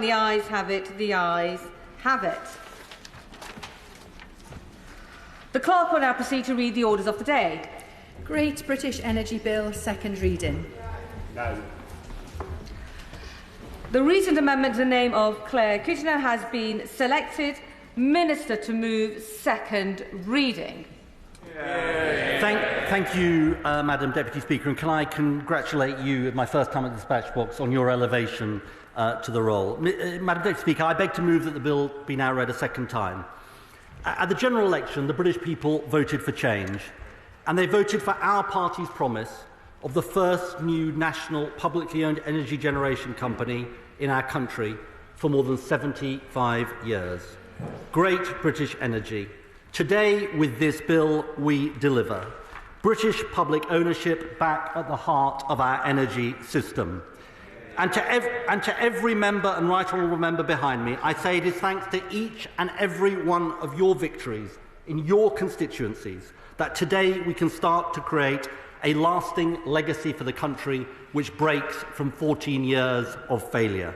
The ayes have it. The ayes have it. The clerk will now proceed to read the orders of the day. Great British Energy Bill, second reading. No. The recent amendment to the name of Coutinho has been selected. Minister to move second reading. Thank you, Madam Deputy Speaker, and can I congratulate you, my first time at the dispatch box, on your elevation to the role. Madam Deputy Speaker, I beg to move that the bill be now read a second time. At the general election, the British people voted for change, and they voted for our party's promise of the first new national publicly owned energy generation company in our country for more than 75 years. Great British Energy. Today, with this bill, we deliver. British public ownership back at the heart of our energy system. And to every member and right honourable member behind me, I say it is thanks to each and every one of your victories in your constituencies that today we can start to create a lasting legacy for the country which breaks from 14 years of failure.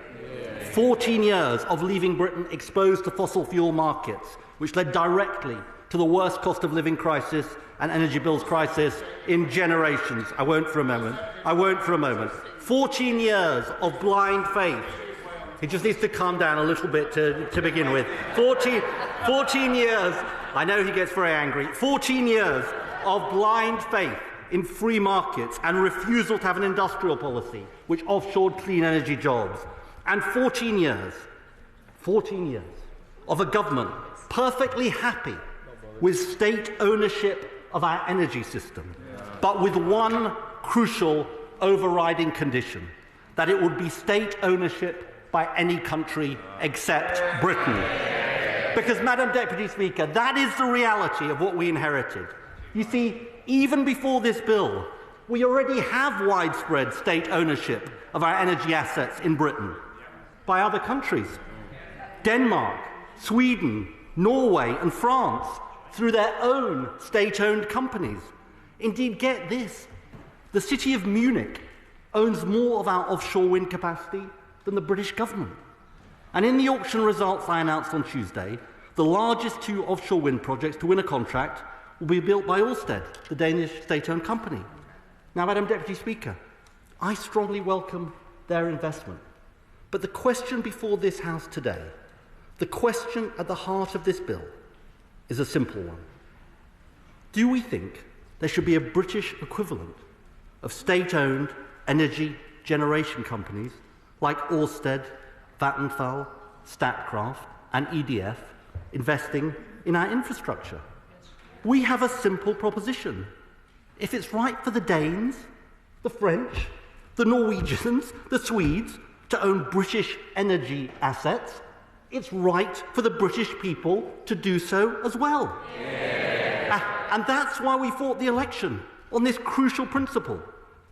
14 years of leaving Britain exposed to fossil fuel markets, which led directly to the worst cost of living crisis and energy bills crisis in generations. I won't for a moment. 14 years of blind faith. He just needs to calm down a little bit to begin with. 14 years. I know he gets very angry. 14 years of blind faith in free markets and refusal to have an industrial policy which offshored clean energy jobs. And 14 years of a government perfectly happy with state ownership of our energy system, but with one crucial overriding condition, that it would be state ownership by any country except Britain. Because, Madam Deputy Speaker, that is the reality of what we inherited. You see, even before this bill, we already have widespread state ownership of our energy assets in Britain by other countries. Denmark, Sweden, Norway and France through their own state-owned companies. Indeed, get this, the city of Munich owns more of our offshore wind capacity than the British government. And in the auction results I announced on Tuesday, the largest two offshore wind projects to win a contract will be built by Ørsted, the Danish state-owned company. Now, Madam Deputy Speaker, I strongly welcome their investment. But the question before this House today, the question at the heart of this bill, is a simple one. Do we think there should be a British equivalent of state-owned energy generation companies like Ørsted, Vattenfall, Statkraft and EDF investing in our infrastructure? We have a simple proposition. If it's right for the Danes, the French, the Norwegians, the Swedes to own British energy assets, it's right for the British people to do so as well. And that's why we fought the election, on this crucial principle.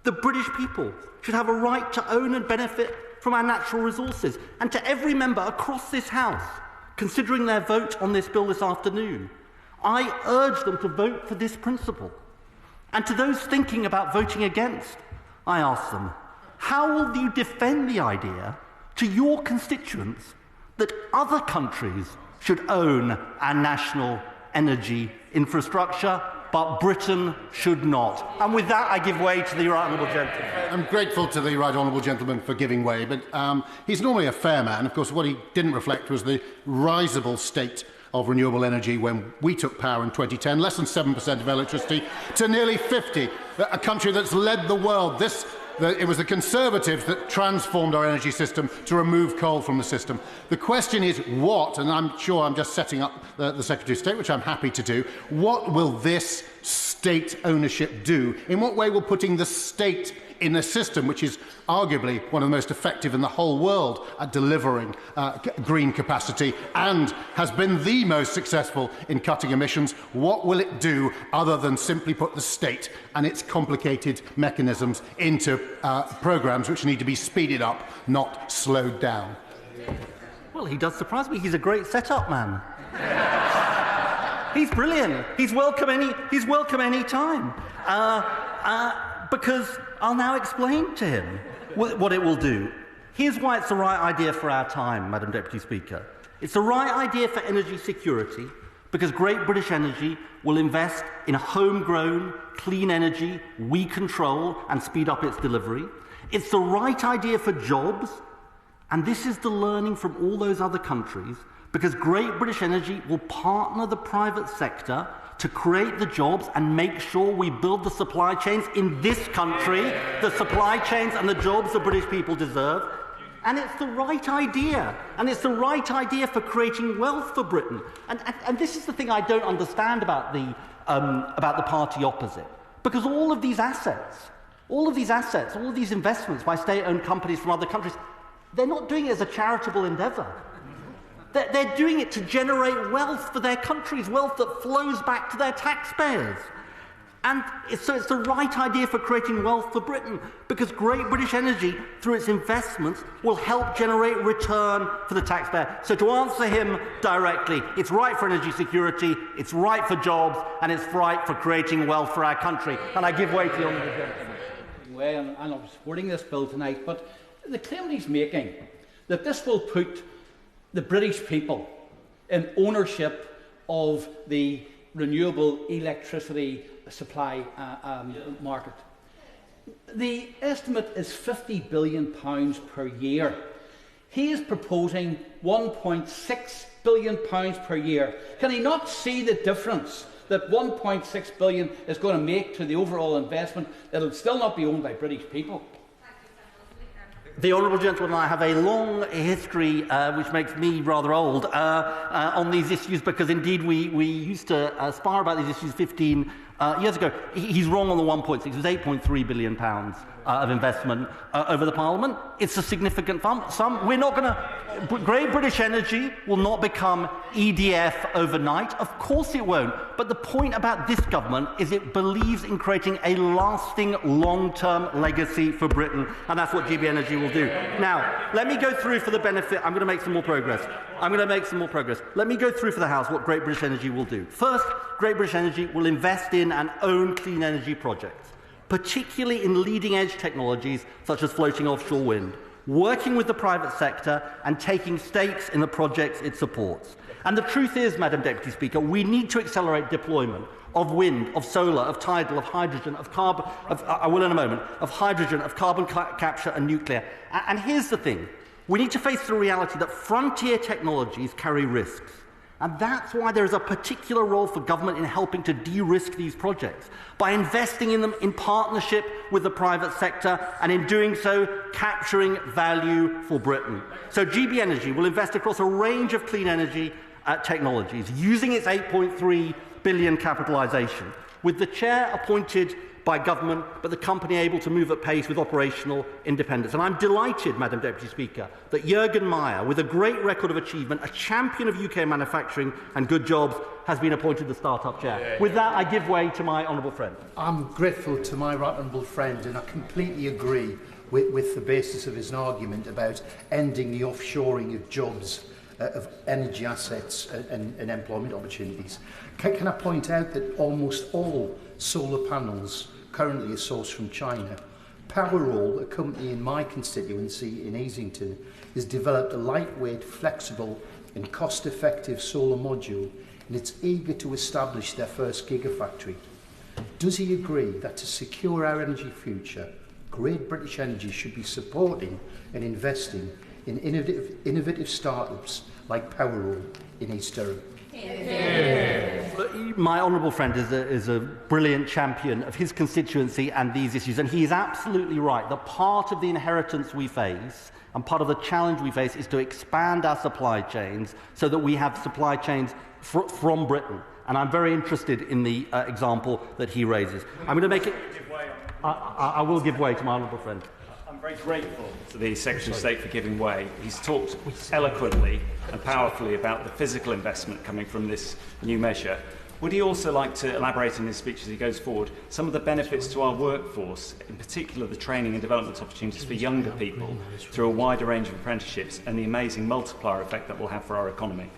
The British people should have a right to own and benefit from our natural resources. And to every member across this House, considering their vote on this bill this afternoon, I urge them to vote for this principle. And to those thinking about voting against, I ask them, how will you defend the idea to your constituents that other countries should own our national energy infrastructure, but Britain should not? And with that, I give way to the right honourable gentleman. I'm grateful to the right honourable gentleman for giving way, but he's normally a fair man. Of course, what he didn't reflect was the risible state of renewable energy when we took power in 2010, less than 7% of electricity, to nearly 50%, a country that's led the world. It was the Conservatives that transformed our energy system to remove coal from the system. The question is what, and I'm sure I'm just setting up the Secretary of State, which I'm happy to do, what will this state ownership do? In what way will putting the state in a system which is arguably one of the most effective in the whole world at delivering green capacity and has been the most successful in cutting emissions, what will it do other than simply put the state and its complicated mechanisms into programmes which need to be speeded up, not slowed down? Well, he does surprise me. He's a great set-up man. He's brilliant. He's welcome any time. Because I'll now explain to him what it will do. Here's why it's the right idea for our time, Madam Deputy Speaker. It's the right idea for energy security because Great British Energy will invest in homegrown, clean energy we control and speed up its delivery. It's the right idea for jobs, and this is the learning from all those other countries, because Great British Energy will partner the private sector to create the jobs and make sure we build the supply chains in this country, the supply chains and the jobs the British people deserve. And it's the right idea. And it's the right idea for creating wealth for Britain. And this is the thing I don't understand about the party opposite. Because all of these assets, all of these investments by state-owned companies from other countries, they're not doing it as a charitable endeavour. They're doing it to generate wealth for their countries, wealth that flows back to their taxpayers. And so it's the right idea for creating wealth for Britain, because Great British Energy, through its investments, will help generate return for the taxpayer. So to answer him directly, it's right for energy security, it's right for jobs, and it's right for creating wealth for our country. And I give way to the honourable gentleman. And I'm supporting this bill tonight, but the claim he's making that this will put the British people in ownership of the renewable electricity supply market. The estimate is £50 billion per year. He is proposing £1.6 billion per year. Can he not see the difference that £1.6 billion is going to make to the overall investment? It'll still not be owned by British people. The honourable gentleman and I have a long history, which makes me rather old, on these issues, because indeed we used to spar about these issues 15 years ago. He's wrong on the 1.6. It was £8.3 billion of investment over the Parliament. It's a significant sum. We're not going to... Great British Energy will not become EDF overnight. Of course it won't. But the point about this government is it believes in creating a lasting, long-term legacy for Britain, and that's what GB Energy will do. Now, let me go through for the benefit... I'm going to make some more progress. Let me go through for the House what Great British Energy will do. First, Great British Energy will invest in and own clean energy projects, particularly in leading-edge technologies such as floating offshore wind, working with the private sector and taking stakes in the projects it supports. And the truth is, Madam Deputy Speaker, we need to accelerate deployment of wind, of solar, of tidal, of hydrogen, of carbon, of hydrogen, of carbon capture and nuclear. And here's the thing. We need to face the reality that frontier technologies carry risks. And that's why there is a particular role for government in helping to de-risk these projects, by investing in them in partnership with the private sector, and in doing so, capturing value for Britain. So GB Energy will invest across a range of clean energy technologies, using its £8.3 billion capitalisation, with the chair appointed by government, but the company able to move at pace with operational independence. And I'm delighted, Madam Deputy Speaker, that Jürgen Meyer, with a great record of achievement, a champion of UK manufacturing and good jobs, has been appointed the start-up chair. With that, I give way to my honourable friend. I'm grateful to my right honourable friend, and I completely agree with the basis of his argument about ending the offshoring of jobs, of energy assets and employment opportunities. Can I point out that almost all solar panels currently are sourced from China? Powerall, a company in my constituency in Easington, has developed a lightweight, flexible and cost-effective solar module, and it's eager to establish their first gigafactory. Does he agree that to secure our energy future, Great British Energy should be supporting and investing in innovative startups like Powerall in East Durham? My honourable friend is a brilliant champion of his constituency and these issues, and he is absolutely right that part of the inheritance we face and part of the challenge we face is to expand our supply chains so that we have supply chains from Britain. And I'm very interested in the example that he raises. I'm going to make it... I will give way to my honourable friend. I'm very grateful to the Secretary of State for giving way. He's talked eloquently and powerfully about the physical investment coming from this new measure. Would he also like to elaborate in his speech as he goes forward some of the benefits to our workforce, in particular the training and development opportunities for younger people through a wider range of apprenticeships and the amazing multiplier effect that will have for our economy?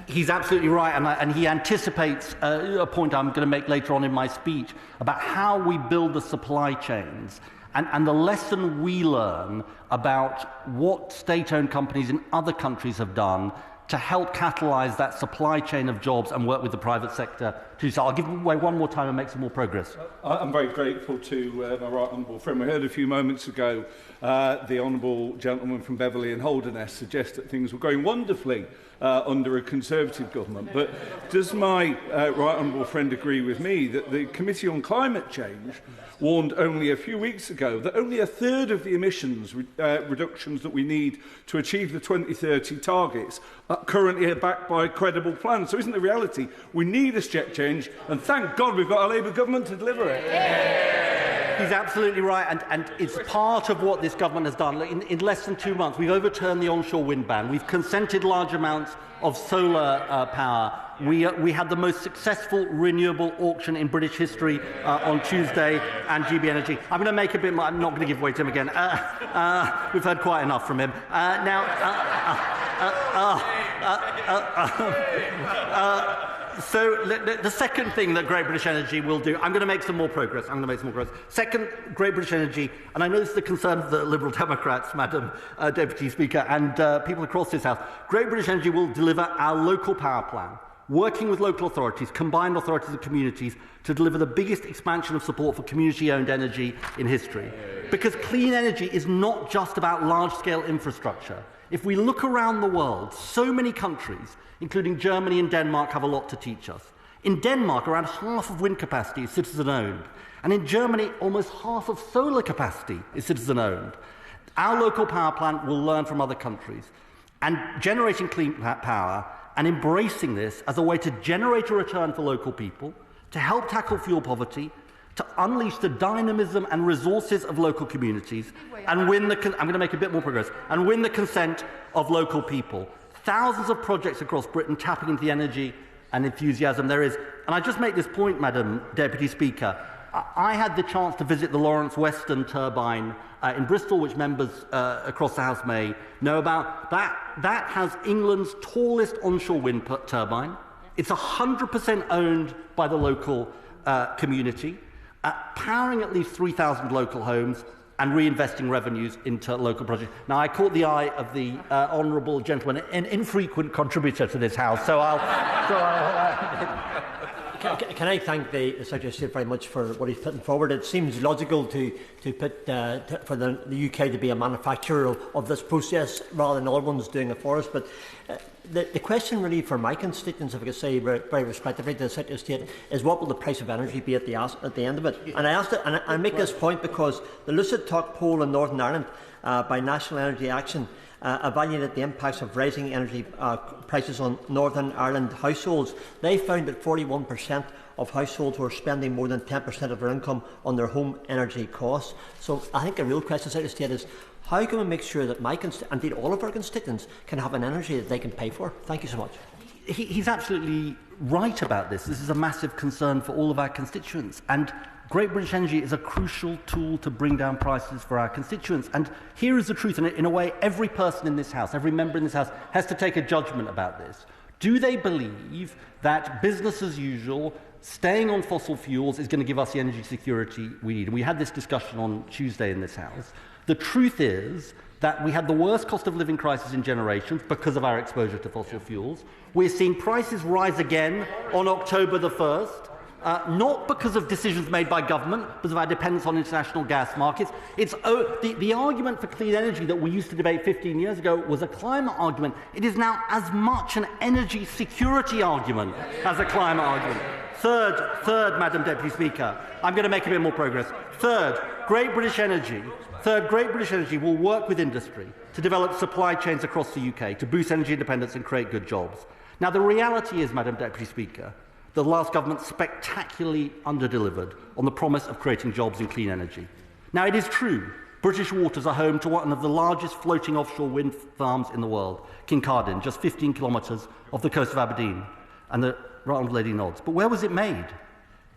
He's absolutely right, and he anticipates a point I'm going to make later on in my speech about how we build the supply chains And the lesson we learn about what state-owned companies in other countries have done to help catalyse that supply chain of jobs and work with the private sector to do so. I'll give away one more time and make some more progress. I'm very grateful to my right honourable friend. We heard a few moments ago the honourable gentleman from Beverley and Holderness suggest that things were going wonderfully under a Conservative government. But does my right honourable friend agree with me that the Committee on Climate Change warned only a few weeks ago that only a third of the emissions reductions that we need to achieve the 2030 targets currently are backed by a credible plan? So isn't the reality we need a step change, and thank God we've got a Labour government to deliver it? He's absolutely right, and it's part of what this government has done. In less than 2 months, we've overturned the onshore wind ban. We've consented large amounts of solar power. We had the most successful renewable auction in British history on Tuesday, and GB Energy. I'm going to make a bit more. I'm not going to give way to him again. We've heard quite enough from him. So the second thing that Great British Energy will do, I'm going to make some more progress. Second, Great British Energy, and I know this is the concern of the Liberal Democrats, Madam Deputy Speaker, and people across this House. Great British Energy will deliver our local power plan, working with local authorities, combined authorities and communities, to deliver the biggest expansion of support for community-owned energy in history. Because clean energy is not just about large-scale infrastructure. If we look around the world, so many countries, including Germany and Denmark, have a lot to teach us. In Denmark, around half of wind capacity is citizen-owned. And in Germany, almost half of solar capacity is citizen-owned. Our local power plant will learn from other countries. And generating clean power and embracing this as a way to generate a return for local people, to help tackle fuel poverty, to unleash the dynamism and resources of local communities, and win the I'm going to make a bit more progress, and win the consent of local people. Thousands of projects across Britain tapping into the energy and enthusiasm there is. And I just make this point, Madam Deputy Speaker. I had the chance to visit the Lawrence Western turbine in Bristol, which members across the House may know about. That has England's tallest onshore wind turbine. It's 100% owned by the local community, powering at least 3,000 local homes and reinvesting revenues into local projects. Now, I caught the eye of the honourable gentleman, an infrequent contributor to this House, so Can I thank the Secretary of State very much for what he's putting forward? It seems logical to put for the UK to be a manufacturer of this process rather than other ones doing it for us. But the question really for my constituents, if I could say very respectively to the Secretary of State, is what will the price of energy be at the end of it? And I asked it, and I make this point because the Lucid Talk poll in Northern Ireland by National Energy Action evaluated the impacts of rising energy prices on Northern Ireland households. They found that 41% of households were spending more than 10% of their income on their home energy costs. So I think the real question, Secretary of State, is how can we make sure that indeed all of our constituents can have an energy that they can pay for? Thank you so much. He's absolutely right about this. This is a massive concern for all of our constituents. And Great British Energy is a crucial tool to bring down prices for our constituents. And here is the truth. And in a way, every person in this House, every member in this House, has to take a judgment about this. Do they believe that business as usual, staying on fossil fuels, is going to give us the energy security we need? And we had this discussion on Tuesday in this House. The truth is that we had the worst cost of living crisis in generations because of our exposure to fossil fuels. We're seeing prices rise again on October the 1st. Not because of decisions made by government, because of our dependence on international gas markets. The argument for clean energy that we used to debate 15 years ago was a climate argument. It is now as much an energy security argument as a climate argument. Third, Madam Deputy Speaker, I'm going to make a bit more progress. Third, Great British Energy will work with industry to develop supply chains across the UK to boost energy independence and create good jobs. Now, the reality is, Madam Deputy Speaker, the last government spectacularly underdelivered on the promise of creating jobs in clean energy. Now, it is true, British waters are home to one of the largest floating offshore wind farms in the world, Kincardine, just 15 kilometres off the coast of Aberdeen. And the right honourable lady nods. But where was it made?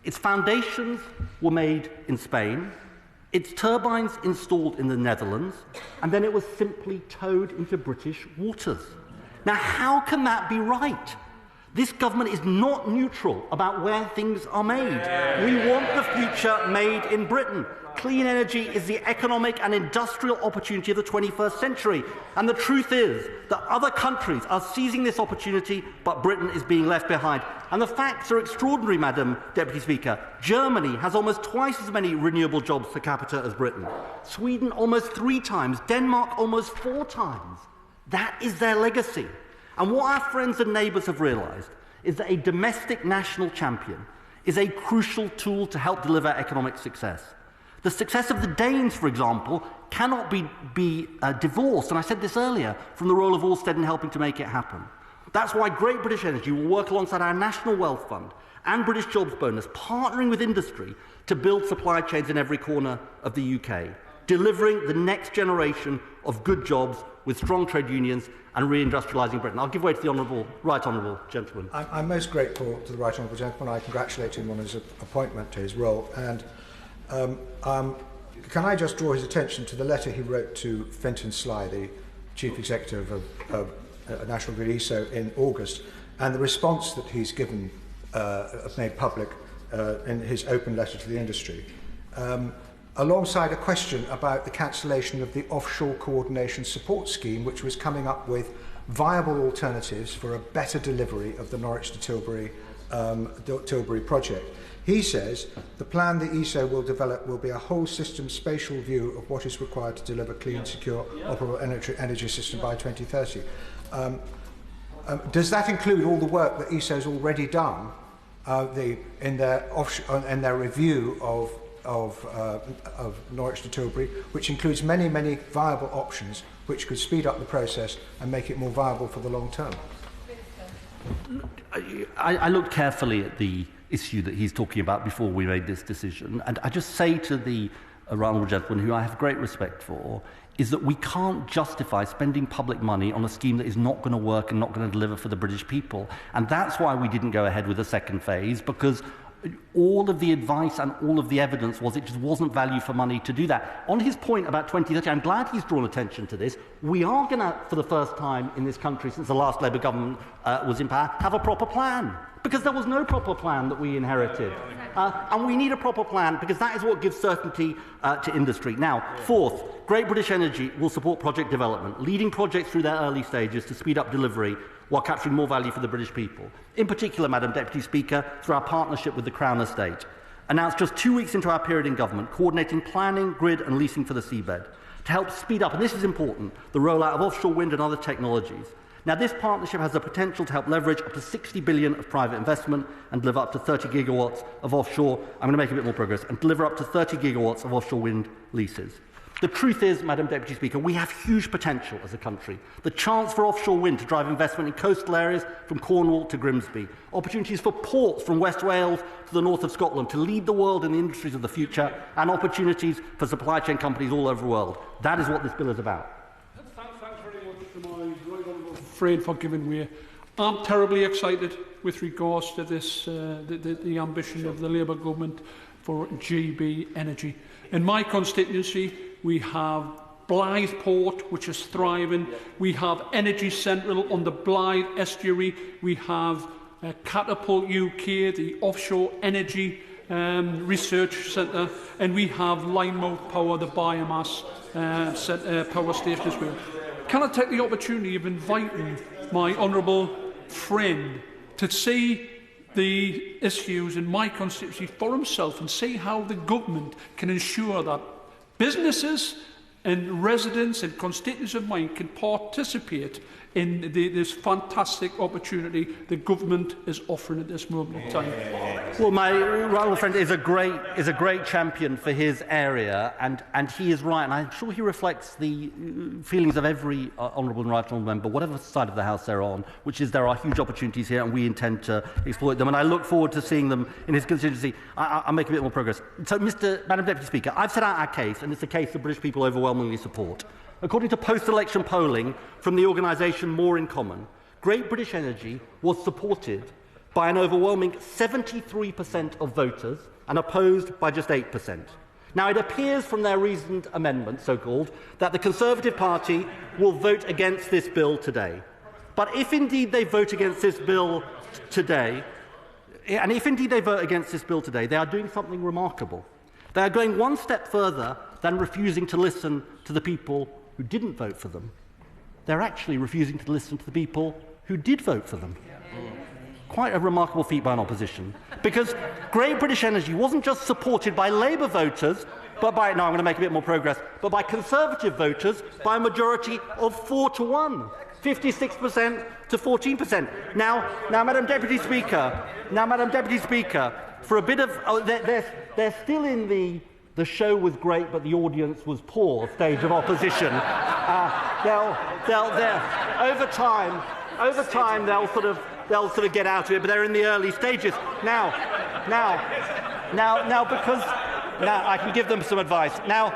Its foundations were made in Spain, its turbines installed in the Netherlands, and then it was simply towed into British waters. Now, how can that be right? This government is not neutral about where things are made. We want the future made in Britain. Clean energy is the economic and industrial opportunity of the 21st century. And the truth is that other countries are seizing this opportunity, but Britain is being left behind. And the facts are extraordinary, Madam Deputy Speaker. Germany has almost twice as many renewable jobs per capita as Britain. Sweden almost 3 times. Denmark almost 4 times. That is their legacy. And what our friends and neighbours have realised is that a domestic national champion is a crucial tool to help deliver economic success. The success of the Danes, for example, cannot be divorced, and I said this earlier, from the role of Ørsted in helping to make it happen. That's why Great British Energy will work alongside our National Wealth Fund and British Jobs Bonus, partnering with industry to build supply chains in every corner of the UK, delivering the next generation of good jobs with strong trade unions and reindustrialising Britain. I'll give way to the right honourable gentleman. I'm most grateful to the right honourable gentleman. I congratulate him on his appointment to his role. And can I just draw his attention to the letter he wrote to Fintan Sly, the Chief Executive of National Grid ESO, in August, and the response that he's given, made public in his open letter to the industry, alongside a question about the cancellation of the Offshore Coordination Support Scheme, which was coming up with viable alternatives for a better delivery of the Norwich to Tilbury project. He says the plan the ESO will develop will be a whole system spatial view of what is required to deliver clean, secure, operable energy system by 2030. Does that include all the work that ESO has already done in their review of Norwich to Tilbury, which includes many, many viable options which could speed up the process and make it more viable for the long term? I looked carefully at the issue that he's talking about before we made this decision, and I just say to the honourable gentleman, who I have great respect for, is that we can't justify spending public money on a scheme that is not going to work and not going to deliver for the British people. And that's why we didn't go ahead with the second phase, because all of the advice and all of the evidence was it just wasn't value for money to do that. On his point about 2030, I'm glad he's drawn attention to this. We are going to, for the first time in this country since the last Labour government was in power, have a proper plan. Because there was no proper plan that we inherited. And we need a proper plan because that is what gives certainty to industry. Now, fourth, Great British Energy will support project development, leading projects through their early stages to speed up delivery while capturing more value for the British people. In particular, Madam Deputy Speaker, through our partnership with the Crown Estate, announced just 2 weeks into our period in government, coordinating planning, grid and leasing for the seabed to help speed up, and this is important, the rollout of offshore wind and other technologies. Now, this partnership has the potential to help leverage up to 60 billion of private investment and deliver up to 30 gigawatts of offshore. I'm going to make a bit more progress and deliver up to 30 gigawatts of offshore wind leases. The truth is, Madam Deputy Speaker, we have huge potential as a country. The chance for offshore wind to drive investment in coastal areas from Cornwall to Grimsby. Opportunities for ports from West Wales to the north of Scotland to lead the world in the industries of the future, and opportunities for supply chain companies all over the world. That is what this bill is about. Thanks very much to my right honourable friend for giving way. I'm terribly excited with regards to this, the ambition of the Labour government for GB Energy. In my constituency, we have Blythe Port, which is thriving. We have Energy Central on the Blythe estuary. We have Catapult UK, the offshore energy research centre, and we have Linemouth Power, the biomass power station as well. Can I take the opportunity of inviting my honourable friend to see the issues in my constituency for himself and see how the government can ensure that businesses and residents and constituents of mine can participate in this fantastic opportunity the government is offering at this moment in time. Well, my rival friend is a great champion for his area, and he is right, and I'm sure he reflects the feelings of every honourable and right honourable member, whatever side of the House they're on, which is there are huge opportunities here, and we intend to exploit them, and I look forward to seeing them in his constituency. I'll make a bit more progress. So, Madam Deputy Speaker, I've set out our case, and it's a case the British people overwhelmingly support. According to post-election polling from the organisation More in Common, Great British Energy was supported by an overwhelming 73% of voters and opposed by just 8%. Now, it appears from their reasoned amendment, so-called, that the Conservative Party will vote against this bill today. But if indeed they vote against this bill today, they are doing something remarkable. They are going one step further than refusing to listen to the people who didn't vote for them. They're actually refusing to listen to the people who did vote for them. Quite a remarkable feat by an opposition. Because Great British Energy wasn't just supported by Labour voters, but by, now I'm going to make a bit more progress, but by Conservative voters by a majority of 4-1. 56% to 14%. Now, Madam Deputy Speaker, for a bit of, they're still in the show was great, but the audience was poor stage of opposition. They'll over time they'll sort of get out of it, but they're in the early stages now. Because I can give them some advice now.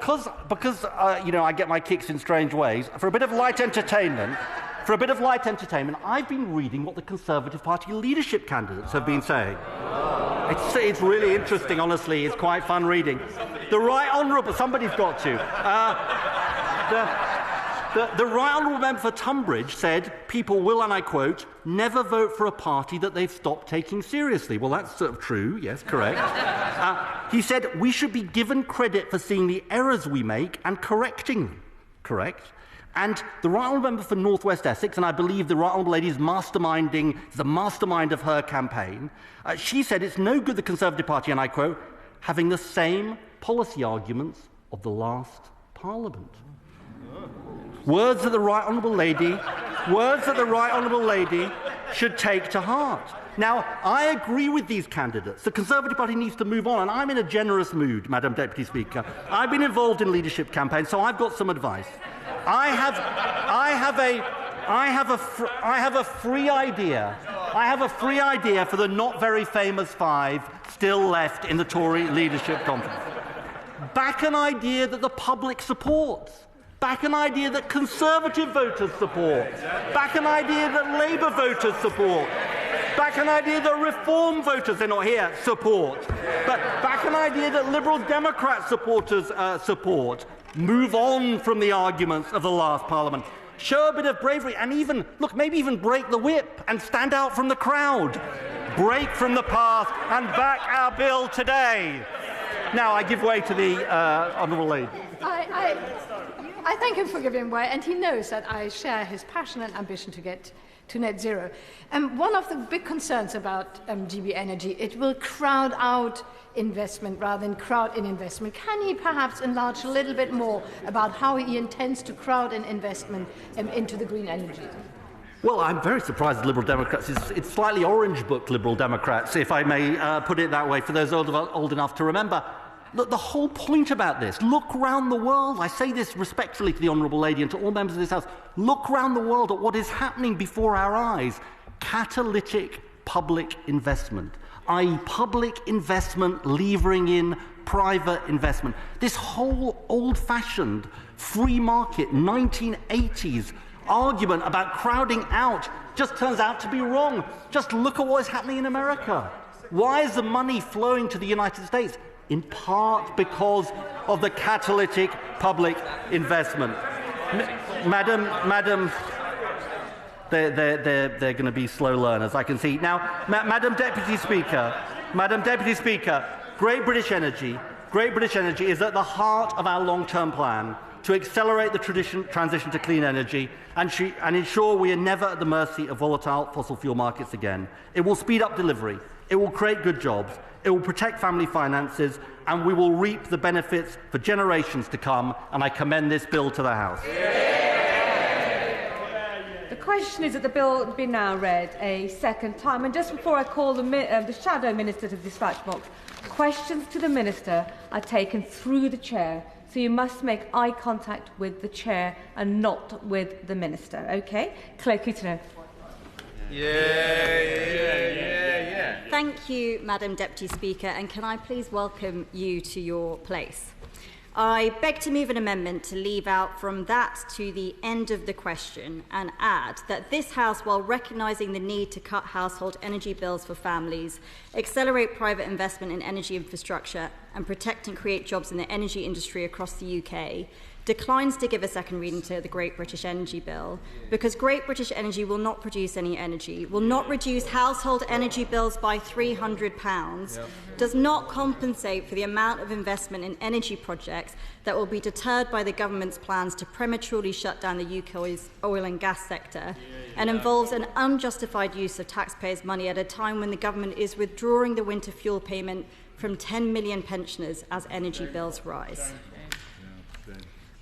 Because I get my kicks in strange ways. For a bit of light entertainment, I've been reading what the Conservative Party leadership candidates have been saying. It's really interesting, honestly. It's quite fun reading. The Right Honourable, somebody's got to. The Right Honourable Member for Tunbridge said people will, and I quote, never vote for a party that they've stopped taking seriously. Well, that's sort of true, yes, correct. He said we should be given credit for seeing the errors we make and correcting them. Correct. And the Right Honourable Member for North West Essex, and I believe the Right Honourable Lady is the mastermind of her campaign, she said it's no good the Conservative Party, and I quote, having the same policy arguments of the last Parliament. Words that the Right Honourable Lady should take to heart. Now, I agree with these candidates. The Conservative Party needs to move on, and I'm in a generous mood, Madam Deputy Speaker. I've been involved in leadership campaigns, so I've got some advice. I have a free idea. I have a free idea for the not very famous 5 still left in the Tory leadership conference. Back an idea that the public supports. Back an idea that Conservative voters support. Back an idea that Labour voters support. Back an idea that Reform voters, they're not here, support. But back an idea that Liberal Democrat supporters support. Move on from the arguments of the last Parliament. Show a bit of bravery and maybe even break the whip and stand out from the crowd. Break from the path and back our bill today. Now I give way to the Honourable Lady. I thank him for giving way, and he knows that I share his passion and ambition to get to net zero. One of the big concerns about GB Energy, it will crowd out investment rather than crowd in investment. Can he perhaps enlarge a little bit more about how he intends to crowd in investment into the green energy? Well, I'm very surprised at Liberal Democrats. It's slightly orange book Liberal Democrats, if I may put it that way, for those old enough to remember. Look, the whole point about this, look round the world. I say this respectfully to the Honourable Lady and to all members of this House. Look round the world at what is happening before our eyes. Catalytic public investment, i.e. public investment levering in private investment. This whole old-fashioned free market 1980s argument about crowding out just turns out to be wrong. Just look at what is happening in America. Why is the money flowing to the United States? In part because of the catalytic public investment. Madam, they're going to be slow learners, I can see. Now, Madam Deputy Speaker, Great British Energy is at the heart of our long-term plan to accelerate the transition to clean energy and ensure we are never at the mercy of volatile fossil fuel markets again. It will speed up delivery. It will create good jobs. It will protect family finances, and we will reap the benefits for generations to come, and I commend this bill to the House. The question is that the bill be now read a second time, and just before I call the Shadow Minister to the dispatch box, questions to the Minister are taken through the Chair, so you must make eye contact with the Chair and not with the Minister, OK? Clwyd Coutinho. Thank you, Madam Deputy Speaker, and can I please welcome you to your place? I beg to move an amendment to leave out from that to the end of the question and add that this House, while recognising the need to cut household energy bills for families, accelerate private investment in energy infrastructure and protect and create jobs in the energy industry across the UK, declines to give a second reading to the Great British Energy Bill because Great British Energy will not produce any energy, will not reduce household energy bills by £300, does not compensate for the amount of investment in energy projects that will be deterred by the government's plans to prematurely shut down the UK's oil and gas sector, and involves an unjustified use of taxpayers' money at a time when the government is withdrawing the winter fuel payment from 10 million pensioners as energy bills rise.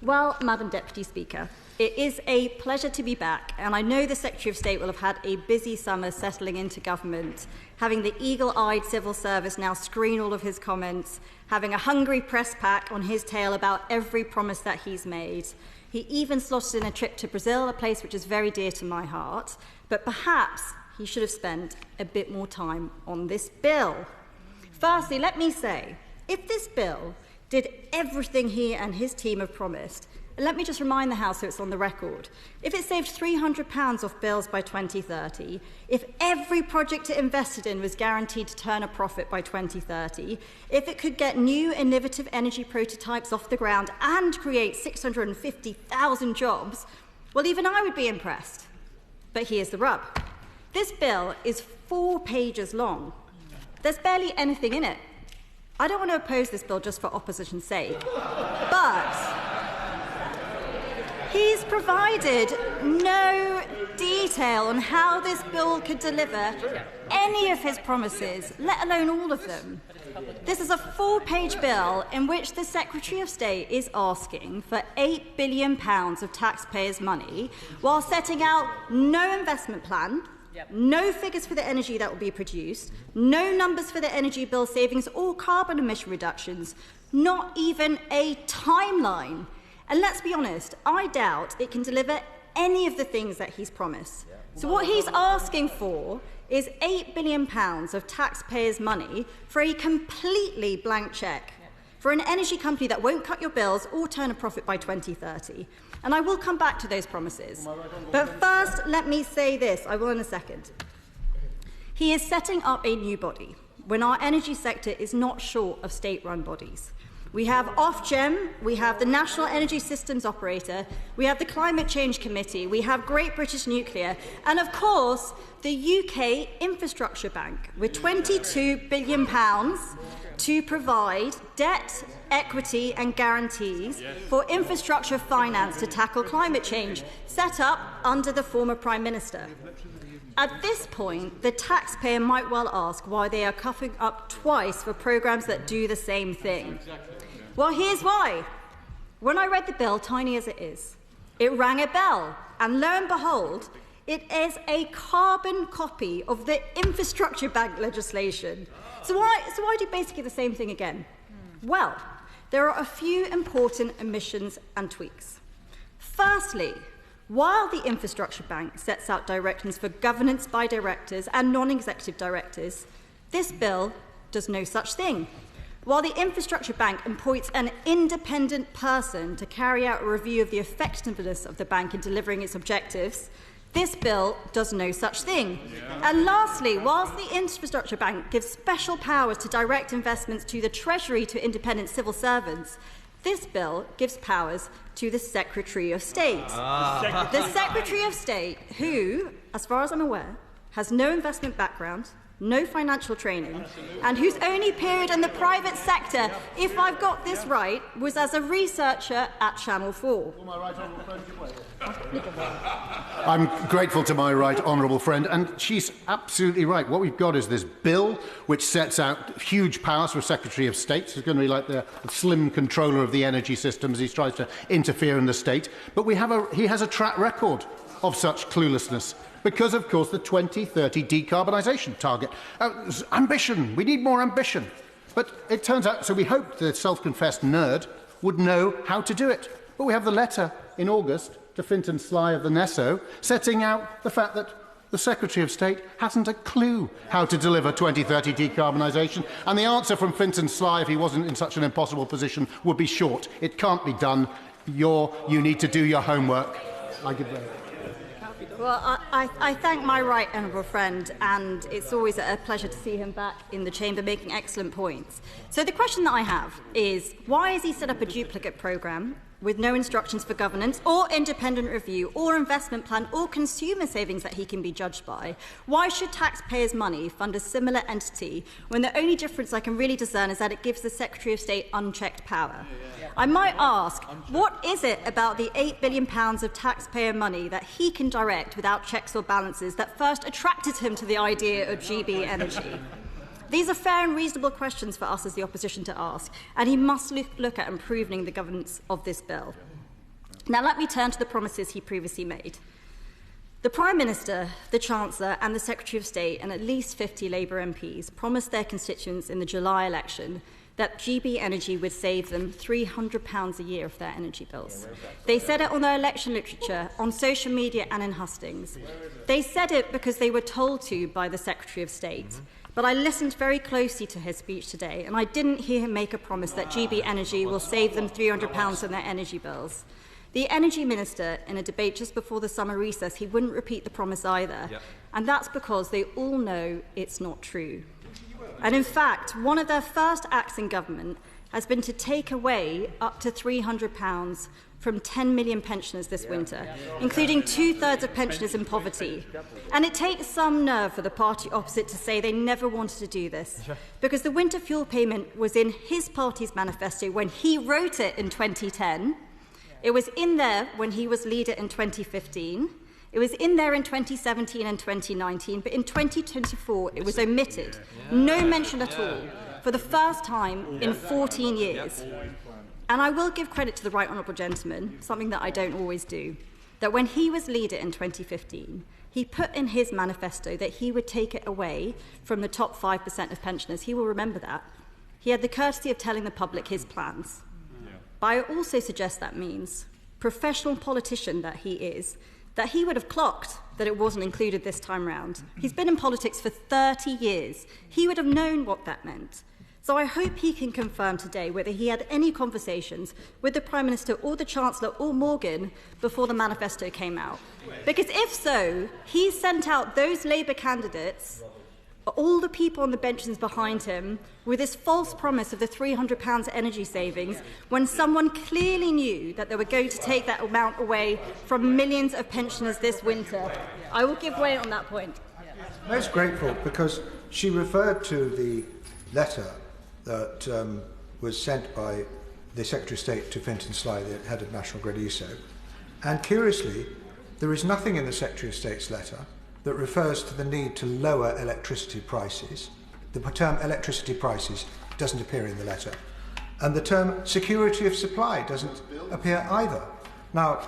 Well, Madam Deputy Speaker, it is a pleasure to be back, and I know the Secretary of State will have had a busy summer settling into government, having the eagle-eyed civil service now screen all of his comments, having a hungry press pack on his tail about every promise that he's made. He even slotted in a trip to Brazil, a place which is very dear to my heart, but perhaps he should have spent a bit more time on this bill. Firstly, let me say, if this bill did everything he and his team have promised, and let me just remind the House so it's on the record, if it saved £300 off bills by 2030, if every project it invested in was guaranteed to turn a profit by 2030, if it could get new innovative energy prototypes off the ground and create 650,000 jobs, well, even I would be impressed. But here's the rub. This bill is 4 pages long. There's barely anything in it. I don't want to oppose this bill just for opposition's sake, but he's provided no detail on how this bill could deliver any of his promises, let alone all of them. This is a 4-page bill in which the Secretary of State is asking for £8 billion of taxpayers' money while setting out no investment plan, no figures for the energy that will be produced, no numbers for the energy bill savings or carbon emission reductions, not even a timeline. And let's be honest, I doubt it can deliver any of the things that he's promised. So what he's asking for is £8 billion of taxpayers' money for a completely blank cheque, for an energy company that won't cut your bills or turn a profit by 2030. And I will come back to those promises. But first, let me say this. I will in a second. He is setting up a new body when our energy sector is not short of state-run bodies. We have Ofgem, we have the National Energy Systems Operator, we have the Climate Change Committee, we have Great British Nuclear, and of course, the UK Infrastructure Bank, with £22 billion to provide debt, equity and guarantees for infrastructure finance to tackle climate change, set up under the former Prime Minister. At this point, the taxpayer might well ask why they are coughing up twice for programmes that do the same thing. Well, here's why. When I read the bill, tiny as it is, it rang a bell, and lo and behold, it is a carbon copy of the Infrastructure Bank legislation. So why do basically the same thing again? Well, there are a few important omissions and tweaks. Firstly, while the Infrastructure Bank sets out directions for governance by directors and non-executive directors, this bill does no such thing. While the Infrastructure Bank appoints an independent person to carry out a review of the effectiveness of the bank in delivering its objectives, this bill does no such thing. And lastly, whilst the Infrastructure Bank gives special powers to direct investments to the Treasury to independent civil servants, this bill gives powers to the Secretary of State. The Secretary of State, who, as far as I'm aware, has no investment background, no financial training, and whose only period in the private sector, if I've got this right, was as a researcher at Channel 4. I'm grateful to my right honourable friend, and she's absolutely right. What we've got is this bill which sets out huge powers for Secretary of State. He's going to be like the slim controller of the energy system as he tries to interfere in the state. But he has a track record of such cluelessness. Because, of course, the 2030 decarbonisation target. Ambition. We need more ambition. But it turns out, so we hoped the self-confessed nerd would know how to do it. But we have the letter in August to Fintan Sly of the Nesso setting out the fact that the Secretary of State hasn't a clue how to deliver 2030 decarbonisation. And the answer from Fintan Sly, if he wasn't in such an impossible position, would be short. It can't be done. You need to do your homework. I give way. Well, I thank my right honourable friend, and it's always a pleasure to see him back in the chamber making excellent points. So the question that I have is, why has he set up a duplicate programme with no instructions for governance or independent review or investment plan or consumer savings that he can be judged by, why should taxpayers' money fund a similar entity when the only difference I can really discern is that it gives the Secretary of State unchecked power? I might ask, what is it about the £8 billion of taxpayer money that he can direct without checks or balances that first attracted him to the idea of GB Energy? These are fair and reasonable questions for us as the opposition to ask, and he must look at improving the governance of this bill. Now let me turn to the promises he previously made. The Prime Minister, the Chancellor and the Secretary of State and at least 50 Labour MPs promised their constituents in the July election that GB Energy would save them £300 a year of their energy bills. They said it on their election literature, on social media and in hustings. They said it because they were told to by the Secretary of State. But I listened very closely to his speech today, and I didn't hear him make a promise that GB Energy will save them £300 on their energy bills. The Energy Minister, in a debate just before the summer recess, he wouldn't repeat the promise either. Yep. And that's because they all know it's not true. And in fact, one of their first acts in government has been to take away up to £300 from 10 million pensioners this winter, including 2/3 of pensioners in poverty. And it takes some nerve for the party opposite to say they never wanted to do this, because the winter fuel payment was in his party's manifesto when he wrote it in 2010. It was in there when he was leader in 2015. It was in there in 2017 and 2019, but in 2024 it was omitted. No mention at all, for the first time in 14 years. And I will give credit to the Right Honourable Gentleman, something that I don't always do, that when he was leader in 2015, he put in his manifesto that he would take it away from the top 5% of pensioners. He will remember that. He had the courtesy of telling the public his plans. But I also suggest that means, professional politician that he is, that he would have clocked that it wasn't included this time round. He's been in politics for 30 years. He would have known what that meant. So I hope he can confirm today whether he had any conversations with the Prime Minister or the Chancellor or Morgan before the manifesto came out. Because if so, he sent out those Labour candidates, all the people on the benches behind him, with this false promise of the £300 energy savings when someone clearly knew that they were going to take that amount away from millions of pensioners this winter. I will give way on that point. Most grateful, because she referred to the letter that was sent by the Secretary of State to Fintan Sly, the head of National Grid ESO. And curiously, there is nothing in the Secretary of State's letter that refers to the need to lower electricity prices. The term electricity prices doesn't appear in the letter. And the term security of supply doesn't appear either. Now,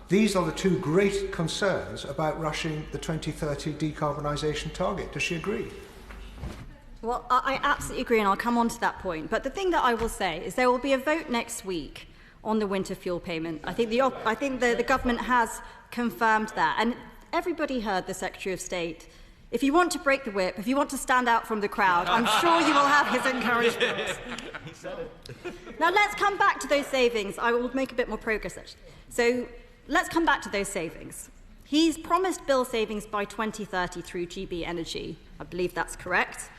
these are the two great concerns about rushing the 2030 decarbonisation target. Does she agree? Well, I absolutely agree, and I'll come on to that point. But the thing that I will say is there will be a vote next week on the winter fuel payment. I think the government has confirmed that. And everybody heard the Secretary of State. If you want to break the whip, if you want to stand out from the crowd, I'm sure you will have his encouragement. Now, let's come back to those savings. I will make a bit more progress, actually. So let's come back to those savings. He's promised bill savings by 2030 through GB Energy. I believe that's correct.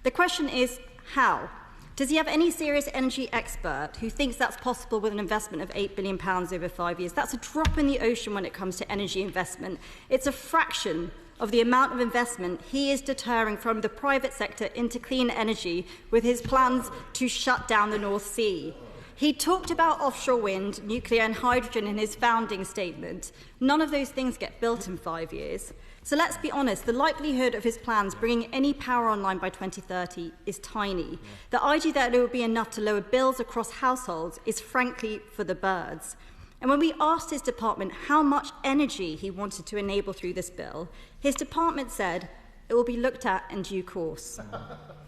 The question is, how? Does he have any serious energy expert who thinks that's possible with an investment of £8 billion over 5 years? That's a drop in the ocean when it comes to energy investment. It's a fraction of the amount of investment he is deterring from the private sector into clean energy with his plans to shut down the North Sea. He talked about offshore wind, nuclear and hydrogen in his founding statement. None of those things get built in 5 years. So let's be honest, the likelihood of his plans bringing any power online by 2030 is tiny. The idea that it will be enough to lower bills across households is frankly for the birds. And when we asked his department how much energy he wanted to enable through this bill, his department said it will be looked at in due course.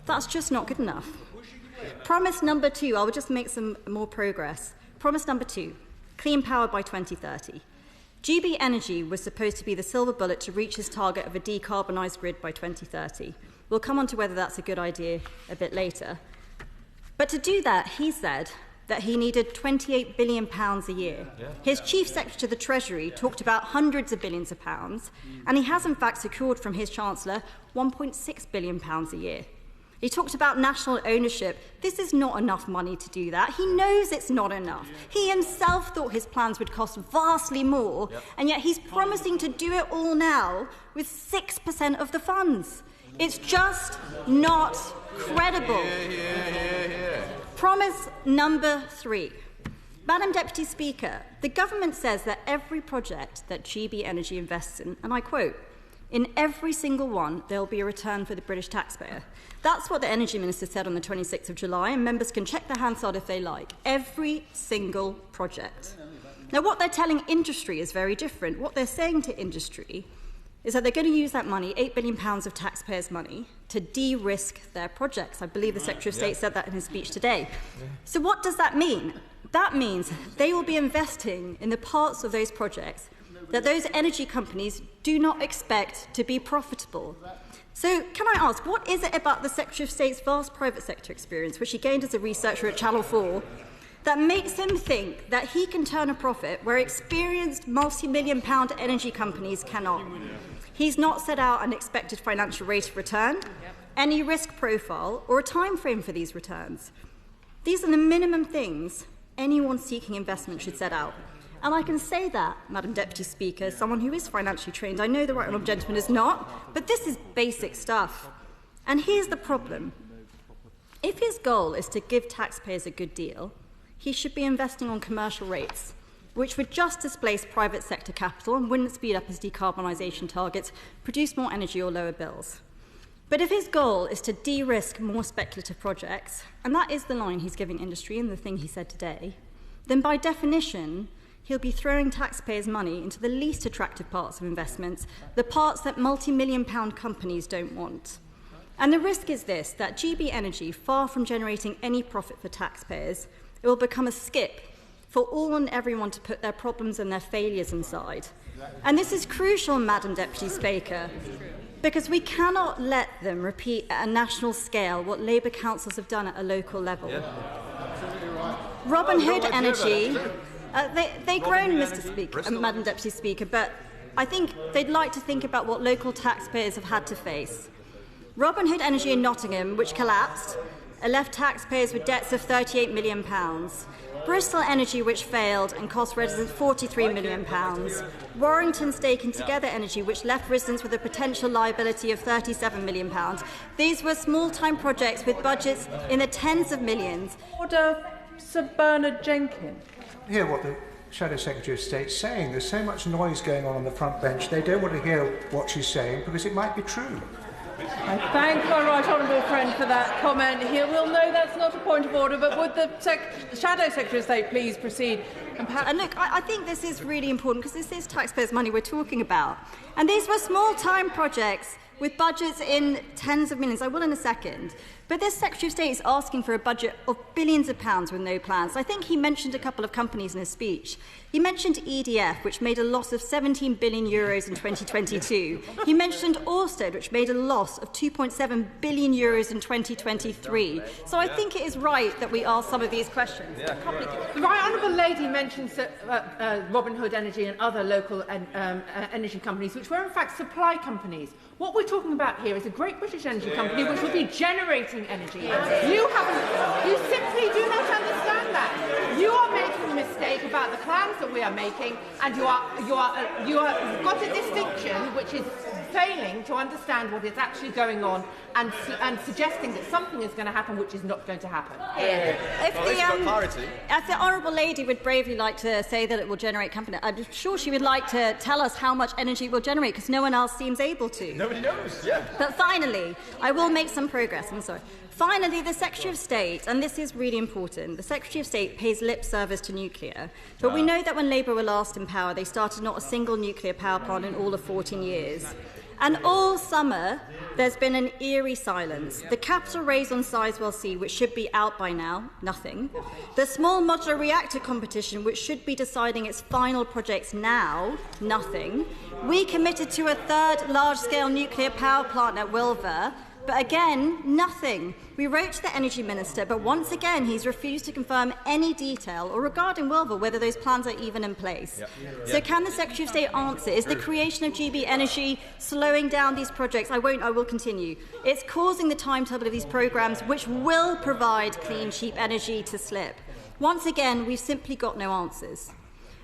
That's just not good enough. Promise number 2, I will just make some more progress. Promise number 2, clean power by 2030. GB Energy was supposed to be the silver bullet to reach his target of a decarbonised grid by 2030. We'll come on to whether that's a good idea a bit later. But to do that, he said that he needed £28 billion a year. His Chief Secretary to the Treasury talked about hundreds of billions of pounds, and he has in fact secured from his Chancellor £1.6 billion a year. He talked about national ownership. This is not enough money to do that. He knows it's not enough. He himself thought his plans would cost vastly more, and yet he's promising to do it all now with 6% of the funds. It's just not credible. Promise number 3. Madam Deputy Speaker, the government says that every project that GB Energy invests in, and I quote, "In every single one, there will be a return for the British taxpayer." That's what the Energy Minister said on the 26th of July, and members can check their Hansard if they like. Every single project. Now, what they're telling industry is very different. What they're saying to industry is that they're going to use that money, £8 billion of taxpayers' money, to de-risk their projects. I believe the Secretary of State said that in his speech today. So what does that mean? That means they will be investing in the parts of those projects that those energy companies do not expect to be profitable. So can I ask, what is it about the Secretary of State's vast private sector experience, which he gained as a researcher at Channel 4, that makes him think that he can turn a profit where experienced multi-million-pound energy companies cannot? He's not set out an expected financial rate of return, any risk profile, or a time frame for these returns. These are the minimum things anyone seeking investment should set out. And I can say that, Madam Deputy Speaker, as someone who is financially trained. I know the Right Honourable Gentleman is not, but this is basic stuff. And here's the problem. If his goal is to give taxpayers a good deal, he should be investing on commercial rates, which would just displace private sector capital and wouldn't speed up his decarbonisation targets, produce more energy or lower bills. But if his goal is to de-risk more speculative projects, and that is the line he's giving industry in the thing he said today, then by definition, he'll be throwing taxpayers' money into the least attractive parts of investments, the parts that multi-million-pound companies don't want. And the risk is this, that GB Energy, far from generating any profit for taxpayers, it will become a skip for all and everyone to put their problems and their failures inside. And this is crucial, Madam Deputy Speaker, because we cannot let them repeat at a national scale what Labour councils have done at a local level. Robin Hood Energy... They groan, Mr. Speaker, Madam Deputy Speaker, but I think they'd like to think about what local taxpayers have had to face. Robin Hood Energy in Nottingham, which collapsed, left taxpayers with debts of £38 million. Bristol Energy, which failed and cost residents £43 million. Warrington Stake and Together Energy, which left residents with a potential liability of £37 million. These were small-time projects with budgets in the tens of millions. Order, Sir Bernard Jenkin. Hear what the Shadow Secretary of State is saying. There's so much noise going on the front bench. They don't want to hear what she's saying because it might be true. I thank my right honourable friend for that comment. He will know that's not a point of order, but would the Shadow Secretary of State please proceed? And look, I think this is really important because this is taxpayers' money we're talking about. And these were small-time projects with budgets in tens of millions. I will in a second. But this Secretary of State is asking for a budget of billions of pounds with no plans. I think he mentioned a couple of companies in his speech. He mentioned EDF, which made a loss of €17 billion in 2022. He mentioned Orsted, which made a loss of €2.7 billion in 2023. So I think it is right that we ask some of these questions. The Right Honourable Lady mentions Robin Hood Energy and other local energy companies, which were in fact supply companies. What we're talking about here is a great British energy company which will be generating energy. You simply do not understand that. You are making a mistake about the plans that we are making, and you have got a distinction which is failing to understand what is actually going on and suggesting that something is going to happen which is not going to happen. If the Honourable Lady would bravely like to say that it will generate company, I'm sure she would like to tell us how much energy it will generate because no one else seems able to. Nobody knows, yeah. But finally, I will make some progress, I'm sorry. Finally, the Secretary of State, and this is really important, the Secretary of State pays lip service to nuclear, but we know that when Labour were last in power, they started not a single nuclear power plant in all of 14 years. And all summer, there's been an eerie silence. The capital raise on Sizewell C, which should be out by now, nothing. The small modular reactor competition, which should be deciding its final projects now, nothing. We committed to a third large-scale nuclear power plant at Wilver, But again, nothing. We wrote to the Energy Minister, but once again he's refused to confirm any detail or regarding Wilver whether those plans are even in place. So can the Secretary of State answer, is the creation of GB Energy slowing down these projects? I will continue. It's causing the timetable of these programmes, which will provide clean, cheap energy, to slip. Once again, we've simply got no answers.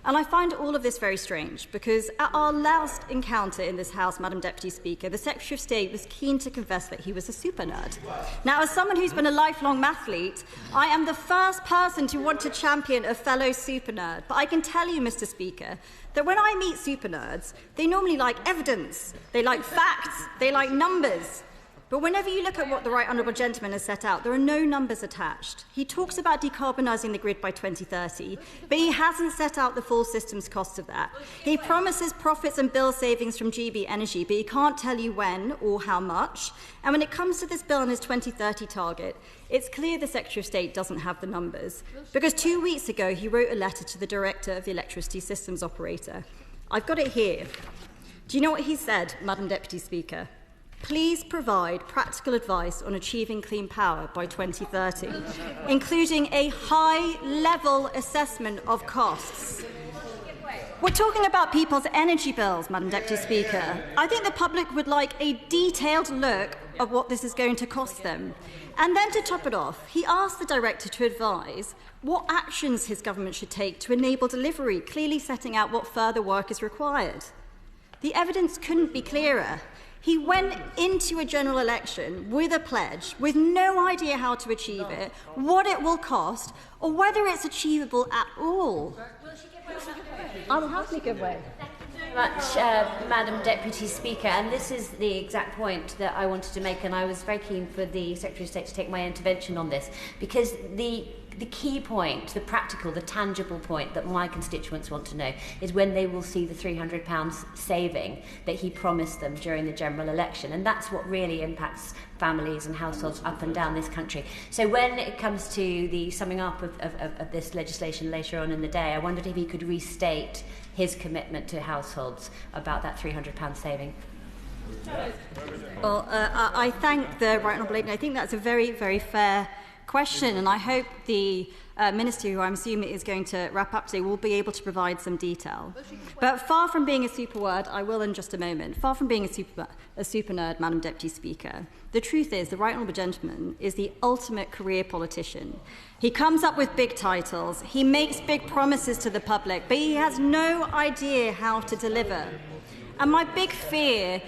And I find all of this very strange, because at our last encounter in this House, Madam Deputy Speaker, the Secretary of State was keen to confess that he was a super nerd. Now, as someone who's been a lifelong mathlete, I am the first person to want to champion a fellow super nerd. But I can tell you, Mr. Speaker, that when I meet super nerds, they normally like evidence, they like facts, they like numbers. But whenever you look at what the Right Honourable Gentleman has set out, there are no numbers attached. He talks about decarbonising the grid by 2030, but he hasn't set out the full systems cost of that. He promises profits and bill savings from GB Energy, but he can't tell you when or how much. And when it comes to this bill and his 2030 target, it's clear the Secretary of State doesn't have the numbers, because 2 weeks ago he wrote a letter to the Director of the Electricity Systems Operator. I've got it here. Do you know what he said, Madam Deputy Speaker? Please provide practical advice on achieving clean power by 2030, including a high-level assessment of costs. We're talking about people's energy bills, Madam Deputy Speaker. I think the public would like a detailed look at what this is going to cost them. And then to top it off, he asked the Director to advise what actions his government should take to enable delivery, clearly setting out what further work is required. The evidence couldn't be clearer. He went into a general election with a pledge, with no idea how to achieve it, what it will cost, or whether it's achievable at all. I will happily give way. Much, Madam Deputy Speaker, and this is the exact point that I wanted to make, and I was very keen for the Secretary of State to take my intervention on this, because the key point, the practical, the tangible point that my constituents want to know is when they will see the £300 saving that he promised them during the general election, and that's what really impacts families and households up and down this country. So when it comes to the summing up of this legislation later on in the day, I wondered if he could restate his commitment to households about that £300 saving. Well, I thank the Right Honourable Lady. I think that's a very, very fair question, and I hope the Minister, who I'm assuming is going to wrap up today, will be able to provide some detail. But far from being a super word, I will in just a moment, far from being a super nerd, Madam Deputy Speaker, the truth is the Right Honourable Gentleman is the ultimate career politician. He comes up with big titles, he makes big promises to the public, but he has no idea how to deliver. And my big fear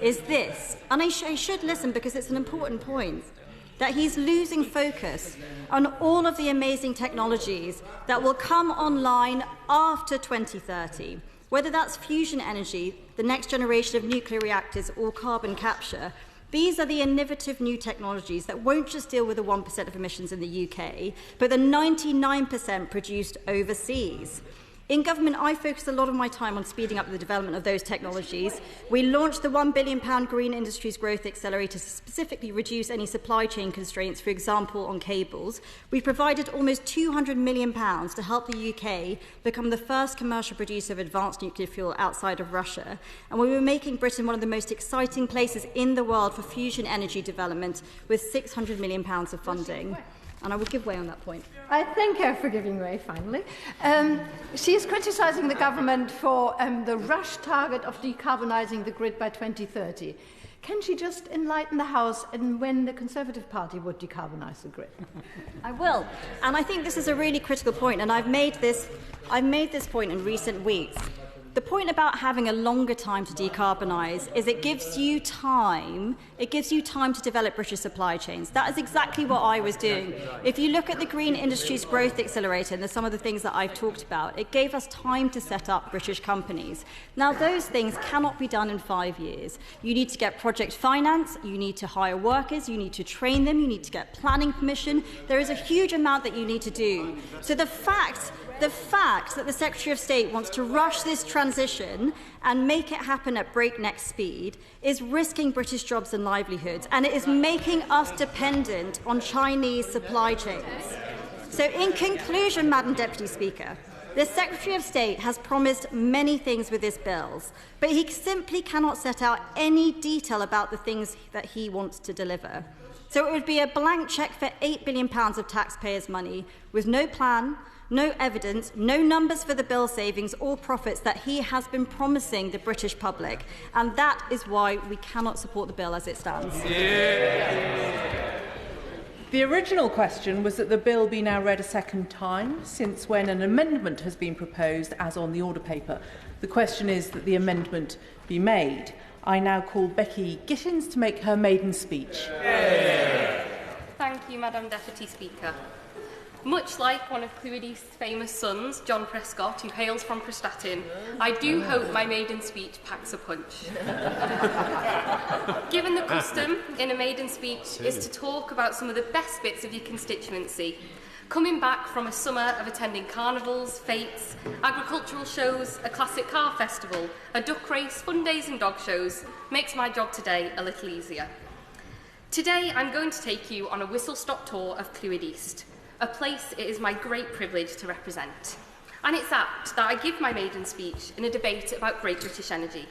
is this, and I should listen because it's an important point, that he's losing focus on all of the amazing technologies that will come online after 2030, whether that's fusion energy, the next generation of nuclear reactors, or carbon capture. These are the innovative new technologies that won't just deal with the 1% of emissions in the UK, but the 99% produced overseas. In government, I focused a lot of my time on speeding up the development of those technologies. We launched the £1 billion Green Industries Growth Accelerator to specifically reduce any supply chain constraints, for example, on cables. We provided almost £200 million to help the UK become the first commercial producer of advanced nuclear fuel outside of Russia. And we were making Britain one of the most exciting places in the world for fusion energy development with £600 million of funding. And I will give way on that point. I thank her for giving way, finally. She is criticising the government for the rush target of decarbonising the grid by 2030. Can she just enlighten the House on when the Conservative Party would decarbonise the grid? I will. And I think this is a really critical point, and I've made this point in recent weeks. The point about having a longer time to decarbonise is it gives you time to develop British supply chains. That is exactly what I was doing. If you look at the Green Industries Growth Accelerator and some of the things that I've talked about, it gave us time to set up British companies. Now, those things cannot be done in 5 years. You need to get project finance, you need to hire workers, you need to train them, you need to get planning permission. There is a huge amount that you need to do. So the fact that the Secretary of State wants to rush this transition and make it happen at breakneck speed is risking British jobs and livelihoods, and it is making us dependent on Chinese supply chains. So in conclusion, Madam Deputy Speaker, The Secretary of State has promised many things with his bills, but he simply cannot set out any detail about the things that he wants to deliver. So it would be a blank cheque for £8 billion of taxpayers' money, with no plan, no evidence, no numbers for the bill savings or profits that he has been promising the British public. And that is why we cannot support the bill as it stands. The original question was that the bill be now read a second time, since when an amendment has been proposed as on the order paper. The question is that the amendment be made. I now call Becky Gittins to make her maiden speech. Thank you, Madam Deputy Speaker. Much like one of Clwyd's famous sons, John Prescott, who hails from Prestatyn, I do hope my maiden speech packs a punch. Given the custom in a maiden speech is to talk about some of the best bits of your constituency, coming back from a summer of attending carnivals, fetes, agricultural shows, a classic car festival, a duck race, fun days and dog shows, makes my job today a little easier. Today I'm going to take you on a whistle-stop tour of Clwyd East, a place it is my great privilege to represent. And it's apt that I give my maiden speech in a debate about Great British Energy,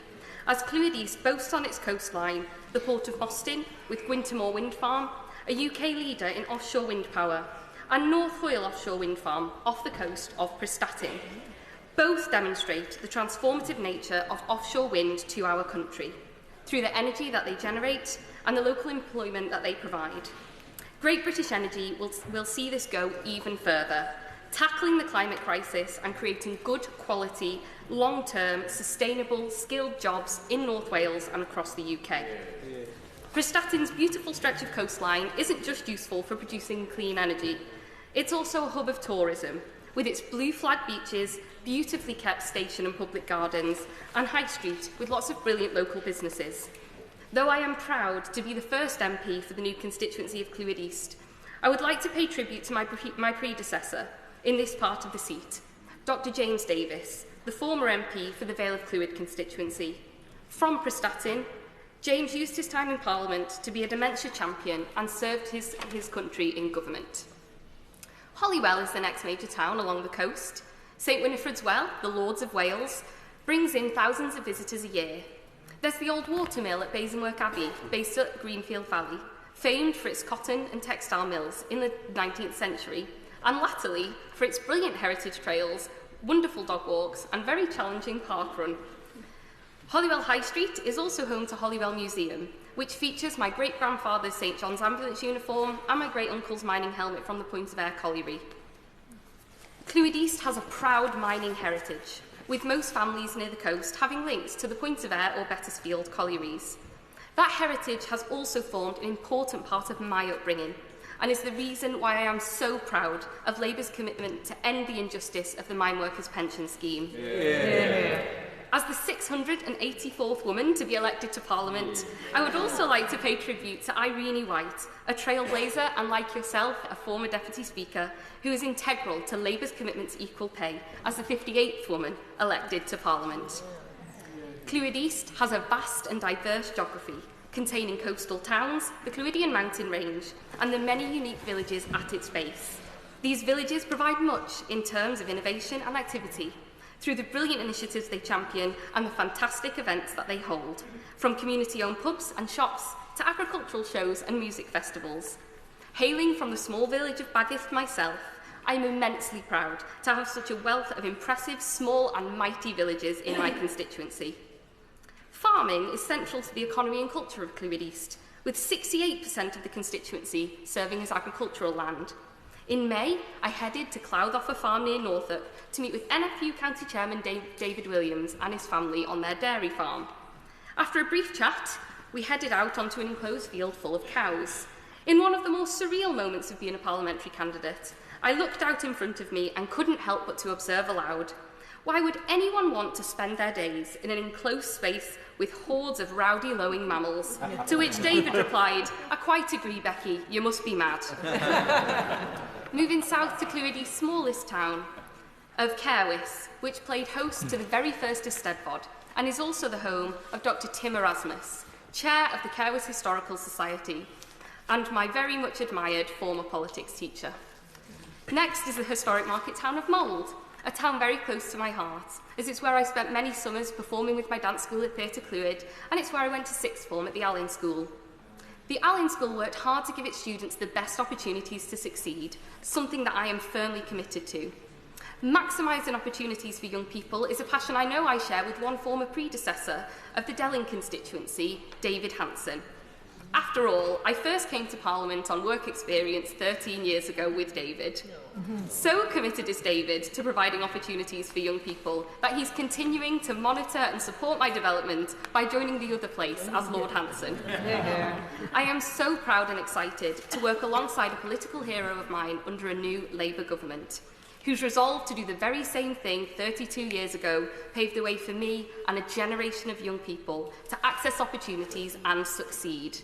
as Clwyd East boasts on its coastline the port of Boston with Gwyntermore Wind Farm, a UK leader in offshore wind power, and North Hoyle offshore wind farm off the coast of Prestatyn. Both demonstrate the transformative nature of offshore wind to our country, through the energy that they generate and the local employment that they provide. Great British Energy will see this go even further, tackling the climate crisis and creating good quality, long-term, sustainable, skilled jobs in North Wales and across the UK. Prestatyn's beautiful stretch of coastline isn't just useful for producing clean energy, it's also a hub of tourism, with its blue flag beaches, beautifully kept station and public gardens, and high street with lots of brilliant local businesses. Though I am proud to be the first MP for the new constituency of Clwyd East, I would like to pay tribute to my predecessor in this part of the seat, Dr James Davis, the former MP for the Vale of Clwyd constituency. From Prestatyn, James used his time in Parliament to be a dementia champion and served his country in government. Holywell is the next major town along the coast. St Winifred's Well, the Lords of Wales, brings in thousands of visitors a year. There's the old watermill at Basingwork Abbey, based at Greenfield Valley, famed for its cotton and textile mills in the 19th century, and latterly for its brilliant heritage trails, wonderful dog walks, and very challenging park run. Holywell High Street is also home to Holywell Museum, which features my great-grandfather's St John's ambulance uniform and my great-uncle's mining helmet from the Point of Ayre colliery. Clwyd East has a proud mining heritage, with most families near the coast having links to the Point of Ayre or Bettisfield collieries. That heritage has also formed an important part of my upbringing, and is the reason why I am so proud of Labour's commitment to end the injustice of the mine workers' pension scheme. As the 684th woman to be elected to Parliament, I would also like to pay tribute to Irene White, a trailblazer and, like yourself, a former Deputy Speaker, who is integral to Labour's commitment to equal pay as the 58th woman elected to Parliament. Clwyd East has a vast and diverse geography, containing coastal towns, the Clwydian mountain range, and the many unique villages at its base. These villages provide much in terms of innovation and activity, through the brilliant initiatives they champion and the fantastic events that they hold, from community-owned pubs and shops to agricultural shows and music festivals. Hailing from the small village of Bagith myself, I am immensely proud to have such a wealth of impressive small and mighty villages in my constituency. Farming is central to the economy and culture of Clwyd East, with 68% of the constituency serving as agricultural land. In May, I headed to Clwyd farm near Northampton to meet with NFU County Chairman David Williams and his family on their dairy farm. After a brief chat, we headed out onto an enclosed field full of cows. In one of the more surreal moments of being a parliamentary candidate, I looked out in front of me and couldn't help but to observe aloud, why would anyone want to spend their days in an enclosed space with hordes of rowdy lowing mammals? To which David replied, I quite agree, Becky, you must be mad. Moving south to Clwyd East's smallest town of Cerwys, which played host to the very first Eisteddfod, and is also the home of Dr Tim Erasmus, chair of the Cerwys Historical Society, and my very much admired former politics teacher. Next is the historic market town of Mould, a town very close to my heart, as it's where I spent many summers performing with my dance school at Theatre Clwyd, and it's where I went to sixth form at the Allen School. The Allen School worked hard to give its students the best opportunities to succeed, something that I am firmly committed to. Maximising opportunities for young people is a passion I know I share with one former predecessor of the Delling constituency, David Hanson. After all, I first came to Parliament on work experience 13 years ago with David. So committed is David to providing opportunities for young people that he's continuing to monitor and support my development by joining the other place as Lord Hanson. I am so proud and excited to work alongside a political hero of mine under a new Labour government, whose resolve to do the very same thing 32 years ago paved the way for me and a generation of young people to access opportunities and succeed.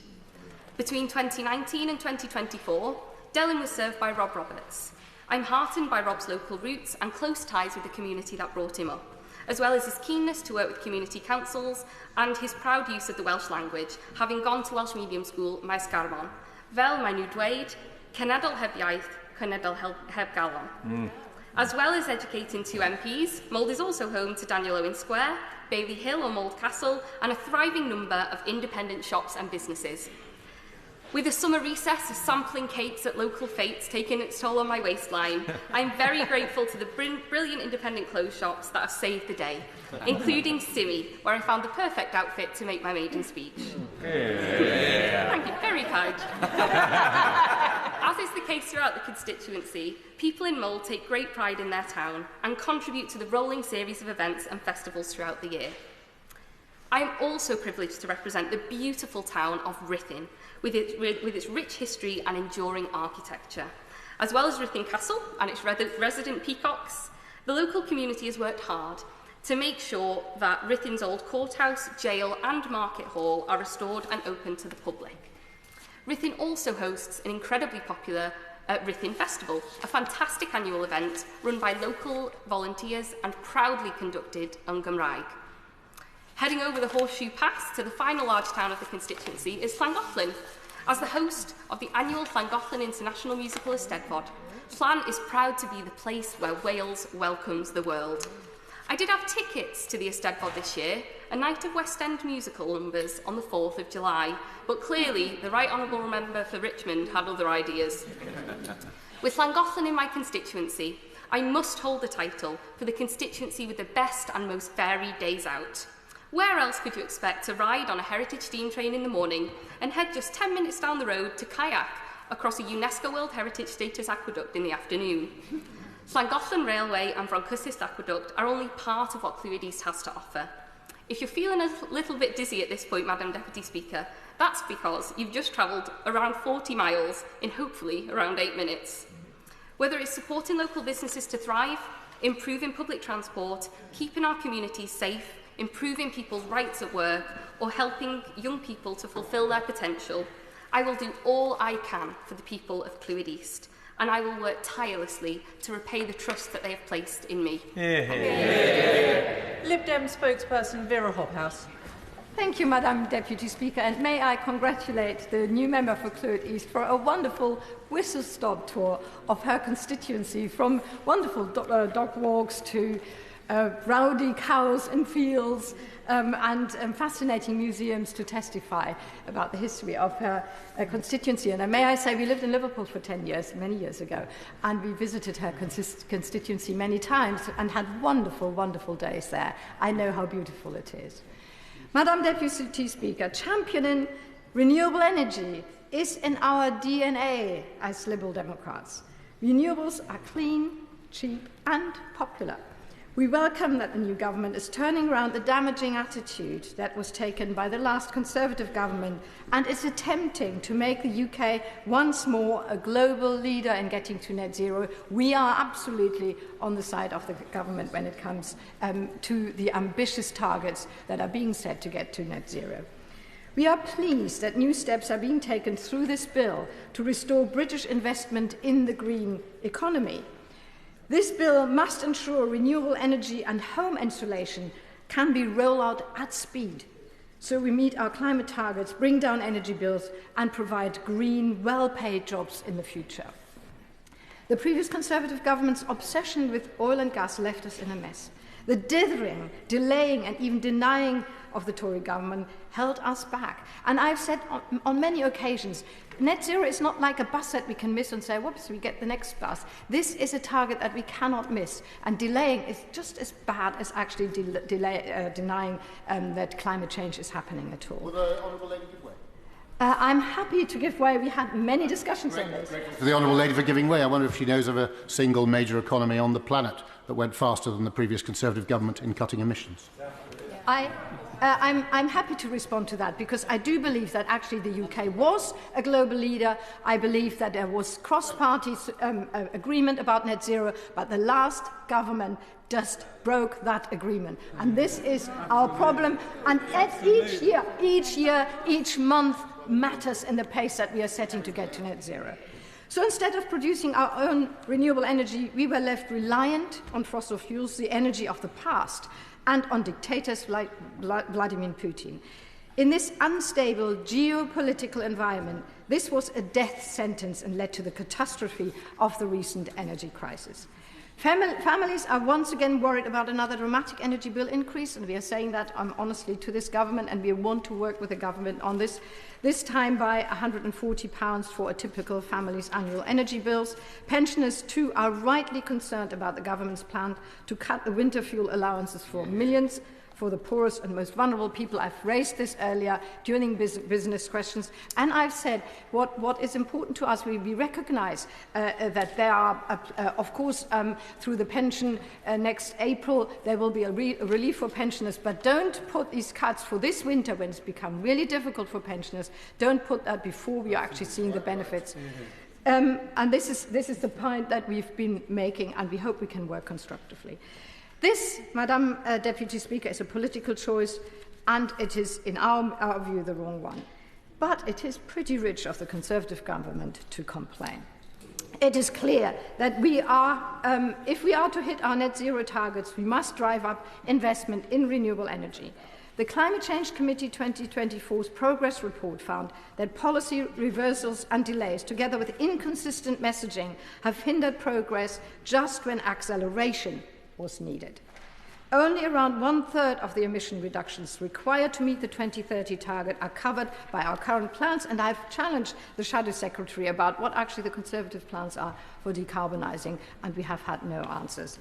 Between 2019 and 2024, Delling was served by Rob Roberts. I'm heartened by Rob's local roots and close ties with the community that brought him up, as well as his keenness to work with community councils and his proud use of the Welsh language, having gone to Welsh medium school Maes Garmon. Fel mae nhw dweud, cenedl heb iaith, cenedl heb galon. As well as educating 2 MPs, Mould is also home to Daniel Owen Square, Bailey Hill or Mould Castle, and a thriving number of independent shops and businesses. With a summer recess of sampling cakes at local fetes taking its toll on my waistline, I'm very grateful to the brilliant independent clothes shops that have saved the day, including Simi, where I found the perfect outfit to make my maiden speech. Thank you, very kind. As is the case throughout the constituency, people in Mould take great pride in their town and contribute to the rolling series of events and festivals throughout the year. I am also privileged to represent the beautiful town of Ruthin, with its rich history and enduring architecture. As well as Ruthin Castle and its resident peacocks, the local community has worked hard to make sure that Ruthin's old courthouse, jail and market hall are restored and open to the public. Ruthin also hosts an incredibly popular Ruthin Festival, a fantastic annual event run by local volunteers and proudly conducted yn Gymraeg. Heading over the Horseshoe Pass to the final large town of the constituency is Llangollen. As the host of the annual Llangollen International Musical Eisteddfod, Llan is proud to be the place where Wales welcomes the world. I did have tickets to the Eisteddfod this year, a night of West End musical numbers on the 4th of July, but clearly the Right Honourable Member for Richmond had other ideas. With Llangollen in my constituency, I must hold the title for the constituency with the best and most varied days out. Where else could you expect to ride on a heritage steam train in the morning and head just 10 minutes down the road to kayak across a UNESCO World Heritage Status aqueduct in the afternoon? Llangollen Railway and Broncyst Aqueduct are only part of what Clwyd East has to offer. If you're feeling a little bit dizzy at this point, Madam Deputy Speaker, that's because you've just travelled around 40 miles in hopefully around 8 minutes. Whether it's supporting local businesses to thrive, improving public transport, keeping our communities safe, improving people's rights at work, or helping young people to fulfil their potential, I will do all I can for the people of Clwyd East, and I will work tirelessly to repay the trust that they have placed in me. Lib Dem spokesperson Vera Hobhouse. Thank you, Madam Deputy Speaker, and may I congratulate the new member for Clwyd East for a wonderful whistle-stop tour of her constituency, from wonderful dog walks to rowdy cows and fields and fascinating museums to testify about the history of her constituency. And may I say, we lived in Liverpool for 10 years, many years ago, and we visited her constituency many times and had wonderful, wonderful days there. I know how beautiful it is. Madam Deputy Speaker, championing renewable energy is in our DNA as Liberal Democrats. Renewables are clean, cheap and popular. We welcome that the new government is turning around the damaging attitude that was taken by the last Conservative government and is attempting to make the UK once more a global leader in getting to net zero. We are absolutely on the side of the government when it comes to the ambitious targets that are being set to get to net zero. We are pleased that new steps are being taken through this bill to restore British investment in the green economy. This bill must ensure renewable energy and home insulation can be rolled out at speed, so we meet our climate targets, bring down energy bills and provide green, well-paid jobs in the future. The previous Conservative government's obsession with oil and gas left us in a mess. The dithering, delaying and even denying of the Tory government held us back. And I've said on many occasions, net zero is not like a bus that we can miss and say, whoops, we get the next bus. This is a target that we cannot miss. And delaying is just as bad as actually denying that climate change is happening at all. Will the Honourable Lady give way? I'm happy to give way. We had many discussions on this. To the Honourable Lady for giving way. I wonder if she knows of a single major economy on the planet that went faster than the previous Conservative government in cutting emissions. I'm happy to respond to that because I do believe that actually the UK was a global leader. I believe that there was cross-party agreement about net zero, but the last government just broke that agreement. And this is our problem. And each month matters in the pace that we are setting to get to net zero. So instead of producing our own renewable energy, we were left reliant on fossil fuels, the energy of the past, and on dictators like Vladimir Putin. In this unstable geopolitical environment, this was a death sentence and led to the catastrophe of the recent energy crisis. Families are once again worried about another dramatic energy bill increase, and we are saying that honestly to this government, and we want to work with the government on this time by £140 for a typical family's annual energy bills. Pensioners too are rightly concerned about the government's plan to cut the winter fuel allowances for millions. For the poorest and most vulnerable people. I've raised this earlier during business questions, and I've said what is important to us. We recognise that there are, of course, through the pension next April, there will be a relief for pensioners, but don't put these cuts for this winter when it's become really difficult for pensioners. Don't put that before we are actually seeing the benefits. And this is the point that we've been making, and we hope we can work constructively. This, Madam Deputy Speaker, is a political choice, and it is, in our view, the wrong one. But it is pretty rich of the Conservative government to complain. It is clear that we are, if we are to hit our net zero targets, we must drive up investment in renewable energy. The Climate Change Committee 2024's progress report found that policy reversals and delays, together with inconsistent messaging, have hindered progress just when acceleration was needed. Only around 1/3 of the emission reductions required to meet the 2030 target are covered by our current plans, and I've challenged the Shadow Secretary about what actually the Conservative plans are for decarbonising, and we have had no answers.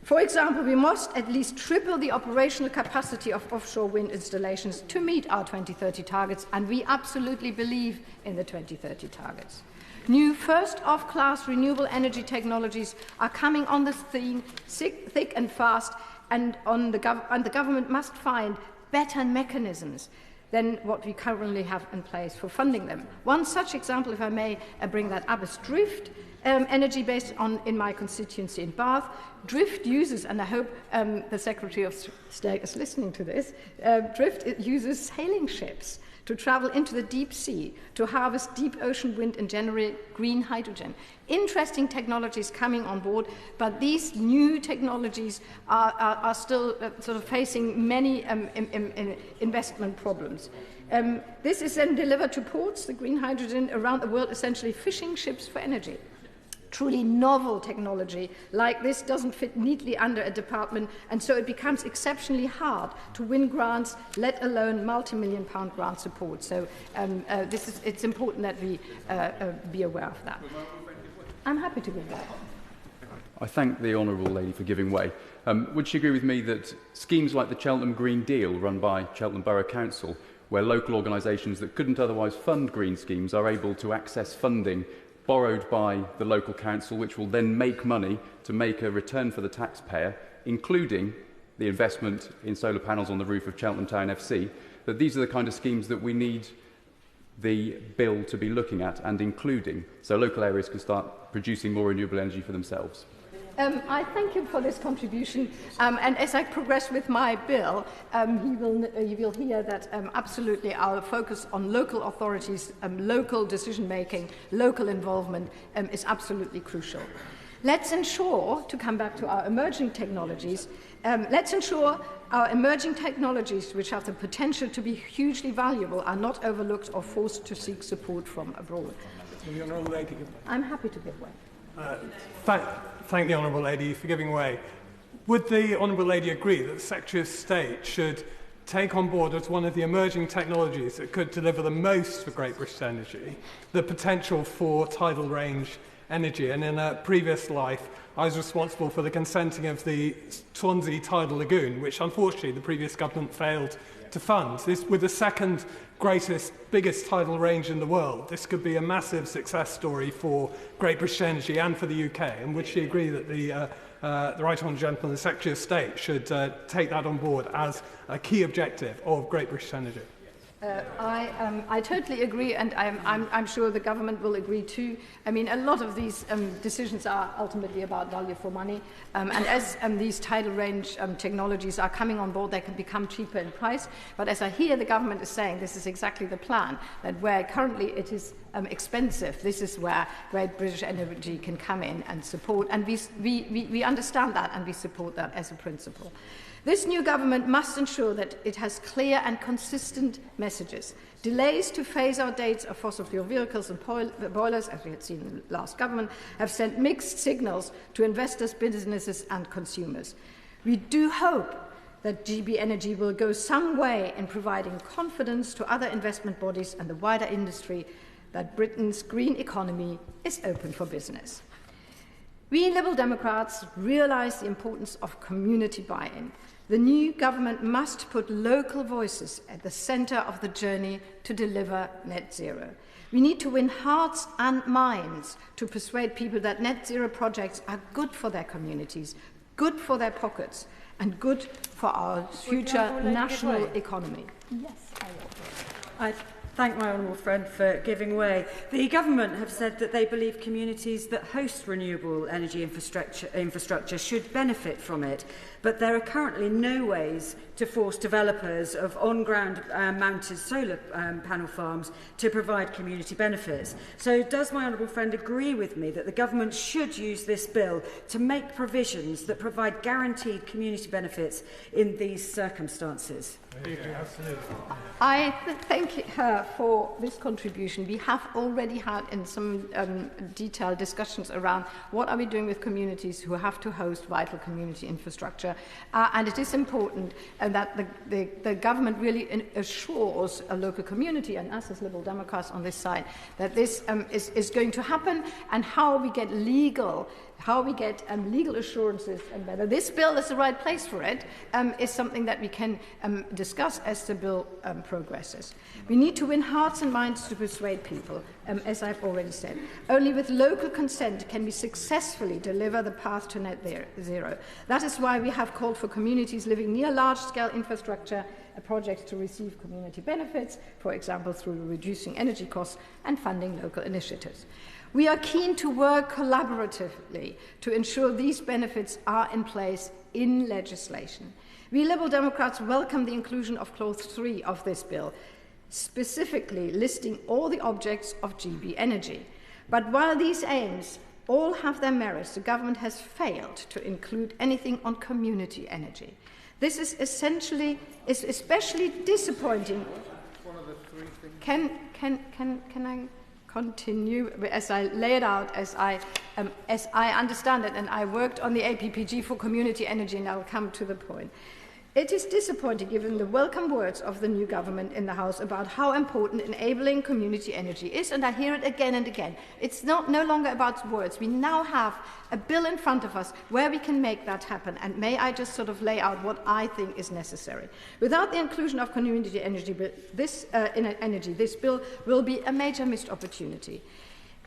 For example, we must at least triple the operational capacity of offshore wind installations to meet our 2030 targets, and we absolutely believe in the 2030 targets. New first-of-class renewable energy technologies are coming on the scene thick and fast, and the government must find better mechanisms than what we currently have in place for funding them. One such example, if I may bring that up, is Drift, energy based in my constituency in Bath. Drift uses, and I hope the Secretary of State is listening to this, Drift uses sailing ships to travel into the deep sea, to harvest deep ocean wind and generate green hydrogen. Interesting technologies coming on board, but these new technologies are still sort of facing many investment problems. This is then delivered to ports, the green hydrogen, around the world, essentially fishing ships for energy. Truly novel technology like this doesn't fit neatly under a department, and so it becomes exceptionally hard to win grants, let alone multi-million-pound grant support. So it's important that we be aware of that. I'm happy to give that. I thank the Honourable Lady for giving way. Would she agree with me that schemes like the Cheltenham Green Deal, run by Cheltenham Borough Council, where local organisations that couldn't otherwise fund green schemes are able to access funding borrowed by the local council, which will then make money to make a return for the taxpayer, including the investment in solar panels on the roof of Cheltenham Town FC, that these are the kind of schemes that we need the bill to be looking at and including, so local areas can start producing more renewable energy for themselves? I thank him for this contribution, and as I progress with my bill, you will hear that absolutely our focus on local authorities, local decision-making, local involvement is absolutely crucial. Let's ensure, to come back to our emerging technologies, let's ensure our emerging technologies, which have the potential to be hugely valuable, are not overlooked or forced to seek support from abroad. I'm happy to give way. Thank the Honourable Lady for giving way. Would the Honourable Lady agree that the Secretary of State should take on board as one of the emerging technologies that could deliver the most for Great British Energy the potential for tidal range energy? And in a previous life, I was responsible for the consenting of the Swansea Tidal Lagoon, which unfortunately the previous government failed to fund. This, with the second biggest tidal range in the world, this could be a massive success story for Great British Energy and for the UK. And would she agree that the Right Honourable Gentleman, the Secretary of State, should take that on board as a key objective of Great British Energy? I totally agree, and I'm sure the government will agree too. I mean, a lot of these decisions are ultimately about value for money, and as these tidal range technologies are coming on board, they can become cheaper in price. But as I hear the government is saying, this is exactly the plan, that where currently it is expensive, this is where Great British Energy can come in and support, and we understand that and we support that as a principle. This new government must ensure that it has clear and consistent messages. Delays to phase out dates of fossil fuel vehicles and boilers, as we had seen in the last government, have sent mixed signals to investors, businesses and consumers. We do hope that GB Energy will go some way in providing confidence to other investment bodies and the wider industry that Britain's green economy is open for business. We Liberal Democrats realise the importance of community buy-in. The new government must put local voices at the centre of the journey to deliver net zero. We need to win hearts and minds to persuade people that net zero projects are good for their communities, good for their pockets, and good for our future national economy. Yes, I thank my honourable friend for giving way. The government have said that they believe communities that host renewable energy infrastructure should benefit from it, but there are currently no ways to force developers of on-ground mounted solar panel farms to provide community benefits. So does my honourable friend agree with me that the government should use this bill to make provisions that provide guaranteed community benefits in these circumstances? I thank her for this contribution. We have already had in some detailed discussions around what are we doing with communities who have to host vital community infrastructure. And it is important that the government really assures a local community and us as Liberal Democrats on this side that this is going to happen, and how we get legal assurances and whether this bill is the right place for it is something that we can discuss as the bill progresses. We need to win hearts and minds to persuade people, as I've already said. Only with local consent can we successfully deliver the path to net zero. That is why we have called for communities living near large-scale infrastructure projects to receive community benefits, for example, through reducing energy costs and funding local initiatives. We are keen to work collaboratively to ensure these benefits are in place in legislation. We Liberal Democrats welcome the inclusion of Clause 3 of this bill, specifically listing all the objects of GB Energy. But while these aims all have their merits, the government has failed to include anything on community energy. This is especially disappointing. One of the three things. Can I continue as I lay it out, as I understand it, and I worked on the APPG for community energy, and I'll come to the point. It is disappointing, given the welcome words of the new government in the House about how important enabling community energy is, and I hear it again and again. It's no longer about words. We now have a bill in front of us where we can make that happen, and may I just sort of lay out what I think is necessary. Without the inclusion of community energy, this bill will be a major missed opportunity.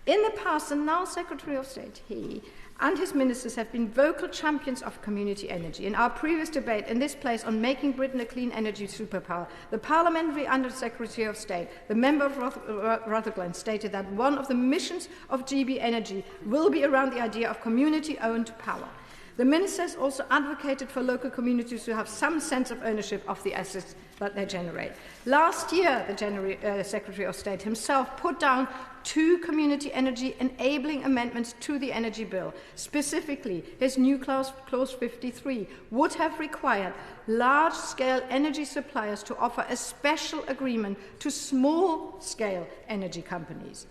In the past, the now Secretary of State, he and his ministers have been vocal champions of community energy. In our previous debate in this place on making Britain a clean energy superpower, the Parliamentary Under-Secretary of State, the member of Rotherham, stated that one of the missions of GB Energy will be around the idea of community-owned power. The ministers also advocated for local communities to have some sense of ownership of the assets that they generate. Last year, the Secretary of State himself put down 2 community energy enabling amendments to the energy bill. Specifically, his new clause 53 would have required large-scale energy suppliers to offer a special agreement to small-scale energy companies.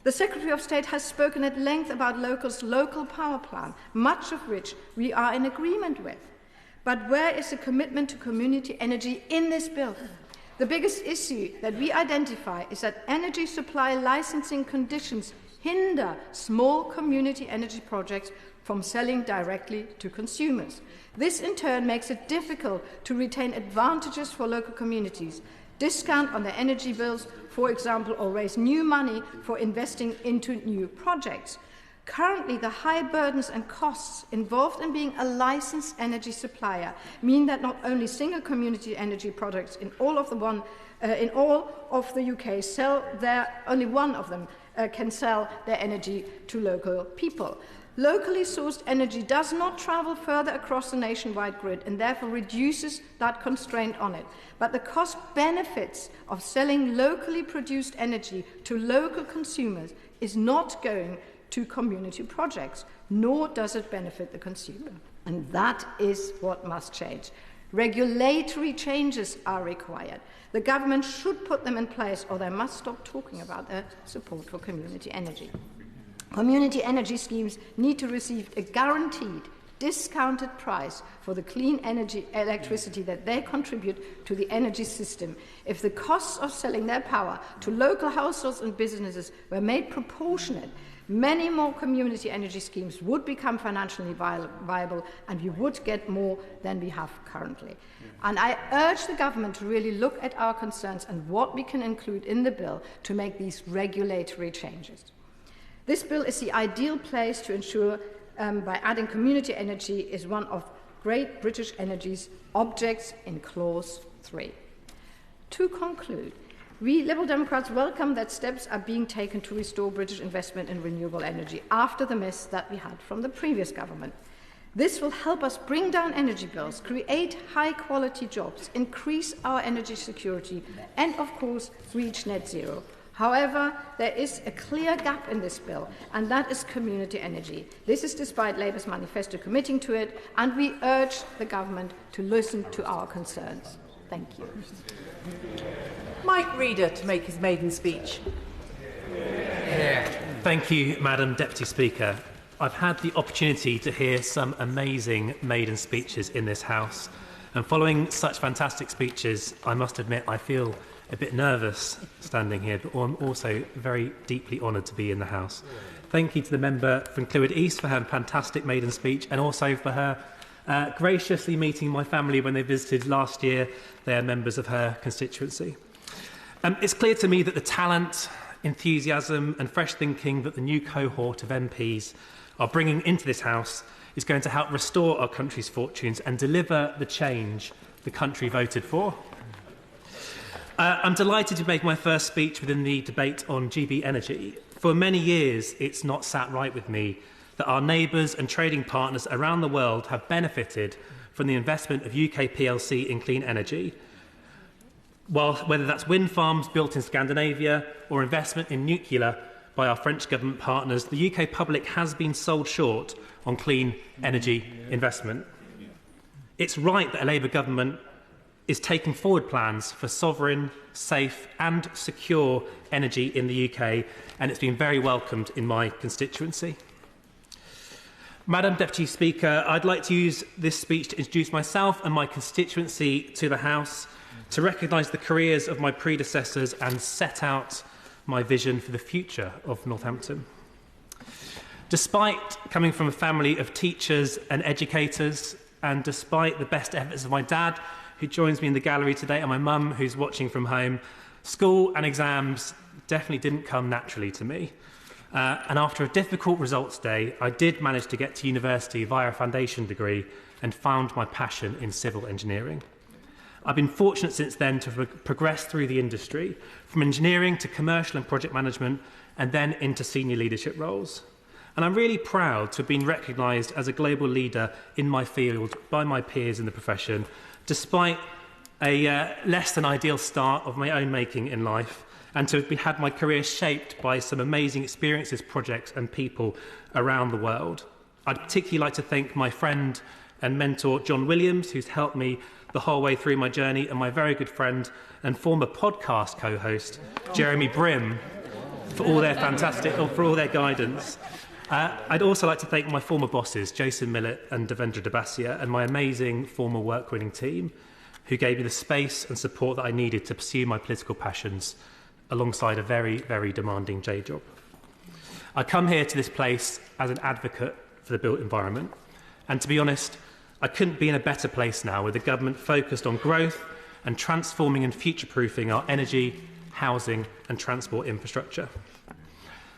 The Secretary of State has spoken at length about local power plan, much of which we are in agreement with. But where is the commitment to community energy in this bill? The biggest issue that we identify is that energy supply licensing conditions hinder small community energy projects from selling directly to consumers. This in turn makes it difficult to retain advantages for local communities, discount on their energy bills, for example, or raise new money for investing into new projects. Currently, the high burdens and costs involved in being a licensed energy supplier mean that not only single community energy products in all of the UK sell only one of them can sell their energy to local people. Locally sourced energy does not travel further across the nationwide grid and therefore reduces that constraint on it. But the cost benefits of selling locally produced energy to local consumers is not going to community projects, nor does it benefit the consumer. And that is what must change. Regulatory changes are required. The government should put them in place, or they must stop talking about their support for community energy. Community energy schemes need to receive a guaranteed, discounted price for the clean energy electricity that they contribute to the energy system. If the costs of selling their power to local households and businesses were made proportionate, many more community energy schemes would become financially viable, and we would get more than we have currently. And I urge the government to really look at our concerns and what we can include in the bill to make these regulatory changes. This bill is the ideal place to ensure by adding community energy is one of Great British Energy's objects in Clause 3. To conclude, we Liberal Democrats welcome that steps are being taken to restore British investment in renewable energy after the mess that we had from the previous government. This will help us bring down energy bills, create high-quality jobs, increase our energy security, and, of course, reach net zero. However, there is a clear gap in this bill, and that is community energy. This is despite Labour's manifesto committing to it, and we urge the government to listen to our concerns. Thank you. Mike Reader to make his maiden speech. Thank you, Madam Deputy Speaker. I've had the opportunity to hear some amazing maiden speeches in this House, and following such fantastic speeches, I must admit I feel a bit nervous standing here, but I'm also very deeply honoured to be in the House. Thank you to the member from Clwyd East for her fantastic maiden speech, and also for her graciously meeting my family when they visited last year. They are members of her constituency. It's clear to me that the talent, enthusiasm and fresh thinking that the new cohort of MPs are bringing into this House is going to help restore our country's fortunes and deliver the change the country voted for. I'm delighted to make my first speech within the debate on GB energy. For many years, it's not sat right with me that our neighbours and trading partners around the world have benefited from the investment of UK PLC in clean energy. While whether that's wind farms built in Scandinavia or investment in nuclear by our French government partners, the UK public has been sold short on clean energy investment. It's right that a Labour government is taking forward plans for sovereign, safe and secure energy in the UK, and it's been very welcomed in my constituency. Madam Deputy Speaker, I'd like to use this speech to introduce myself and my constituency to the House, to recognise the careers of my predecessors and set out my vision for the future of Northampton. Despite coming from a family of teachers and educators, and despite the best efforts of my dad, who joins me in the gallery today, and my mum, who's watching from home, school and exams definitely didn't come naturally to me. And after a difficult results day, I did manage to get to university via a foundation degree and found my passion in civil engineering. I've been fortunate since then to progress through the industry, from engineering to commercial and project management, and then into senior leadership roles. And I'm really proud to have been recognised as a global leader in my field by my peers in the profession, despite a less than ideal start of my own making in life, and to have had my career shaped by some amazing experiences, projects and people around the world. I'd particularly like to thank my friend and mentor John Williams, who's helped me the whole way through my journey, and my very good friend and former podcast co-host Jeremy Brim, for all their guidance. I'd also like to thank my former bosses, Jason Millett and Devendra Dabasia, and my amazing former work-winning team, who gave me the space and support that I needed to pursue my political passions alongside a very, very demanding day job. I come here to this place as an advocate for the built environment, and to be honest, I couldn't be in a better place now with the government focused on growth and transforming and future-proofing our energy, housing and transport infrastructure.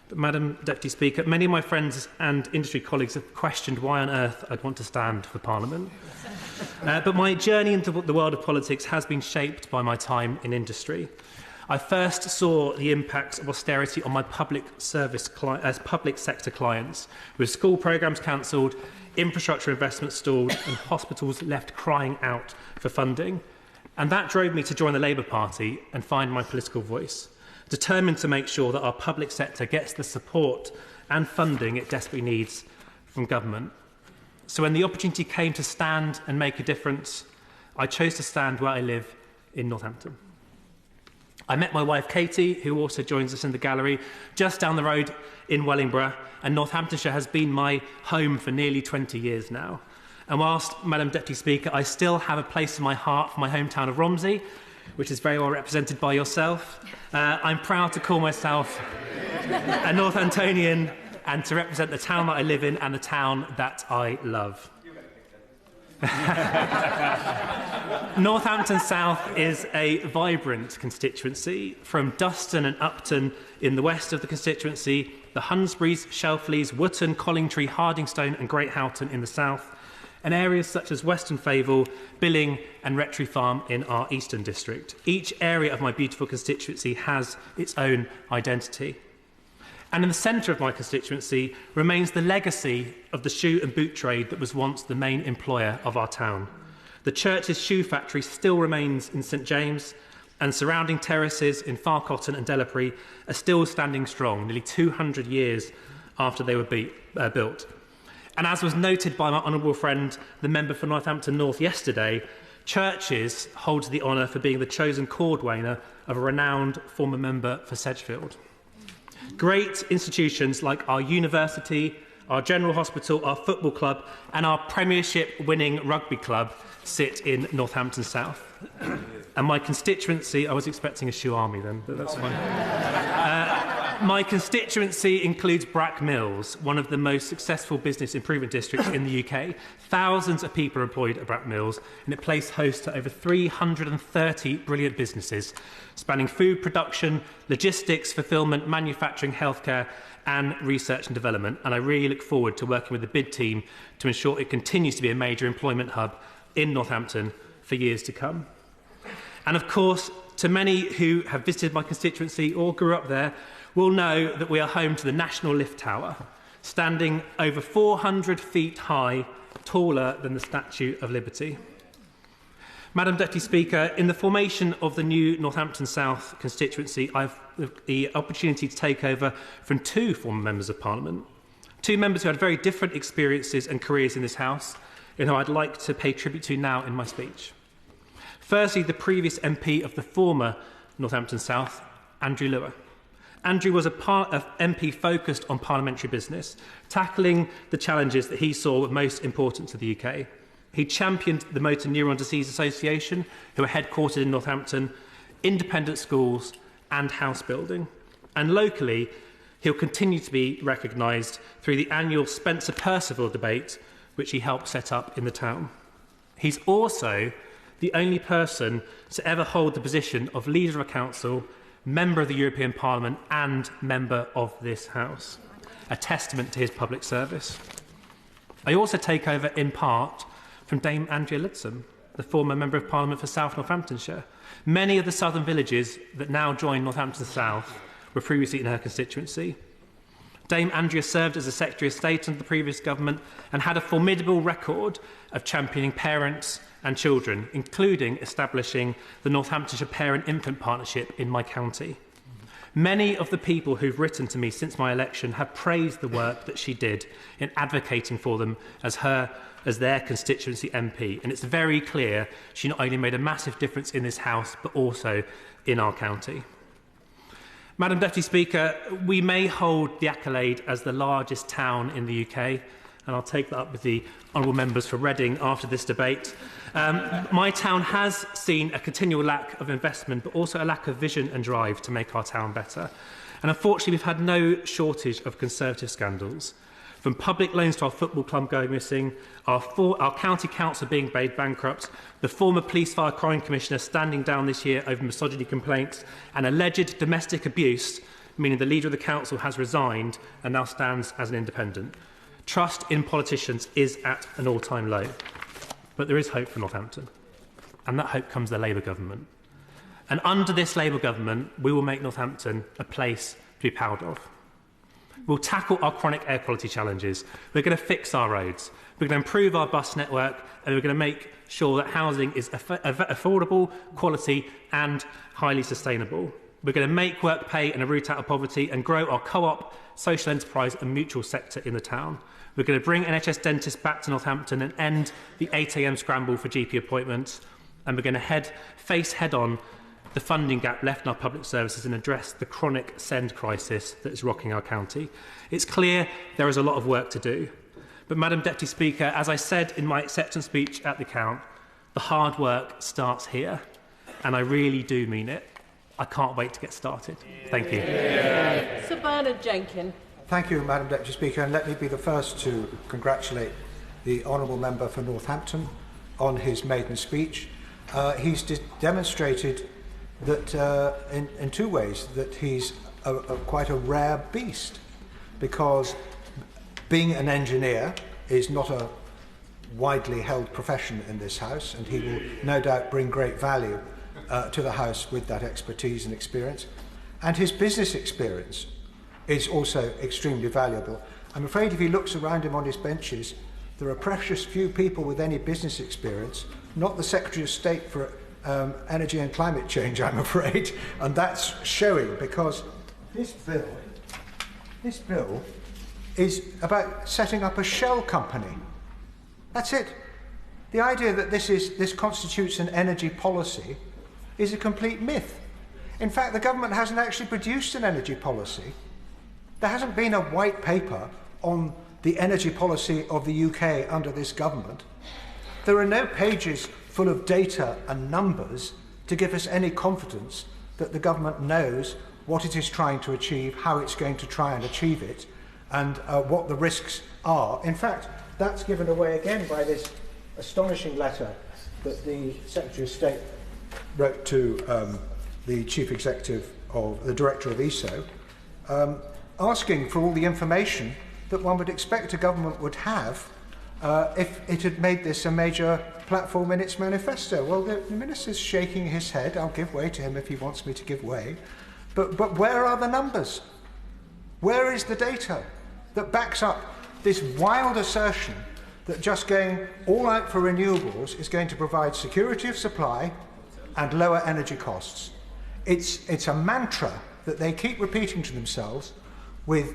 But, Madam Deputy Speaker, many of my friends and industry colleagues have questioned why on earth I'd want to stand for Parliament. But my journey into the world of politics has been shaped by my time in industry. I first saw the impacts of austerity on my public sector clients, with school programmes cancelled, infrastructure investment stalled and hospitals left crying out for funding. And that drove me to join the Labour Party and find my political voice, determined to make sure that our public sector gets the support and funding it desperately needs from government. So when the opportunity came to stand and make a difference, I chose to stand where I live in Northampton. I met my wife Katie, who also joins us in the gallery, just down the road in Wellingborough, and Northamptonshire has been my home for nearly 20 years now. And whilst, Madam Deputy Speaker, I still have a place in my heart for my hometown of Romsey, which is very well represented by yourself, I'm proud to call myself a Northantonian and to represent the town that I live in and the town that I love. Northampton South is a vibrant constituency, from Duston and Upton in the west of the constituency, the Hunsburys, Shelfleys, Wootton, Collingtree, Hardingstone and Great Houghton in the south, and areas such as Weston Favell, Billing and Rectory Farm in our eastern district. Each area of my beautiful constituency has its own identity. And in the centre of my constituency remains the legacy of the shoe and boot trade that was once the main employer of our town. The Church's shoe factory still remains in St James, and surrounding terraces in Farcotton and Delapree are still standing strong, nearly 200 years after they were built. And as was noted by my honourable friend, the member for Northampton North yesterday, Churches holds the honour for being the chosen cordwainer of a renowned former member for Sedgefield. Great institutions like our university, our general hospital, our football club and our premiership-winning rugby club sit in Northampton South. And my constituency, I was expecting a shoe army then, but that's fine. My constituency includes Brack Mills, one of the most successful business improvement districts in the UK. Thousands of people are employed at Brack Mills, and it plays host to over 330 brilliant businesses, spanning food production, logistics, fulfilment, manufacturing, healthcare, and research and development. And I really look forward to working with the bid team to ensure it continues to be a major employment hub in Northampton for years to come. And of course, to many who have visited my constituency or grew up there, will know that we are home to the National Lift Tower, standing over 400 feet high, taller than the Statue of Liberty. Madam Deputy Speaker, in the formation of the new Northampton South constituency, I've the opportunity to take over from two former members of Parliament, two members who had very different experiences and careers in this House, and who I'd like to pay tribute to now in my speech. Firstly, the previous MP of the former Northampton South, Andrew Lewis. Andrew was a MP focused on parliamentary business, tackling the challenges that he saw were most important to the UK. He championed the Motor Neuron Disease Association, who are headquartered in Northampton, independent schools and house building. And locally, he'll continue to be recognised through the annual Spencer Percival debate, which he helped set up in the town. He's also the only person to ever hold the position of Leader of a Council, Member of the European Parliament and Member of this House, a testament to his public service. I also take over in part from Dame Andrea Lidsom, the former Member of Parliament for South Northamptonshire. Many of the southern villages that now join Northampton South were previously in her constituency. Dame Andrea served as a Secretary of State under the previous government and had a formidable record of championing parents and children, including establishing the Northamptonshire Parent-Infant Partnership in my county. Many of the people who've written to me since my election have praised the work that she did in advocating for them as their constituency MP, and it's very clear she not only made a massive difference in this House, but also in our county. Madam Deputy Speaker, we may hold the accolade as the largest town in the UK, and I'll take that up with the honourable members for Reading after this debate. My town has seen a continual lack of investment, but also a lack of vision and drive to make our town better. And unfortunately, we've had no shortage of Conservative scandals. From public loans to our football club going missing, our county council being made bankrupt, the former police fire crime commissioner standing down this year over misogyny complaints, and alleged domestic abuse, meaning the leader of the council has resigned and now stands as an independent. Trust in politicians is at an all-time low. But there is hope for Northampton, and that hope comes the Labour government. And under this Labour government, we will make Northampton a place to be proud of. We'll tackle our chronic air quality challenges. We're going to fix our roads. We're going to improve our bus network, and we're going to make sure that housing is affordable, quality and highly sustainable. We're going to make work pay and a route out of poverty and grow our co-op, social enterprise and mutual sector in the town. We're going to bring NHS dentists back to Northampton and end the 8 a.m. scramble for GP appointments. And we're going to face head-on the funding gap left in our public services and address the chronic SEND crisis that is rocking our county. It's clear there is a lot of work to do. But, Madam Deputy Speaker, as I said in my acceptance speech at the Count, the hard work starts here. And I really do mean it. I can't wait to get started. Thank you. Sir Bernard Jenkin. Thank you, Madam Deputy Speaker, and let me be the first to congratulate the Honourable Member for Northampton on his maiden speech. He's demonstrated that in two ways that he's quite a rare beast, because being an engineer is not a widely held profession in this House, and he will no doubt bring great value to the House with that expertise and experience. And his business experience is also extremely valuable. I'm afraid if he looks around him on his benches, there are precious few people with any business experience, not the Secretary of State for Energy and Climate Change, I'm afraid, and that's showing, because this bill is about setting up a shell company. That's it. The idea that this constitutes an energy policy is a complete myth. In fact, the government hasn't actually produced an energy policy. There hasn't been a white paper on the energy policy of the UK under this government. There are no pages full of data and numbers to give us any confidence that the government knows what it is trying to achieve, how it's going to try and achieve it, and what the risks are. In fact, that's given away again by this astonishing letter that the Secretary of State wrote to the Chief Executive of the Director of ESO, asking for all the information that one would expect a government would have if it had made this a major platform in its manifesto. Well, the Minister's shaking his head. I'll give way to him if he wants me to give way. But where are the numbers? Where is the data that backs up this wild assertion that just going all out for renewables is going to provide security of supply and lower energy costs? It's a mantra that they keep repeating to themselves with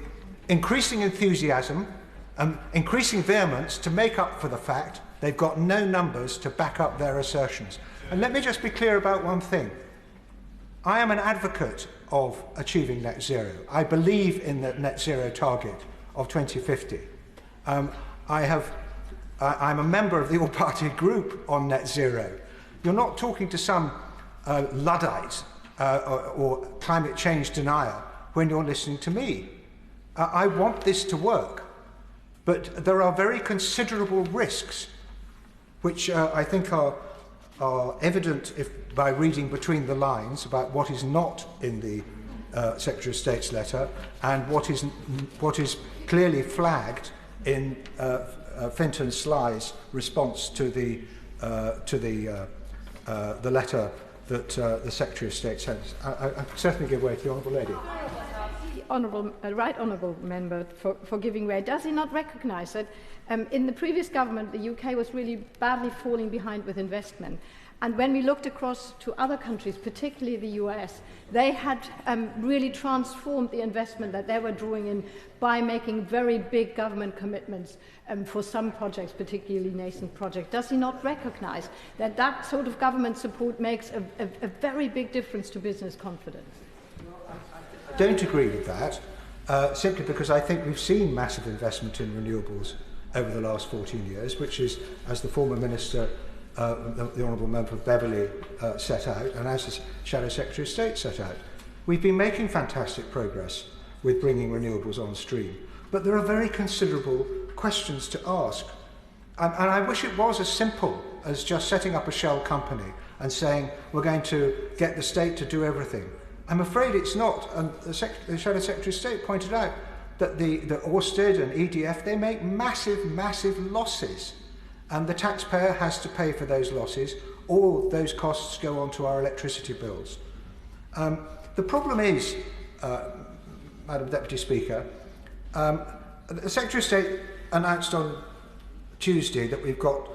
increasing enthusiasm and increasing vehemence to make up for the fact they've got no numbers to back up their assertions. And let me just be clear about one thing. I am an advocate of achieving net zero. I believe in the net zero target of 2050. I'm a member of the all-party group on net zero. You're not talking to some Luddite or climate change denier when you're listening to me. I want this to work, but there are very considerable risks, which I think are evident by reading between the lines about what is not in the Secretary of State's letter and what is clearly flagged in Fintan Sly's response to the letter that the Secretary of State sent. I certainly give way to the Honourable Lady. Right Honourable Member for giving way. Does he not recognise that in the previous government the UK was really badly falling behind with investment? And when we looked across to other countries, particularly the US, they had really transformed the investment that they were drawing in by making very big government commitments for some projects, particularly nascent projects. Does he not recognise that that sort of government support makes a very big difference to business confidence? don't agree with that, simply because I think we've seen massive investment in renewables over the last 14 years, which is, as the former Minister, the Honourable Member for Beverley set out, and as the Shadow Secretary of State set out. We've been making fantastic progress with bringing renewables on stream, but there are very considerable questions to ask. And I wish it was as simple as just setting up a shell company and saying we're going to get the state to do everything. I'm afraid it's not. And the Shadow Secretary of State pointed out that the Ørsted and EDF, they make massive, massive losses. And the taxpayer has to pay for those losses. All those costs go on to our electricity bills. The problem is, Madam Deputy Speaker, the Secretary of State announced on Tuesday that we've got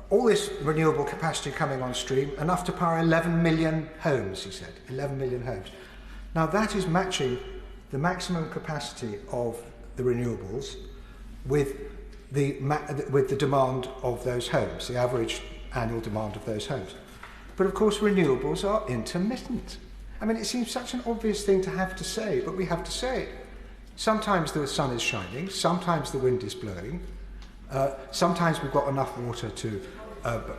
all this renewable capacity coming on stream, enough to power 11 million homes, he said. 11 million homes. Now that is matching the maximum capacity of the renewables with the demand of those homes, the average annual demand of those homes. But of course renewables are intermittent. I mean, it seems such an obvious thing to have to say, but we have to say it. Sometimes the sun is shining, sometimes the wind is blowing, sometimes we've got enough water to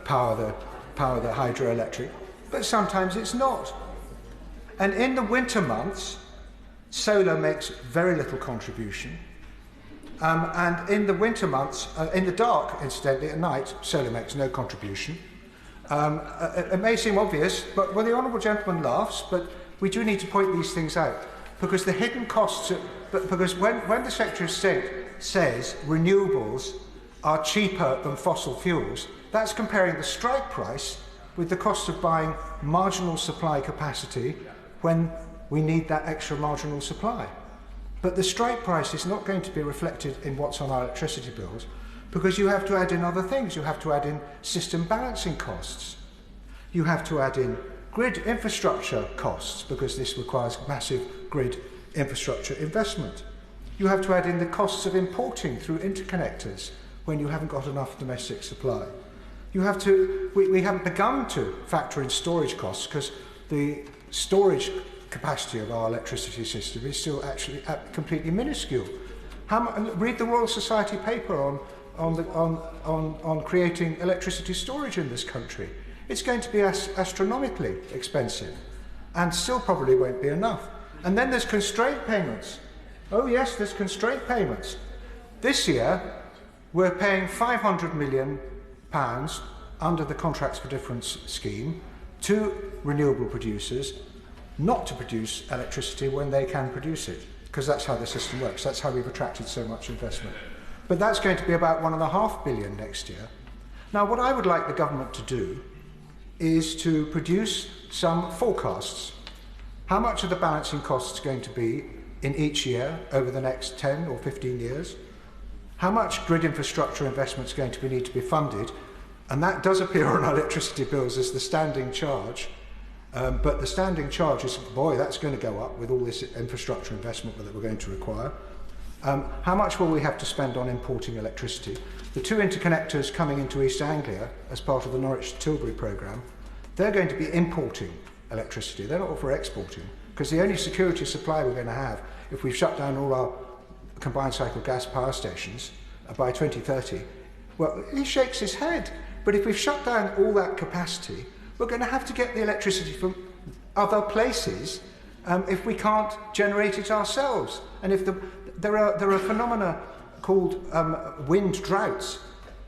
power the hydroelectric, but sometimes it's not. And in the winter months, solar makes very little contribution. And in the winter months, in the dark, incidentally, at night, solar makes no contribution. It may seem obvious, but well, the Honourable Gentleman laughs, but we do need to point these things out, because the hidden costs, because when the Secretary of State says renewables are cheaper than fossil fuels, that's comparing the strike price with the cost of buying marginal supply capacity when we need that extra marginal supply. But the strike price is not going to be reflected in what's on our electricity bills, because you have to add in other things. You have to add in system balancing costs. You have to add in grid infrastructure costs, because this requires massive grid infrastructure investment. You have to add in the costs of importing through interconnectors when you haven't got enough domestic supply. You have to, we haven't begun to factor in storage costs, because the storage capacity of our electricity system is still actually completely minuscule. Read the Royal Society paper on creating electricity storage in this country. It's going to be astronomically expensive, and still probably won't be enough. And then there's constraint payments. Oh yes, there's constraint payments. This year, we're paying £500 million under the Contracts for Difference scheme to renewable producers not to produce electricity when they can produce it, because that's how the system works. That's how we've attracted so much investment. But that's going to be about £1.5 billion next year. Now, what I would like the government to do is to produce some forecasts. How much are the balancing costs going to be in each year over the next 10 or 15 years? How much grid infrastructure investment is going to need to be funded? And that does appear on our electricity bills as the standing charge. But the standing charge is, boy, that's going to go up with all this infrastructure investment that we're going to require. How much will we have to spend on importing electricity? The two interconnectors coming into East Anglia as part of the Norwich to Tilbury programme, they're going to be importing electricity. They're not for exporting, because the only security supply we're going to have if we've shut down all our combined cycle gas power stations by 2030, well, he shakes his head. But if we've shut down all that capacity, we're going to have to get the electricity from other places if we can't generate it ourselves. And if there are phenomena called wind droughts,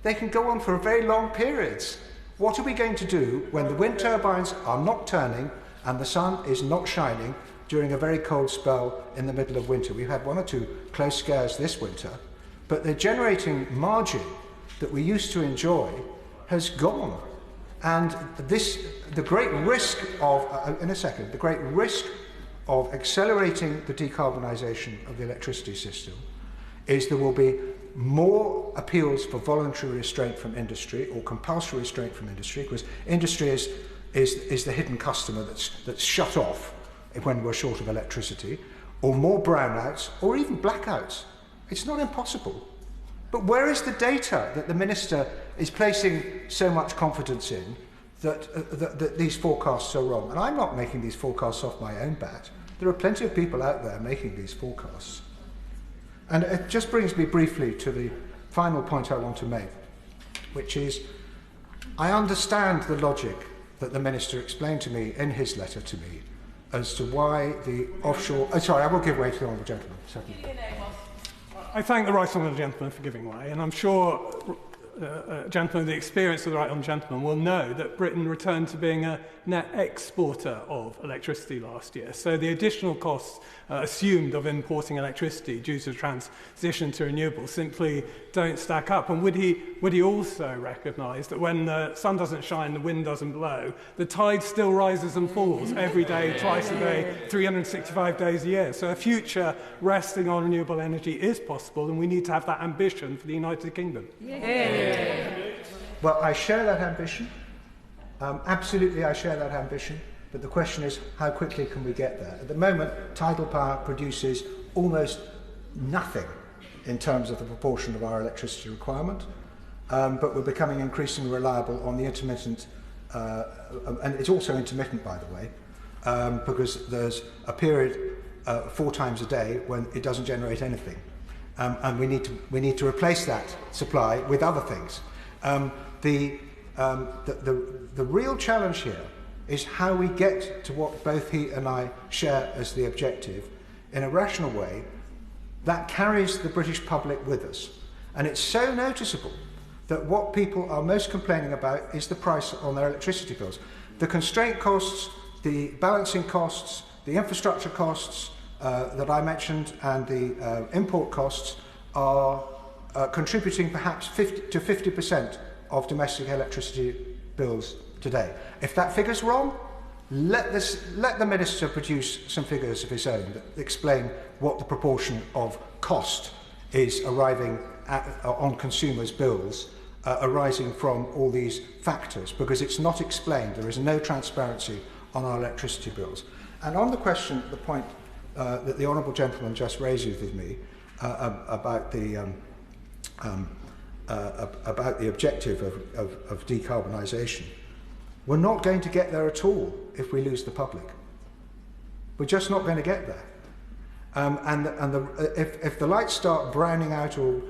they can go on for very long periods. What are we going to do when the wind turbines are not turning and the sun is not shining during a very cold spell in the middle of winter? We've had one or two close scares this winter, but the generating margin that we used to enjoy has gone. And the great risk of, the great risk of accelerating the decarbonisation of the electricity system is there will be more appeals for voluntary restraint from industry or compulsory restraint from industry, because industry is the hidden customer that's shut off when we're short of electricity, or more brownouts, or even blackouts. It's not impossible. But where is the data that the Minister is placing so much confidence in that these forecasts are wrong? And I'm not making these forecasts off my own bat. There are plenty of people out there making these forecasts. And it just brings me briefly to the final point I want to make, which is I understand the logic that the Minister explained to me in his letter to me as to why the offshore... sorry, I will give way to the Honourable Gentleman. I thank the Right Honourable Gentleman for giving way, and I'm sure gentlemen, the experience of the Right Honourable Gentleman will know that Britain returned to being a net exporter of electricity last year. So the additional costs assumed of importing electricity due to the transition to renewables simply don't stack up. And would he also recognise that when the sun doesn't shine, the wind doesn't blow, the tide still rises and falls every day, twice a day, 365 days a year? So a future resting on renewable energy is possible, and we need to have that ambition for the United Kingdom. Well, I share that ambition. Absolutely, I share that ambition. But the question is, how quickly can we get there? At the moment, tidal power produces almost nothing in terms of the proportion of our electricity requirement. But we're becoming increasingly reliable on the intermittent, and it's also intermittent, by the way, because there's a period 4 times a day when it doesn't generate anything. And we need to replace that supply with other things. The real challenge here is how we get to what both he and I share as the objective in a rational way that carries the British public with us. And it's so noticeable that what people are most complaining about is the price on their electricity bills. The constraint costs, the balancing costs, the infrastructure costs that I mentioned, and the import costs are contributing perhaps 50% of domestic electricity bills today. If that figure's wrong, let the Minister produce some figures of his own that explain what the proportion of cost is arriving on consumers' bills arising from all these factors, because it's not explained. There is no transparency on our electricity bills. And on the question, the point that the Honourable Gentleman just raised with me about the objective of decarbonisation, we're not going to get there at all if we lose the public. We're just not going to get there. If the lights start browning out or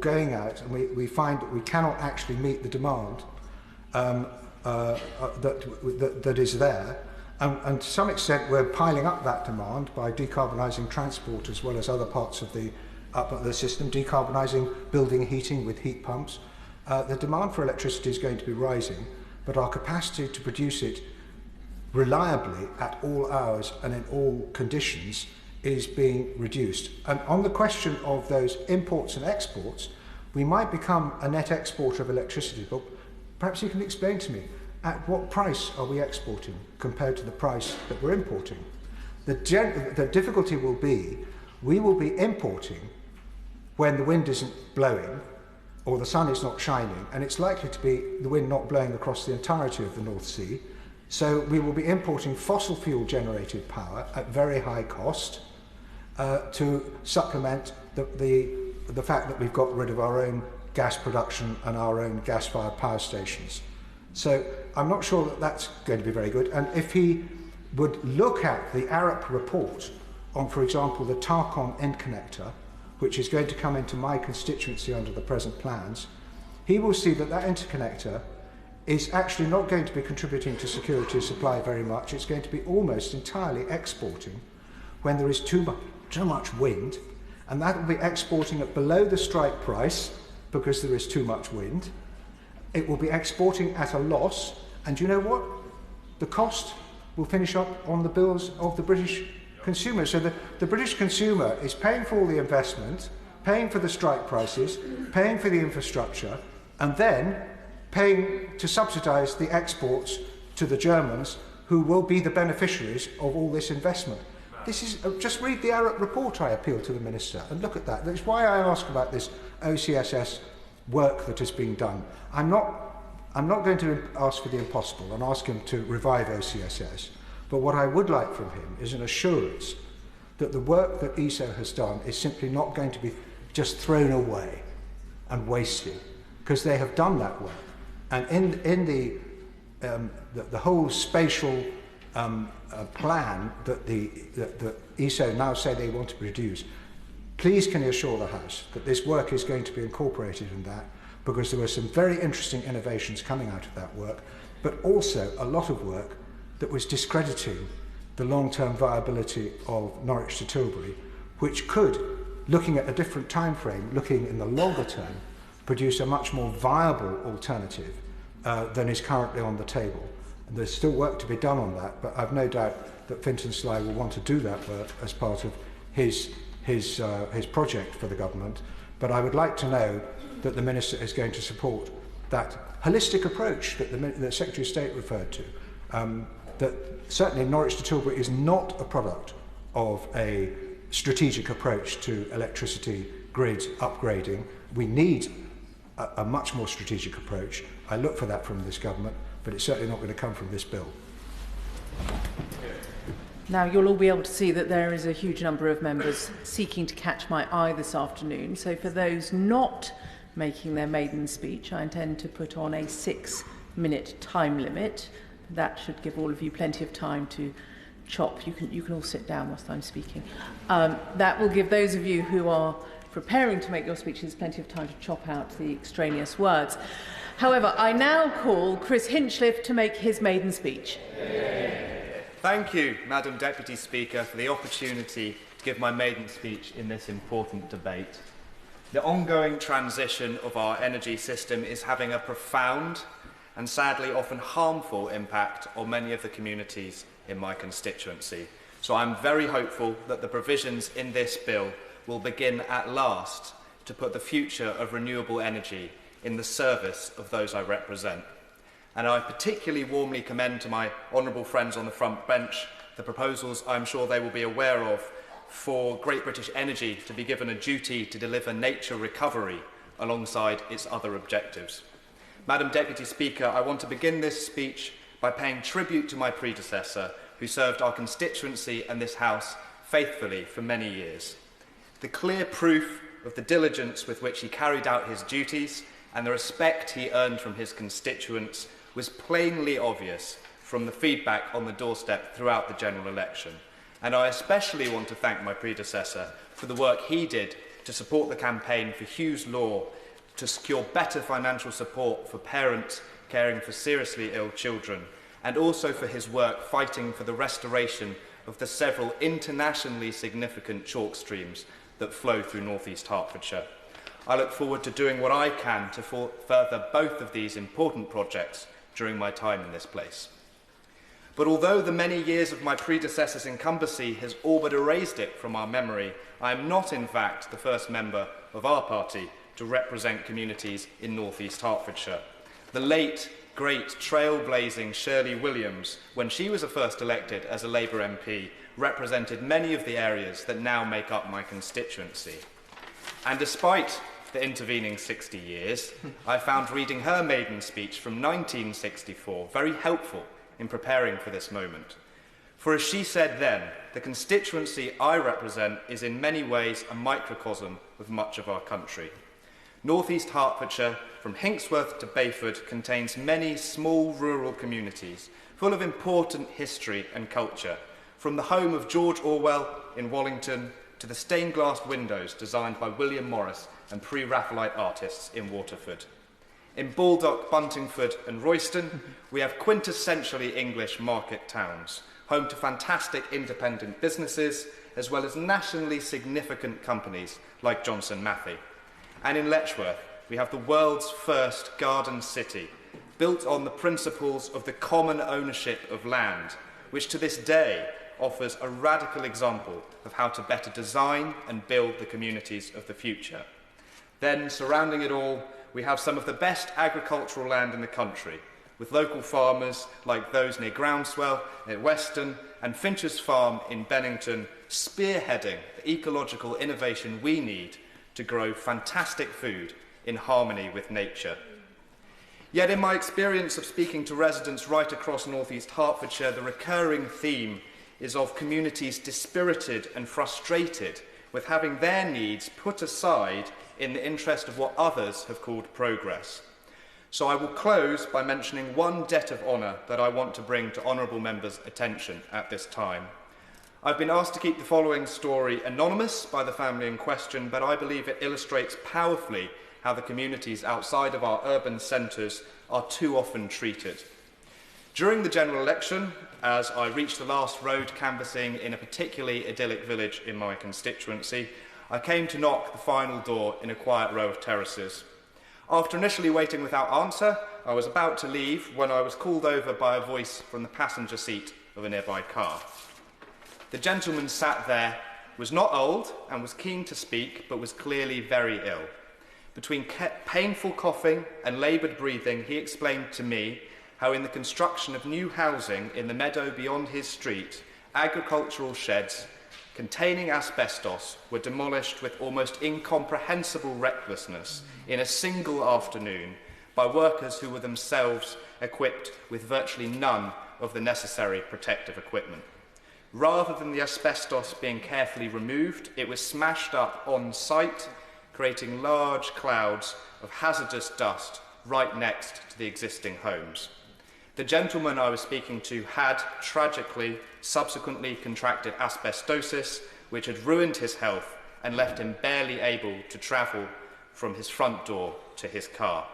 going out, and we find that we cannot actually meet the demand that is there, and to some extent we're piling up that demand by decarbonising transport as well as other parts of the system, decarbonising building heating with heat pumps, the demand for electricity is going to be rising, but our capacity to produce it reliably at all hours and in all conditions is being reduced. And on the question of those imports and exports, we might become a net exporter of electricity, but perhaps you can explain to me, at what price are we exporting compared to the price that we're importing? The difficulty will be, we will be importing when the wind isn't blowing or the sun is not shining, and it's likely to be the wind not blowing across the entirety of the North Sea. So we will be importing fossil fuel generated power at very high cost to supplement the fact that we've got rid of our own gas production and our own gas-fired power stations. So I'm not sure that that's going to be very good. And if he would look at the ARAP report on, for example, the Tarkon interconnector, which is going to come into my constituency under the present plans, he will see that that interconnector is actually not going to be contributing to security of supply very much. It's going to be almost entirely exporting when there is too much wind, and that will be exporting at below the strike price because there is too much wind. It will be exporting at a loss, and you know what? The cost will finish up on the bills of the British consumer. So the British consumer is paying for all the investment, paying for the strike prices, paying for the infrastructure, and then paying to subsidise the exports to the Germans, who will be the beneficiaries of all this investment. This is just read the ARAP report. I appeal to the Minister and look at that. That's why I ask about this OCSS work that is being done. I'm not going to ask for the impossible and ask him to revive OCSS, but what I would like from him is an assurance that the work that ESO has done is simply not going to be just thrown away and wasted, because they have done that work. And in the whole spatial plan that the ESO now say they want to produce, please can you assure the House that this work is going to be incorporated in that, because there were some very interesting innovations coming out of that work, but also a lot of work that was discrediting the long-term viability of Norwich to Tilbury, which could, looking at a different time frame, looking in the longer term, produce a much more viable alternative than is currently on the table. And there's still work to be done on that, but I've no doubt that Fintan Sly will want to do that work as part of his project for the government. But I would like to know that the Minister is going to support that holistic approach that the Secretary of State referred to. That certainly Norwich to Tilbury is not a product of a strategic approach to electricity grid upgrading. We need a much more strategic approach. I look for that from this government, but it's certainly not going to come from this bill. Now, you'll all be able to see that there is a huge number of members seeking to catch my eye this afternoon. So for those not making their maiden speech, I intend to put on a 6-minute time limit. That should give all of you plenty of time to chop. You can all sit down whilst I'm speaking. That will give those of you who are preparing to make your speeches plenty of time to chop out the extraneous words. However, I now call Chris Hinchliff to make his maiden speech. Thank you, Madam Deputy Speaker, for the opportunity to give my maiden speech in this important debate. The ongoing transition of our energy system is having a profound and sadly often harmful impact on many of the communities in my constituency. So I'm very hopeful that the provisions in this bill will begin at last to put the future of renewable energy in the service of those I represent. And I particularly warmly commend to my honourable friends on the front bench the proposals I'm sure they will be aware of for Great British Energy to be given a duty to deliver nature recovery alongside its other objectives. Madam Deputy Speaker, I want to begin this speech by paying tribute to my predecessor, who served our constituency and this House faithfully for many years. The clear proof of the diligence with which he carried out his duties and the respect he earned from his constituents was plainly obvious from the feedback on the doorstep throughout the general election. And I especially want to thank my predecessor for the work he did to support the campaign for Hughes Law to secure better financial support for parents caring for seriously ill children, and also for his work fighting for the restoration of the several internationally significant chalk streams that flow through North East Hertfordshire. I look forward to doing what I can to further both of these important projects during my time in this place. But although the many years of my predecessor's incumbency has all but erased it from our memory, I am not, in fact, the first member of our party to represent communities in North East Hertfordshire. The late, great, trailblazing Shirley Williams, when she was first elected as a Labour MP, represented many of the areas that now make up my constituency. And despite the intervening 60 years, I found reading her maiden speech from 1964 very helpful in preparing for this moment. For as she said then, the constituency I represent is in many ways a microcosm of much of our country. North East Hertfordshire, from Hinksworth to Bayford, contains many small rural communities full of important history and culture, from the home of George Orwell in Wallington to the stained glass windows designed by William Morris and pre-Raphaelite artists in Waterford. In Baldock, Buntingford and Royston, we have quintessentially English market towns, home to fantastic independent businesses, as well as nationally significant companies like Johnson Matthey. And in Letchworth, we have the world's first garden city, built on the principles of the common ownership of land, which to this day offers a radical example of how to better design and build the communities of the future. Then, surrounding it all, we have some of the best agricultural land in the country, with local farmers like those near Groundswell at Weston and Finch's Farm in Bennington spearheading the ecological innovation we need to grow fantastic food in harmony with nature. Yet in my experience of speaking to residents right across North East Hertfordshire, the recurring theme is of communities dispirited and frustrated with having their needs put aside in the interest of what others have called progress. So I will close by mentioning one debt of honour that I want to bring to honourable members' attention at this time. I've been asked to keep the following story anonymous by the family in question, but I believe it illustrates powerfully how the communities outside of our urban centres are too often treated. During the general election, as I reached the last road canvassing in a particularly idyllic village in my constituency, I came to knock the final door in a quiet row of terraces. After initially waiting without answer, I was about to leave when I was called over by a voice from the passenger seat of a nearby car. The gentleman sat there, was not old and was keen to speak, but was clearly very ill. Between painful coughing and laboured breathing, he explained to me how in the construction of new housing in the meadow beyond his street, agricultural sheds containing asbestos were demolished with almost incomprehensible recklessness in a single afternoon by workers who were themselves equipped with virtually none of the necessary protective equipment. Rather than the asbestos being carefully removed, it was smashed up on site, creating large clouds of hazardous dust right next to the existing homes. The gentleman I was speaking to had, tragically, subsequently contracted asbestosis, which had ruined his health and left him barely able to travel from his front door to his car.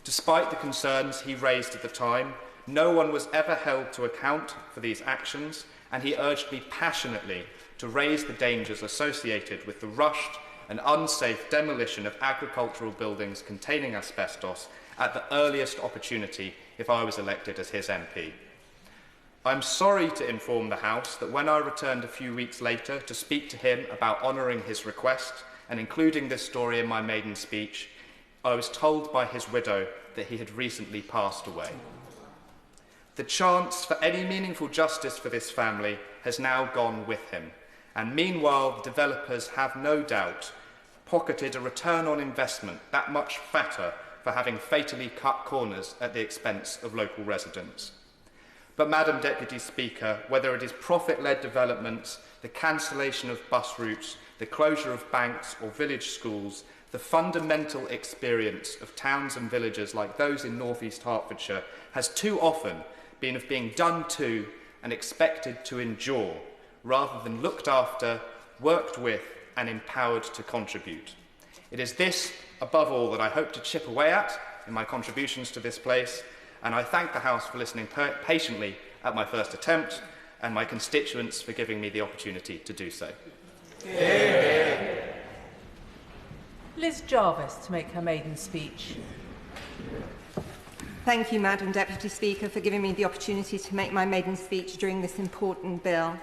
Despite the concerns he raised at the time, no one was ever held to account for these actions, and he urged me passionately to raise the dangers associated with the rushed and unsafe demolition of agricultural buildings containing asbestos at the earliest opportunity if I was elected as his MP. I'm sorry to inform the House that when I returned a few weeks later to speak to him about honouring his request and including this story in my maiden speech, I was told by his widow that he had recently passed away. The chance for any meaningful justice for this family has now gone with him, and meanwhile the developers have no doubt pocketed a return on investment that much fatter for having fatally cut corners at the expense of local residents. But, Madam Deputy Speaker, whether it is profit-led developments, the cancellation of bus routes, the closure of banks or village schools, the fundamental experience of towns and villages like those in North East Hertfordshire has too often been of being done to and expected to endure, rather than looked after, worked with and empowered to contribute. It is this, above all, that I hope to chip away at in my contributions to this place, and I thank the House for listening patiently at my first attempt, and my constituents for giving me the opportunity to do so. Liz Jarvis to make her maiden speech. Thank you, Madam Deputy Speaker, for giving me the opportunity to make my maiden speech during this important bill.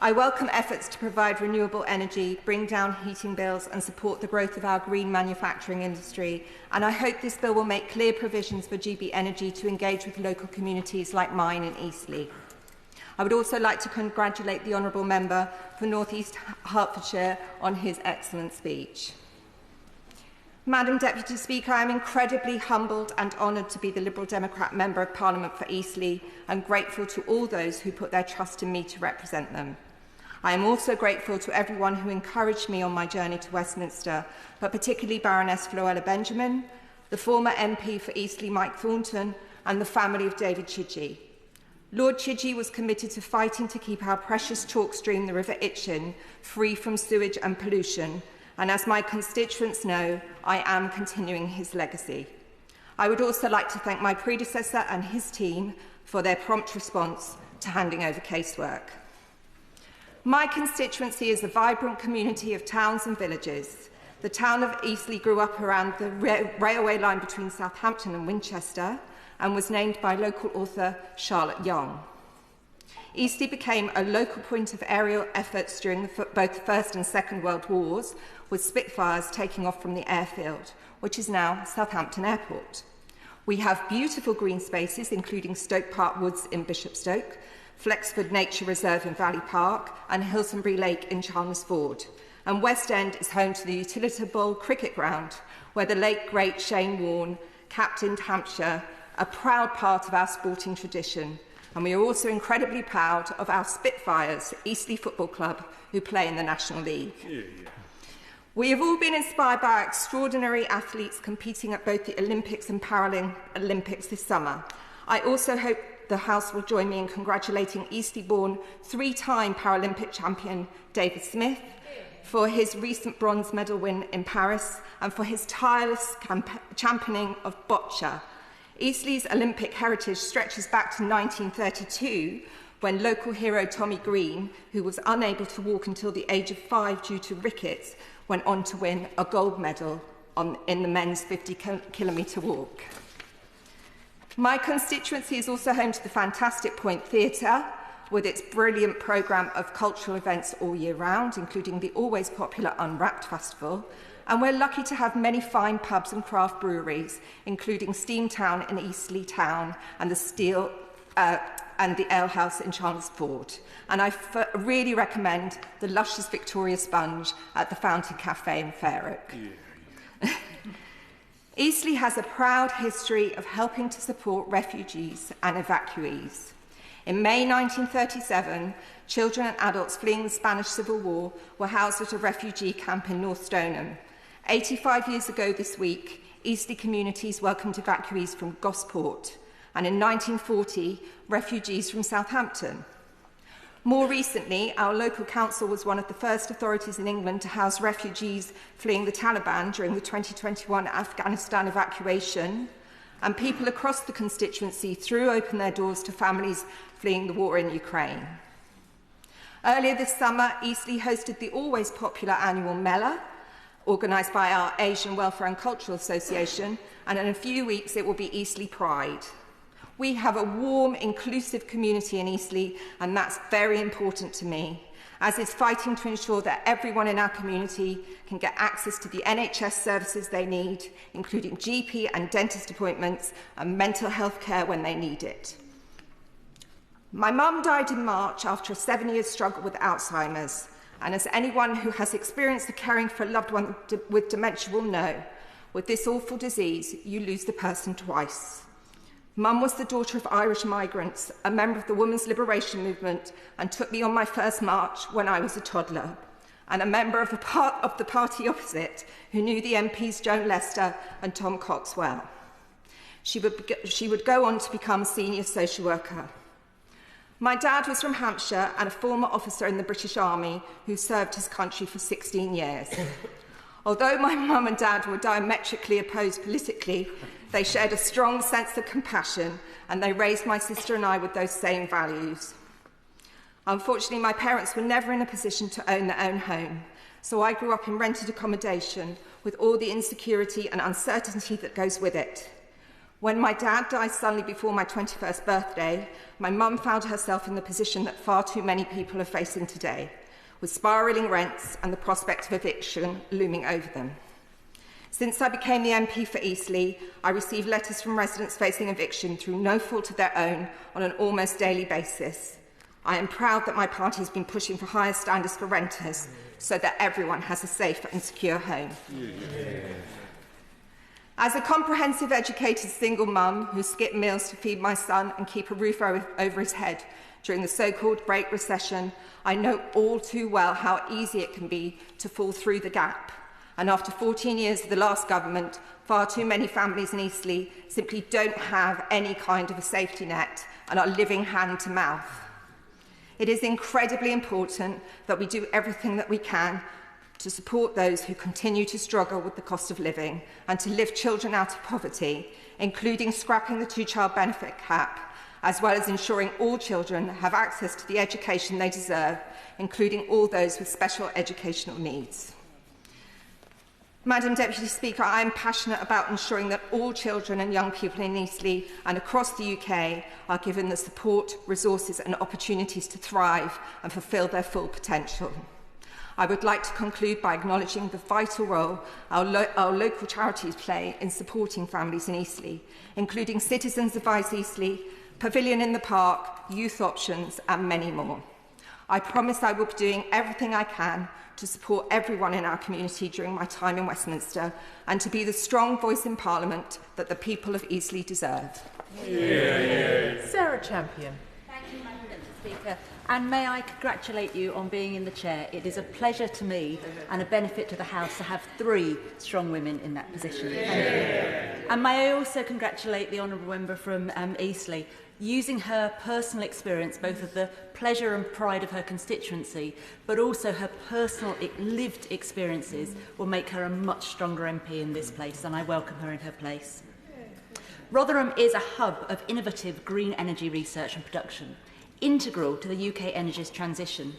I welcome efforts to provide renewable energy, bring down heating bills and support the growth of our green manufacturing industry, and I hope this bill will make clear provisions for GB Energy to engage with local communities like mine in Eastleigh. I would also like to congratulate the Honourable Member for North East Hertfordshire on his excellent speech. Madam Deputy Speaker, I am incredibly humbled and honoured to be the Liberal Democrat Member of Parliament for Eastleigh and grateful to all those who put their trust in me to represent them. I am also grateful to everyone who encouraged me on my journey to Westminster, but particularly Baroness Floella Benjamin, the former MP for Eastleigh Mike Thornton, and the family of David Chidgey. Lord Chidgey was committed to fighting to keep our precious chalk stream, the River Itchen, free from sewage and pollution, and as my constituents know, I am continuing his legacy. I would also like to thank my predecessor and his team for their prompt response to handing over casework. My constituency is a vibrant community of towns and villages. The town of Eastleigh grew up around the railway line between Southampton and Winchester and was named by local author Charlotte Young. Eastleigh became a local point of aerial efforts during both the First and Second World Wars, with Spitfires taking off from the airfield, which is now Southampton Airport. We have beautiful green spaces, including Stoke Park Woods in Bishopstoke, Flexford Nature Reserve in Valley Park, and Hilsonbury Lake in Chalmers-Ford. And West End is home to the Utility Bowl cricket ground, where the late great Shane Warne captained Hampshire, a proud part of our sporting tradition. And we are also incredibly proud of our Spitfires, Eastleigh Football Club, who play in the National League. We have all been inspired by our extraordinary athletes competing at both the Olympics and Paralympics this summer. I also hope the House will join me in congratulating Eastleigh-born three-time Paralympic champion David Smith for his recent bronze medal win in Paris and for his tireless championing of boccia. Eastleigh's Olympic heritage stretches back to 1932, when local hero Tommy Green, who was unable to walk until the age of 5 due to rickets, went on to win a gold medal in the men's 50-kilometre walk. My constituency is also home to the fantastic Point Theatre, with its brilliant programme of cultural events all year round, including the always popular Unwrapped Festival, and we're lucky to have many fine pubs and craft breweries, including Steamtown in Eastleigh Town and the Steel and the Ale House in Chelmsford. And I really recommend the luscious Victoria Sponge at the Fountain Cafe in Fairhope. Yeah. Eastleigh has a proud history of helping to support refugees and evacuees. In May 1937, children and adults fleeing the Spanish Civil War were housed at a refugee camp in North Stoneham. 85 years ago this week, Eastleigh communities welcomed evacuees from Gosport, and in 1940, refugees from Southampton. More recently, our local council was one of the first authorities in England to house refugees fleeing the Taliban during the 2021 Afghanistan evacuation, and people across the constituency threw open their doors to families fleeing the war in Ukraine. Earlier this summer, Eastleigh hosted the always popular annual Mela, organised by our Asian Welfare and Cultural Association, and in a few weeks it will be Eastleigh Pride. We have a warm, inclusive community in Eastleigh, and that's very important to me, as is fighting to ensure that everyone in our community can get access to the NHS services they need, including GP and dentist appointments and mental health care when they need it. My mum died in March after a 7-year struggle with Alzheimer's, and as anyone who has experienced the caring for a loved one with dementia will know, with this awful disease, you lose the person twice. Mum was the daughter of Irish migrants, a member of the Women's Liberation Movement, and took me on my first march when I was a toddler, and a member of the party opposite who knew the MPs Joan Lester and Tom Cox well. She would go on to become a senior social worker. My dad was from Hampshire and a former officer in the British Army who served his country for 16 years. Although my mum and dad were diametrically opposed politically, they shared a strong sense of compassion, and they raised my sister and I with those same values. Unfortunately, my parents were never in a position to own their own home, so I grew up in rented accommodation with all the insecurity and uncertainty that goes with it. When my dad died suddenly before my 21st birthday, my mum found herself in the position that far too many people are facing today, with spiralling rents and the prospect of eviction looming over them. Since I became the MP for Eastleigh, I receive letters from residents facing eviction through no fault of their own on an almost daily basis. I am proud that my party has been pushing for higher standards for renters so that everyone has a safe and secure home. As a comprehensive educated single mum who skipped meals to feed my son and keep a roof over his head during the so-called Great Recession, I know all too well how easy it can be to fall through the gap. And after 14 years of the last government, far too many families in Eastleigh simply don't have any kind of a safety net and are living hand to mouth. It is incredibly important that we do everything that we can to support those who continue to struggle with the cost of living and to lift children out of poverty, including scrapping the two-child benefit cap, as well as ensuring all children have access to the education they deserve, including all those with special educational needs. Madam Deputy Speaker, I am passionate about ensuring that all children and young people in Eastleigh and across the UK are given the support, resources and opportunities to thrive and fulfil their full potential. I would like to conclude by acknowledging the vital role our local charities play in supporting families in Eastleigh, including Citizens Advice Eastleigh, Pavilion in the Park, Youth Options and many more. I promise I will be doing everything I can to support everyone in our community during my time in Westminster and to be the strong voice in Parliament that the people of Eastleigh deserve. Sarah Champion. Thank you, Madam Deputy Speaker, and may I congratulate you on being in the chair. It is a pleasure to me and a benefit to the House to have 3 strong women in that position. Thank you. And may I also congratulate the honourable member from Eastleigh. Using her personal experience, both of the pleasure and pride of her constituency, but also her personal lived experiences, will make her a much stronger MP in this place, and I welcome her in her place. Rotherham is a hub of innovative green energy research and production, integral to the UK energy transition.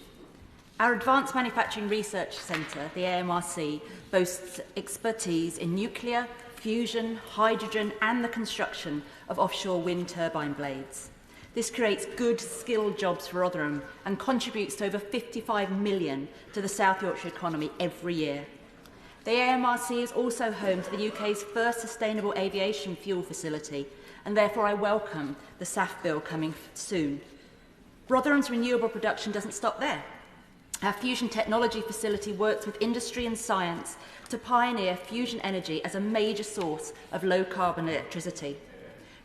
Our Advanced Manufacturing Research Centre, the AMRC, boasts expertise in nuclear, fusion, hydrogen and the construction of offshore wind turbine blades. This creates good, skilled jobs for Rotherham and contributes to over 55 million to the South Yorkshire economy every year. The AMRC is also home to the UK's first sustainable aviation fuel facility, and therefore I welcome the SAF bill coming soon. Rotherham's renewable production doesn't stop there. Our fusion technology facility works with industry and science to pioneer fusion energy as a major source of low-carbon electricity.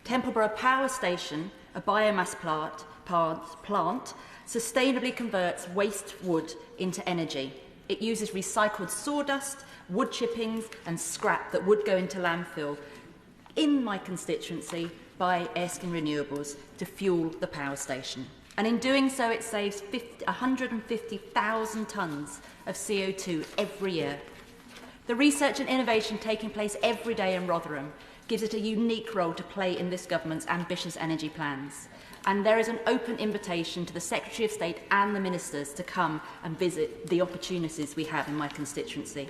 Templeborough Power Station, a biomass plant, sustainably converts waste wood into energy. It uses recycled sawdust, wood chippings and scrap that would go into landfill in my constituency by Erskine Renewables to fuel the power station. And in doing so, it saves 150,000 tonnes of CO2 every year. The research and innovation taking place every day in Rotherham gives it a unique role to play in this government's ambitious energy plans. And there is an open invitation to the Secretary of State and the Ministers to come and visit the opportunities we have in my constituency.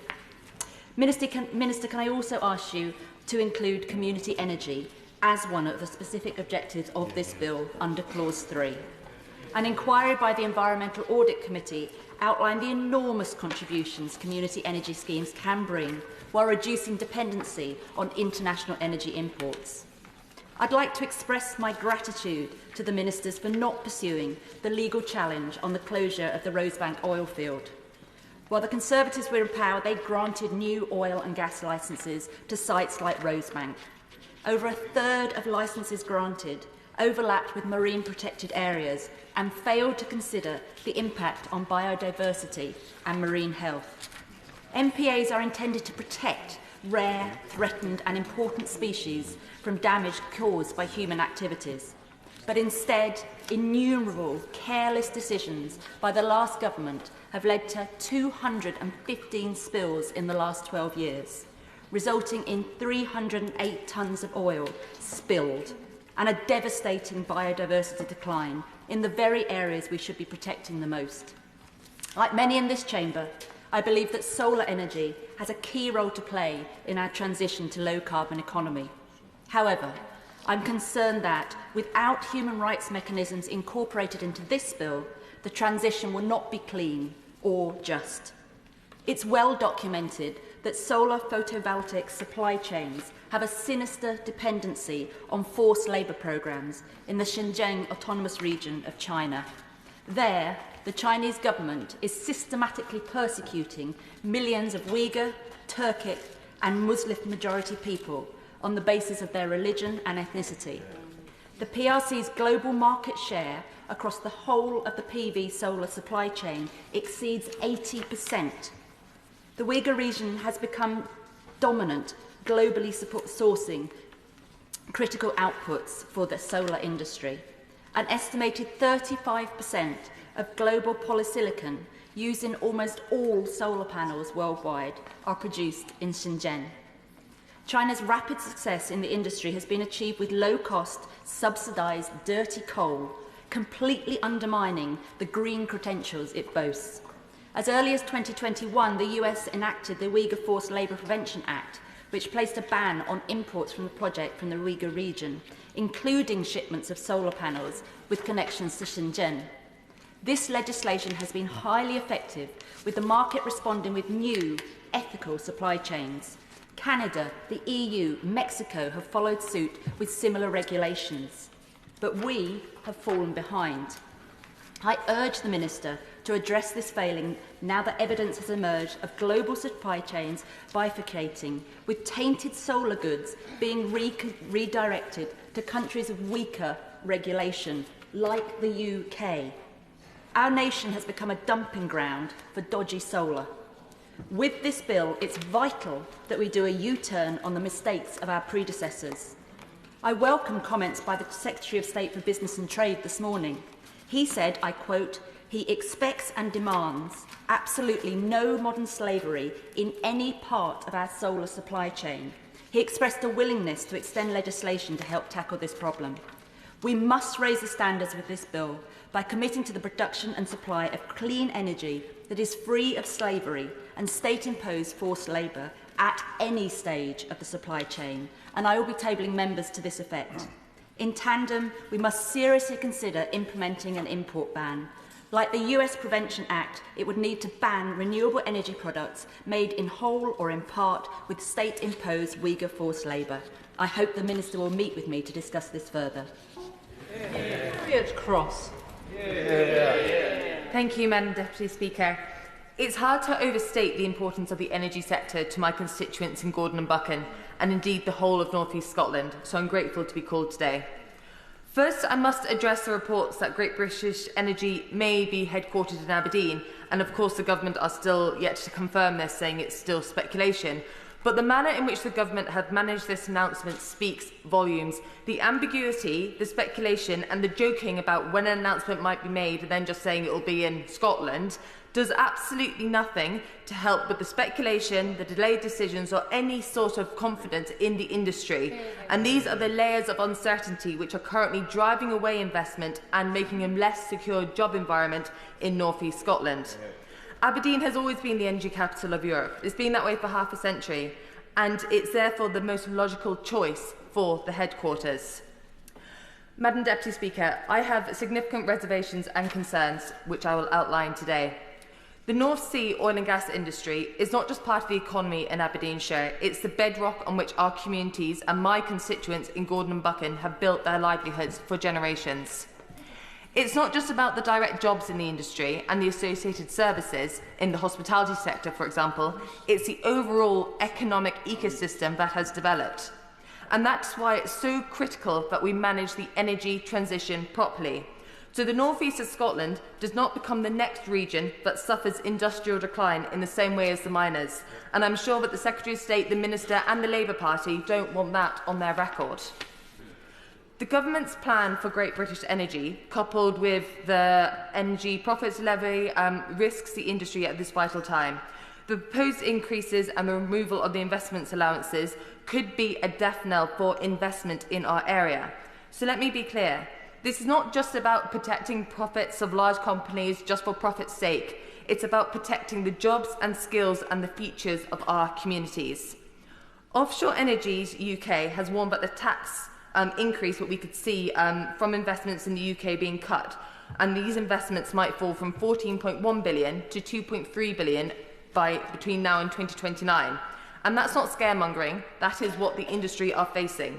Minister, can I also ask you to include community energy as one of the specific objectives of this bill under Clause 3? An inquiry by the Environmental Audit Committee outlined the enormous contributions community energy schemes can bring while reducing dependency on international energy imports. I'd like to express my gratitude to the ministers for not pursuing the legal challenge on the closure of the Rosebank oil field. While the Conservatives were in power, they granted new oil and gas licences to sites like Rosebank. Over a third of licences granted overlapped with marine protected areas and failed to consider the impact on biodiversity and marine health. MPAs are intended to protect rare, threatened and important species from damage caused by human activities. But instead, innumerable careless decisions by the last government have led to 215 spills in the last 12 years, resulting in 308 tonnes of oil spilled and a devastating biodiversity decline in the very areas we should be protecting the most. Like many in this chamber, I believe that solar energy has a key role to play in our transition to low-carbon economy. However, I'm concerned that, without human rights mechanisms incorporated into this bill, the transition will not be clean or just. It's well documented that solar photovoltaic supply chains have a sinister dependency on forced labour programmes in the Xinjiang Autonomous Region of China. There, the Chinese government is systematically persecuting millions of Uyghur, Turkic and Muslim-majority people on the basis of their religion and ethnicity. The PRC's global market share across the whole of the PV solar supply chain exceeds 80%. The Uyghur region has become dominant, globally sourcing critical outputs for the solar industry. An estimated 35% of global polysilicon used in almost all solar panels worldwide are produced in Xinjiang. China's rapid success in the industry has been achieved with low-cost, subsidised, dirty coal, completely undermining the green credentials it boasts. As early as 2021, the US enacted the Uyghur Forced Labour Prevention Act, which placed a ban on imports from the project from the Uyghur region, including shipments of solar panels with connections to Xinjiang. This legislation has been highly effective, with the market responding with new, ethical supply chains. Canada, the EU, Mexico have followed suit with similar regulations. But we have fallen behind. I urge the Minister to address this failing now that evidence has emerged of global supply chains bifurcating, with tainted solar goods being redirected to countries of weaker regulation, like the UK. Our nation has become a dumping ground for dodgy solar. With this bill, it's vital that we do a U-turn on the mistakes of our predecessors. I welcome comments by the Secretary of State for Business and Trade this morning. He said, I quote, "He expects and demands absolutely no modern slavery in any part of our solar supply chain." He expressed a willingness to extend legislation to help tackle this problem. We must raise the standards with this bill by committing to the production and supply of clean energy that is free of slavery and state-imposed forced labour at any stage of the supply chain, and I will be tabling members to this effect. In tandem, we must seriously consider implementing an import ban. Like the US Prevention Act, it would need to ban renewable energy products made in whole or in part with state-imposed Uyghur forced labour. I hope the Minister will meet with me to discuss this further. Harriet Cross. Thank you, Madam Deputy Speaker. It's hard to overstate the importance of the energy sector to my constituents in Gordon and Buchan, and indeed the whole of North East Scotland, so I'm grateful to be called today. First, I must address the reports that Great British Energy may be headquartered in Aberdeen, and of course the government are still yet to confirm this, saying it's still speculation. But the manner in which the government have managed this announcement speaks volumes. The ambiguity, the speculation and the joking about when an announcement might be made and then just saying it will be in Scotland does absolutely nothing to help with the speculation, the delayed decisions or any sort of confidence in the industry. And these are the layers of uncertainty which are currently driving away investment and making a less secure job environment in North East Scotland. Aberdeen has always been the energy capital of Europe. It's been that way for half a century, and it's therefore the most logical choice for the headquarters. Madam Deputy Speaker, I have significant reservations and concerns which I will outline today. The North Sea oil and gas industry is not just part of the economy in Aberdeenshire, it's the bedrock on which our communities and my constituents in Gordon and Buchan have built their livelihoods for generations. It's not just about the direct jobs in the industry and the associated services in the hospitality sector, for example. It's the overall economic ecosystem that has developed. And that's why it's so critical that we manage the energy transition properly. So the North East of Scotland does not become the next region that suffers industrial decline in the same way as the miners. And I'm sure that the Secretary of State, the Minister and the Labour Party don't want that on their record. The government's plan for Great British Energy, coupled with the energy profits levy, risks the industry at this vital time. The proposed increases and the removal of the investments allowances could be a death knell for investment in our area. So let me be clear. This is not just about protecting profits of large companies just for profit's sake. It's about protecting the jobs and skills and the futures of our communities. Offshore Energies UK has warned that the tax increase what we could see from investments in the UK being cut, and these investments might fall from 14.1 billion to 2.3 billion between now and 2029. And that's not scaremongering, that is what the industry are facing.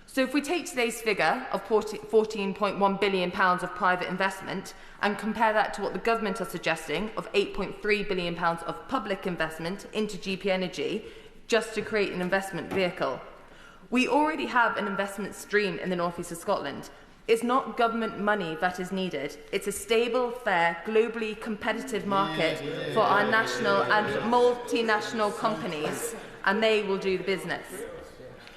So if we take today's figure of £14.1 billion of private investment and compare that to what the government are suggesting of £8.3 billion of public investment into GP Energy just to create an investment vehicle, we already have an investment stream in the North East of Scotland. It's not government money that is needed. It's a stable, fair, globally competitive market for our national and multinational companies, and they will do the business.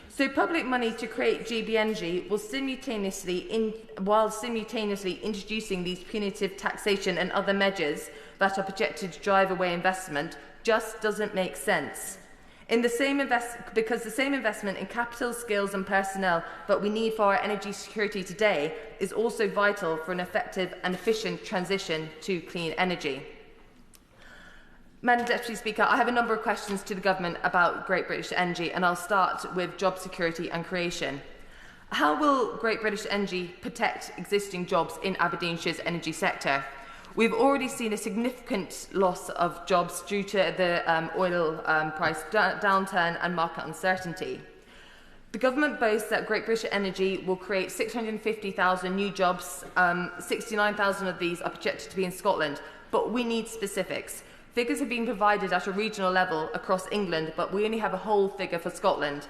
So public money to create GB Energy will while simultaneously introducing these punitive taxation and other measures that are projected to drive away investment just doesn't make sense. Because the same investment in capital, skills and personnel that we need for our energy security today is also vital for an effective and efficient transition to clean energy. Madam Deputy Speaker, I have a number of questions to the Government about Great British Energy, and I'll start with job security and creation. How will Great British Energy protect existing jobs in Aberdeenshire's energy sector? We've already seen a significant loss of jobs due to the oil price downturn and market uncertainty. The Government boasts that Great British Energy will create 650,000 new jobs. 69,000 of these are projected to be in Scotland, but we need specifics. Figures have been provided at a regional level across England, but we only have a whole figure for Scotland.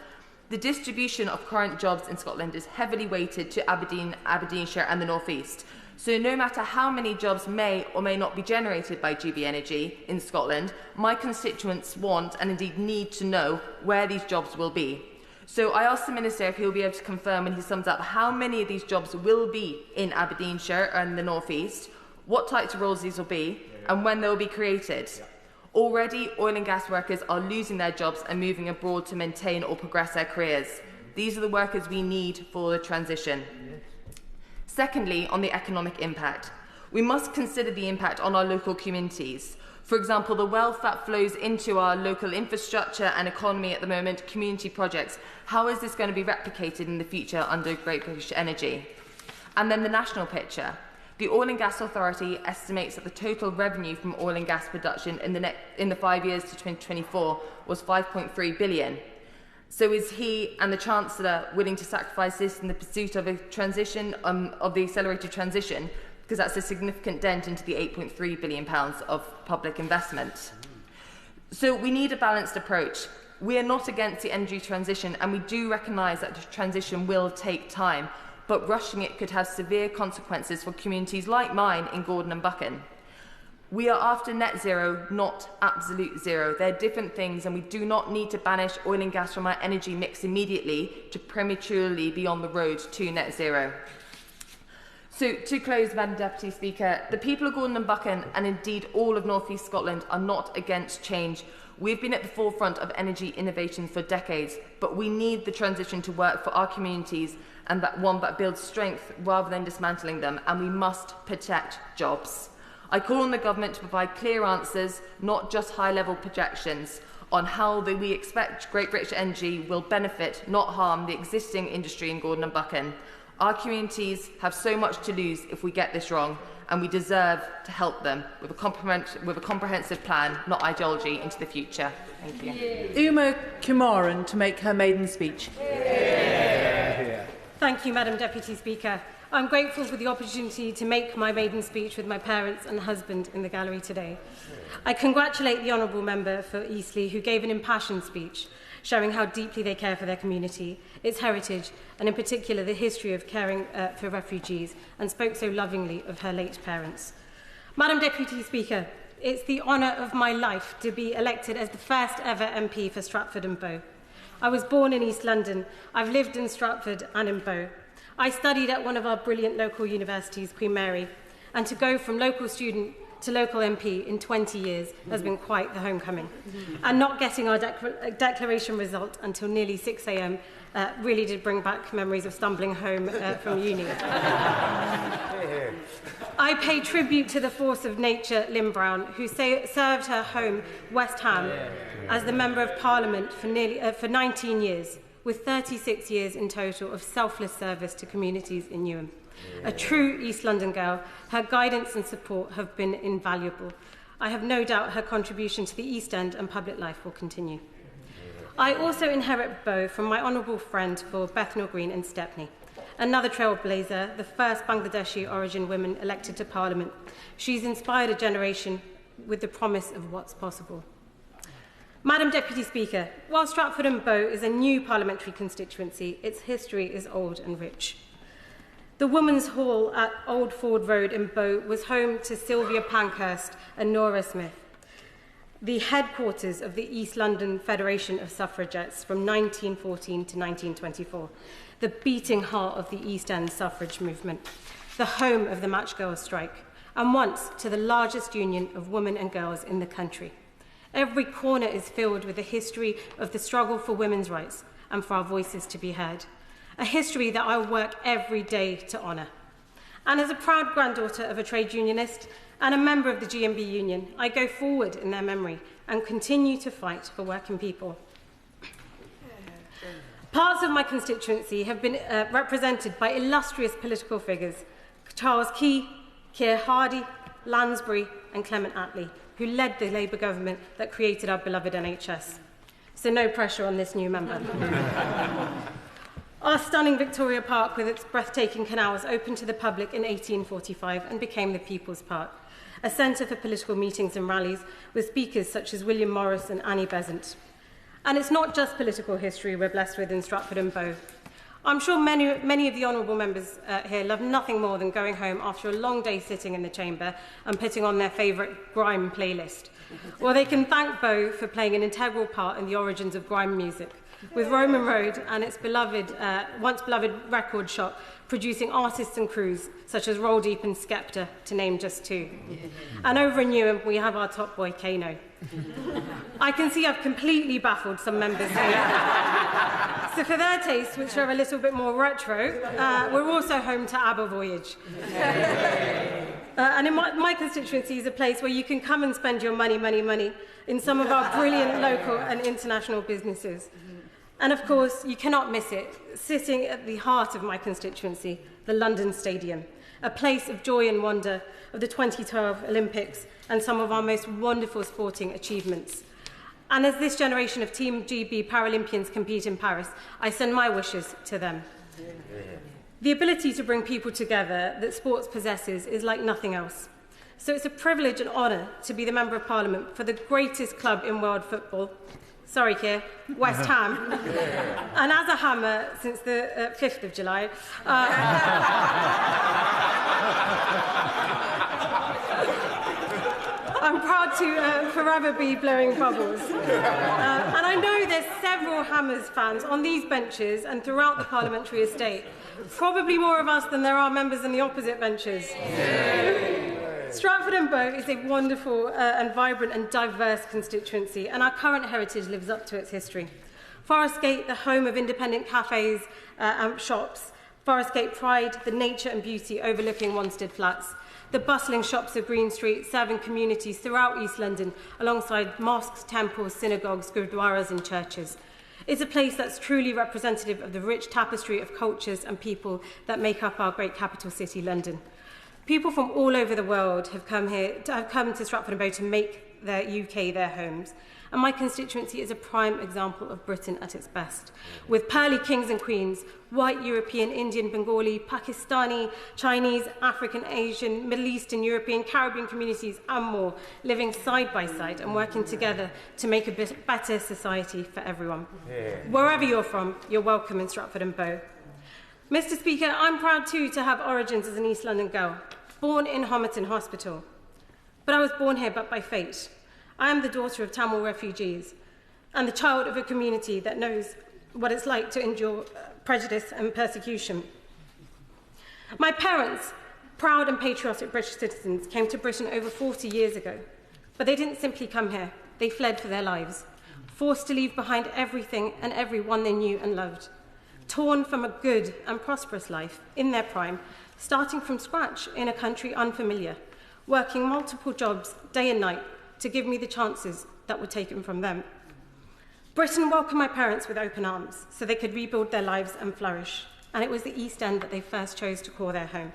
The distribution of current jobs in Scotland is heavily weighted to Aberdeenshire and the North East. So no matter how many jobs may or may not be generated by GB Energy in Scotland, my constituents want and indeed need to know where these jobs will be. So I asked the Minister if he'll be able to confirm when he sums up how many of these jobs will be in Aberdeenshire and the North East, what types of roles these will be, and when they will be created. Already, oil and gas workers are losing their jobs and moving abroad to maintain or progress their careers. These are the workers we need for the transition. Secondly, on the economic impact. We must consider the impact on our local communities. For example, the wealth that flows into our local infrastructure and economy at the moment, community projects. How is this going to be replicated in the future under Great British Energy? And then the national picture. The Oil and Gas Authority estimates that the total revenue from oil and gas production in the 5 years to 2024 was 5.3 billion. So is he and the Chancellor willing to sacrifice this in the pursuit of a transition, of the accelerated transition? Because that's a significant dent into the £8.3 billion of public investment. So we need a balanced approach. We are not against the energy transition, and we do recognise that the transition will take time, but rushing it could have severe consequences for communities like mine in Gordon and Buchan. We are after net zero, not absolute zero. They're different things, and we do not need to banish oil and gas from our energy mix immediately to prematurely be on the road to net zero. So, to close, Madam Deputy Speaker, the people of Gordon and Buchan, and indeed all of North East Scotland, are not against change. We've been at the forefront of energy innovation for decades, but we need the transition to work for our communities, and that one that builds strength rather than dismantling them, and we must protect jobs. I call on the Government to provide clear answers, not just high-level projections, on how we expect Great British Energy will benefit, not harm, the existing industry in Gordon and Buchan. Our communities have so much to lose if we get this wrong, and we deserve to help them with a comprehensive plan, not ideology, into the future. Thank you. Kumaran to make her maiden speech. Thank you, Madam Deputy Speaker. I'm grateful for the opportunity to make my maiden speech with my parents and husband in the gallery today. I congratulate the Honourable Member for Eastleigh, who gave an impassioned speech, showing how deeply they care for their community, its heritage, and in particular the history of caring for refugees, and spoke so lovingly of her late parents. Madam Deputy Speaker, it's the honour of my life to be elected as the first ever MP for Stratford and Bow. I was born in East London. I've lived in Stratford and in Bow. I studied at one of our brilliant local universities, Queen Mary, and to go from local student to local MP in 20 years has been quite the homecoming. And not getting our declaration result until nearly 6 a.m. Really did bring back memories of stumbling home from uni. I pay tribute to the force of nature, Lynn Brown, who served her home, West Ham, as the Member of Parliament for 19 years, with 36 years in total of selfless service to communities in Newham. A true East London girl, her guidance and support have been invaluable. I have no doubt her contribution to the East End and public life will continue. I also inherit Bow from my honourable friend for Bethnal Green and Stepney, another trailblazer, the first Bangladeshi origin woman elected to Parliament. She's inspired a generation with the promise of what's possible. Madam Deputy Speaker, while Stratford and Bow is a new parliamentary constituency, its history is old and rich. The Women's Hall at Old Ford Road in Bow was home to Sylvia Pankhurst and Nora Smith, the headquarters of the East London Federation of Suffragettes from 1914 to 1924, the beating heart of the East End suffrage movement, the home of the Match Girls strike, and once to the largest union of women and girls in the country. Every corner is filled with the history of the struggle for women's rights and for our voices to be heard, a history that I work every day to honour. And as a proud granddaughter of a trade unionist and a member of the GMB union, I go forward in their memory and continue to fight for working people. Parts of my constituency have been represented by illustrious political figures, Charles Key, Keir Hardie, Lansbury and Clement Attlee, who led the Labour government that created our beloved NHS. So no pressure on this new member. Our stunning Victoria Park with its breathtaking canals opened to the public in 1845 and became the People's Park, a centre for political meetings and rallies with speakers such as William Morrison and Annie Besant. And it's not just political history we're blessed with in Stratford and Bow. I'm sure many of the honourable members here love nothing more than going home after a long day sitting in the chamber and putting on their favourite grime playlist. Or they can thank Bow for playing an integral part in the origins of grime music, with Roman Road and its once beloved record shop producing artists and crews such as Roll Deep and Skepta, to name just two. And over in Newham, we have our top boy, Kano. I can see I've completely baffled some members here. So for their tastes, which are a little bit more retro, we're also home to ABBA Voyage. And in my constituency is a place where you can come and spend your money in some of our brilliant local and international businesses. And of course, you cannot miss it, sitting at the heart of my constituency, the London Stadium, a place of joy and wonder of the 2012 Olympics and some of our most wonderful sporting achievements. And as this generation of Team GB Paralympians compete in Paris, I send my wishes to them. The ability to bring people together that sports possesses is like nothing else. So it's a privilege and honour to be the Member of Parliament for the greatest club in world football. Sorry, Keir, West Ham. And as a Hammer since the 5th of July, I'm proud to forever be blowing bubbles. And I know there's several Hammers fans on these benches and throughout the parliamentary estate. Probably more of us than there are members in the opposite benches. Stratford and Bow is a wonderful and vibrant and diverse constituency, and our current heritage lives up to its history. Forest Gate, the home of independent cafes and shops. Forest Gate Pride, the nature and beauty overlooking Wanstead Flats. The bustling shops of Green Street serving communities throughout East London alongside mosques, temples, synagogues, gurdwaras and churches. It's a place that's truly representative of the rich tapestry of cultures and people that make up our great capital city, London. People from all over the world have come to Stratford and Bow to make their UK their homes. And my constituency is a prime example of Britain at its best, with pearly kings and queens, white, European, Indian, Bengali, Pakistani, Chinese, African, Asian, Middle Eastern, European, Caribbean communities and more, living side by side and working together to make a better society for everyone. Yeah. Wherever you're from, you're welcome in Stratford and Bow. Mr. Speaker, I'm proud too to have origins as an East London girl, born in Homerton Hospital. But I was born here but by fate. I am the daughter of Tamil refugees and the child of a community that knows what it's like to endure prejudice and persecution. My parents, proud and patriotic British citizens, came to Britain over 40 years ago. But they didn't simply come here, they fled for their lives, forced to leave behind everything and everyone they knew and loved. Torn from a good and prosperous life in their prime, starting from scratch in a country unfamiliar, working multiple jobs day and night to give me the chances that were taken from them. Britain welcomed my parents with open arms so they could rebuild their lives and flourish, and it was the East End that they first chose to call their home.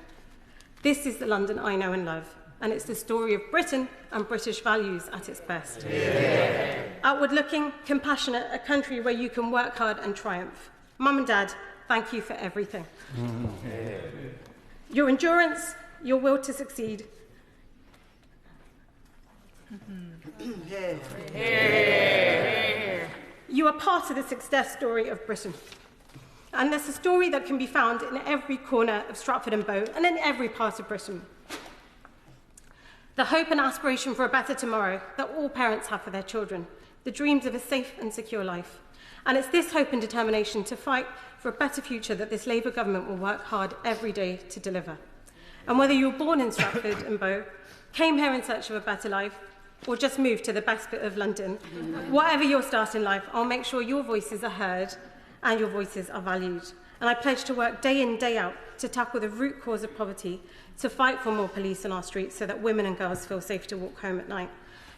This is the London I know and love, and it's the story of Britain and British values at its best. Yeah. Outward-looking, compassionate, a country where you can work hard and triumph. Mum and Dad, thank you for everything. Yeah. Your endurance, your will to succeed. You are part of the success story of Britain. And there's a story that can be found in every corner of Stratford and Bow and in every part of Britain. The hope and aspiration for a better tomorrow that all parents have for their children, the dreams of a safe and secure life. And it's this hope and determination to fight for a better future that this Labour government will work hard every day to deliver. And whether you were born in Stratford and Bow, came here in search of a better life, or just moved to the best bit of London, whatever your start in life, I'll make sure your voices are heard and your voices are valued. And I pledge to work day in, day out to tackle the root cause of poverty, to fight for more police on our streets so that women and girls feel safe to walk home at night,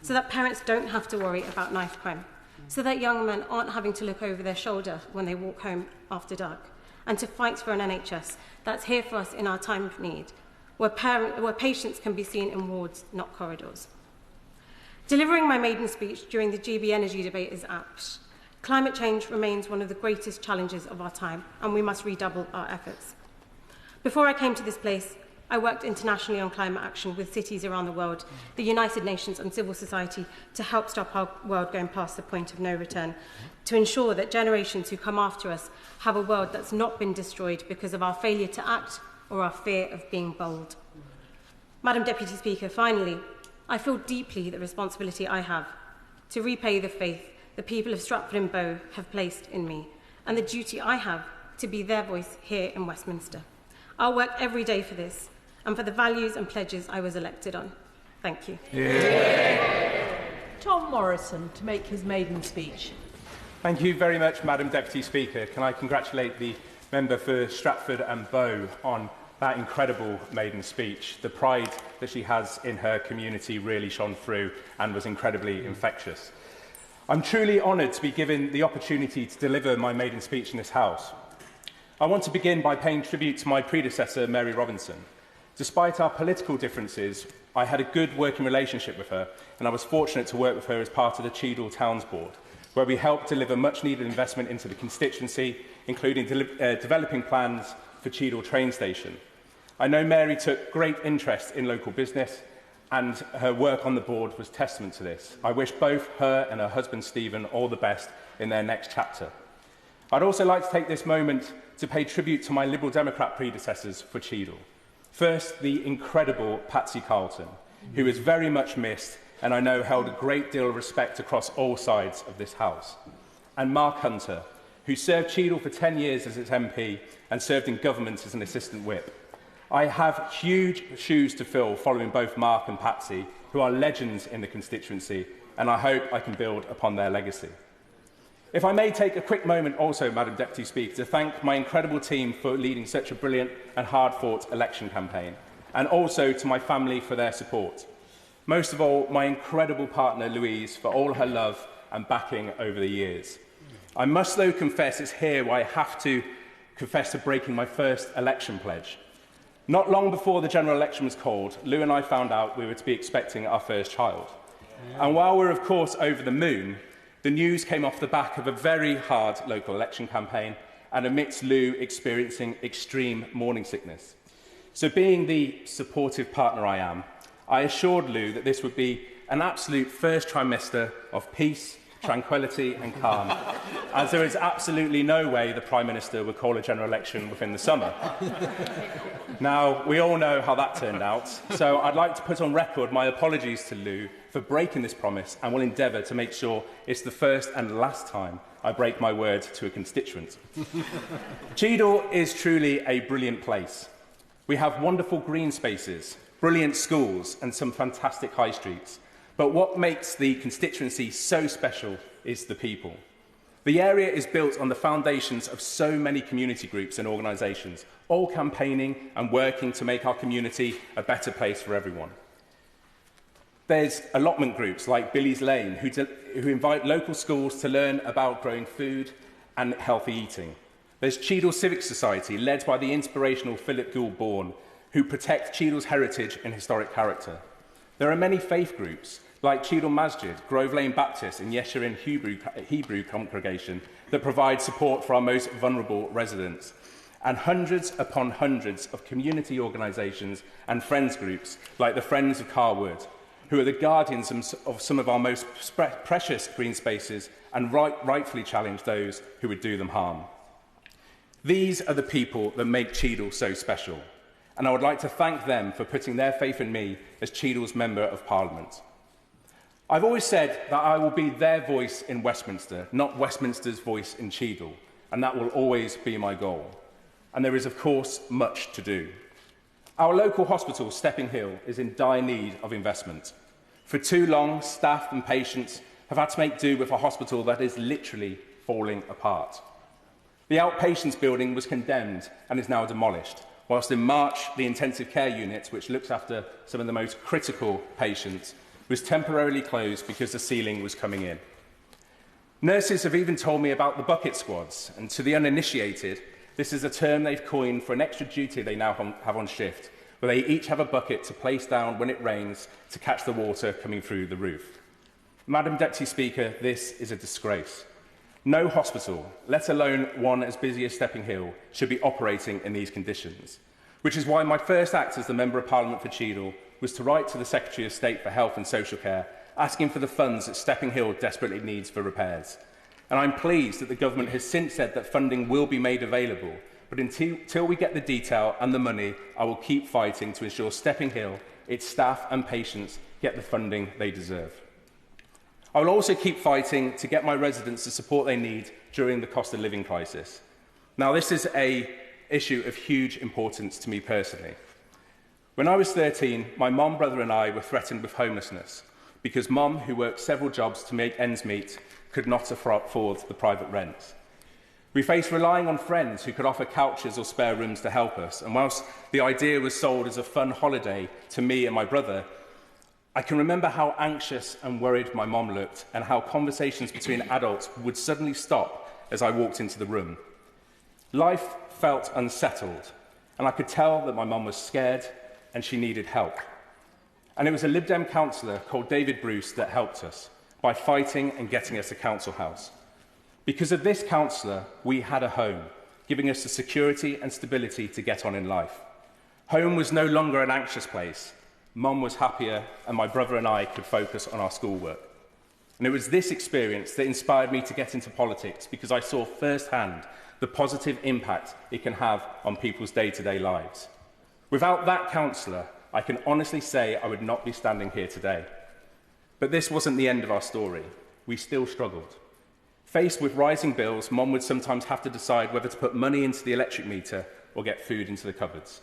so that parents don't have to worry about knife crime, so that young men aren't having to look over their shoulder when they walk home after dark, and to fight for an NHS that's here for us in our time of need, where patients can be seen in wards, not corridors. Delivering my maiden speech during the GB energy debate is apt. Climate change remains one of the greatest challenges of our time, and we must redouble our efforts. Before I came to this place, I worked internationally on climate action with cities around the world, the United Nations and civil society to help stop our world going past the point of no return, to ensure that generations who come after us have a world that's not been destroyed because of our failure to act or our fear of being bold. Madam Deputy Speaker, finally, I feel deeply the responsibility I have to repay the faith the people of Stratford and Bow have placed in me, and the duty I have to be their voice here in Westminster. I'll work every day for this, and for the values and pledges I was elected on. Thank you. Tom Morrison to make his maiden speech. Thank you very much, Madam Deputy Speaker. Can I congratulate the member for Stratford and Bow on that incredible maiden speech. The pride that she has in her community really shone through and was incredibly infectious. I'm truly honoured to be given the opportunity to deliver my maiden speech in this House. I want to begin by paying tribute to my predecessor, Mary Robinson. Despite our political differences, I had a good working relationship with her, and I was fortunate to work with her as part of the Cheadle Towns Board, where we helped deliver much-needed investment into the constituency, including developing plans for Cheadle train station. I know Mary took great interest in local business, and her work on the board was testament to this. I wish both her and her husband Stephen all the best in their next chapter. I'd also like to take this moment to pay tribute to my Liberal Democrat predecessors for Cheadle. First, the incredible Patsy Carlton, who is very much missed and I know held a great deal of respect across all sides of this House. And Mark Hunter, who served Cheadle for 10 years as its MP and served in government as an assistant whip. I have huge shoes to fill following both Mark and Patsy, who are legends in the constituency, and I hope I can build upon their legacy. If I may take a quick moment also, Madam Deputy Speaker, to thank my incredible team for leading such a brilliant and hard-fought election campaign, and also to my family for their support. Most of all, my incredible partner, Louise, for all her love and backing over the years. I must, though, confess it's here where I have to confess to breaking my first election pledge. Not long before the general election was called, Lou and I found out we were to be expecting our first child. And while we're, of course, over the moon, the news came off the back of a very hard local election campaign and amidst Lou experiencing extreme morning sickness. So being the supportive partner I am, I assured Lou that this would be an absolute first trimester of peace, tranquility and calm, as there is absolutely no way the Prime Minister would call a general election within the summer. Now, we all know how that turned out, so I'd like to put on record my apologies to Lou for breaking this promise and will endeavour to make sure it's the first and last time I break my word to a constituent. Cheadle is truly a brilliant place. We have wonderful green spaces, brilliant schools and some fantastic high streets. But what makes the constituency so special is the people. The area is built on the foundations of so many community groups and organisations, all campaigning and working to make our community a better place for everyone. There's allotment groups like Billy's Lane who invite local schools to learn about growing food and healthy eating. There's Cheadle Civic Society, led by the inspirational Philip Gould Bourne, who protect Cheadle's heritage and historic character. There are many faith groups, like Cheadle Masjid, Grove Lane Baptist and Yesharin Hebrew congregation, that provide support for our most vulnerable residents. And hundreds upon hundreds of community organisations and friends groups, like the Friends of Carwood, who are the guardians of some of our most precious green spaces and rightfully challenge those who would do them harm. These are the people that make Cheadle so special, and I would like to thank them for putting their faith in me as Cheadle's Member of Parliament. I've always said that I will be their voice in Westminster, not Westminster's voice in Cheadle, and that will always be my goal. And there is, of course, much to do. Our local hospital, Stepping Hill, is in dire need of investment. For too long, staff and patients have had to make do with a hospital that is literally falling apart. The outpatients building was condemned and is now demolished, whilst in March, the intensive care unit, which looks after some of the most critical patients, was temporarily closed because the ceiling was coming in. Nurses have even told me about the bucket squads, and to the uninitiated, this is a term they've coined for an extra duty they now have on shift, where they each have a bucket to place down when it rains to catch the water coming through the roof. Madam Deputy Speaker, this is a disgrace. No hospital, let alone one as busy as Stepping Hill, should be operating in these conditions. which is why my first act as the Member of Parliament for Cheadle was to write to the Secretary of State for Health and Social Care, asking for the funds that Stepping Hill desperately needs for repairs. And I'm pleased that the Government has since said that funding will be made available, but until we get the detail and the money, I will keep fighting to ensure Stepping Hill, its staff and patients get the funding they deserve. I will also keep fighting to get my residents the support they need during the cost of living crisis. Now, this is an issue of huge importance to me personally. When I was 13, my mum, brother and I were threatened with homelessness because Mum, who worked several jobs to make ends meet, could not afford the private rent. We faced relying on friends who could offer couches or spare rooms to help us, and whilst the idea was sold as a fun holiday to me and my brother, I can remember how anxious and worried my mum looked and how conversations between adults would suddenly stop as I walked into the room. Life felt unsettled, and I could tell that my mum was scared and she needed help. And it was a Lib Dem councillor called David Bruce that helped us by fighting and getting us a council house. Because of this councillor, we had a home, giving us the security and stability to get on in life. Home was no longer an anxious place. Mum was happier, and my brother and I could focus on our schoolwork. And it was this experience that inspired me to get into politics, because I saw firsthand the positive impact it can have on people's day-to-day lives. Without that councillor, I can honestly say I would not be standing here today. But this wasn't the end of our story. We still struggled. Faced with rising bills, Mum would sometimes have to decide whether to put money into the electric meter or get food into the cupboards.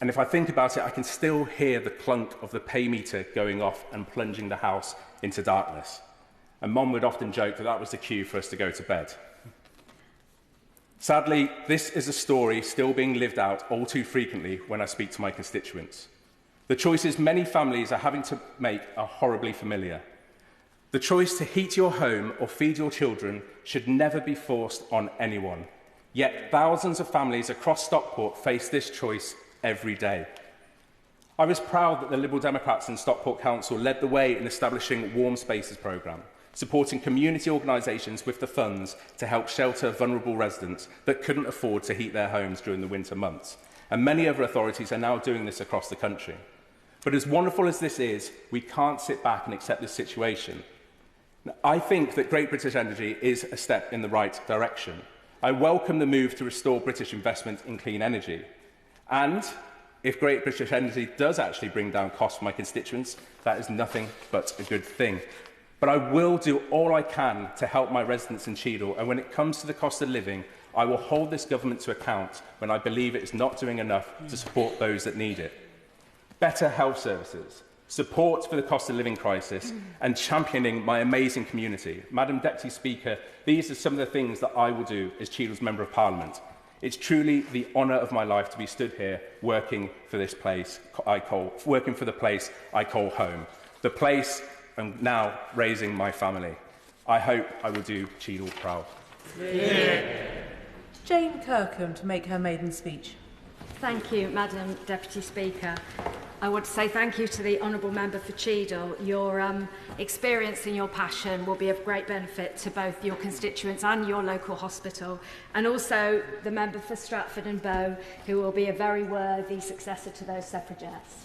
And if I think about it, I can still hear the clunk of the pay meter going off and plunging the house into darkness. And Mum would often joke that that was the cue for us to go to bed. Sadly, this is a story still being lived out all too frequently when I speak to my constituents. The choices many families are having to make are horribly familiar. The choice to heat your home or feed your children should never be forced on anyone. Yet thousands of families across Stockport face this choice every day. I was proud that the Liberal Democrats in Stockport Council led the way in establishing Warm Spaces programme, supporting community organisations with the funds to help shelter vulnerable residents that couldn't afford to heat their homes during the winter months. And many other authorities are now doing this across the country. But as wonderful as this is, we can't sit back and accept this situation. I think that Great British Energy is a step in the right direction. I welcome the move to restore British investment in clean energy. And if Great British Energy does actually bring down costs for my constituents, that is nothing but a good thing. But I will do all I can to help my residents in Cheadle, and when it comes to the cost of living, I will hold this government to account when I believe it is not doing enough to support those that need it. Better health services, support for the cost of living crisis, and championing my amazing community. Madam Deputy Speaker, these are some of the things that I will do as Cheadle's Member of Parliament. It's truly the honour of my life to be stood here working for this place working for the place I call home, the place I'm now raising my family. I hope I will do Cheadle proud. Jayne Kirkham to make her maiden speech. Thank you, Madam Deputy Speaker. I want to say thank you to the Honourable Member for Cheadle. Your experience and your passion will be of great benefit to both your constituents and your local hospital, and also the Member for Stratford and Bow, who will be a very worthy successor to those suffragettes.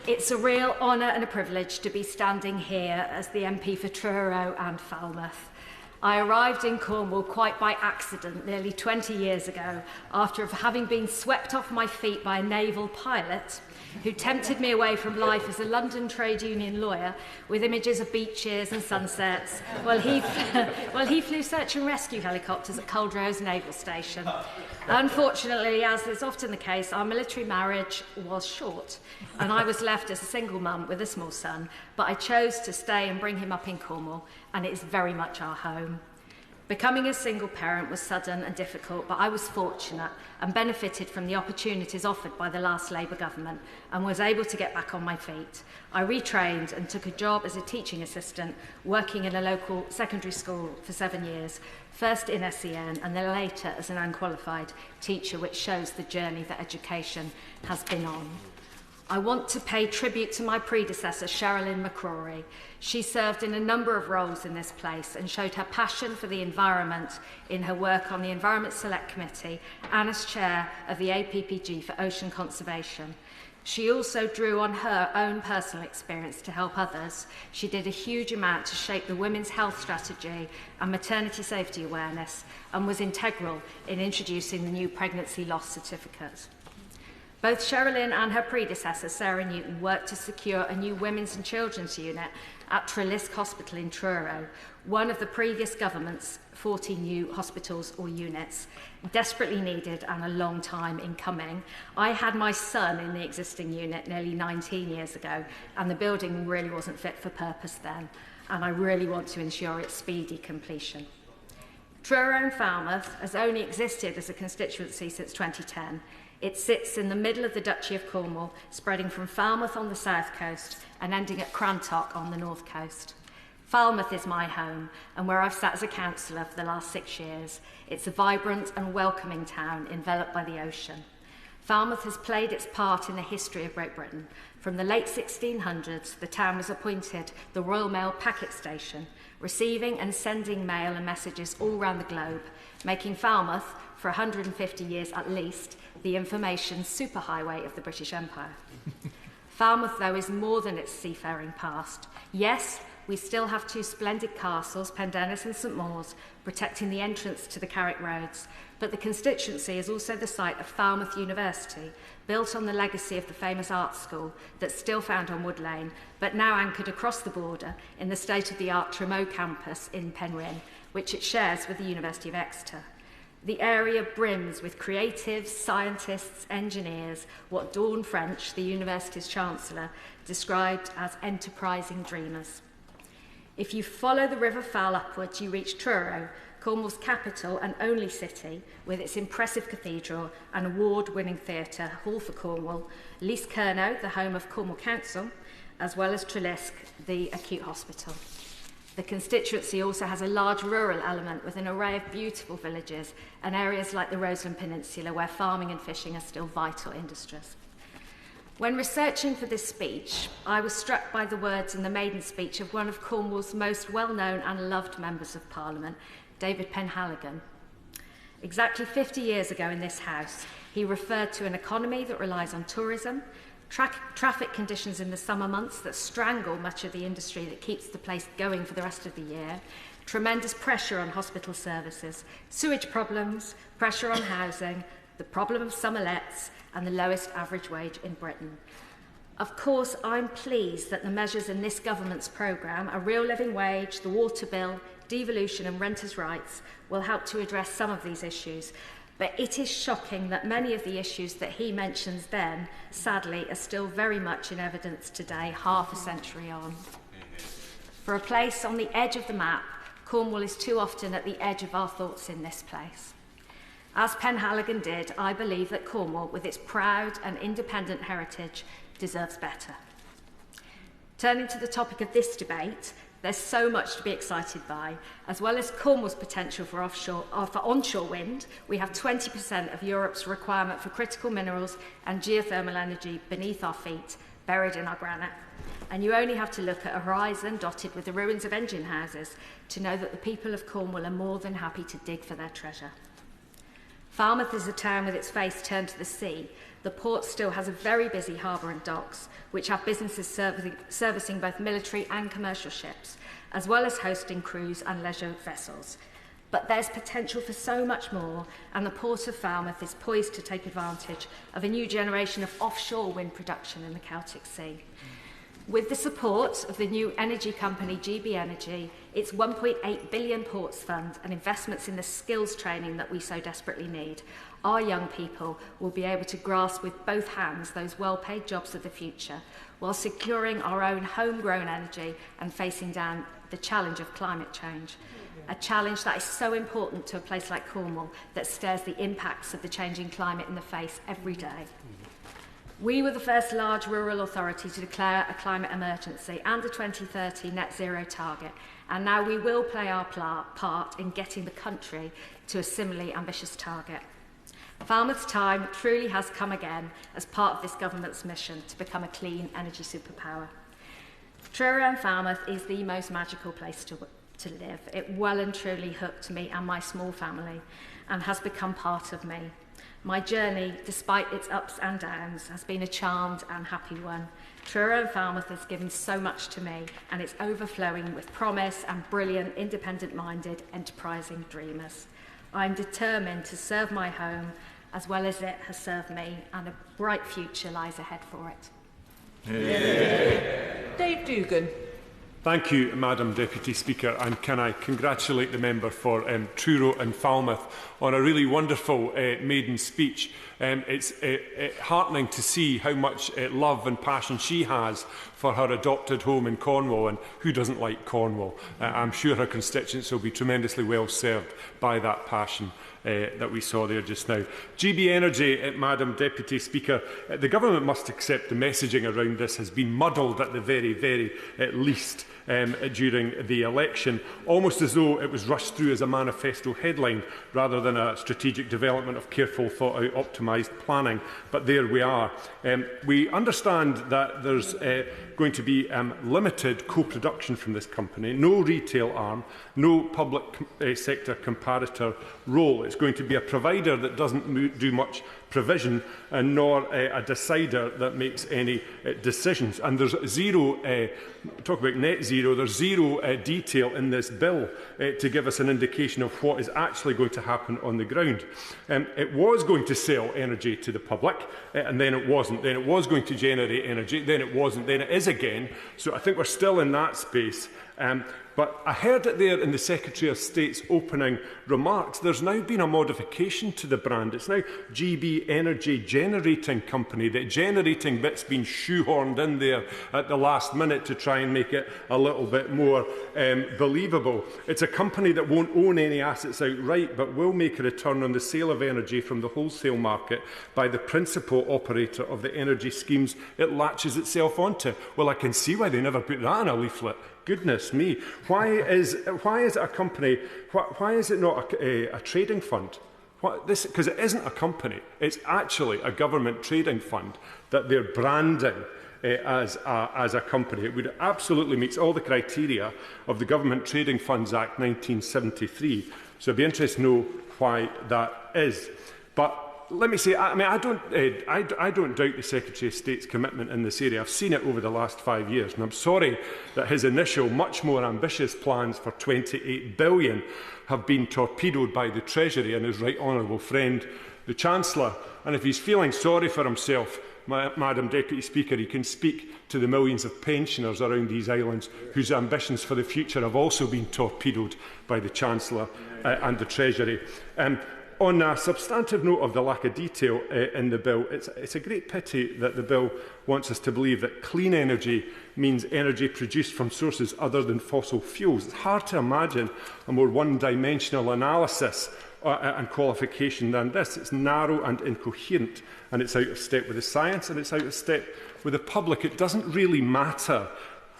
It's a real honour and a privilege to be standing here as the MP for Truro and Falmouth. I arrived in Cornwall quite by accident nearly 20 years ago after having been swept off my feet by a naval pilot who tempted me away from life as a London trade union lawyer with images of beaches and sunsets while he flew search and rescue helicopters at Culdrose Naval Station. Unfortunately, as is often the case, our military marriage was short and I was left as a single mum with a small son, but I chose to stay and bring him up in Cornwall, and it is very much our home. Becoming a single parent was sudden and difficult, but I was fortunate and benefited from the opportunities offered by the last Labour government and was able to get back on my feet. I retrained and took a job as a teaching assistant, working in a local secondary school for 7 years, first in SEN and then later as an unqualified teacher, which shows the journey that education has been on. I want to pay tribute to my predecessor, Sherilyn McCrory. She served in a number of roles in this place and showed her passion for the environment in her work on the Environment Select Committee and as chair of the APPG for Ocean Conservation. She also drew on her own personal experience to help others. She did a huge amount to shape the women's health strategy and maternity safety awareness and was integral in introducing the new pregnancy loss certificate. Both Sherilyn and her predecessor, Sarah Newton, worked to secure a new women's and children's unit at Trelisk Hospital in Truro, one of the previous government's 40 new hospitals or units, desperately needed and a long time in coming. I had my son in the existing unit nearly 19 years ago, and the building really wasn't fit for purpose then, and I really want to ensure its speedy completion. Truro and Falmouth has only existed as a constituency since 2010. It sits in the middle of the Duchy of Cornwall, spreading from Falmouth on the south coast and ending at Crantock on the north coast. Falmouth is my home and where I've sat as a councillor for the last 6 years. It's a vibrant and welcoming town enveloped by the ocean. Falmouth has played its part in the history of Great Britain. From the late 1600s, the town was appointed the Royal Mail packet station, receiving and sending mail and messages all around the globe, making Falmouth, for 150 years at least, the information superhighway of the British Empire. Falmouth, though, is more than its seafaring past. Yes, we still have 2 splendid castles, Pendennis and St Maur's, protecting the entrance to the Carrick roads, but the constituency is also the site of Falmouth University, built on the legacy of the famous art school that's still found on Wood Lane, but now anchored across the border in the state-of-the-art Truro campus in Penryn, which it shares with the University of Exeter. The area brims with creatives, scientists, engineers, what Dawn French, the university's chancellor, described as enterprising dreamers. If you follow the River Fal upwards, you reach Truro, Cornwall's capital and only city, with its impressive cathedral and award-winning theatre, Hall for Cornwall, Lys Cerno, the home of Cornwall Council, as well as Trelisk, the acute hospital. The constituency also has a large rural element with an array of beautiful villages and areas like the Roseland Peninsula where farming and fishing are still vital industries. When researching for this speech, I was struck by the words in the maiden speech of one of Cornwall's most well-known and loved members of Parliament, David Penhaligon. Exactly 50 years ago in this House, he referred to an economy that relies on tourism, traffic conditions in the summer months that strangle much of the industry that keeps the place going for the rest of the year, tremendous pressure on hospital services, sewage problems, pressure on housing, the problem of summer lets, and the lowest average wage in Britain. Of course, I'm pleased that the measures in this government's programme, a real living wage, the water bill, devolution and renters' rights, will help to address some of these issues. But it is shocking that many of the issues that he mentions then, sadly, are still very much in evidence today, half a century on. For a place on the edge of the map, Cornwall is too often at the edge of our thoughts in this place. As Penhaligon did, I believe that Cornwall, with its proud and independent heritage, deserves better. Turning to the topic of this debate, there's so much to be excited by. As well as Cornwall's potential for onshore wind, we have 20% of Europe's requirement for critical minerals and geothermal energy beneath our feet, buried in our granite. And you only have to look at a horizon dotted with the ruins of engine houses to know that the people of Cornwall are more than happy to dig for their treasure. Falmouth is a town with its face turned to the sea. The port still has a very busy harbour and docks, which have businesses servicing both military and commercial ships, as well as hosting cruise and leisure vessels. But there's potential for so much more, and the Port of Falmouth is poised to take advantage of a new generation of offshore wind production in the Celtic Sea. With the support of the new energy company GB Energy, its £1.8 billion ports fund and investments in the skills training that we so desperately need, our young people will be able to grasp with both hands those well-paid jobs of the future, while securing our own homegrown energy and facing down the challenge of climate change. A challenge that is so important to a place like Cornwall that stares the impacts of the changing climate in the face every day. We were the first large rural authority to declare a climate emergency and a 2030 net zero target, and now we will play our part in getting the country to a similarly ambitious target. Falmouth's time truly has come again as part of this government's mission to become a clean energy superpower. Truro and Falmouth is the most magical place to live. It well and truly hooked me and my small family and has become part of me. My journey, despite its ups and downs, has been a charmed and happy one. Truro and Falmouth has given so much to me, and it's overflowing with promise and brilliant, independent-minded, enterprising dreamers. I'm determined to serve my home as well as it has served me, and a bright future lies ahead for it. Yeah. Dave Doogan. Thank you, Madam Deputy Speaker, and can I congratulate the member for Truro and Falmouth on a really wonderful maiden speech. It's heartening to see how much love and passion she has for her adopted home in Cornwall, and who doesn't like Cornwall? I'm sure her constituents will be tremendously well served by that passion that we saw there just now. GB Energy, Madam Deputy Speaker, the government must accept the messaging around this has been muddled at the very least during the election, almost as though it was rushed through as a manifesto headline rather than a strategic development of careful, thought-out, optimised planning. But there we are. We understand that there's going to be limited co-production from this company, no retail arm, no public sector comparator role. It's going to be a provider that doesn't do much provision and nor a decider that makes any decisions. And there's zero, talk about net zero, there's zero detail in this bill to give us an indication of what is actually going to happen on the ground. It was going to sell energy to the public, and then it wasn't. Then it was going to generate energy, then it wasn't, then it is again. So I think we're still in that space. But I heard it there in the Secretary of State's opening remarks. There's now been a modification to the brand. It's now GB Energy Generating Company. The generating bit's been shoehorned in there at the last minute to try and make it a little bit more believable. It's a company that won't own any assets outright, but will make a return on the sale of energy from the wholesale market by the principal operator of the energy schemes it latches itself onto. Well, I can see why they never put that in a leaflet. Goodness me. Why is it a company? Why is it not a trading fund? Because it isn't a company. It's actually a government trading fund that they're branding as a company. It would absolutely meets all the criteria of the Government Trading Funds Act 1973. So I'd be interested to know why that is. But let me say, I don't doubt the Secretary of State's commitment in this area. I've seen it over the last 5 years, and I'm sorry that his initial, much more ambitious plans for £28 billion have been torpedoed by the Treasury and his right honourable friend, the Chancellor. And if he's feeling sorry for himself, Madam Deputy Speaker, he can speak to the millions of pensioners around these islands whose ambitions for the future have also been torpedoed by the Chancellor and the Treasury. On a substantive note of the lack of detail in the bill, it's a great pity that the bill wants us to believe that clean energy means energy produced from sources other than fossil fuels. It's hard to imagine a more one-dimensional analysis and qualification than this. It's narrow and incoherent, and it's out of step with the science, and it's out of step with the public. It doesn't really matter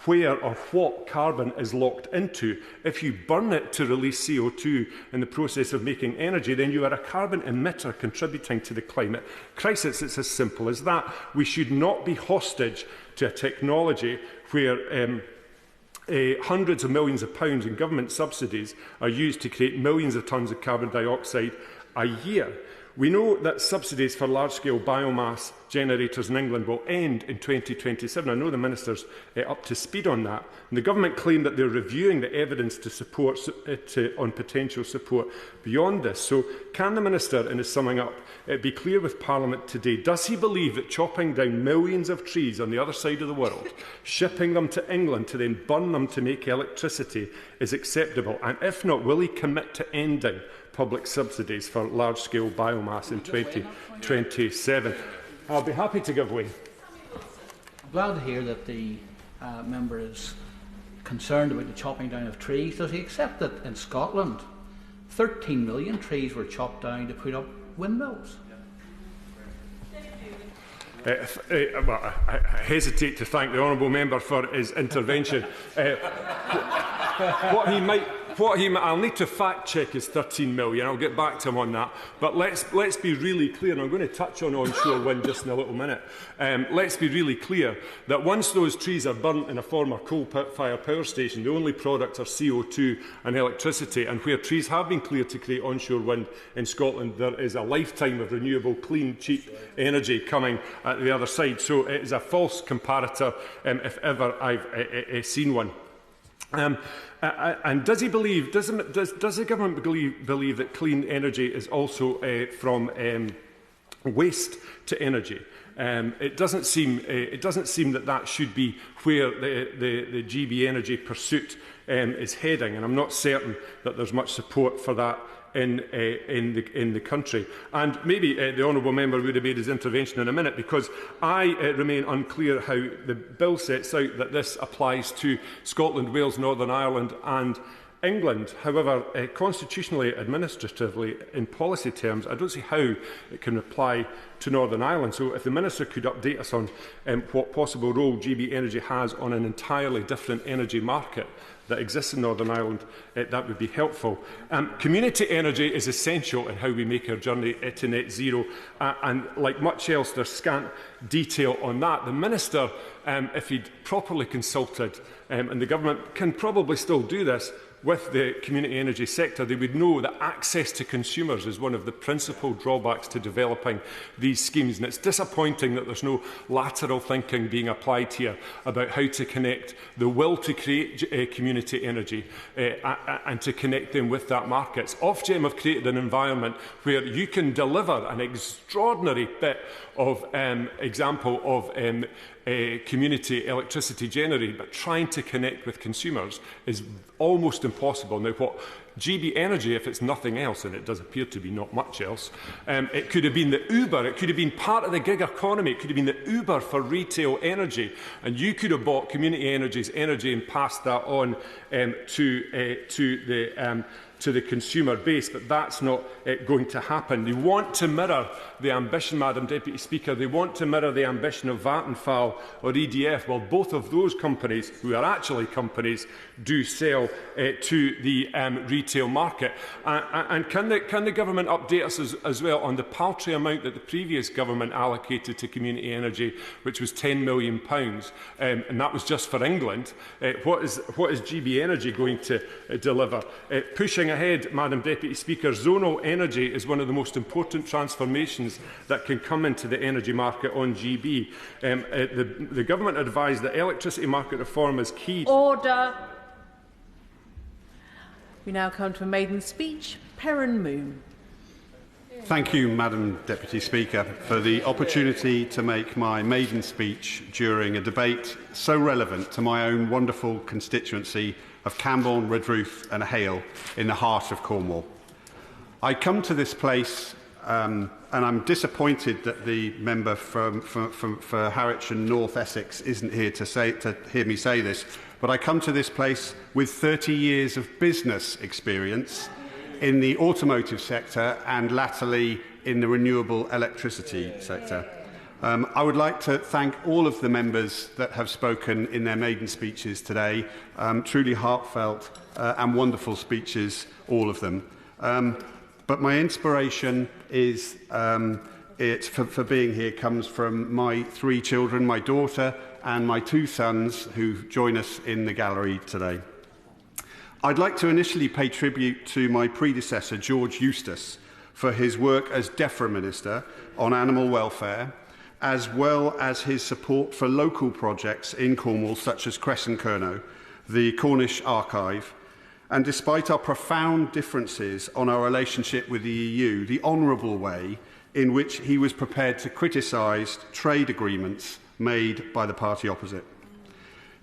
where or what carbon is locked into. If you burn it to release CO2 in the process of making energy, then you are a carbon emitter contributing to the climate crisis. It's as simple as that. We should not be hostage to a technology where hundreds of millions of pounds in government subsidies are used to create millions of tonnes of carbon dioxide a year. We know that subsidies for large-scale biomass generators in England will end in 2027. I know the Minister's up to speed on that. And the Government claimed that they're reviewing the evidence to support on potential support beyond this. So can the Minister, in his summing up, be clear with Parliament today? Does he believe that chopping down millions of trees on the other side of the world, shipping them to England to then burn them to make electricity is acceptable? And if not, will he commit to ending public subsidies for large-scale biomass in 2027? I'll be happy to give way. I'm glad to hear that the member is concerned about the chopping down of trees. Does he accept that in Scotland 13 million trees were chopped down to put up windmills? Well, I hesitate to thank the honourable member for his intervention. I'll need to fact check his 13 million. I'll get back to him on that. But let's be really clear, and I'm going to touch on onshore wind just in a little minute. Let's be really clear that once those trees are burnt in a former coal-fired power station, the only product are CO2 and electricity. And where trees have been cleared to create onshore wind in Scotland, there is a lifetime of renewable, clean, cheap energy coming at the other side. So it is a false comparator, if ever I've seen one. And does the government believe that clean energy is also from waste to energy? It doesn't seem that should be where the GB energy pursuit is heading, and I'm not certain that there's much support for that in the country. And maybe the honourable member would have made his intervention in a minute, because I remain unclear how the bill sets out that this applies to Scotland, Wales, Northern Ireland and England. However, constitutionally, administratively, in policy terms, I don't see how it can apply to Northern Ireland. So if the Minister could update us on what possible role GB Energy has on an entirely different energy market that exists in Northern Ireland, that would be helpful. Community energy is essential in how we make our journey to net zero, and like much else, there's scant detail on that. The Minister, if he'd properly consulted, and the Government can probably still do this, with the community energy sector, they would know that access to consumers is one of the principal drawbacks to developing these schemes. And it's disappointing that there's no lateral thinking being applied here about how to connect the will to create community energy and to connect them with that market. Ofgem have created an environment where you can deliver an extraordinary bit of example of community electricity generated, but trying to connect with consumers is almost impossible. Now, what GB Energy, if it's nothing else, and it does appear to be not much else, it could have been the Uber, it could have been part of the gig economy, it could have been the Uber for retail energy, and you could have bought community energy's energy and passed that on to the consumer base, but that's not going to happen. They want to mirror the ambition, Madam Deputy Speaker, they want to mirror the ambition of Vattenfall or EDF. Well, both of those companies, who are actually companies, do sell to the retail market. And can the Government update us as well on the paltry amount that the previous Government allocated to community energy, which was £10 million, and that was just for England? What is GB Energy going to deliver? Pushing ahead, Madam Deputy Speaker, zonal energy is one of the most important transformations that can come into the energy market on GB. The Government advised that electricity market reform is key. Order. We now come to a maiden speech. Perrin Moon. Thank you, Madam Deputy Speaker, for the opportunity to make my maiden speech during a debate so relevant to my own wonderful constituency of Camborne, Redruth and Hale in the heart of Cornwall. I come to this place and I'm disappointed that the member for Harwich and North Essex isn't here to hear me say this, but I come to this place with 30 years of business experience in the automotive sector and latterly in the renewable electricity sector. I would like to thank all of the members that have spoken in their maiden speeches today. Truly heartfelt and wonderful speeches, all of them. But my inspiration is for being here comes from my 3 children, my daughter and my 2 sons who join us in the gallery today. I'd like to initially pay tribute to my predecessor, George Eustace, for his work as DEFRA Minister on animal welfare, as well as his support for local projects in Cornwall, such as Crescent Kerno, the Cornish Archive, and despite our profound differences on our relationship with the EU, the honourable way in which he was prepared to criticise trade agreements made by the party opposite.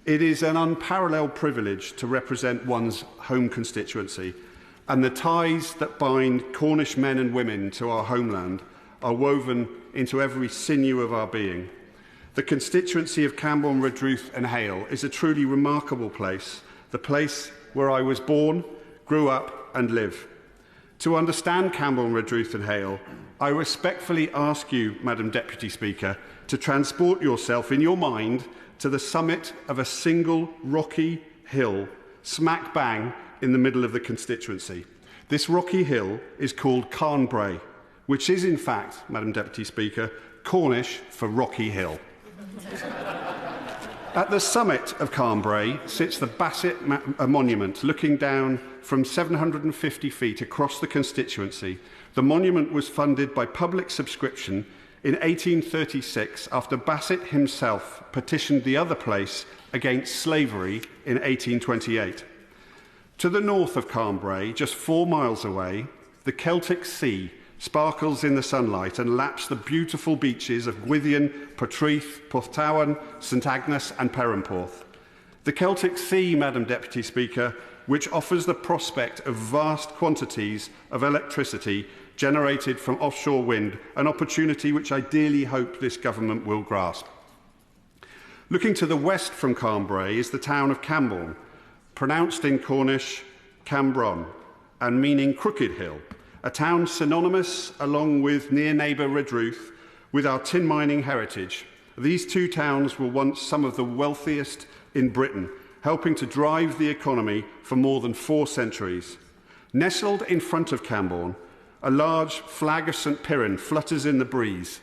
It is an unparalleled privilege to represent one's home constituency, and the ties that bind Cornish men and women to our homeland are woven into every sinew of our being. The constituency of Camborne, Redruth and Hale is a truly remarkable place, the place where I was born, grew up and live. To understand Camborne, Redruth and Hale, I respectfully ask you, Madam Deputy Speaker, to transport yourself in your mind to the summit of a single rocky hill, smack bang in the middle of the constituency. This rocky hill is called Carnbrae, which is in fact, Madam Deputy Speaker, Cornish for Rocky Hill. At the summit of Carnbrae sits the Bassett Monument, looking down from 750 feet across the constituency. The monument was funded by public subscription in 1836 after Bassett himself petitioned the other place against slavery in 1828. To the north of Carnbrae, just 4 miles away, the Celtic Sea sparkles in the sunlight and laps the beautiful beaches of Gwythian, Portreath, Porthtowan, St Agnes and Perranporth. The Celtic Sea, Madam Deputy Speaker, which offers the prospect of vast quantities of electricity generated from offshore wind, an opportunity which I dearly hope this government will grasp. Looking to the west from Carnbrae is the town of Camborne, pronounced in Cornish Cambron, and meaning Crooked Hill, a town synonymous, along with near neighbour Redruth, with our tin mining heritage. These two towns were once some of the wealthiest in Britain, helping to drive the economy for more than 4 centuries. Nestled in front of Camborne, a large flag of St Piran flutters in the breeze.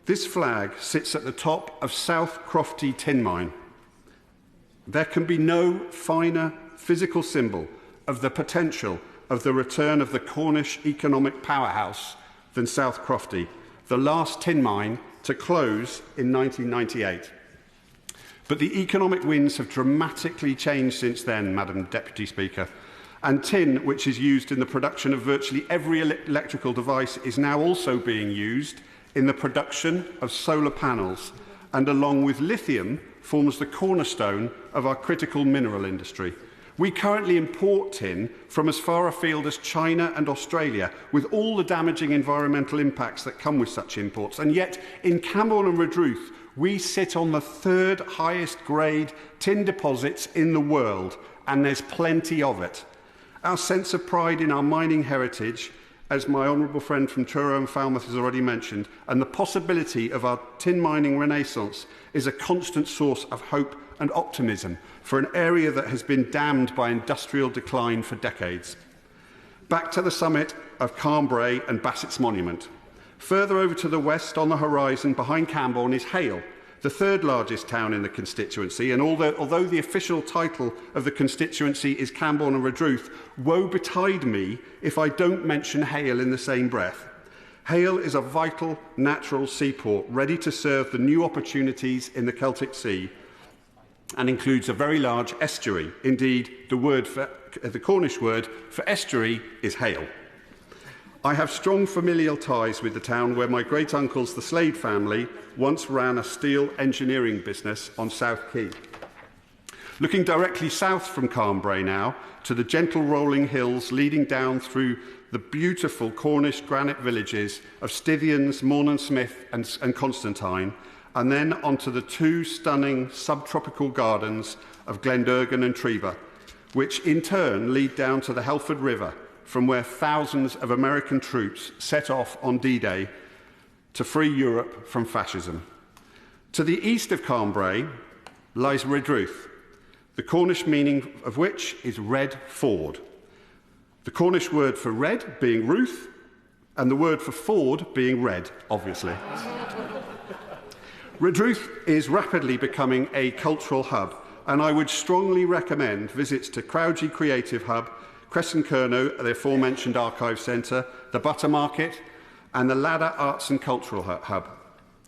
This flag sits at the top of South Crofty Tin Mine. There can be no finer physical symbol of the potential of the return of the Cornish economic powerhouse than South Crofty, the last tin mine to close in 1998. But the economic winds have dramatically changed since then, Madam Deputy Speaker, and tin, which is used in the production of virtually every electrical device, is now also being used in the production of solar panels, and along with lithium, forms the cornerstone of our critical mineral industry. We currently import tin from as far afield as China and Australia, with all the damaging environmental impacts that come with such imports. And yet, in Camborne and Redruth, we sit on the 3rd highest grade tin deposits in the world, and there's plenty of it. Our sense of pride in our mining heritage, as my honourable friend from Truro and Falmouth has already mentioned, and the possibility of our tin mining renaissance is a constant source of hope and optimism for an area that has been damned by industrial decline for decades. Back to the summit of Carnbrae and Bassett's Monument. Further over to the west on the horizon behind Camborne is Hale, the 3rd largest town in the constituency, and although the official title of the constituency is Camborne and Redruth, woe betide me if I don't mention Hale in the same breath. Hale is a vital natural seaport ready to serve the new opportunities in the Celtic Sea, and includes a very large estuary. Indeed, the Cornish word for estuary is Hale. I have strong familial ties with the town where my great-uncles, the Slade family, once ran a steel engineering business on South Quay. Looking directly south from Carnbrae now, to the gentle rolling hills leading down through the beautiful Cornish granite villages of Stithians, Mornan Smith and Constantine, and then onto the 2 stunning subtropical gardens of Glendurgan and Truro, which in turn lead down to the Helford River, from where thousands of American troops set off on D-Day to free Europe from fascism. To the east of Carnbrae lies Redruth, the Cornish meaning of which is red ford. The Cornish word for red being Ruth, and the word for ford being red, obviously. Redruth is rapidly becoming a cultural hub, and I would strongly recommend visits to Crowdie Creative Hub, Crescent Kerno, the aforementioned Archive Centre, the Butter Market, and the Ladder Arts and Cultural Hub.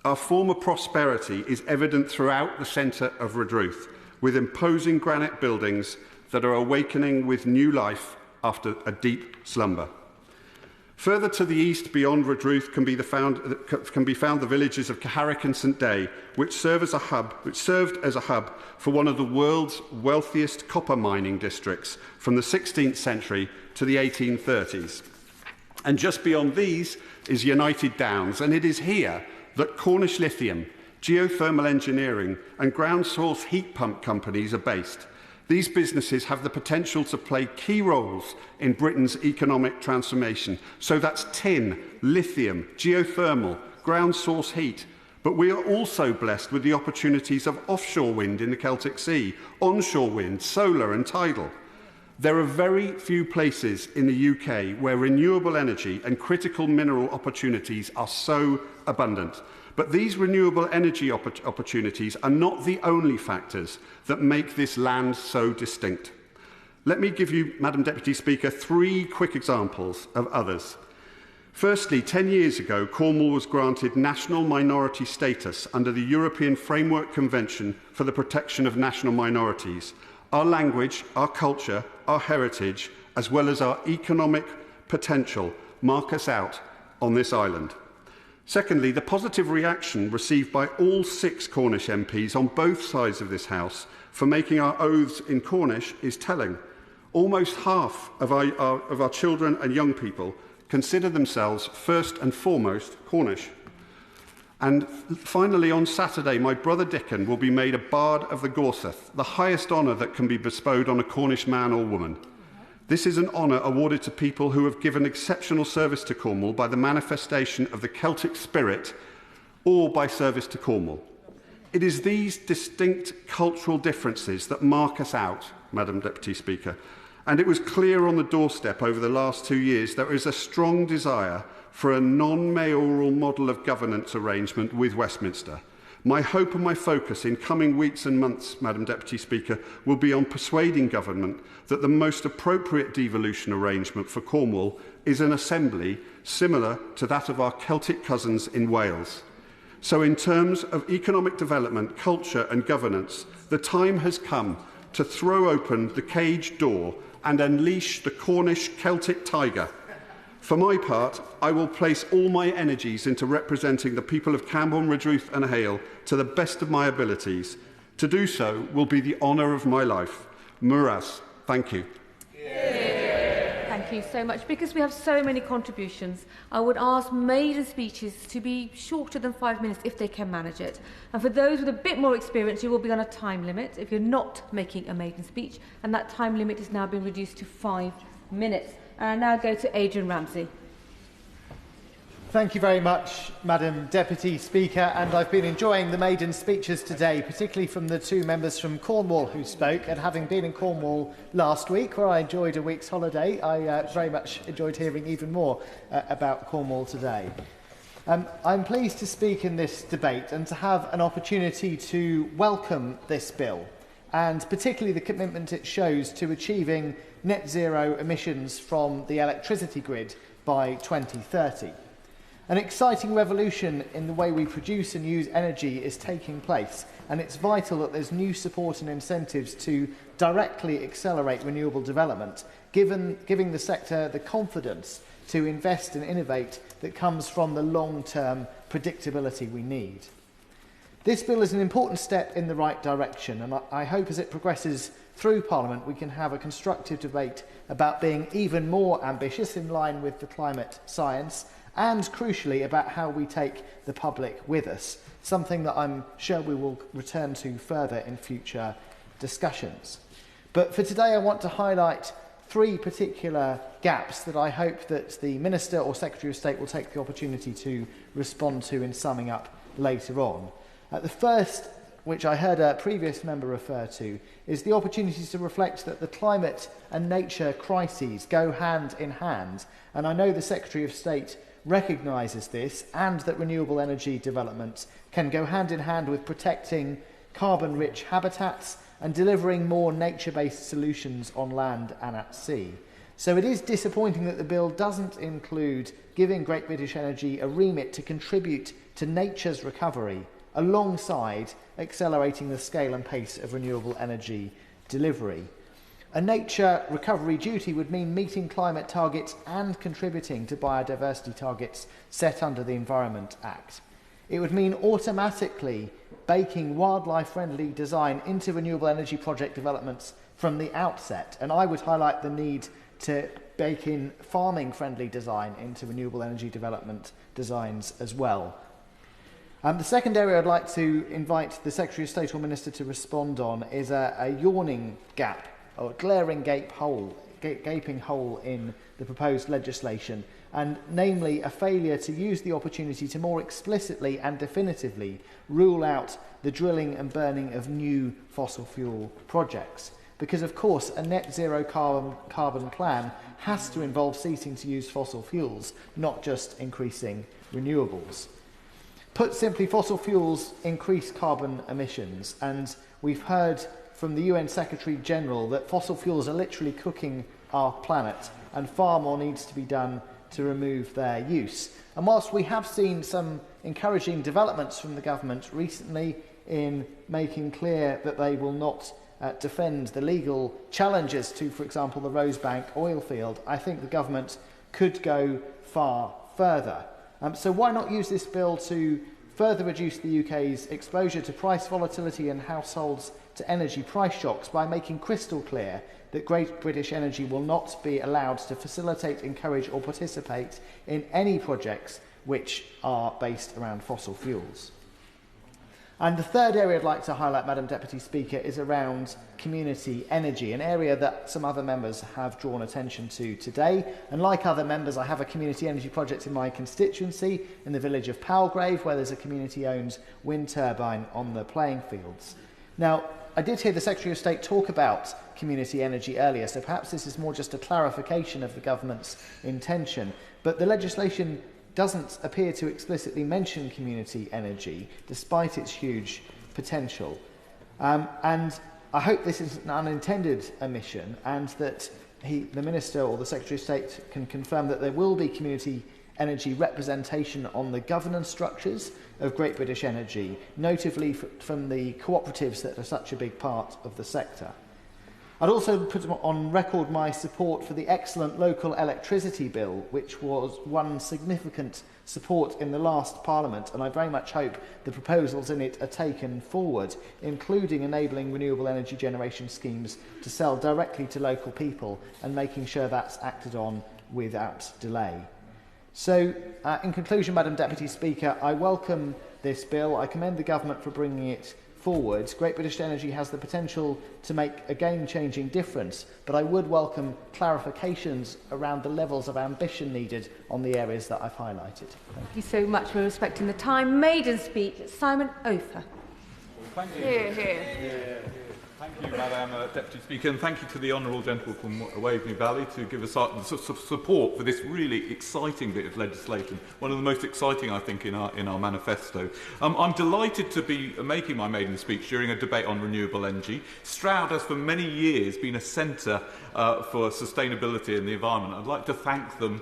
Our former prosperity is evident throughout the centre of Redruth, with imposing granite buildings that are awakening with new life after a deep slumber. Further to the east, beyond Redruth, can be found the villages of Carrick and St Day, which served as a hub for one of the world's wealthiest copper mining districts from the 16th century to the 1830s. And just beyond these is United Downs, and it is here that Cornish lithium, geothermal engineering, and ground source heat pump companies are based. These businesses have the potential to play key roles in Britain's economic transformation. So that's tin, lithium, geothermal, ground source heat. But we are also blessed with the opportunities of offshore wind in the Celtic Sea, onshore wind, solar and tidal. There are very few places in the UK where renewable energy and critical mineral opportunities are so abundant. But these renewable energy opportunities are not the only factors that make this land so distinct. Let me give you, Madam Deputy Speaker, 3 quick examples of others. Firstly, 10 years ago, Cornwall was granted national minority status under the European Framework Convention for the Protection of National Minorities. Our language, our culture, our heritage, as well as our economic potential, mark us out on this island. Secondly, the positive reaction received by all 6 Cornish MPs on both sides of this House for making our oaths in Cornish is telling. Almost half of our children and young people consider themselves first and foremost Cornish. And finally, on Saturday, my brother Dickon will be made a Bard of the Gorseth, the highest honour that can be bestowed on a Cornish man or woman. This is an honour awarded to people who have given exceptional service to Cornwall by the manifestation of the Celtic spirit or by service to Cornwall. It is these distinct cultural differences that mark us out, Madam Deputy Speaker, and it was clear on the doorstep over the last 2 years there is a strong desire for a non-mayoral model of governance arrangement with Westminster. My hope and my focus in coming weeks and months, Madam Deputy Speaker, will be on persuading government that the most appropriate devolution arrangement for Cornwall is an assembly similar to that of our Celtic cousins in Wales. So in terms of economic development, culture and governance, the time has come to throw open the cage door and unleash the Cornish Celtic tiger. For my part, I will place all my energies into representing the people of Camborne, Redruth and Hale to the best of my abilities. To do so will be the honour of my life. Muras, thank you. Thank you so much. Because we have so many contributions, I would ask maiden speeches to be shorter than 5 minutes if they can manage it. And for those with a bit more experience, you will be on a time limit if you're not making a maiden speech, and that time limit has now been reduced to 5 minutes. And I now go to Adrian Ramsey. Thank you very much, Madam Deputy Speaker, and I've been enjoying the maiden speeches today, particularly from the 2 members from Cornwall who spoke, and having been in Cornwall last week, where I enjoyed a week's holiday, I very much enjoyed hearing even more about Cornwall today. I'm pleased to speak in this debate and to have an opportunity to welcome this bill, and particularly the commitment it shows to achieving net zero emissions from the electricity grid by 2030. An exciting revolution in the way we produce and use energy is taking place, and it's vital that there's new support and incentives to directly accelerate renewable development, giving the sector the confidence to invest and innovate that comes from the long-term predictability we need. This bill is an important step in the right direction, and I hope as it progresses through Parliament we can have a constructive debate about being even more ambitious in line with the climate science, and crucially about how we take the public with us, something that I'm sure we will return to further in future discussions. But for today I want to highlight 3 particular gaps that I hope that the Minister or Secretary of State will take the opportunity to respond to in summing up later on. The first, which I heard a previous member refer to, is the opportunity to reflect that the climate and nature crises go hand in hand, and I know the Secretary of State recognises this, and that renewable energy development can go hand in hand with protecting carbon-rich habitats and delivering more nature-based solutions on land and at sea. So it is disappointing that the bill doesn't include giving Great British Energy a remit to contribute to nature's recovery alongside accelerating the scale and pace of renewable energy delivery. A nature recovery duty would mean meeting climate targets and contributing to biodiversity targets set under the Environment Act. It would mean automatically baking wildlife-friendly design into renewable energy project developments from the outset, and I would highlight the need to bake in farming-friendly design into renewable energy development designs as well. The second area I'd like to invite the Secretary of State or Minister to respond on is a yawning gap, or a glaring gaping hole in the proposed legislation, and namely a failure to use the opportunity to more explicitly and definitively rule out the drilling and burning of new fossil fuel projects. because, of course, a net zero carbon plan has to involve ceasing to use fossil fuels, not just increasing renewables. Put simply, fossil fuels increase carbon emissions, and we've heard from the UN Secretary-General that fossil fuels are literally cooking our planet, and far more needs to be done to remove their use. And whilst we have seen some encouraging developments from the government recently in making clear that they will not defend the legal challenges to, for example, the Rosebank oil field, I think the government could go far further. So why not use this bill to further reduce the UK's exposure to price volatility and households to energy price shocks by making crystal clear that Great British Energy will not be allowed to facilitate, encourage or participate in any projects which are based around fossil fuels. And the third area I'd like to highlight, Madam Deputy Speaker, is around community energy, an area that some other members have drawn attention to today. And like other members, I have a community energy project in my constituency in the village of Palgrave, where there's a community-owned wind turbine on the playing fields. Now, I did hear the Secretary of State talk about community energy earlier, so perhaps this is more just a clarification of the government's intention. But the legislation doesn't appear to explicitly mention community energy, despite its huge potential. And I hope this is an unintended omission, and that the Minister or the Secretary of State can confirm that there will be community energy representation on the governance structures of Great British Energy, notably from the cooperatives that are such a big part of the sector. I'd also put on record my support for the excellent local electricity bill, which won significant support in the last Parliament, and I very much hope the proposals in it are taken forward, including enabling renewable energy generation schemes to sell directly to local people and making sure that's acted on without delay. So, in conclusion, Madam Deputy Speaker, I welcome this bill. I commend the government for bringing it forward. Great British Energy has the potential to make a game-changing difference, but I would welcome clarifications around the levels of ambition needed on the areas that I've highlighted. Thank you so much for respecting the time. Maiden speech, Simon Ofer. Thank you. Here. Thank you, Madam Deputy Speaker, and thank you to the Honourable Gentleman from Waveney Valley to give us support for this really exciting bit of legislation, one of the most exciting, I think, in our manifesto. I'm delighted to be making my maiden speech during a debate on renewable energy. Stroud has for many years been a centre for sustainability in the environment. I'd like to thank them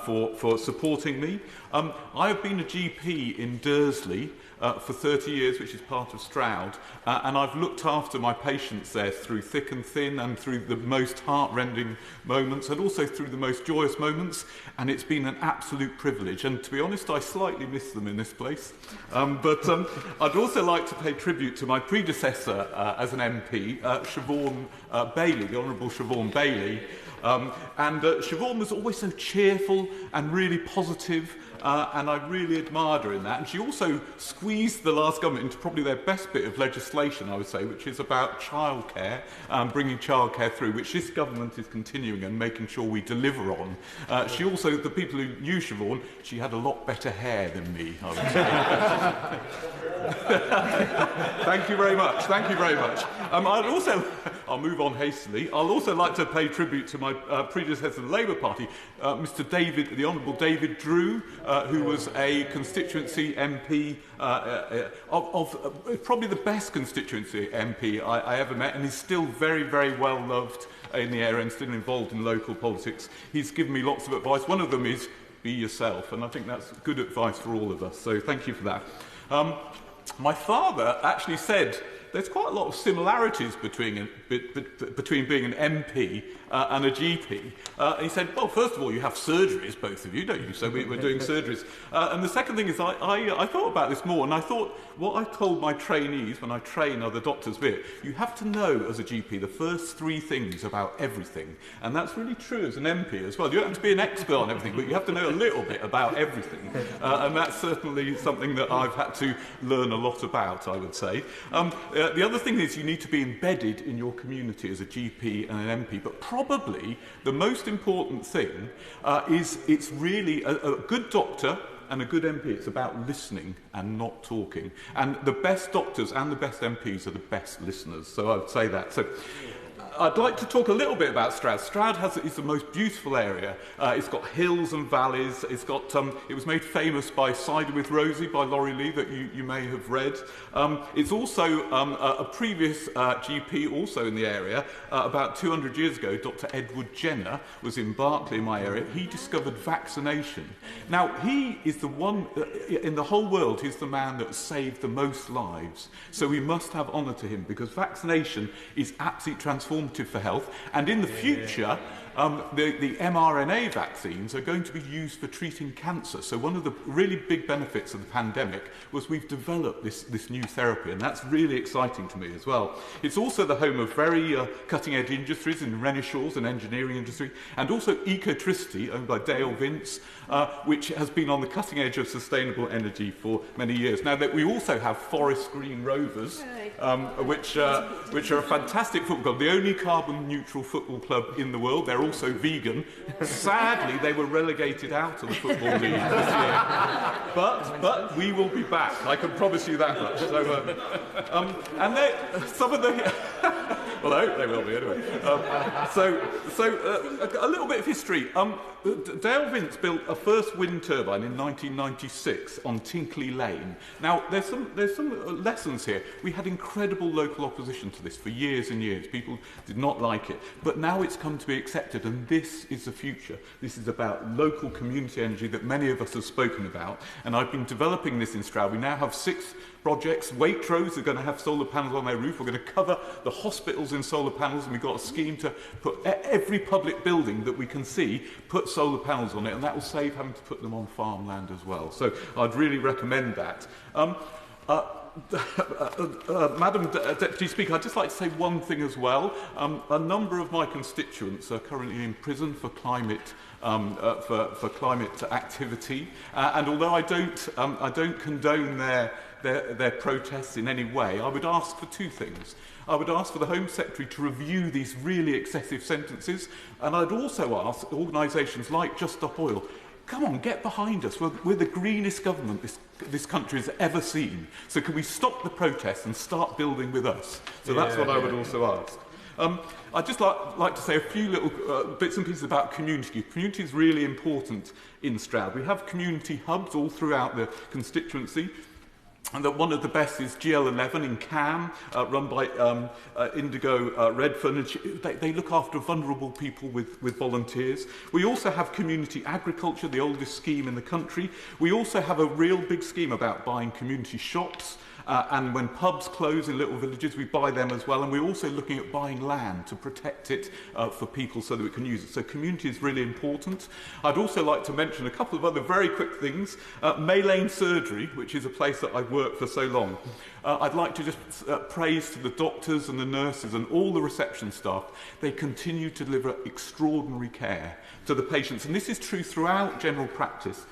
for supporting me. I have been a GP in Dursley for 30 years, which is part of Stroud, and I've looked after my patients there through thick and thin and through the most heart-rending moments and also through the most joyous moments, and it's been an absolute privilege. And to be honest, I slightly miss them in this place. But I'd also like to pay tribute to my predecessor as an MP, Siobhan Bailey, the Honourable Siobhan Bailey. Siobhan was always so cheerful and really positive, and I really admired her in that. And she also squeezed the last government into probably their best bit of legislation, I would say, which is about childcare, bringing childcare through, which this government is continuing and making sure we deliver on. She also, the people who knew Siobhan, she had a lot better hair than me, I would say. Thank you very much. Thank you very much. I'll move on hastily. I'll also like to pay tribute to my predecessor in the Labour Party, the Honourable David Drew, who was a constituency MP of probably the best constituency MP I ever met, and is still very, very well loved in the area and still involved in local politics. He's given me lots of advice. One of them is be yourself, and I think that's good advice for all of us, so thank you for that. My father actually said there's quite a lot of similarities between being an MP and a GP. He said, well, first of all, you have surgeries, both of you, don't you? So we're doing surgeries. And the second thing is I thought about this more, and I thought what I told my trainees when I train other doctors with, you have to know as a GP the first three things about everything. And that's really true as an MP as well. You don't have to be an expert on everything, but you have to know a little bit about everything. And that's certainly something that I've had to learn a lot about, I would say. The other thing is you need to be embedded in your community as a GP and an MP, but probably the most important thing is it's really a good doctor and a good MP. It's about listening and not talking. And the best doctors and the best MPs are the best listeners, so I would say that. So I'd like to talk a little bit about Stroud. Stroud is the most beautiful area. It's got hills and valleys. It's got. It was made famous by Cider with Rosie by Laurie Lee that you may have read. It's also a previous GP also in the area. About 200 years ago, Dr. Edward Jenner was in Berkeley, in my area. He discovered vaccination. Now, he is the one in the whole world. He's the man that saved the most lives. So we must have honour to him, because vaccination is absolutely transformative for health. And in the future, the mRNA vaccines are going to be used for treating cancer. So one of the really big benefits of the pandemic was we've developed this new therapy, and that's really exciting to me as well. It's also the home of very cutting-edge industries in Renishaws and engineering industry, and also Ecotricity, owned by Dale Vince, which has been on the cutting edge of sustainable energy for many years. Now, that we also have Forest Green Rovers, which are a fantastic football club, the only carbon-neutral football club in the world. They're also vegan. Sadly, they were relegated out of the Football League this year. But we will be back. I can promise you that much. So, and some of the... well, I hope they will be anyway. A little bit of history. Dale Vince built a first wind turbine in 1996 on Tinkley Lane. Now, there's some lessons here. We had incredible local opposition to this for years and years. People did not like it. But now it's come to be accepted, and this is the future. This is about local community energy that many of us have spoken about. And I've been developing this in Stroud. We now have 6 projects. Waitrose are going to have solar panels on their roof. We're going to cover the hospitals in solar panels, and we've got a scheme to put every public building that we can see, put solar panels on it, and that will save having to put them on farmland as well. So I'd really recommend that. Madam Deputy Speaker, I'd just like to say one thing as well. A number of my constituents are currently in prison for climate activity, and although I don't condone their protests in any way, I would ask for 2 things. I would ask for the Home Secretary to review these really excessive sentences, and I'd also ask organisations like Just Stop Oil, come on, get behind us. We're the greenest government this country has ever seen. So can we stop the protests and start building with us? So that's what I would also ask. I'd just like to say a few little bits and pieces about community. Community is really important in Stroud. We have community hubs all throughout the constituency. And that one of the best is GL11 in Cam, run by Indigo Redfern. And they look after vulnerable people with volunteers. We also have community agriculture, the oldest scheme in the country. We also have a real big scheme about buying community shops. And when pubs close in little villages, we buy them as well. And we're also looking at buying land to protect it for people so that we can use it. So community is really important. I'd also like to mention a couple of other very quick things. May Lane Surgery, which is a place that I've worked for so long. I'd like to just praise to the doctors and the nurses and all the reception staff. They continue to deliver extraordinary care to the patients. And this is true throughout general practice.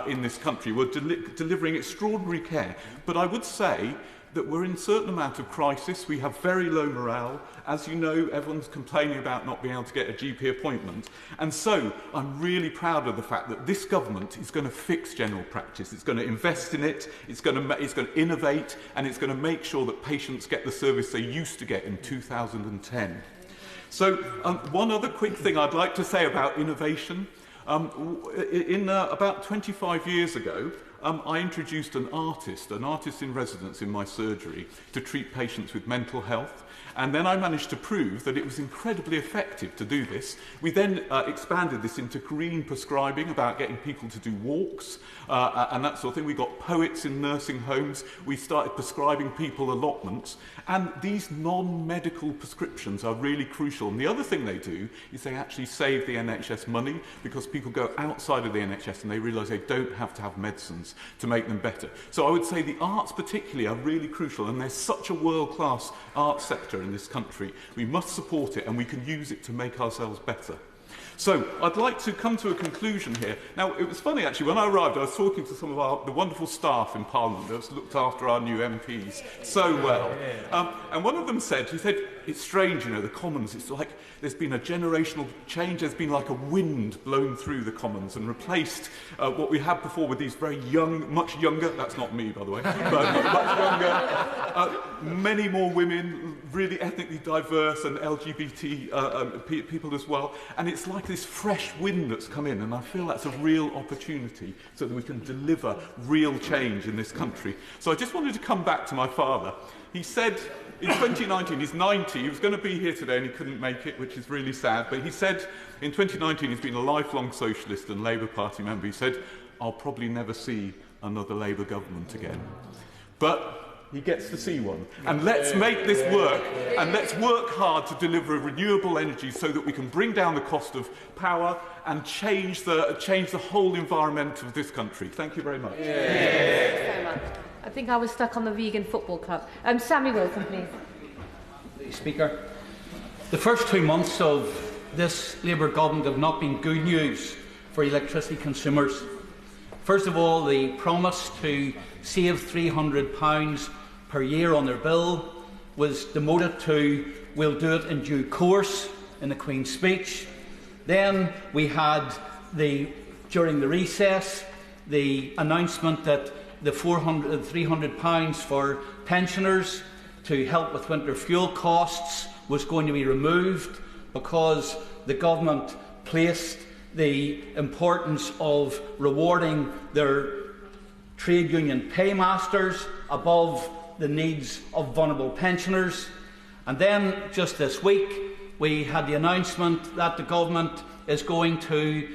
In this country. We're delivering extraordinary care. But I would say that we're in a certain amount of crisis. We have very low morale. As you know, everyone's complaining about not being able to get a GP appointment. And so I'm really proud of the fact that this government is going to fix general practice. It's going to invest in it. It's going to innovate, and it's going to make sure that patients get the service they used to get in 2010. So one other quick thing I'd like to say about innovation. About 25 years ago, I introduced an artist in residence in my surgery to treat patients with mental health. And then I managed to prove that it was incredibly effective to do this. We then expanded this into green prescribing, about getting people to do walks and that sort of thing. We got poets in nursing homes. We started prescribing people allotments. And these non-medical prescriptions are really crucial. And the other thing they do is they actually save the NHS money, because people go outside of the NHS and they realise they don't have to have medicines to make them better. So I would say the arts particularly are really crucial, and there's such a world-class arts sector in this country. We must support it, and we can use it to make ourselves better. So I'd like to come to a conclusion here. Now, it was funny, actually, when I arrived, I was talking to some of the wonderful staff in Parliament that's looked after our new MPs so well. And one of them said, he said, it's strange, you know, the Commons, it's like there's been a generational change. There's been like a wind blown through the Commons and replaced what we had before with these very young, much younger, that's not me, by the way, but much younger, many more women, really ethnically diverse and LGBT people as well. And it's like this fresh wind that's come in, and I feel that's a real opportunity so that we can deliver real change in this country. So I just wanted to come back to my father. He said in 2019, he's 90, he was going to be here today and he couldn't make it, which is really sad, but he said in 2019 he's been a lifelong socialist and Labour Party member. He said, I'll probably never see another Labour government again. But he gets to see one. And let's make this work, and let's work hard to deliver renewable energy so that we can bring down the cost of power and change the whole environment of this country. Thank you very much. Thank you so much. I think I was stuck on the vegan football club. Sammy Wilson, please. Speaker, the first 2 months of this Labour government have not been good news for electricity consumers. First of all, the promise to save £300 per year on their bill was demoted to "we'll do it in due course" in the Queen's speech. Then we had, during the recess, the announcement that the £300 for pensioners to help with winter fuel costs was going to be removed because the government placed the importance of rewarding their trade union paymasters above the needs of vulnerable pensioners. And then, just this week, we had the announcement that the government is going to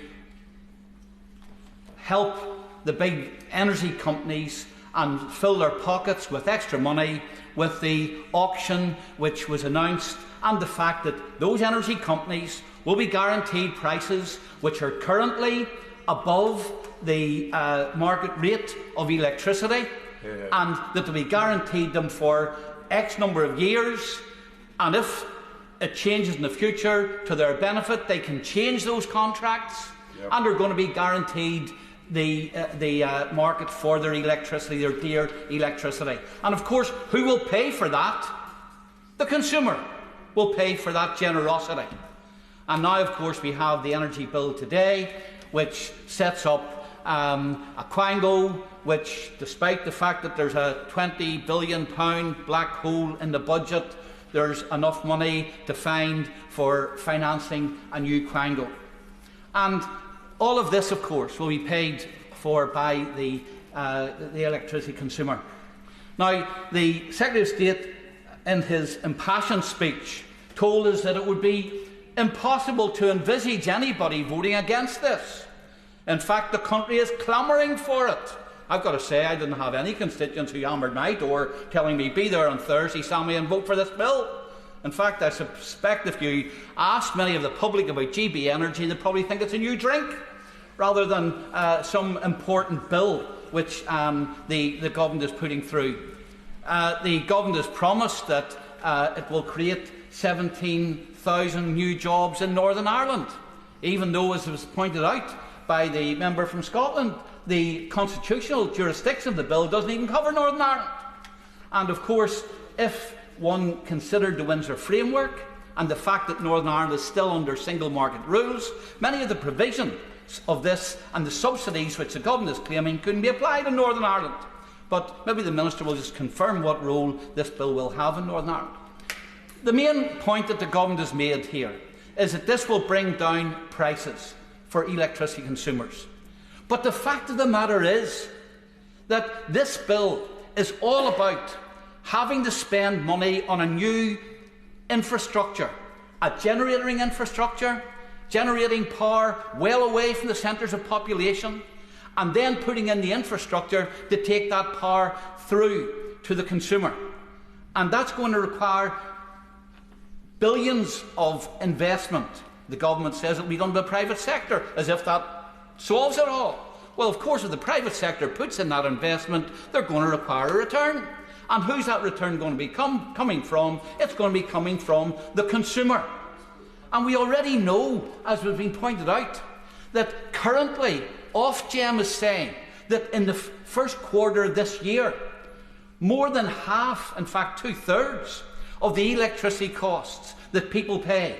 help the big energy companies and fill their pockets with extra money with the auction which was announced, and the fact that those energy companies will be guaranteed prices which are currently above the market rate of electricity, and that they'll be guaranteed them for X number of years, and if it changes in the future to their benefit, they can change those contracts, and are going to be guaranteed the market for their electricity, their dear electricity. And of course, who will pay for that? The consumer will pay for that generosity. And now, of course, we have the energy bill today, which sets up a quango, which, despite the fact that there's a £20 billion black hole in the budget, there's enough money to find for financing a new quango. And all of this, of course, will be paid for by the electricity consumer. Now, the Secretary of State, in his impassioned speech, told us that it would be impossible to envisage anybody voting against this. In fact, the country is clamouring for it. I've got to say, I didn't have any constituents who hammered my door telling me, "Be there on Thursday, Sammy, and vote for this bill." In fact, I suspect if you ask many of the public about GB Energy, they'd probably think it's a new drink, rather than some important bill which the government is putting through. The government has promised that it will create 17,000 new jobs in Northern Ireland, even though, as was pointed out by the member from Scotland, the constitutional jurisdiction of the bill doesn't even cover Northern Ireland. And of course, if one considered the Windsor framework and the fact that Northern Ireland is still under single market rules, many of the provisions of this and the subsidies which the government is claiming couldn't be applied in Northern Ireland. But maybe the Minister will just confirm what role this bill will have in Northern Ireland. The main point that the government has made here is that this will bring down prices for electricity consumers. But the fact of the matter is that this bill is all about having to spend money on a new infrastructure, a generating infrastructure, generating power well away from the centres of population, and then putting in the infrastructure to take that power through to the consumer. And that's going to require billions of investment. The government says it will be done by the private sector, as if that solves it all. Well, of course, if the private sector puts in that investment, they're going to require a return. And who's that return going to be coming from? It's going to be coming from the consumer. And we already know, as has been pointed out, that currently Ofgem is saying that in the first quarter of this year, more than half, in fact 2/3, of the electricity costs that people pay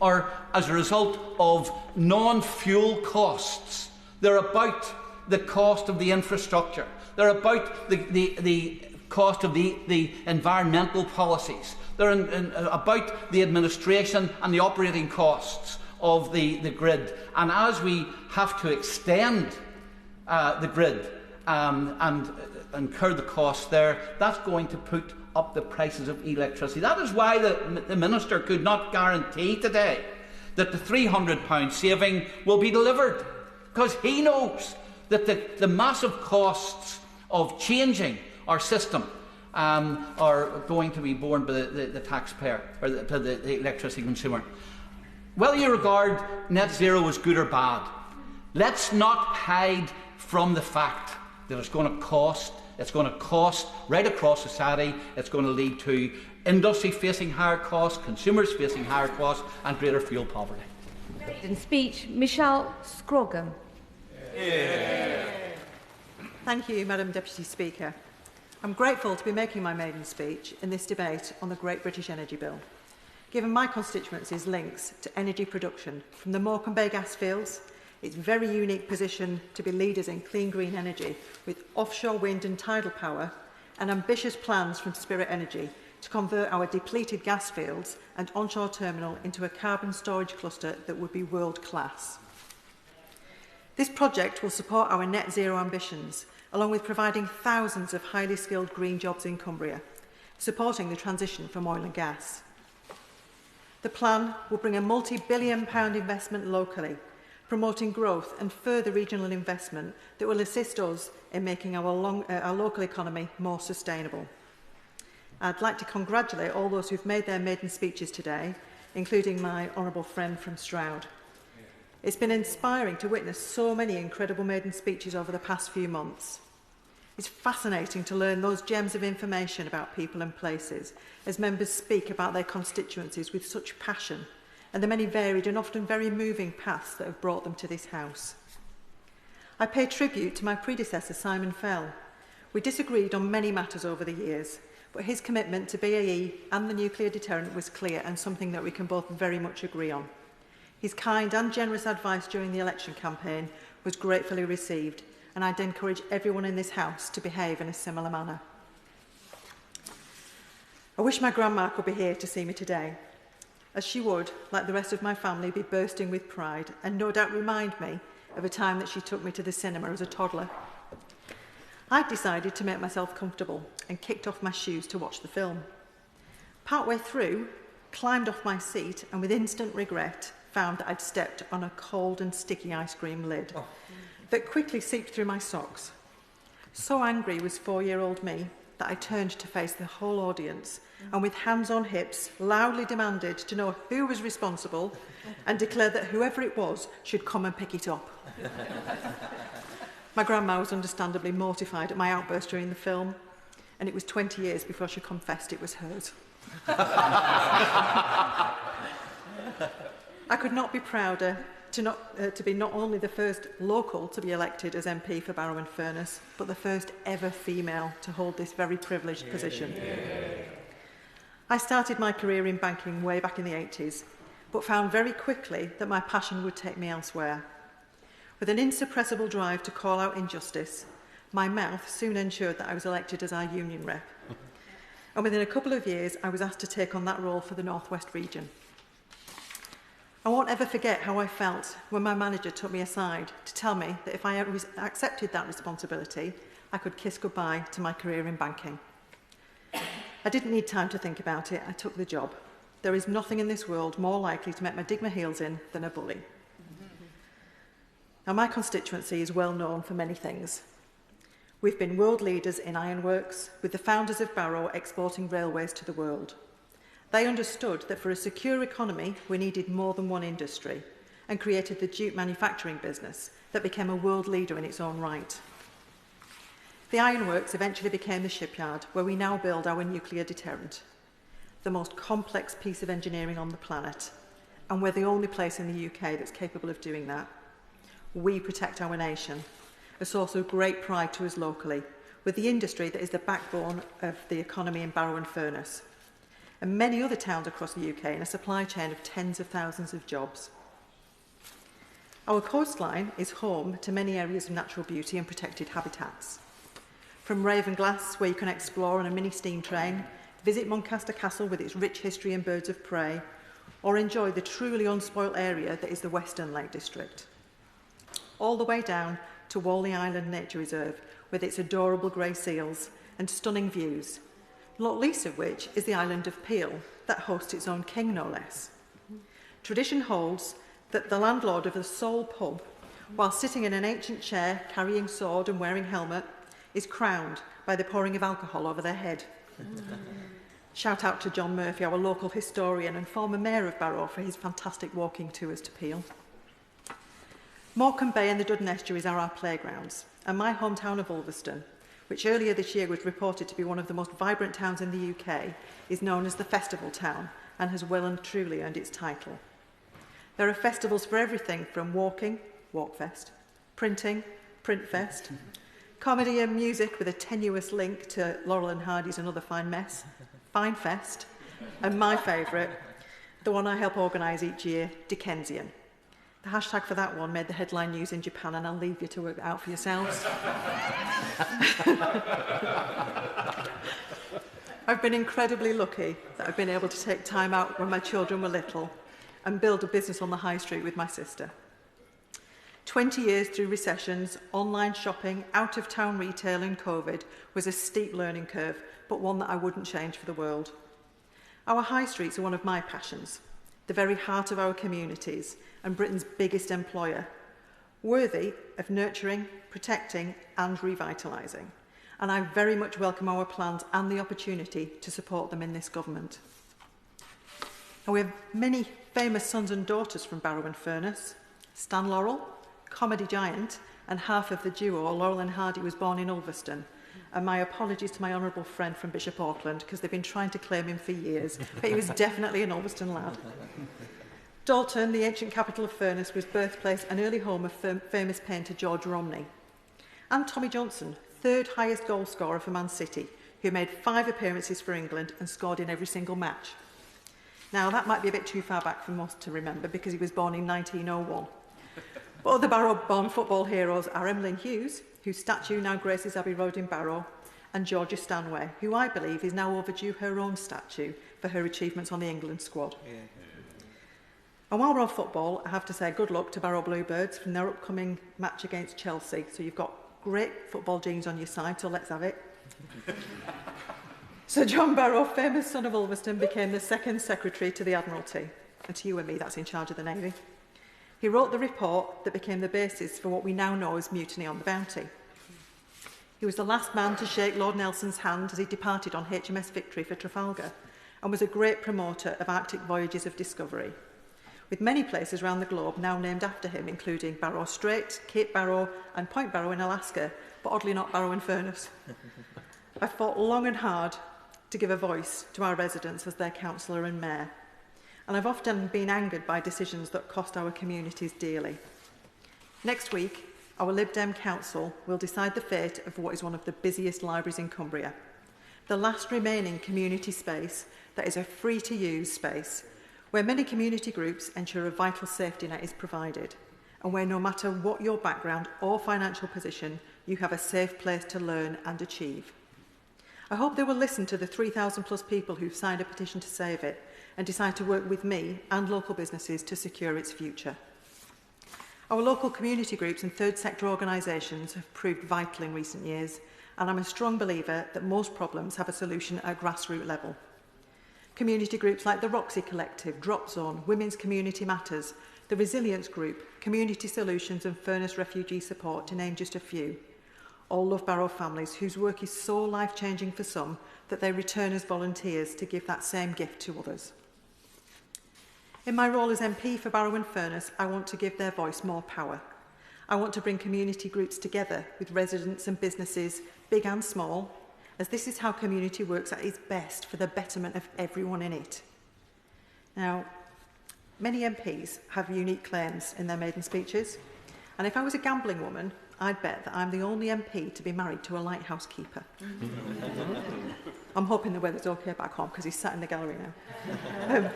are as a result of non-fuel costs. They're about the cost of the infrastructure. They're about the cost of the environmental policies. They're about the administration and the operating costs of the grid. And as we have to extend the grid and incur the costs there, that's going to put up the prices of electricity. That is why the Minister could not guarantee today that the £300 saving will be delivered, because he knows that the massive costs of changing our system are going to be borne by the taxpayer, or the electricity consumer. Whether you regard net zero as good or bad, let's not hide from the fact that it's going to cost. It's going to cost right across society. It's going to lead to industry facing higher costs, consumers facing higher costs, and greater fuel poverty. In speech, Michelle Scroggum. Thank you, Madam Deputy Speaker. I'm grateful to be making my maiden speech in this debate on the Great British Energy Bill, given my constituency's links to energy production from the Morecambe Bay gas fields, its very unique position to be leaders in clean green energy with offshore wind and tidal power, and ambitious plans from Spirit Energy to convert our depleted gas fields and onshore terminal into a carbon storage cluster that would be world class. This project will support our net zero ambitions, along with providing thousands of highly skilled green jobs in Cumbria, supporting the transition from oil and gas. The plan will bring a multi-billion-pound investment locally, promoting growth and further regional investment that will assist us in making our local economy more sustainable. I'd like to congratulate all those who've made their maiden speeches today, including my honourable friend from Stroud. It's been inspiring to witness so many incredible maiden speeches over the past few months. It's fascinating to learn those gems of information about people and places as members speak about their constituencies with such passion, and the many varied and often very moving paths that have brought them to this house. I pay tribute to my predecessor, Simon Fell. We disagreed on many matters over the years, but his commitment to BAE and the nuclear deterrent was clear and something that we can both very much agree on. His kind and generous advice during the election campaign was gratefully received, and I'd encourage everyone in this house to behave in a similar manner. I wish my grandma could be here to see me today, as she would, like the rest of my family, be bursting with pride and no doubt remind me of a time that she took me to the cinema as a toddler. I decided to make myself comfortable and kicked off my shoes to watch the film. Partway through, climbed off my seat and with instant regret found that I'd stepped on a cold and sticky ice cream lid that quickly seeped through my socks. So angry was 4-year-old me that I turned to face the whole audience and with hands on hips loudly demanded to know who was responsible and declared that whoever it was should come and pick it up. My grandma was understandably mortified at my outburst during the film, and it was 20 years before she confessed it was hers. I could not be prouder to be not only the first local to be elected as MP for Barrow and Furness, but the first ever female to hold this very privileged position. I started my career in banking way back in the 80s, but found very quickly that my passion would take me elsewhere. With an insuppressible drive to call out injustice, my mouth soon ensured that I was elected as our union rep. And within a couple of years, I was asked to take on that role for the North West region. I won't ever forget how I felt when my manager took me aside to tell me that if I accepted that responsibility, I could kiss goodbye to my career in banking. I didn't need time to think about it. I took the job. There is nothing in this world more likely to make me dig my heels in than a bully. Now, my constituency is well known for many things. We've been world leaders in ironworks, with the founders of Barrow exporting railways to the world. They understood that for a secure economy, we needed more than one industry, and created the jute manufacturing business that became a world leader in its own right. The ironworks eventually became the shipyard where we now build our nuclear deterrent, the most complex piece of engineering on the planet, and we're the only place in the UK that's capable of doing that. We protect our nation, a source of great pride to us locally, with the industry that is the backbone of the economy in Barrow and Furness. and many other towns across the UK in a supply chain of tens of thousands of jobs. Our coastline is home to many areas of natural beauty and protected habitats. From Ravenglass, where you can explore on a mini steam train, visit Doncaster Castle with its rich history and birds of prey, or enjoy the truly unspoilt area that is the Western Lake District. All the way down to Whalley Island Nature Reserve, with its adorable grey seals and stunning views, not least of which is the island of Peel, that hosts its own king, no less. Tradition holds that the landlord of the sole pub, while sitting in an ancient chair, carrying sword and wearing helmet, is crowned by the pouring of alcohol over their head. Shout out to John Murphy, our local historian and former mayor of Barrow, for his fantastic walking tours to Peel. Morecambe Bay and the Duddon Estuaries are our playgrounds, and my hometown of Ulverston, which earlier this year was reported to be one of the most vibrant towns in the UK, is known as the Festival Town and has well and truly earned its title. There are festivals for everything from walking, Walkfest, printing, Printfest, comedy and music with a tenuous link to Laurel and Hardy's Another Fine Mess, Finefest, and my favourite, the one I help organise each year, Dickensian. The hashtag for that one made the headline news in Japan, and I'll leave you to work it out for yourselves. I've been incredibly lucky that I've been able to take time out when my children were little and build a business on the high street with my sister. 20 years through recessions, online shopping, out-of-town retail and COVID was a steep learning curve, but one that I wouldn't change for the world. Our high streets are one of my passions, the very heart of our communities and Britain's biggest employer, worthy of nurturing, protecting and revitalising. And I very much welcome our plans and the opportunity to support them in this government. And we have many famous sons and daughters from Barrow and Furness. Stan Laurel, comedy giant, and half of the duo, Laurel and Hardy, was born in Ulverston. And my apologies to my honourable friend from Bishop Auckland, because they've been trying to claim him for years, but he was definitely an Ulverston lad. Dalton, the ancient capital of Furness, was birthplace and early home of famous painter George Romney. And Tommy Johnson, third highest goal scorer for Man City, who made 5 appearances for England and scored in every single match. Now, that might be a bit too far back for most to remember, because he was born in 1901. But other Barrow-born football heroes are Emlyn Hughes, whose statue now graces Abbey Road in Barrow, and Georgia Stanway, who I believe is now overdue her own statue for her achievements on the England squad. Yeah. And while we're on football, I have to say good luck to Barrow Bluebirds from their upcoming match against Chelsea. So you've got great football genes on your side, so let's have it. Sir John Barrow, famous son of Ulverston, became the second secretary to the Admiralty. And to you and me, that's in charge of the Navy. He wrote the report that became the basis for what we now know as Mutiny on the Bounty. He was the last man to shake Lord Nelson's hand as he departed on HMS Victory for Trafalgar, and was a great promoter of Arctic voyages of discovery, with many places around the globe now named after him, including Barrow Strait, Cape Barrow and Point Barrow in Alaska, but oddly not Barrow and Furness. I fought long and hard to give a voice to our residents as their councillor and mayor, and I've often been angered by decisions that cost our communities dearly. Next week, our Lib Dem Council will decide the fate of what is one of the busiest libraries in Cumbria, the last remaining community space that is a free-to-use space where many community groups ensure a vital safety net is provided, and where no matter what your background or financial position, you have a safe place to learn and achieve. I hope they will listen to the 3,000 plus people who've signed a petition to save it and decide to work with me and local businesses to secure its future. Our local community groups and third sector organisations have proved vital in recent years, and I'm a strong believer that most problems have a solution at a grassroots level. Community groups like the Roxy Collective, Drop Zone, Women's Community Matters, the Resilience Group, Community Solutions and Furness Refugee Support, to name just a few, all love Barrow families whose work is so life-changing for some that they return as volunteers to give that same gift to others. In my role as MP for Barrow and Furness, I want to give their voice more power. I want to bring community groups together with residents and businesses, big and small, as this is how community works at its best for the betterment of everyone in it. Now, many MPs have unique claims in their maiden speeches, and if I was a gambling woman, I'd bet that I'm the only MP to be married to a lighthouse keeper. I'm hoping the weather's okay back home because he's sat in the gallery now.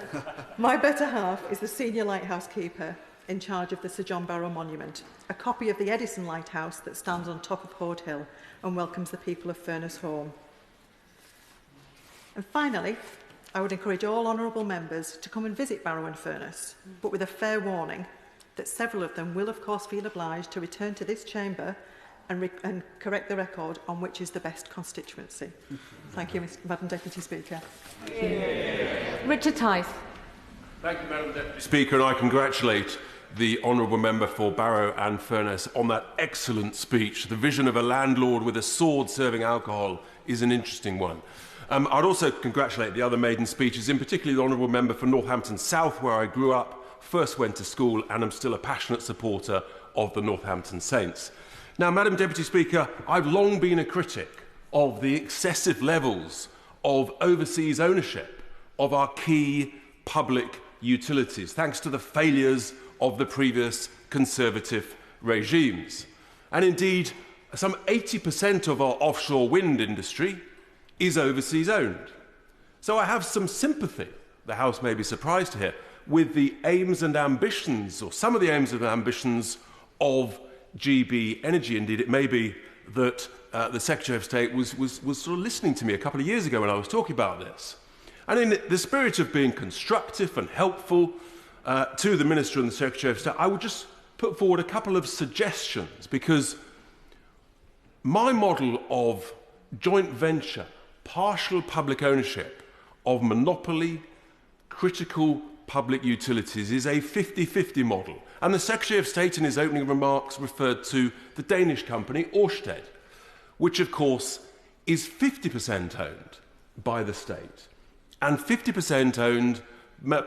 My better half is the senior lighthouse keeper in charge of the Sir John Barrow Monument, a copy of the Edison Lighthouse that stands on top of Hoard Hill and welcomes the people of Furness home. And finally, I would encourage all honourable members to come and visit Barrow and Furness, but with a fair warning that several of them will of course feel obliged to return to this chamber and correct the record on which is the best constituency. Thank you, Madam Deputy Speaker. Richard Tice. Thank you, Madam Deputy Speaker, and I congratulate the honourable member for Barrow and Furness on that excellent speech. The vision of a landlord with a sword serving alcohol is an interesting one. I'd also congratulate the other maiden speeches, in particular the honourable member for Northampton South, where I grew up, first went to school, and am still a passionate supporter of the Northampton Saints. Now, Madam Deputy Speaker, I've long been a critic of the excessive levels of overseas ownership of our key public utilities, thanks to the failures of the previous Conservative regimes. And indeed, some 80% of our offshore wind industry is overseas owned. So I have some sympathy, the House may be surprised to hear, with the aims and ambitions, or some of the aims and ambitions of GB Energy. Indeed, it may be that the Secretary of State was sort of listening to me a couple of years ago when I was talking about this. And in the spirit of being constructive and helpful to the Minister and the Secretary of State, I would just put forward a couple of suggestions, because my model of joint venture, partial public ownership of monopoly, critical public utilities is a 50-50 model. And the Secretary of State in his opening remarks referred to the Danish company Ørsted, which of course is 50% owned by the state and 50% owned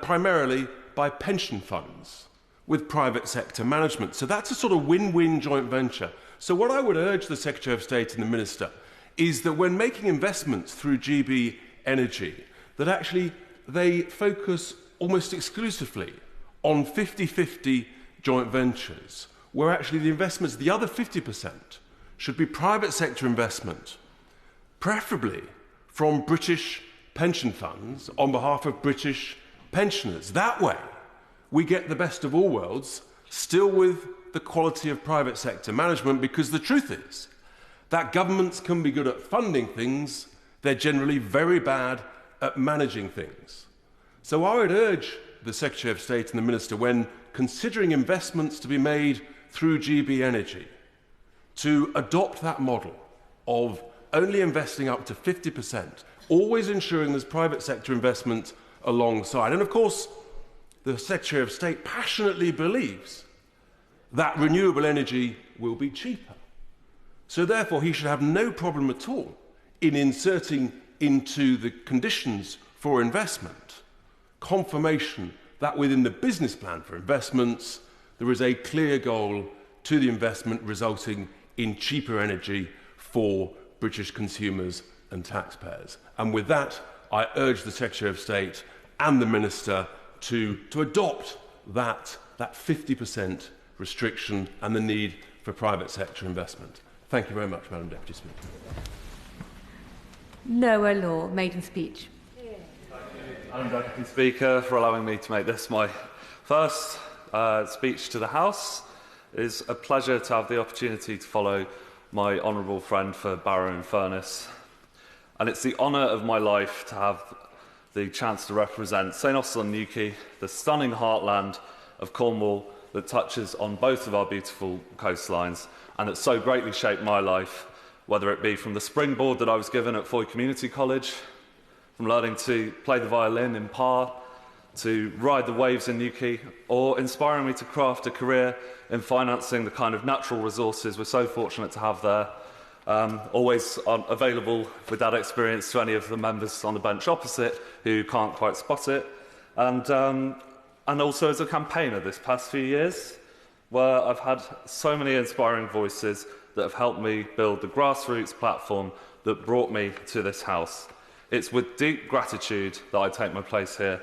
primarily by pension funds with private sector management. So that's a sort of win-win joint venture. So what I would urge the Secretary of State and the Minister is that when making investments through GB Energy, that actually they focus almost exclusively on 50-50 joint ventures, where actually the investments, the other 50%, should be private sector investment, preferably from British pension funds on behalf of British pensioners. That way, we get the best of all worlds, still with the quality of private sector management, because the truth is that governments can be good at funding things, they're generally very bad at managing things. So I would urge the Secretary of State and the Minister, when considering investments to be made through GB Energy, to adopt that model of only investing up to 50%, always ensuring there's private sector investment alongside. And of course, the Secretary of State passionately believes that renewable energy will be cheaper. So therefore, he should have no problem at all in inserting into the conditions for investment confirmation that within the business plan for investments, there is a clear goal to the investment resulting in cheaper energy for British consumers and taxpayers. And with that, I urge the Secretary of State and the Minister to adopt that 50% restriction and the need for private sector investment. Thank you very much, Madam Deputy Speaker. Noah Law, maiden speech. Madam Deputy Speaker, for allowing me to make this my first speech to the House. It is a pleasure to have the opportunity to follow my honourable friend for Barrow and Furness. And it's the honour of my life to have the chance to represent St Austell and Newquay, the stunning heartland of Cornwall that touches on both of our beautiful coastlines and that so greatly shaped my life, whether it be from the springboard that I was given at Foy Community College, from learning to play the violin in Parr, to ride the waves in Newquay, or inspiring me to craft a career in financing the kind of natural resources we're so fortunate to have there. Always available with that experience to any of the members on the bench opposite who can't quite spot it. And also as a campaigner this past few years, where I've had so many inspiring voices that have helped me build the grassroots platform that brought me to this House. It's with deep gratitude that I take my place here,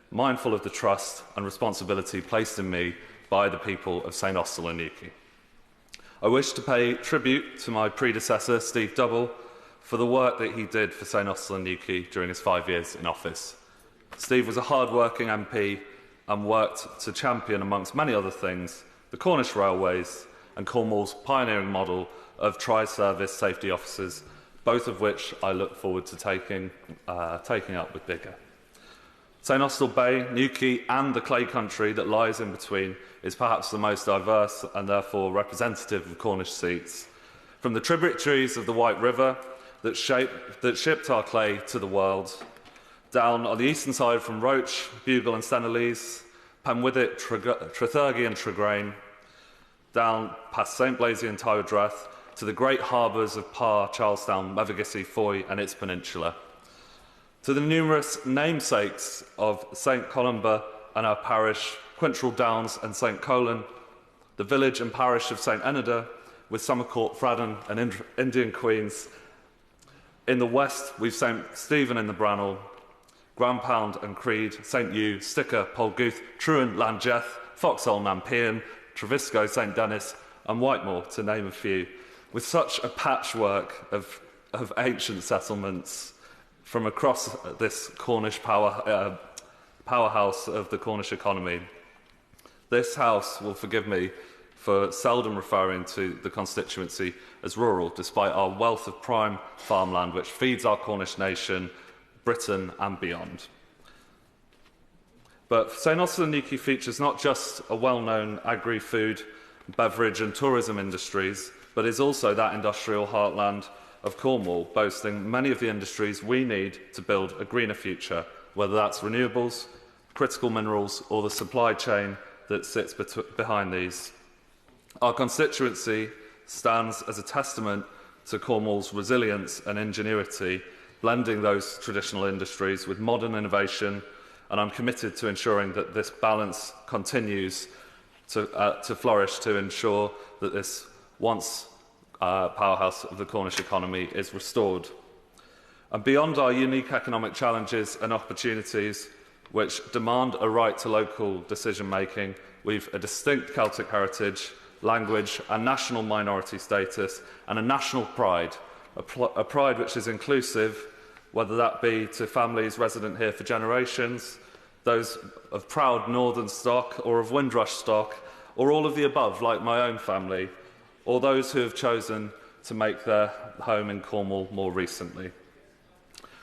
mindful of the trust and responsibility placed in me by the people of St Austell and Newquay. I wish to pay tribute to my predecessor, Steve Double, for the work that he did for St Austell and Newquay during his 5 years in office. Steve was a hard-working MP and worked to champion, amongst many other things, the Cornish Railways and Cornwall's pioneering model of tri-service safety officers, both of which I look forward to taking up with Bigger. St Austell Bay, Newquay and the clay country that lies in between is perhaps the most diverse and therefore representative of Cornish seats. From the tributaries of the White River that shipped our clay to the world, down on the eastern side from Roach, Bugle and Steneleys, Penwithit, Trethurgy and Tregrain, down past St Blasey and Tywardreth, to the great harbours of Parr, Charlestown, Mevagissey, Foy and its peninsula. To the numerous namesakes of St Columba and our parish, Quintrell Downs and St Colin, the village and parish of St Enida, with Somercourt, Fradden and Indian Queens. In the west, we've St Stephen in the Brannel, Grandpound and Creed, St Ewe, Sticker, Polguth, Truan, Langeth, Foxhole, Nampian, Trevisco, St Denis and Whitemore, to name a few, with such a patchwork of ancient settlements from across this Cornish powerhouse of the Cornish economy. This House will forgive me for seldom referring to the constituency as rural, despite our wealth of prime farmland which feeds our Cornish nation, Britain and beyond. But St Austell and Newquay features not just a well-known agri-food, beverage and tourism industries, but is also that industrial heartland of Cornwall, boasting many of the industries we need to build a greener future, whether that's renewables, critical minerals or the supply chain that sits behind these. Our constituency stands as a testament to Cornwall's resilience and ingenuity, blending those traditional industries with modern innovation, and I'm committed to ensuring that this balance continues to flourish, to ensure that this once powerhouse of the Cornish economy is restored. And beyond our unique economic challenges and opportunities, which demand a right to local decision-making, we've a distinct Celtic heritage, language and national minority status, and a national pride, a pride which is inclusive, whether that be to families resident here for generations, those of proud northern stock or of Windrush stock, or all of the above, like my own family, or those who have chosen to make their home in Cornwall more recently.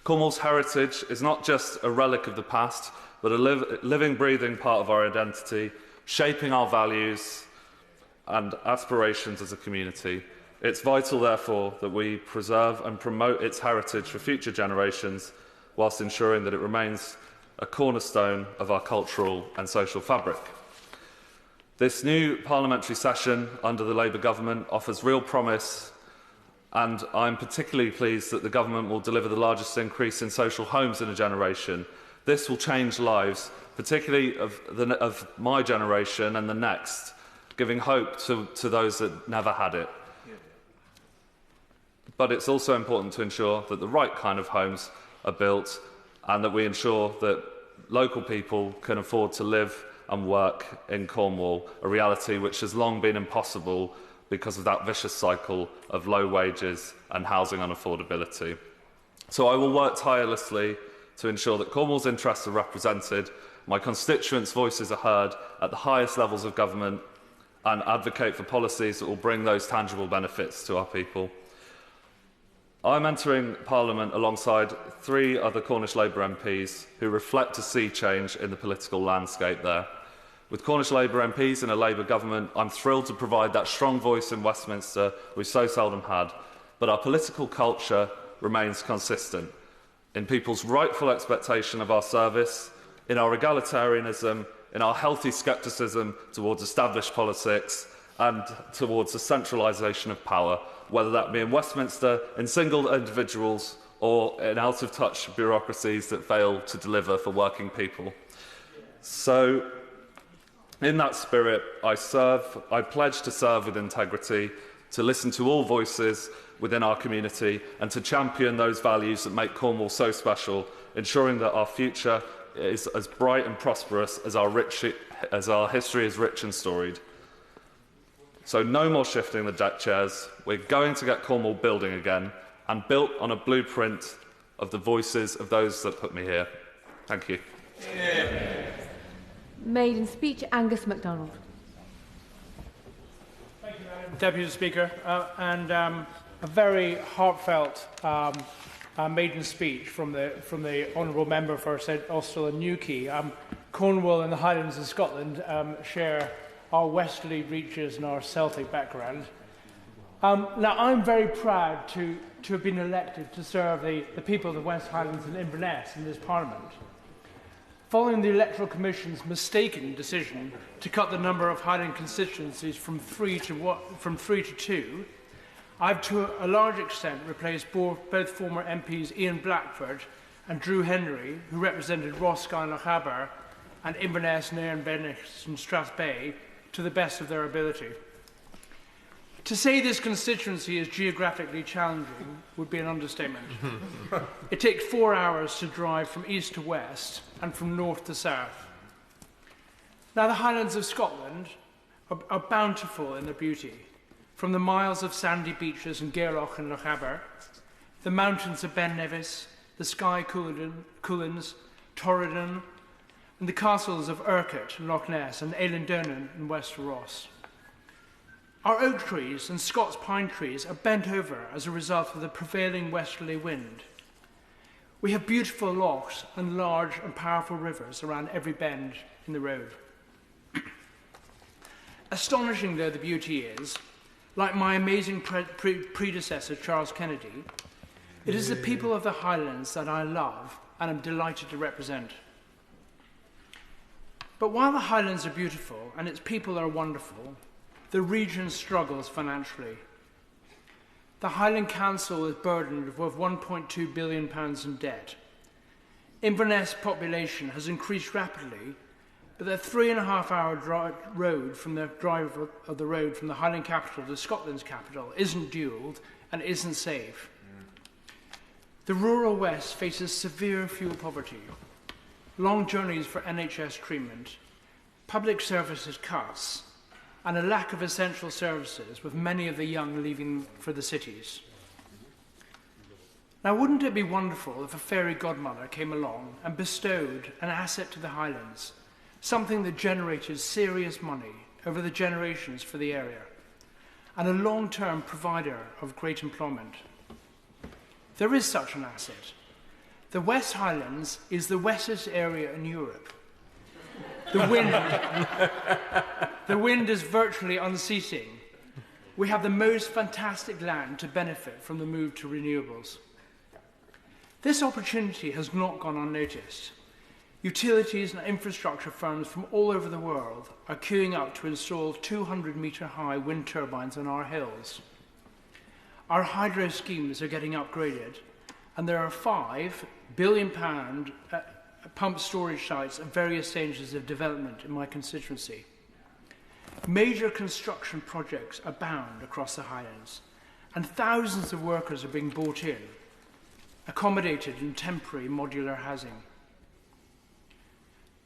Cornwall's heritage is not just a relic of the past, but a living, breathing part of our identity, shaping our values and aspirations as a community. It's vital, therefore, that we preserve and promote its heritage for future generations, whilst ensuring that it remains a cornerstone of our cultural and social fabric. This new parliamentary session under the Labour government offers real promise, and I'm particularly pleased that the government will deliver the largest increase in social homes in a generation. This will change lives, particularly of my generation and the next, giving hope to those that never had it. But it's also important to ensure that the right kind of homes are built and that we ensure that local people can afford to live and work in Cornwall, a reality which has long been impossible because of that vicious cycle of low wages and housing unaffordability. So I will work tirelessly to ensure that Cornwall's interests are represented, my constituents' voices are heard at the highest levels of government, and advocate for policies that will bring those tangible benefits to our people. I'm entering Parliament alongside 3 other Cornish Labour MPs who reflect a sea change in the political landscape there. With Cornish Labour MPs in a Labour government, I'm thrilled to provide that strong voice in Westminster we've so seldom had, but our political culture remains consistent in people's rightful expectation of our service, in our egalitarianism, in our healthy scepticism towards established politics and towards the centralisation of power, whether that be in Westminster, in single individuals or in out-of-touch bureaucracies that fail to deliver for working people. So, in that spirit, I pledge to serve with integrity, to listen to all voices within our community and to champion those values that make Cornwall so special, ensuring that our future is as bright and prosperous as our history is rich and storied. So no more shifting the deck chairs. We're going to get Cornwall building again, and built on a blueprint of the voices of those that put me here. Thank you. Maiden speech, Angus MacDonald. Thank you, Madam Deputy Speaker, and a very heartfelt maiden speech from the honourable member for St Austell and Newquay. Cornwall and the Highlands of Scotland share our westerly reaches and our Celtic background. Now, I'm very proud to have been elected to serve the people of the West Highlands and Inverness in this Parliament. Following the Electoral Commission's mistaken decision to cut the number of Highland constituencies from three to two, I've to a large extent replaced both former MPs Ian Blackford and Drew Henry, who represented Roscoe and Lochaber, and Inverness, Nairn, Bennis and Strathbay to the best of their ability. To say this constituency is geographically challenging would be an understatement. It takes 4 hours to drive from east to west and from north to south. Now, the Highlands of Scotland are bountiful in their beauty, from the miles of sandy beaches in Gairloch and Lochaber, the mountains of Ben Nevis, the Skye Cuillins, Torridon, and the castles of Urquhart and Loch Ness and Eilean in West Ross. Our oak trees and Scots pine trees are bent over as a result of the prevailing westerly wind. We have beautiful lochs and large and powerful rivers around every bend in the road. Astonishing though the beauty is, like my amazing predecessor Charles Kennedy, it is the people of the Highlands that I love and am delighted to represent. But while the Highlands are beautiful and its people are wonderful, the region struggles financially. The Highland Council is burdened with £1.2 billion in debt. Inverness population has increased rapidly, but the 3.5-hour road from the from the Highland capital to Scotland's capital isn't dualled and isn't safe. The rural west faces severe fuel poverty, long journeys for NHS treatment, public services cuts, and a lack of essential services, with many of the young leaving for the cities. Now, wouldn't it be wonderful if a fairy godmother came along and bestowed an asset to the Highlands, something that generated serious money over the generations for the area, and a long-term provider of great employment? There is such an asset. The West Highlands is the wettest area in Europe. The wind is virtually unceasing. We have the most fantastic land to benefit from the move to renewables. This opportunity has not gone unnoticed. Utilities and infrastructure firms from all over the world are queuing up to install 200-metre-high wind turbines on our hills. Our hydro schemes are getting upgraded, and there are £5 billion pump storage sites at various stages of development in my constituency. Major construction projects abound across the Highlands, and thousands of workers are being brought in, accommodated in temporary modular housing.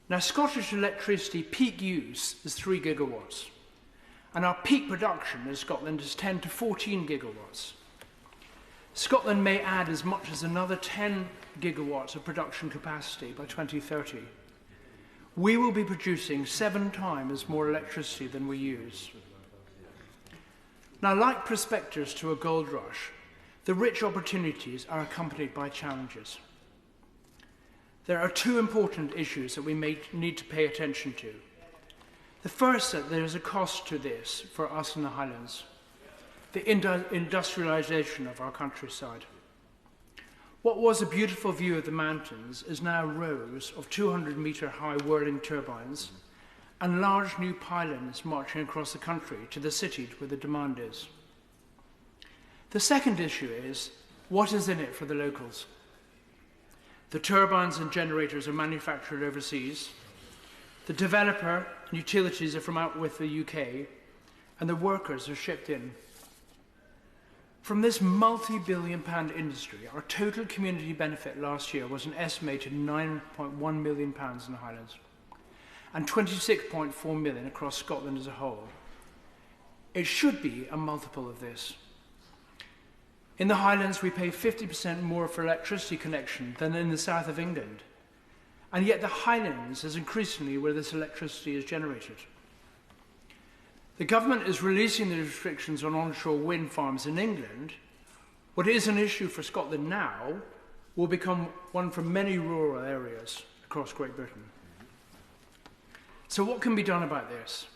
Now, Scottish electricity peak use is 3 gigawatts, and our peak production in Scotland is 10 to 14 gigawatts. Scotland may add as much as another 10 gigawatts of production capacity by 2030. We will be producing 7 times more electricity than we use. Now, like prospectors to a gold rush, the rich opportunities are accompanied by challenges. There are 2 important issues that we may need to pay attention to. The first, that there is a cost to this for us in the Highlands, the industrialisation of our countryside. What was a beautiful view of the mountains is now rows of 200-metre-high whirling turbines and large new pylons marching across the country to the cities where the demand is. The second issue is, what is in it for the locals? The turbines and generators are manufactured overseas. The developer and utilities are from out with the UK, and the workers are shipped in. From this multi-billion-pound industry, our total community benefit last year was an estimated £9.1 million in the Highlands, and £26.4 million across Scotland as a whole. It should be a multiple of this. In the Highlands, we pay 50% more for electricity connection than in the south of England. And yet the Highlands is increasingly where this electricity is generated. The government is releasing the restrictions on onshore wind farms in England. What is an issue for Scotland now will become one for many rural areas across Great Britain. So what can be done about this?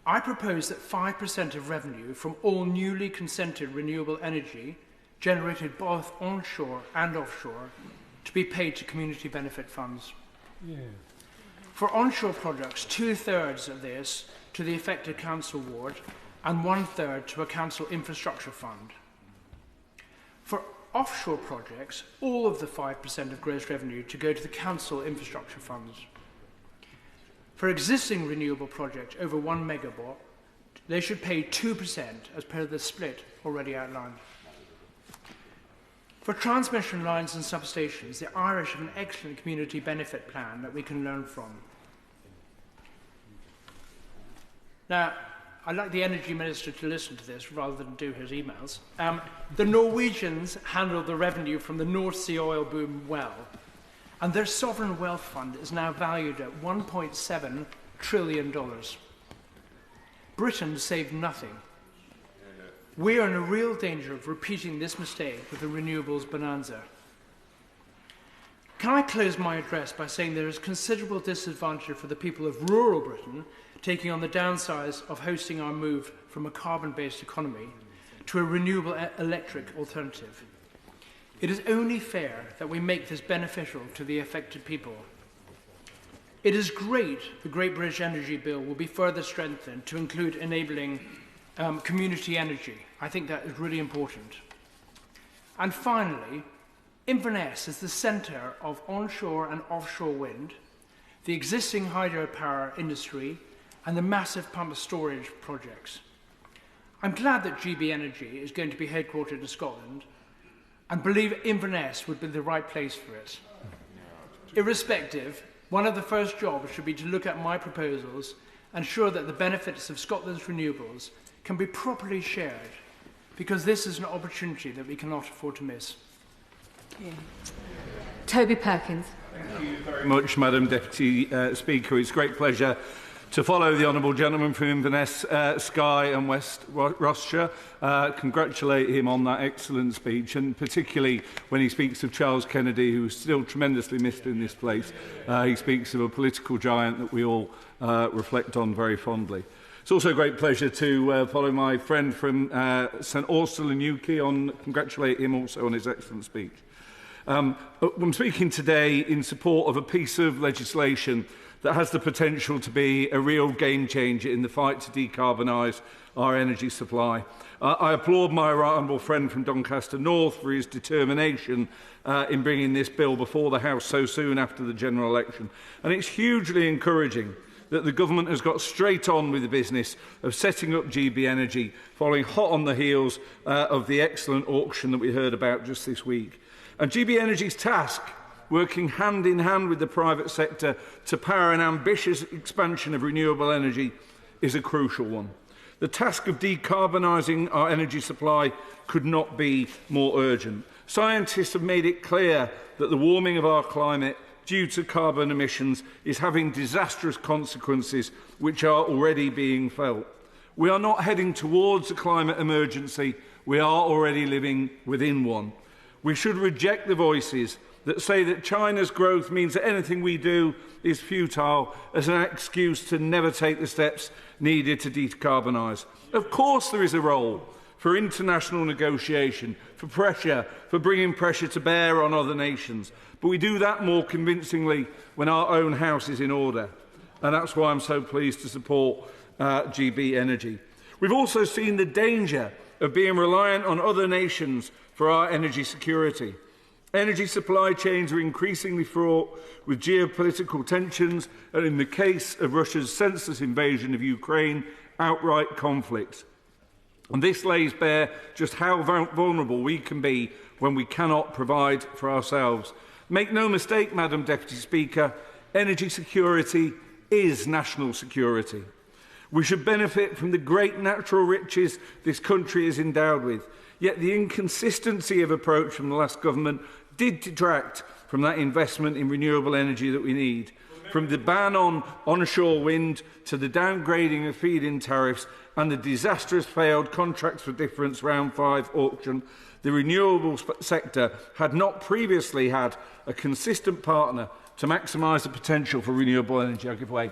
I propose that 5% of revenue from all newly consented renewable energy generated both onshore and offshore to be paid to community benefit funds. Yeah. For onshore projects, 2/3 of this to the affected council ward and 1/3 to a council infrastructure fund. For offshore projects, all of the 5% of gross revenue to go to the council infrastructure funds. For existing renewable projects over 1 megawatt, they should pay 2% as per the split already outlined. For transmission lines and substations, the Irish have an excellent community benefit plan that we can learn from. Now, I'd like the Energy Minister to listen to this rather than do his emails. The Norwegians handled the revenue from the North Sea oil boom well, and their sovereign wealth fund is now valued at $1.7 trillion. Britain saved nothing. We are in a real danger of repeating this mistake with the renewables bonanza. Can I close my address by saying there is considerable disadvantage for the people of rural Britain taking on the downsides of hosting our move from a carbon-based economy to a renewable electric alternative. It is only fair that we make this beneficial to the affected people. It is great the Great British Energy Bill will be further strengthened to include enabling community energy. I think that is really important. And finally, Inverness is the centre of onshore and offshore wind, the existing hydropower industry, and the massive pump storage projects. I'm glad that GB Energy is going to be headquartered in Scotland, and believe Inverness would be the right place for it. Irrespective, one of the first jobs should be to look at my proposals and ensure that the benefits of Scotland's renewables can be properly shared, because this is an opportunity that we cannot afford to miss. Yeah. Toby Perkins. Thank you very much, Madam Deputy Speaker. It's a great pleasure to follow the honourable gentleman from Inverness, Skye and West Rossshire. Congratulate him on that excellent speech, and particularly when he speaks of Charles Kennedy, who is still tremendously missed in this place. He speaks of a political giant that we all reflect on very fondly. It's also a great pleasure to follow my friend from St Austell and Newquay on, congratulate him also on his excellent speech. I'm speaking today in support of a piece of legislation that has the potential to be a real game changer in the fight to decarbonise our energy supply. I applaud my right honourable friend from Doncaster North for his determination in bringing this bill before the House so soon after the general election. And it's hugely encouraging that the government has got straight on with the business of setting up GB Energy, following hot on the heels of the excellent auction that we heard about just this week. And GB Energy's task, working hand in hand with the private sector to power an ambitious expansion of renewable energy, is a crucial one. The task of decarbonising our energy supply could not be more urgent. Scientists have made it clear that the warming of our climate due to carbon emissions is having disastrous consequences which are already being felt. We are not heading towards a climate emergency, we are already living within one. We should reject the voices that say that China's growth means that anything we do is futile as an excuse to never take the steps needed to decarbonise. Of course there is a role for international negotiation, for pressure, for bringing pressure to bear on other nations. But we do that more convincingly when our own house is in order. And that's why I'm so pleased to support GB Energy. We've also seen the danger of being reliant on other nations for our energy security. Energy supply chains are increasingly fraught with geopolitical tensions and, in the case of Russia's senseless invasion of Ukraine, outright conflict. And this lays bare just how vulnerable we can be when we cannot provide for ourselves. Make no mistake, Madam Deputy Speaker, energy security is national security. We should benefit from the great natural riches this country is endowed with. Yet the inconsistency of approach from the last government did detract from that investment in renewable energy that we need. From the ban on onshore wind to the downgrading of feed-in tariffs and the disastrous failed contracts for difference round 5 auction, the renewables sector had not previously had a consistent partner to maximise the potential for renewable energy. I give way.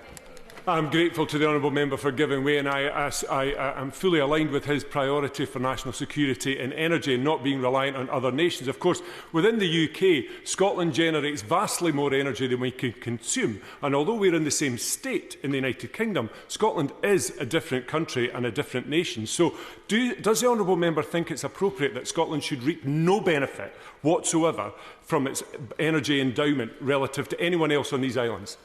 I'm grateful to the honourable member for giving way, and I am fully aligned with his priority for national security and energy and not being reliant on other nations. Of course, within the UK, Scotland generates vastly more energy than we can consume. And although we're in the same state in the United Kingdom, Scotland is a different country and a different nation. So does the honourable member think it's appropriate that Scotland should reap no benefit whatsoever from its energy endowment relative to anyone else on these islands?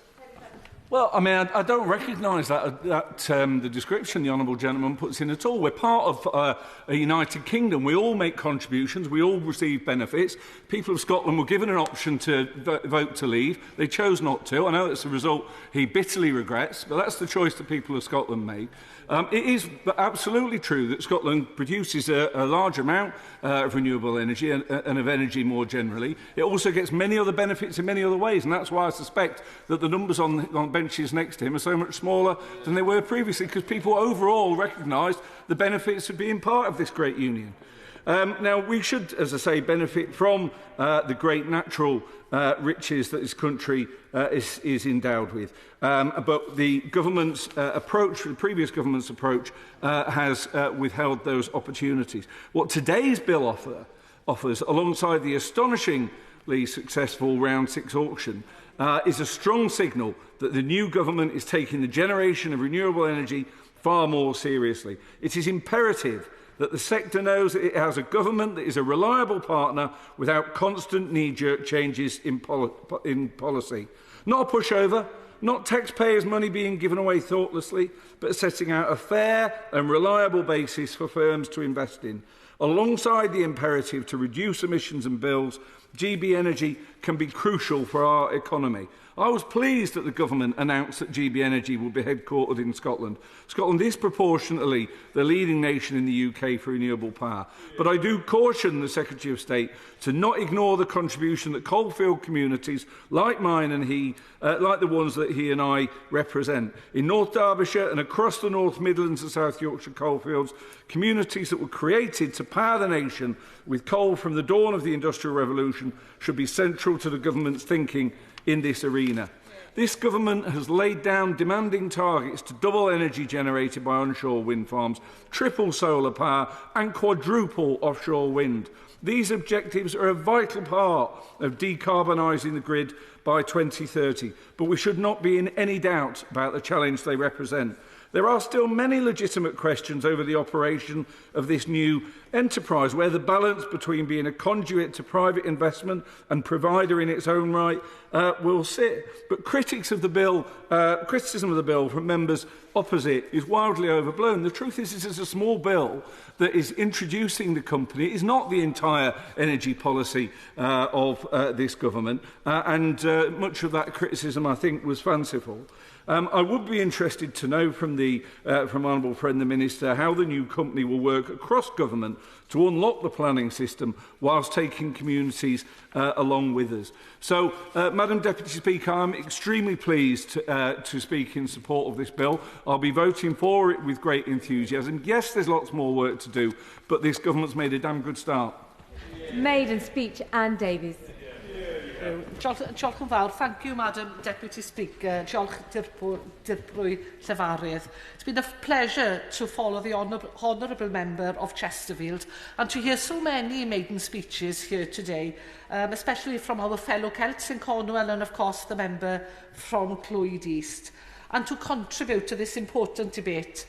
Well, I mean, I don't recognise the description the honourable gentleman puts in at all. We're part of a United Kingdom. We all make contributions. We all receive benefits. People of Scotland were given an option to vote to leave. They chose not to. I know it's a result he bitterly regrets, but that's the choice the people of Scotland made. It is absolutely true that Scotland produces a large amount of renewable energy and of energy more generally. It also gets many other benefits in many other ways, and that's why I suspect that the numbers on benches next to him are so much smaller than they were previously, because people overall recognised the benefits of being part of this great union. Now, we should, as I say, benefit from the great natural riches that this country is endowed with. But the government's approach, the previous government's approach, has withheld those opportunities. What today's bill offers, alongside the astonishingly successful Round 6 auction, is a strong signal that the new government is taking the generation of renewable energy far more seriously. It is imperative that the sector knows that it has a government that is a reliable partner without constant knee-jerk changes in policy. Not a pushover, not taxpayers' money being given away thoughtlessly, but setting out a fair and reliable basis for firms to invest in. Alongside the imperative to reduce emissions and bills, GB Energy can be crucial for our economy. I was pleased that the government announced that GB Energy will be headquartered in Scotland. Scotland is proportionately the leading nation in the UK for renewable power. But I do caution the Secretary of State to not ignore the contribution that coalfield communities like mine and like the ones that he and I represent. In North Derbyshire and across the North Midlands and South Yorkshire coalfields, communities that were created to power the nation with coal from the dawn of the Industrial Revolution should be central to the government's thinking in this arena. This government has laid down demanding targets to double energy generated by onshore wind farms, triple solar power and quadruple offshore wind. These objectives are a vital part of decarbonising the grid by 2030, but we should not be in any doubt about the challenge they represent. There are still many legitimate questions over the operation of this new enterprise, where the balance between being a conduit to private investment and provider in its own right will sit. But criticism of the bill from members opposite is wildly overblown. The truth is, this is a small bill that is introducing the company. It is not the entire energy policy of this government, and much of that criticism, I think, was fanciful. I would be interested to know from Honourable Friend the Minister how the new company will work across government to unlock the planning system whilst taking communities along with us. So, Madam Deputy Speaker, I'm extremely pleased to speak in support of this bill. I'll be voting for it with great enthusiasm. Yes, there's lots more work to do, but this government's made a damn good start. Maiden speech, Anne Davies. Diolch yn fawr. Thank you, Madam Deputy Speaker. Diolch dirprwy llefarydd. It's been a pleasure to follow the honourable member of Chesterfield and to hear so many maiden speeches here today, especially from our fellow Celts in Cornwall and, of course, the member from Clwyd East, and to contribute to this important debate.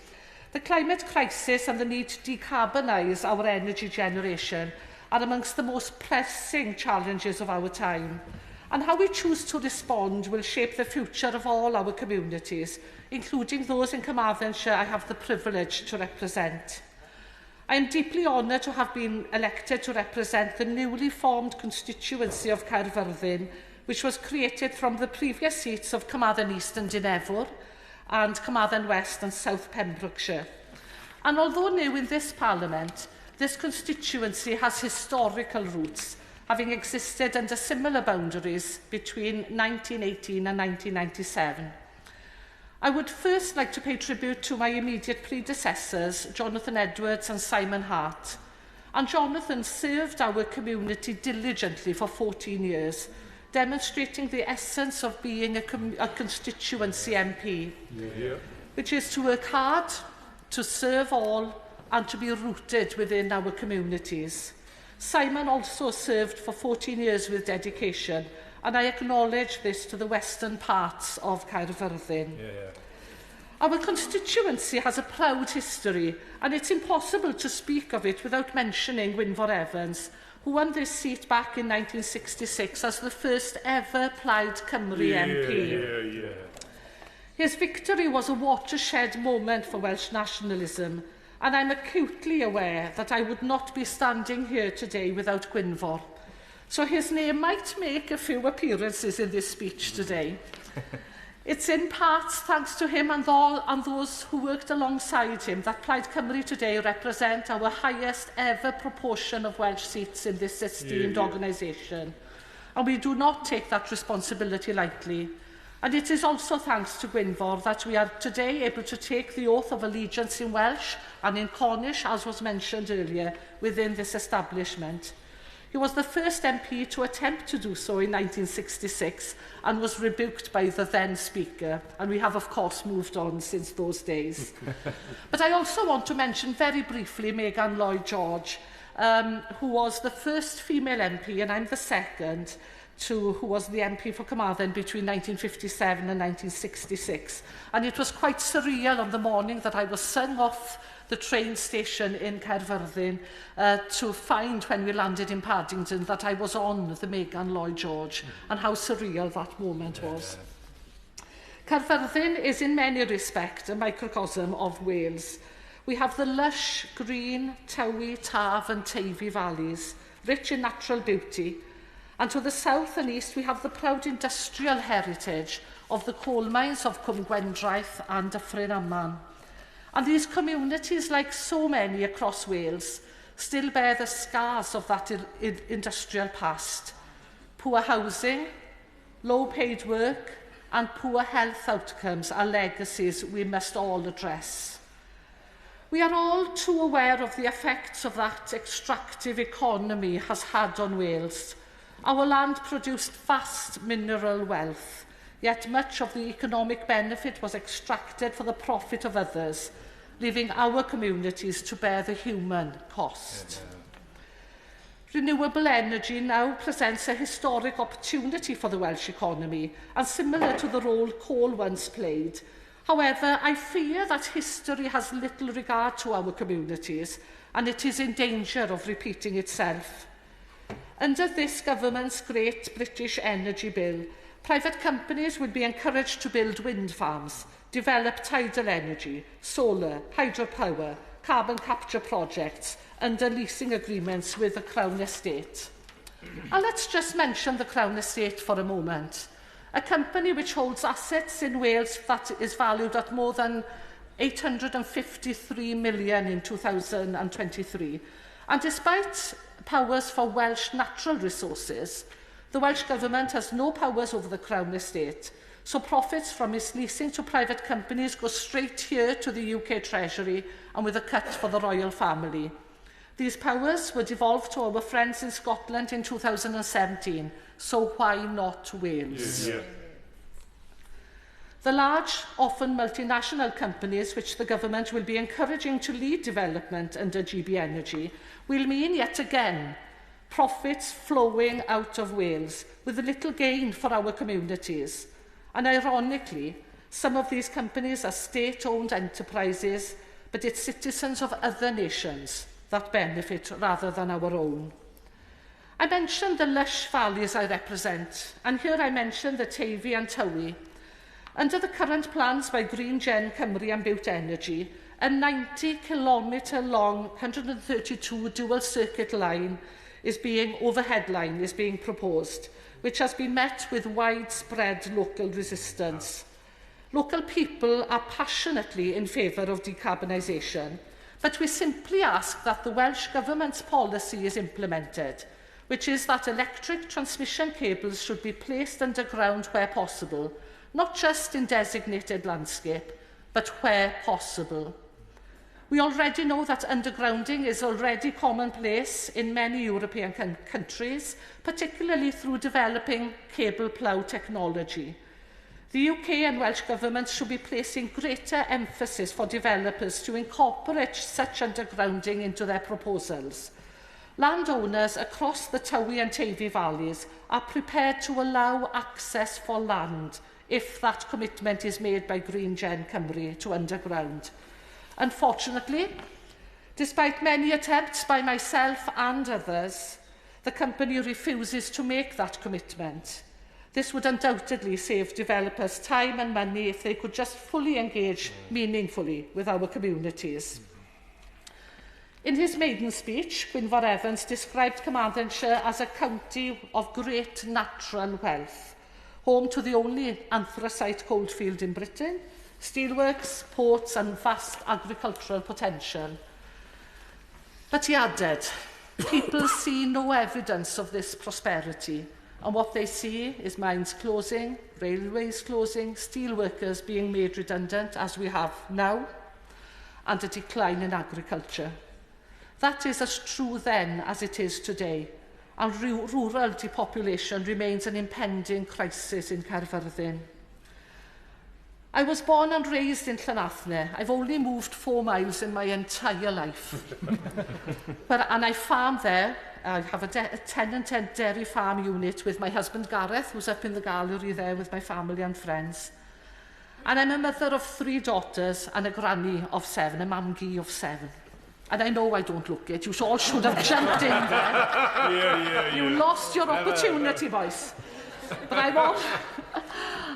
The climate crisis and the need to decarbonise our energy generation are amongst the most pressing challenges of our time, and how we choose to respond will shape the future of all our communities, including those in Carmarthenshire I have the privilege to represent. I am deeply honoured to have been elected to represent the newly formed constituency of Caerfyrddin, which was created from the previous seats of Carmarthen East and Dinefwr and Carmarthen West and South Pembrokeshire. And although new in this Parliament, This constituency has historical roots, having existed under similar boundaries between 1918 and 1997. I would first like to pay tribute to my immediate predecessors, Jonathan Edwards and Simon Hart. And Jonathan served our community diligently for 14 years, demonstrating the essence of being a constituency MP, which is to work hard, to serve all, and to be rooted within our communities. Simon also served for 14 years with dedication, and I acknowledge this to the western parts of Caerfyrddin. Our constituency has a proud history, and it's impossible to speak of it without mentioning Gwynfor Evans, who won this seat back in 1966 as the first ever Plaid Cymru MP. His victory was a watershed moment for Welsh nationalism, and I'm acutely aware that I would not be standing here today without Gwynfor. So his name might make a few appearances in this speech today. It's in part thanks to him and those who worked alongside him that Plaid Cymru today represent our highest ever proportion of Welsh seats in this esteemed organisation. And we do not take that responsibility lightly. And it is also thanks to Gwynfor that we are today able to take the oath of allegiance in Welsh and in Cornish, as was mentioned earlier, within this establishment. He was the first MP to attempt to do so in 1966 and was rebuked by the then Speaker. And we have, of course, moved on since those days. But I also want to mention very briefly Megan Lloyd-George, who was the first female MP, and I'm the second, who was the MP for Kumaran between 1957 and 1966. And it was quite surreal on the morning that I was sung off the train station in Caerfyrddin to find, when we landed in Paddington, that I was on the Megan Lloyd-George, and how surreal that moment was. Caerfyrddin is in many respects a microcosm of Wales. We have the lush, green, Tywi, Taf and Teifi valleys, rich in natural beauty, and to the south and east we have the proud industrial heritage of the coal mines of Cwm Gwendraeth and Dyffryn Aman. And these communities, like so many across Wales, still bear the scars of that industrial past. Poor housing, low paid work and poor health outcomes are legacies we must all address. We are all too aware of the effects of that extractive economy has had on Wales. Our land produced vast mineral wealth, yet much of the economic benefit was extracted for the profit of others, leaving our communities to bear the human cost. Renewable energy now presents a historic opportunity for the Welsh economy, and similar to the role coal once played. However, I fear that history has little regard to our communities, and it is in danger of repeating itself. Under this government's Great British Energy Bill, private companies will be encouraged to build wind farms, develop tidal energy, solar, hydropower, carbon capture projects under leasing agreements with the Crown Estate. And let's just mention the Crown Estate for a moment. A company which holds assets in Wales that is valued at more than 853 million in 2023. And despite powers for Welsh natural resources, the Welsh Government has no powers over the Crown Estate, so profits from its leasing to private companies go straight here to the UK Treasury and with a cut for the royal family. These powers were devolved to our friends in Scotland in 2017, so why not Wales? The large, often multinational companies which the government will be encouraging to lead development under GB Energy will mean yet again profits flowing out of Wales with little gain for our communities. And ironically, some of these companies are state-owned enterprises, but it's citizens of other nations that benefit rather than our own. I mentioned the lush valleys I represent, and here I mention the Teifi and Tywi. Under the current plans by Green Gen Cymru and Butte Energy, a 90-kilometre-long, 132 dual-circuit overhead line is being proposed, which has been met with widespread local resistance. Local people are passionately in favour of decarbonisation, But we simply ask that the Welsh Government's policy is implemented, which is that electric transmission cables should be placed underground where possible, not just in designated landscape, but where possible. We already know that undergrounding is already commonplace in many European countries, particularly through developing cable plough technology. The UK and Welsh Governments should be placing greater emphasis for developers to incorporate such undergrounding into their proposals. Landowners across the Tywi and Teifi valleys are prepared to allow access for land if that commitment is made by Green Gen Cymru to underground. Unfortunately, despite many attempts by myself and others, the company refuses to make that commitment. This would undoubtedly save developers time and money if they could just fully engage meaningfully with our communities. In his maiden speech, Gwynfor Evans described Carmarthenshire as a county of great natural wealth, home to the only anthracite coalfield in Britain, steelworks, ports and vast agricultural potential. But he added, people see no evidence of this prosperity, and what they see is mines closing, railways closing, steelworkers being made redundant, as we have now, and a decline in agriculture. That is as true then as it is today, and rural depopulation remains an impending crisis in Caerfyrddin. I was born and raised in Llanathnau. I've only moved 4 miles in my entire life. And I farm there. I have a tenant dairy farm unit with my husband Gareth, who's up in the gallery there with my family and friends. And I'm a mother of 3 daughters and a granny of 7, a mamgi of 7. And I know I don't look it. You all should have jumped in there. You lost your opportunity, boys. But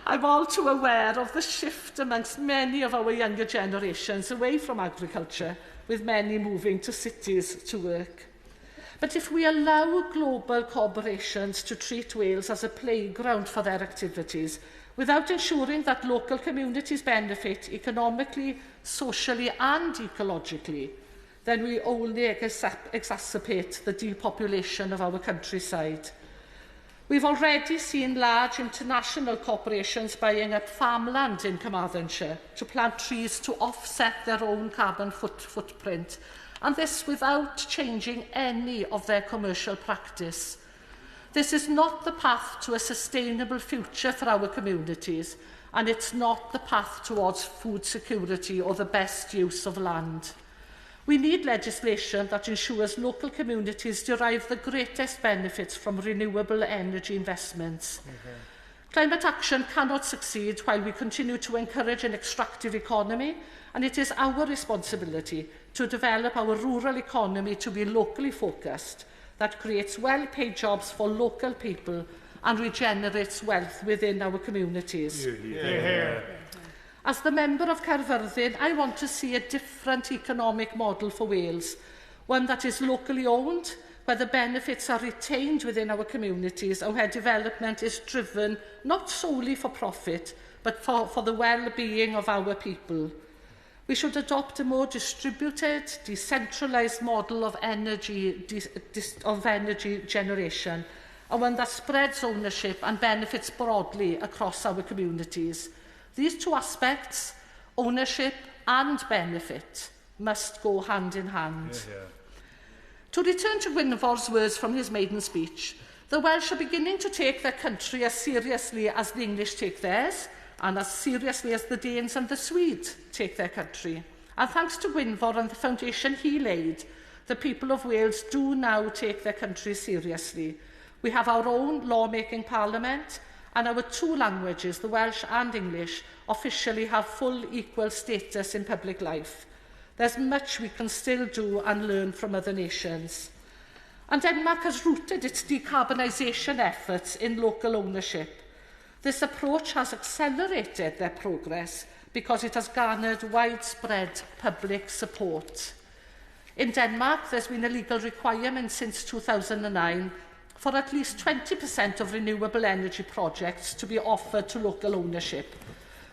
I'm all too aware of the shift amongst many of our younger generations away from agriculture, with many moving to cities to work. But if we allow global corporations to treat Wales as a playground for their activities, without ensuring that local communities benefit economically, socially and ecologically, then we only exacerbate the depopulation of our countryside. We've already seen large international corporations buying up farmland in Carmarthenshire to plant trees to offset their own carbon footprint, and this without changing any of their commercial practice. This is not the path to a sustainable future for our communities, and it's not the path towards food security or the best use of land. We need legislation that ensures local communities derive the greatest benefits from renewable energy investments. Climate action cannot succeed while we continue to encourage an extractive economy, and it is our responsibility to develop our rural economy to be locally focused, that creates well-paid jobs for local people and regenerates wealth within our communities. As the member of Caerfyrddin, I want to see a different economic model for Wales, one that is locally owned, where the benefits are retained within our communities and where development is driven not solely for profit, but for the well-being of our people. We should adopt a more distributed, decentralised model of energy generation, and one that spreads ownership and benefits broadly across our communities. These 2 aspects, ownership and benefit, must go hand in hand. To return to Gwynfor's words from his maiden speech, the Welsh are beginning to take their country as seriously as the English take theirs, and as seriously as the Danes and the Swedes take their country. And thanks to Gwynfor and the foundation he laid, the people of Wales do now take their country seriously. We have our own lawmaking parliament, and our 2 languages, the Welsh and English, officially have full equal status in public life. There's much we can still do and learn from other nations. And Denmark has rooted its decarbonisation efforts in local ownership. This approach has accelerated their progress because it has garnered widespread public support. In Denmark, there's been a legal requirement since 2009 for at least 20% of renewable energy projects to be offered to local ownership.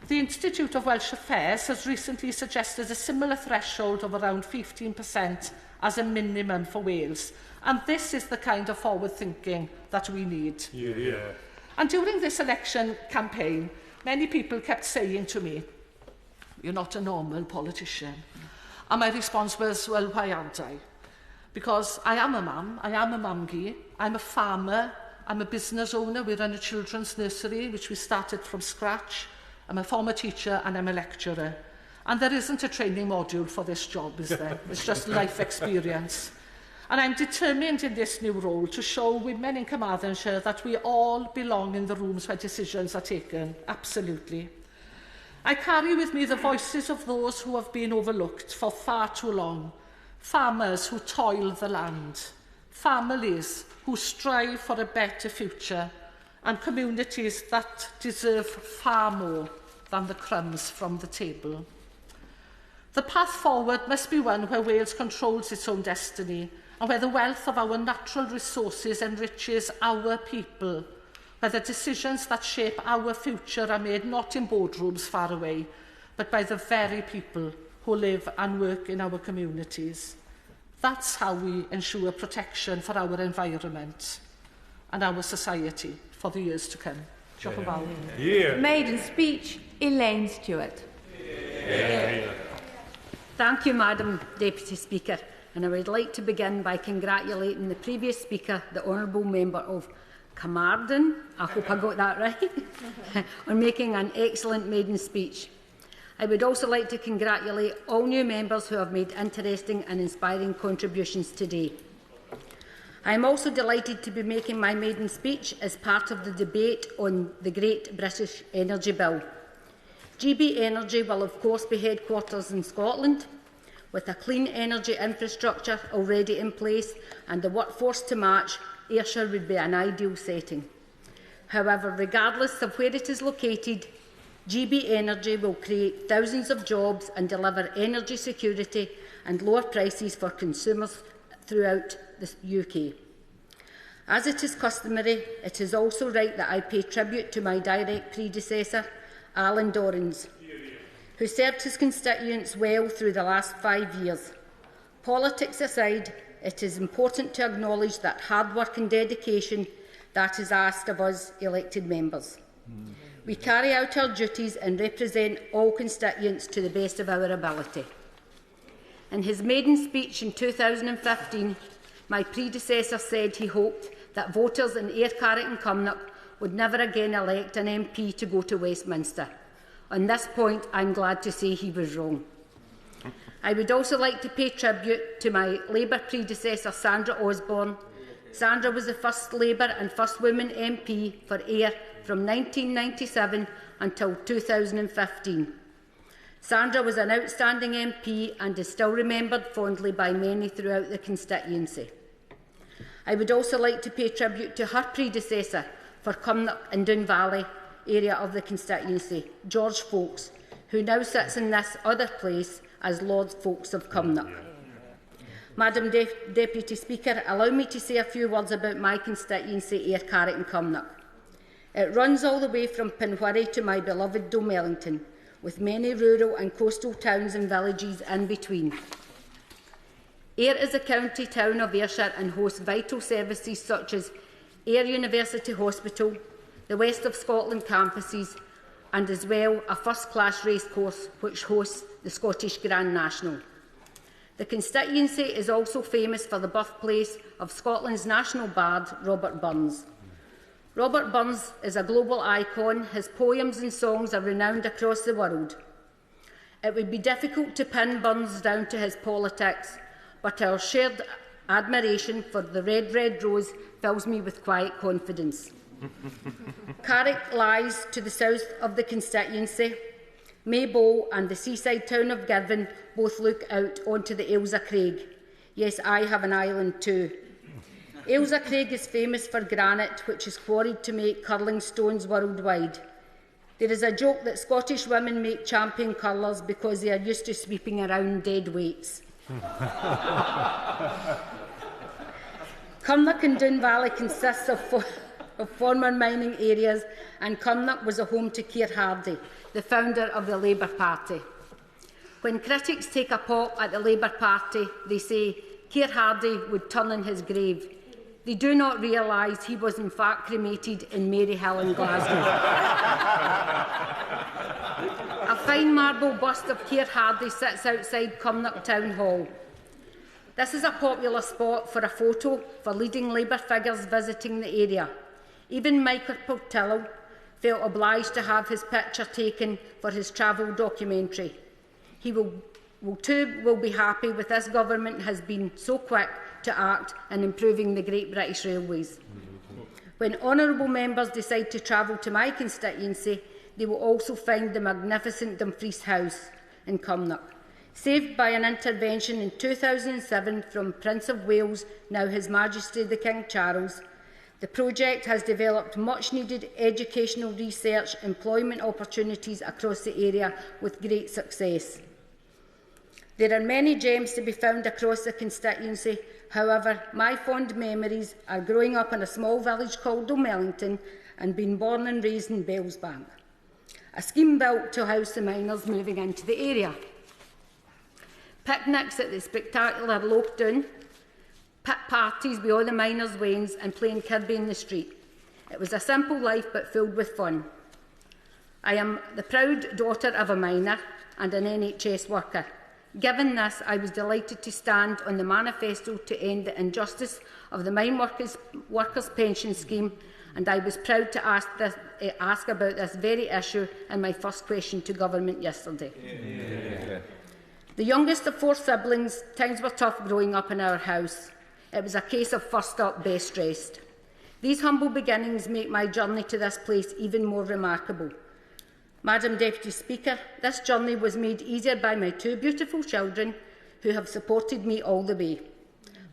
The Institute of Welsh Affairs has recently suggested a similar threshold of around 15% as a minimum for Wales, and this is the kind of forward thinking that we need. Yeah. And during this election campaign, many people kept saying to me, "You're not a normal politician." And my response was, well, why aren't I? Because I am a mum, I am a mumgy, I'm a farmer, I'm a business owner, we run a children's nursery, which we started from scratch. I'm a former teacher and I'm a lecturer. And there isn't a training module for this job, is there? It's just life experience. And I'm determined in this new role to show women in Carmarthenshire that we all belong in the rooms where decisions are taken, absolutely. I carry with me the voices of those who have been overlooked for far too long. Farmers who toil the land, families who strive for a better future, and communities that deserve far more than the crumbs from the table. The path forward must be one where Wales controls its own destiny, and where the wealth of our natural resources enriches our people, where the decisions that shape our future are made not in boardrooms far away, but by the very people who live and work in our communities. That's how we ensure protection for our environment and our society for the years to come. Diolch yn fawr. Yeah. Maiden speech, Elaine Stewart. Yeah. Thank you, Madam Deputy Speaker, and I would like to begin by congratulating the previous speaker, the Honourable Member of Carmarthen, I hope I got that right, on making an excellent maiden speech. I would also like to congratulate all new members who have made interesting and inspiring contributions today. I am also delighted to be making my maiden speech as part of the debate on the Great British Energy Bill. GB Energy will of course be headquarters in Scotland, with a clean energy infrastructure already in place and the workforce to match. Ayrshire would be an ideal setting. However, regardless of where it is located, GB Energy will create thousands of jobs and deliver energy security and lower prices for consumers throughout the UK. As it is customary, it is also right that I pay tribute to my direct predecessor, Alan Dorrans, who served his constituents well through the last 5 years. Politics aside, it is important to acknowledge that hard work and dedication that is asked of us elected members. We carry out our duties and represent all constituents to the best of our ability. In his maiden speech in 2015, my predecessor said he hoped that voters in Ayr, Carrick and Cumnock would never again elect an MP to go to Westminster. On this point, I am glad to say he was wrong. I would also like to pay tribute to my Labour predecessor, Sandra Osborne. Sandra was the first Labour and first woman MP for Ayr from 1997 until 2015. Sandra was an outstanding MP and is still remembered fondly by many throughout the constituency. I would also like to pay tribute to her predecessor for Cumnock and Doon Valley area of the constituency, George Folkes, who now sits in this other place as Lord Folkes of Cumnock. Madam Deputy Speaker, allow me to say a few words about my constituency, Ayr, Carrick and Cumnock. It runs all the way from Pinwhirry to my beloved Domellington, with many rural and coastal towns and villages in between. Ayr is a county town of Ayrshire and hosts vital services such as Ayr University Hospital, the West of Scotland campuses, and as well a first-class racecourse which hosts the Scottish Grand National. The constituency is also famous for the birthplace of Scotland's national bard, Robert Burns. Robert Burns is a global icon. His poems and songs are renowned across the world. It would be difficult to pin Burns down to his politics, but our shared admiration for the red, red rose fills me with quiet confidence. Carrick lies to the south of the constituency. Maybole and the seaside town of Girvan both look out onto the Ailsa Craig. Yes, I have an island too. Ailsa Craig is famous for granite, which is quarried to make curling stones worldwide. There is a joke that Scottish women make champion curlers because they are used to sweeping around dead weights. Cumnock and Doon Valley consists of of former mining areas, and Cumnock was a home to Keir Hardie, the founder of the Labour Party. When critics take a pop at the Labour Party, they say Keir Hardie would turn in his grave. They do not realise he was in fact cremated in Maryhill in Glasgow. A fine marble bust of Keir Hardie sits outside Cumnock Town Hall. This is a popular spot for a photo for leading Labour figures visiting the area. Even Michael Portillo felt obliged to have his picture taken for his travel documentary. He will be happy with this government has been so quick to act in improving the Great British Railways. When honourable members decide to travel to my constituency, they will also find the magnificent Dumfries House in Cumnock. Saved by an intervention in 2007 from Prince of Wales, now His Majesty the King Charles, the project has developed much-needed educational research, employment opportunities across the area with great success. There are many gems to be found across the constituency. However, my fond memories are growing up in a small village called O'Mellington and being born and raised in Bellsbank, a scheme built to house the miners moving into the area. Picnics at the spectacular Loch Doon, pit parties with all the miners' wains and playing Kirby in the street. It was a simple life but filled with fun. I am the proud daughter of a miner and an NHS worker. Given this, I was delighted to stand on the manifesto to end the injustice of the mine workers' pension scheme, and I was proud to ask about this very issue in my first question to government yesterday. Yeah. The youngest of 4 siblings, times were tough growing up in our house. It was a case of first up, best dressed. These humble beginnings make my journey to this place even more remarkable. Madam Deputy Speaker, this journey was made easier by my 2 beautiful children who have supported me all the way.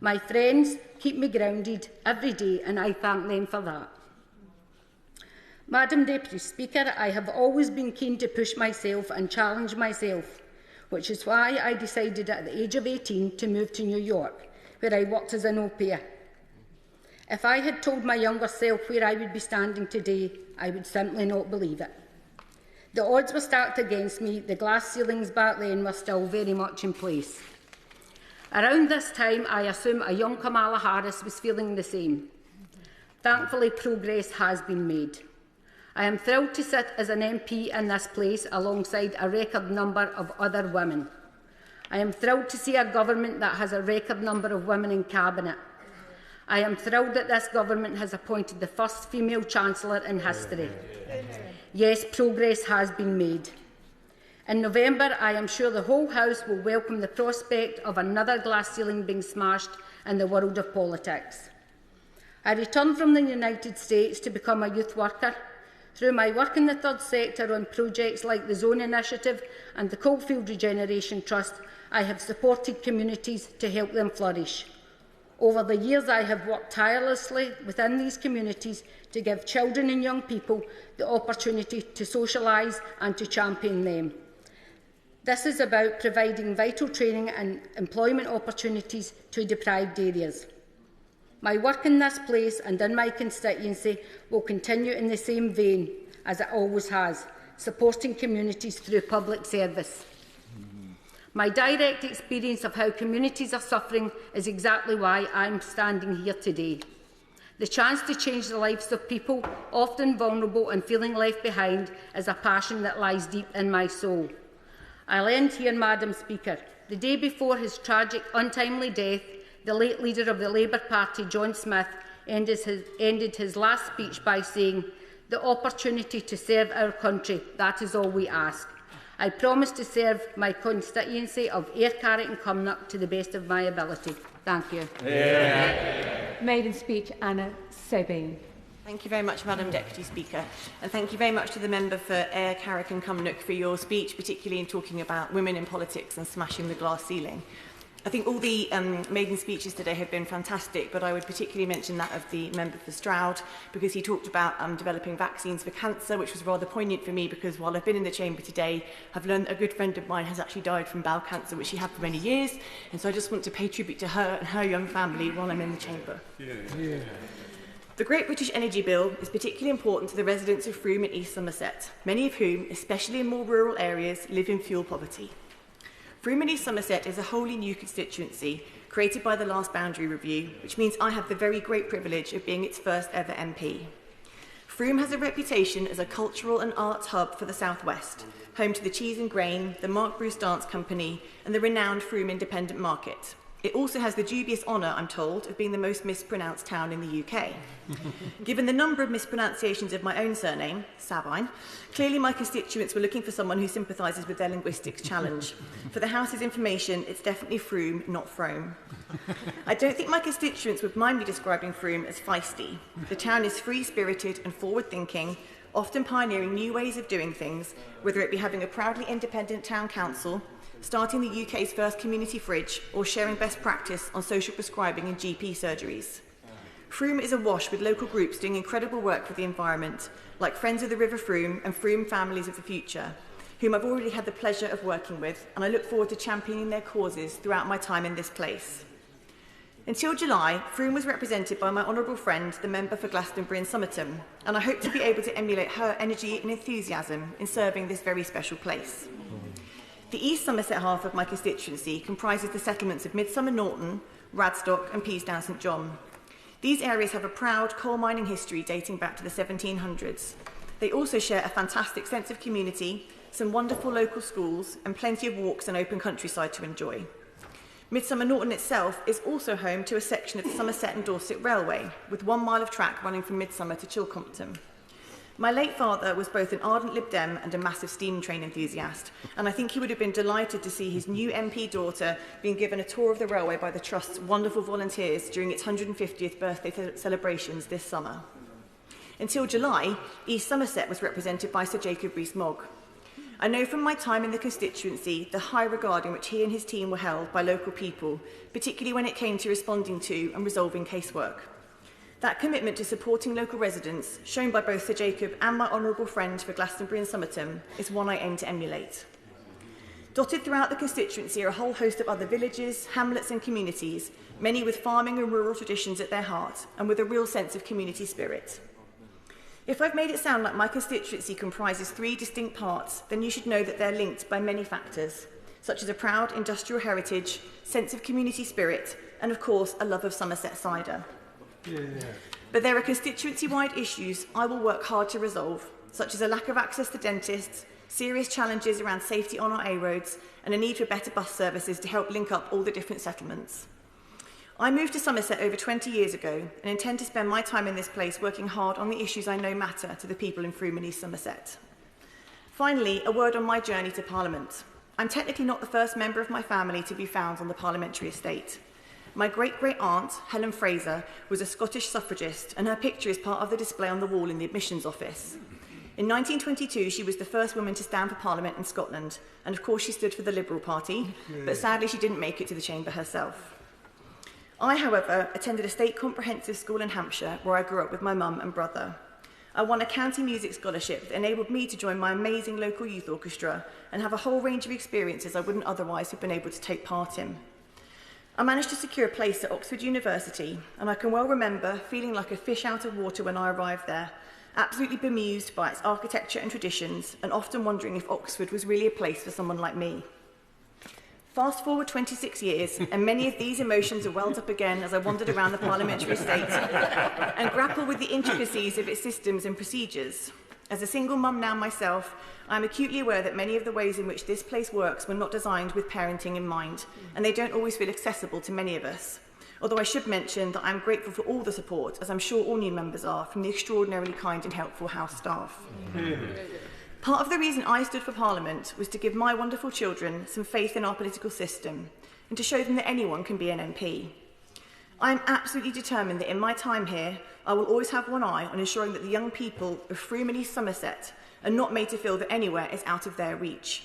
My friends keep me grounded every day and I thank them for that. Madam Deputy Speaker, I have always been keen to push myself and challenge myself, which is why I decided at the age of 18 to move to New York, where I worked as an au pair. If I had told my younger self where I would be standing today, I would simply not believe it. The odds were stacked against me. The glass ceilings back then were still very much in place. Around this time, I assume a young Kamala Harris was feeling the same. Thankfully, progress has been made. I am thrilled to sit as an MP in this place alongside a record number of other women. I am thrilled to see a government that has a record number of women in Cabinet. I am thrilled that this government has appointed the first female Chancellor in history. Yes, progress has been made. In November, I am sure the whole House will welcome the prospect of another glass ceiling being smashed in the world of politics. I returned from the United States to become a youth worker. Through my work in the third sector on projects like the Zone Initiative and the Coalfield Regeneration Trust, I have supported communities to help them flourish. Over the years, I have worked tirelessly within these communities to give children and young people the opportunity to socialise and to champion them. This is about providing vital training and employment opportunities to deprived areas. My work in this place and in my constituency will continue in the same vein as it always has, supporting communities through public service. My direct experience of how communities are suffering is exactly why I'm standing here today. The chance to change the lives of people, often vulnerable and feeling left behind, is a passion that lies deep in my soul. I'll end here, Madam Speaker. The day before his tragic, untimely death, the late leader of the Labour Party, John Smith, ended his last speech by saying, "The opportunity to serve our country, that is all we ask." I promise to serve my constituency of Ayr, Carrick and Cumnock to the best of my ability. Thank you. Yeah. Maiden speech, Anna Sobin. Thank you very much, Madam Deputy Speaker, and thank you very much to the member for Ayr, Carrick and Cumnock for your speech, particularly in talking about women in politics and smashing the glass ceiling. I think all the maiden speeches today have been fantastic, but I would particularly mention that of the member for Stroud, because he talked about developing vaccines for cancer, which was rather poignant for me, because while I've been in the chamber today, I've learned a good friend of mine has actually died from bowel cancer, which she had for many years, and so I just want to pay tribute to her and her young family while I'm in the chamber. The Great British Energy Bill is particularly important to the residents of Frome and East Somerset, many of whom, especially in more rural areas, live in fuel poverty. Frome and East Somerset is a wholly new constituency created by the last boundary review, which means I have the very great privilege of being its first ever MP. Frome has a reputation as a cultural and arts hub for the South West, home to the Cheese and Grain, the Mark Bruce Dance Company, and the renowned Frome Independent Market. It also has the dubious honour, I'm told, of being the most mispronounced town in the UK. Given the number of mispronunciations of my own surname, Sabine, clearly my constituents were looking for someone who sympathises with their linguistics challenge. For the House's information, it's definitely Frome, not Frome. I don't think my constituents would mind me describing Frome as feisty. The town is free-spirited and forward-thinking, often pioneering new ways of doing things, whether it be having a proudly independent town council, starting the UK's first community fridge, or sharing best practice on social prescribing in GP surgeries. Frome is awash with local groups doing incredible work for the environment, like Friends of the River Frome and Frome Families of the Future, whom I've already had the pleasure of working with, and I look forward to championing their causes throughout my time in this place. Until July, Frome was represented by my honourable friend, the member for Glastonbury and Somerton, and I hope to be able to emulate her energy and enthusiasm in serving this very special place. The East Somerset half of my constituency comprises the settlements of Midsummer Norton, Radstock and Peasdown St John. These areas have a proud coal mining history dating back to the 1700s. They also share a fantastic sense of community, some wonderful local schools and plenty of walks and open countryside to enjoy. Midsummer Norton itself is also home to a section of the Somerset and Dorset Railway, with 1 mile of track running from Midsummer to Chilcompton. My late father was both an ardent Lib Dem and a massive steam train enthusiast, and I think he would have been delighted to see his new MP daughter being given a tour of the railway by the Trust's wonderful volunteers during its 150th birthday celebrations this summer. Until July, East Somerset was represented by Sir Jacob Rees-Mogg. I know from my time in the constituency the high regard in which he and his team were held by local people, particularly when it came to responding to and resolving casework. That commitment to supporting local residents, shown by both Sir Jacob and my honourable friend for Glastonbury and Somerton, is one I aim to emulate. Dotted throughout the constituency are a whole host of other villages, hamlets and communities, many with farming and rural traditions at their heart, and with a real sense of community spirit. If I've made it sound like my constituency comprises 3 distinct parts, then you should know that they're linked by many factors, such as a proud industrial heritage, sense of community spirit, and of course, a love of Somerset cider. Yeah. But there are constituency-wide issues I will work hard to resolve, such as a lack of access to dentists, serious challenges around safety on our A-roads, and a need for better bus services to help link up all the different settlements. I moved to Somerset over 20 years ago and intend to spend my time in this place working hard on the issues I know matter to the people in Frome and East Somerset. Finally, a word on my journey to Parliament. I'm technically not the first member of my family to be found on the parliamentary estate. My great-great-aunt, Helen Fraser, was a Scottish suffragist, and her picture is part of the display on the wall in the admissions office. In 1922, she was the first woman to stand for Parliament in Scotland, and of course she stood for the Liberal Party, but sadly she didn't make it to the chamber herself. I, however, attended a state comprehensive school in Hampshire, where I grew up with my mum and brother. I won a county music scholarship that enabled me to join my amazing local youth orchestra and have a whole range of experiences I wouldn't otherwise have been able to take part in. I managed to secure a place at Oxford University, and I can well remember feeling like a fish out of water when I arrived there, absolutely bemused by its architecture and traditions, and often wondering if Oxford was really a place for someone like me. Fast forward 26 years, and many of these emotions are welled up again as I wandered around the parliamentary estate and grapple with the intricacies of its systems and procedures. As a single mum now myself, I am acutely aware that many of the ways in which this place works were not designed with parenting in mind, and they don't always feel accessible to many of us. Although I should mention that I am grateful for all the support, as I'm sure all new members are, from the extraordinarily kind and helpful House staff. Part of the reason I stood for Parliament was to give my wonderful children some faith in our political system, and to show them that anyone can be an MP. I am absolutely determined that in my time here, I will always have one eye on ensuring that the young people of Frome and East Somerset are not made to feel that anywhere is out of their reach.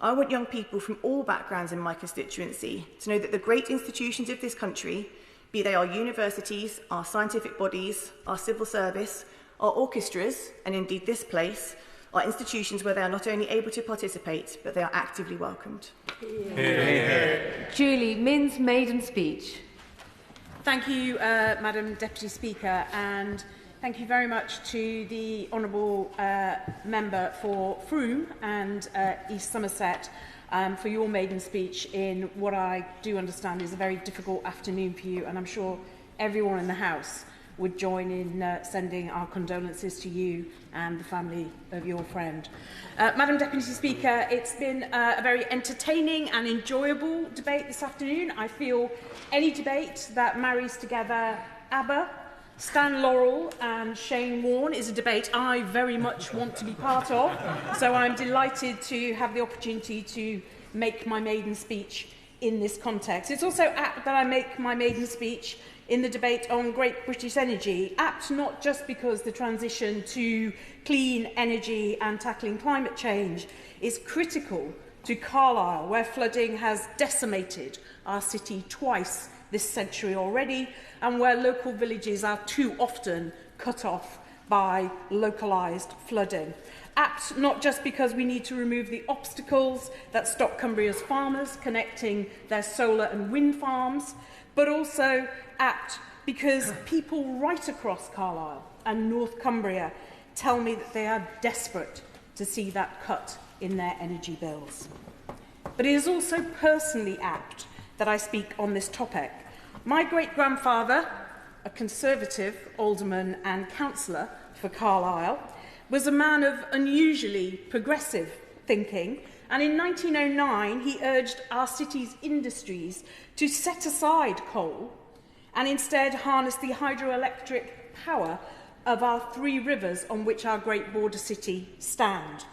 I want young people from all backgrounds in my constituency to know that the great institutions of this country, be they our universities, our scientific bodies, our civil service, our orchestras, and indeed this place, are institutions where they are not only able to participate, but they are actively welcomed. Julie, Min's maiden speech. Thank you, Madam Deputy Speaker, and thank you very much to the Honourable Member for Frome and East Somerset for your maiden speech in what I do understand is a very difficult afternoon for you, and I'm sure everyone in the House would join in sending our condolences to you and the family of your friend. Madam Deputy Speaker, it's been a very entertaining and enjoyable debate this afternoon. I feel any debate that marries together ABBA, Stan Laurel and Shane Warne is a debate I very much want to be part of, so I'm delighted to have the opportunity to make my maiden speech in this context. It's also apt that I make my maiden speech in the debate on Great British Energy, apt not just because the transition to clean energy and tackling climate change is critical to Carlisle, where flooding has decimated our city twice this century already, and where local villages are too often cut off by localised flooding. Apt not just because we need to remove the obstacles that stop Cumbria's farmers connecting their solar and wind farms, but also apt because people right across Carlisle and North Cumbria tell me that they are desperate to see that cut in their energy bills. But it is also personally apt that I speak on this topic. My great-grandfather, a Conservative alderman and councillor for Carlisle, was a man of unusually progressive thinking, and in 1909 he urged our city's industries to set aside coal and instead harness the hydroelectric power of our three rivers on which our great border city stand.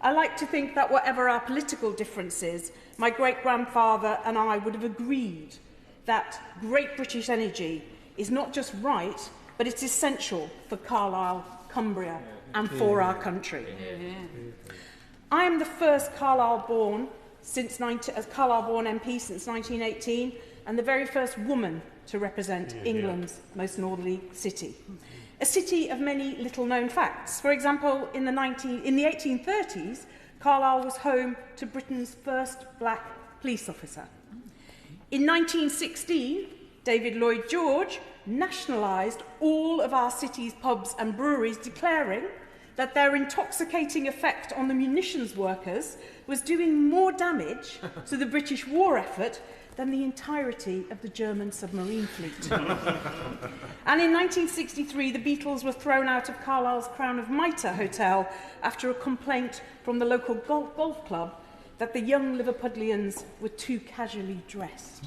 I like to think that whatever our political differences, my great-grandfather and I would have agreed that Great British Energy is not just right, but it's essential for Carlisle, Cumbria and for our country. I am the first Carlisle-born MP since 1918 and the very first woman to represent England's most northerly city. A city of many little-known facts. For example, in the 1830s, Carlisle was home to Britain's first black police officer. In 1916, David Lloyd George nationalised all of our city's pubs and breweries, declaring that their intoxicating effect on the munitions workers was doing more damage to the British war effort than the entirety of the German submarine fleet. And in 1963, the Beatles were thrown out of Carlisle's Crown of Mitre Hotel after a complaint from the local golf club that the young Liverpudlians were too casually dressed.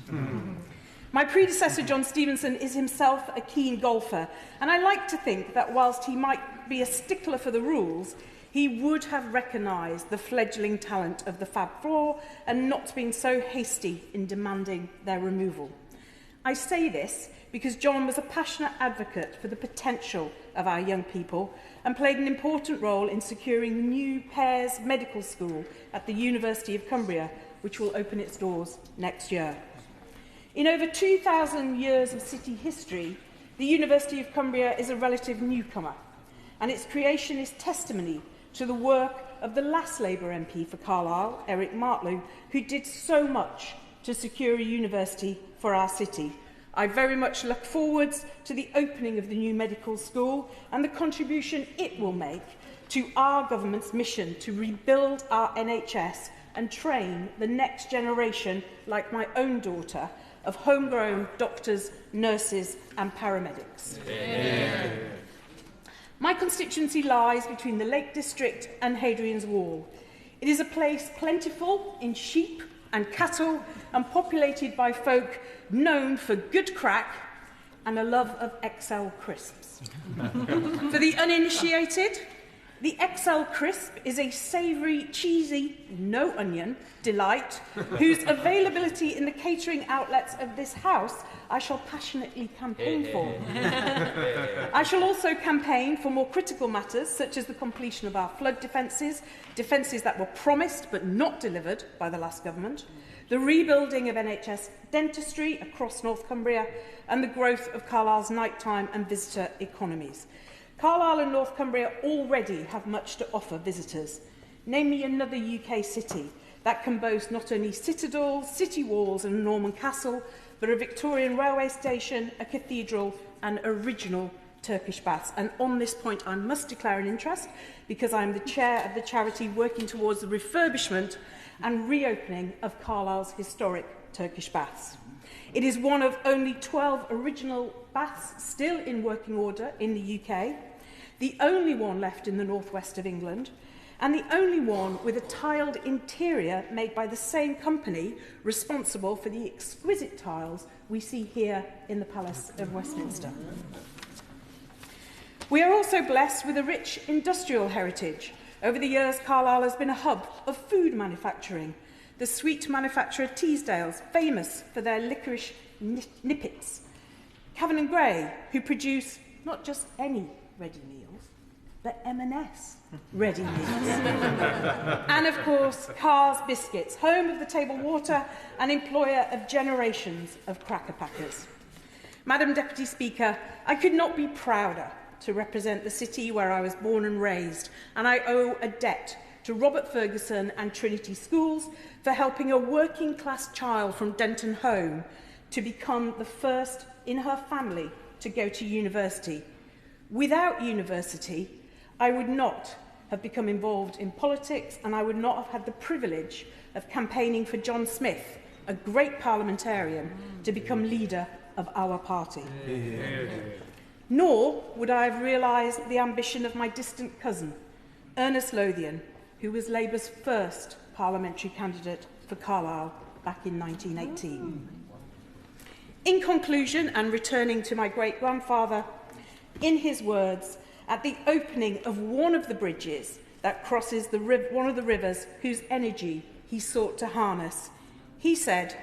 My predecessor, John Stevenson, is himself a keen golfer, and I like to think that whilst he might be a stickler for the rules, he would have recognised the fledgling talent of the Fab Four and not been so hasty in demanding their removal. I say this because John was a passionate advocate for the potential of our young people and played an important role in securing the new Pears Medical School at the University of Cumbria, which will open its doors next year. In over 2,000 years of city history, the University of Cumbria is a relative newcomer, and its creation is testimony to the work of the last Labour MP for Carlisle, Eric Martlew, who did so much to secure a university for our city. I very much look forward to the opening of the new medical school and the contribution it will make to our government's mission to rebuild our NHS and train the next generation, like my own daughter, of homegrown doctors, nurses and paramedics. Yeah. My constituency lies between the Lake District and Hadrian's Wall. It is a place plentiful in sheep and cattle and populated by folk known for good crack and a love of XL crisps. For the uninitiated, the XL crisp is a savoury, cheesy, no onion delight whose availability in the catering outlets of this house I shall passionately campaign for. I shall also campaign for more critical matters such as the completion of our flood defences that were promised but not delivered by the last government, the rebuilding of NHS dentistry across North Cumbria and the growth of Carlisle's nighttime and visitor economies. Carlisle and North Cumbria already have much to offer visitors. Name me another UK city that can boast not only citadels, city walls and a Norman castle, but a Victorian railway station, a cathedral and original Turkish baths. And on this point I must declare an interest, because I am the chair of the charity working towards the refurbishment and reopening of Carlisle's historic Turkish baths. It is one of only 12 original baths still in working order in the UK, the only one left in the northwest of England, and the only one with a tiled interior made by the same company responsible for the exquisite tiles we see here in the Palace of Westminster. We are also blessed with a rich industrial heritage. Over the years, Carlisle has been a hub of food manufacturing. The sweet manufacturer Teasdale's, famous for their licorice nippets. Cavan and Gray, who produce not just any ready meals, but M&S ready meals. And of course, Carr's Biscuits, home of the table water and employer of generations of cracker packers. Madam Deputy Speaker, I could not be prouder to represent the city where I was born and raised, and I owe a debt to Robert Ferguson and Trinity Schools for helping a working-class child from Denton home to become the first in her family to go to university. Without university, I would not have become involved in politics, and I would not have had the privilege of campaigning for John Smith, a great parliamentarian, to become leader of our party. Nor would I have realised the ambition of my distant cousin, Ernest Lothian, who was Labour's first parliamentary candidate for Carlisle back in 1918. In conclusion, and returning to my great-grandfather, in his words, at the opening of one of the bridges that crosses one of the rivers whose energy he sought to harness, he said,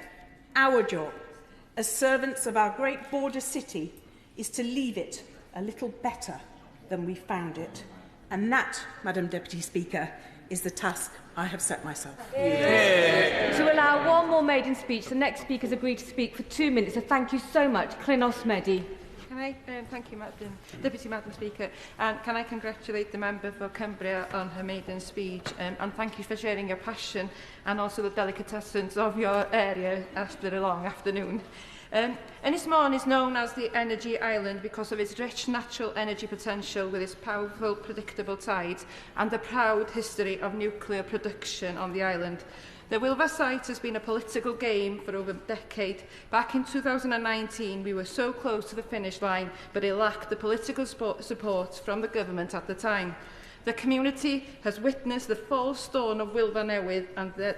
"Our job, as servants of our great border city, is to leave it a little better than we found it." And that, Madam Deputy Speaker, is the task I have set myself. To allow one more maiden speech, the next speaker has agreed to speak for 2 minutes, so thank you so much. Clynos Medi. Can I thank you, Madam Speaker, and can I congratulate the member for Cumbria on her maiden speech, and thank you for sharing your passion and also the delicatessens of your area after a long afternoon. Ynysmon is known as the energy island because of its rich natural energy potential with its powerful, predictable tides and the proud history of nuclear production on the island. The Wilva site has been a political game for over a decade. Back in 2019, we were so close to the finish line, but it lacked the political support from the government at the time. The community has witnessed the false stone of Wilva Newydd, and there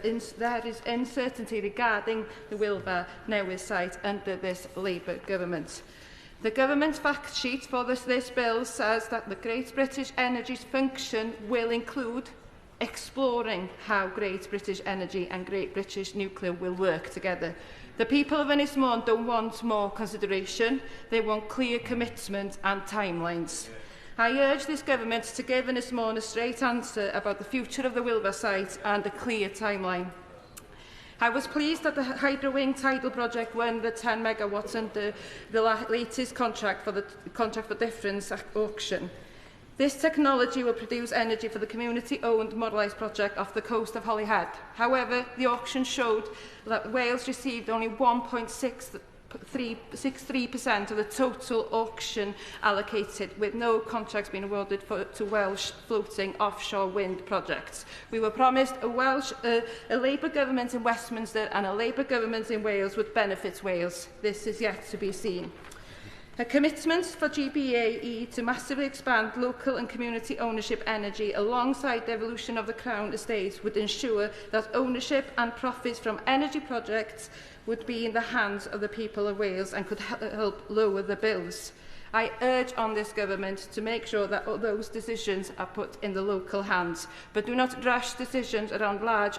is uncertainty regarding the Wilva Newydd site under this Labour government. The government fact sheet for this bill says that the Great British Energy's function will include exploring how Great British Energy and Great British Nuclear will work together. The people of Ynysmon don't want more consideration, they want clear commitment and timelines. I urge this government to give Ynysmon a straight answer about the future of the Wilva site and a clear timeline. I was pleased that the Hydro Wing tidal project won the 10 megawatts under the latest contract for difference auction. This technology will produce energy for the community-owned Morlais project off the coast of Holyhead. However, the auction showed that Wales received only 1.63% of the total auction allocated, with no contracts being awarded to Welsh floating offshore wind projects. We were promised a Labour government in Westminster and a Labour government in Wales would benefit Wales. This is yet to be seen. A commitment for GBAE to massively expand local and community ownership energy alongside the evolution of the Crown Estate would ensure that ownership and profits from energy projects would be in the hands of the people of Wales and could help lower the bills. I urge on this government to make sure that all those decisions are put in the local hands, but do not rush decisions around large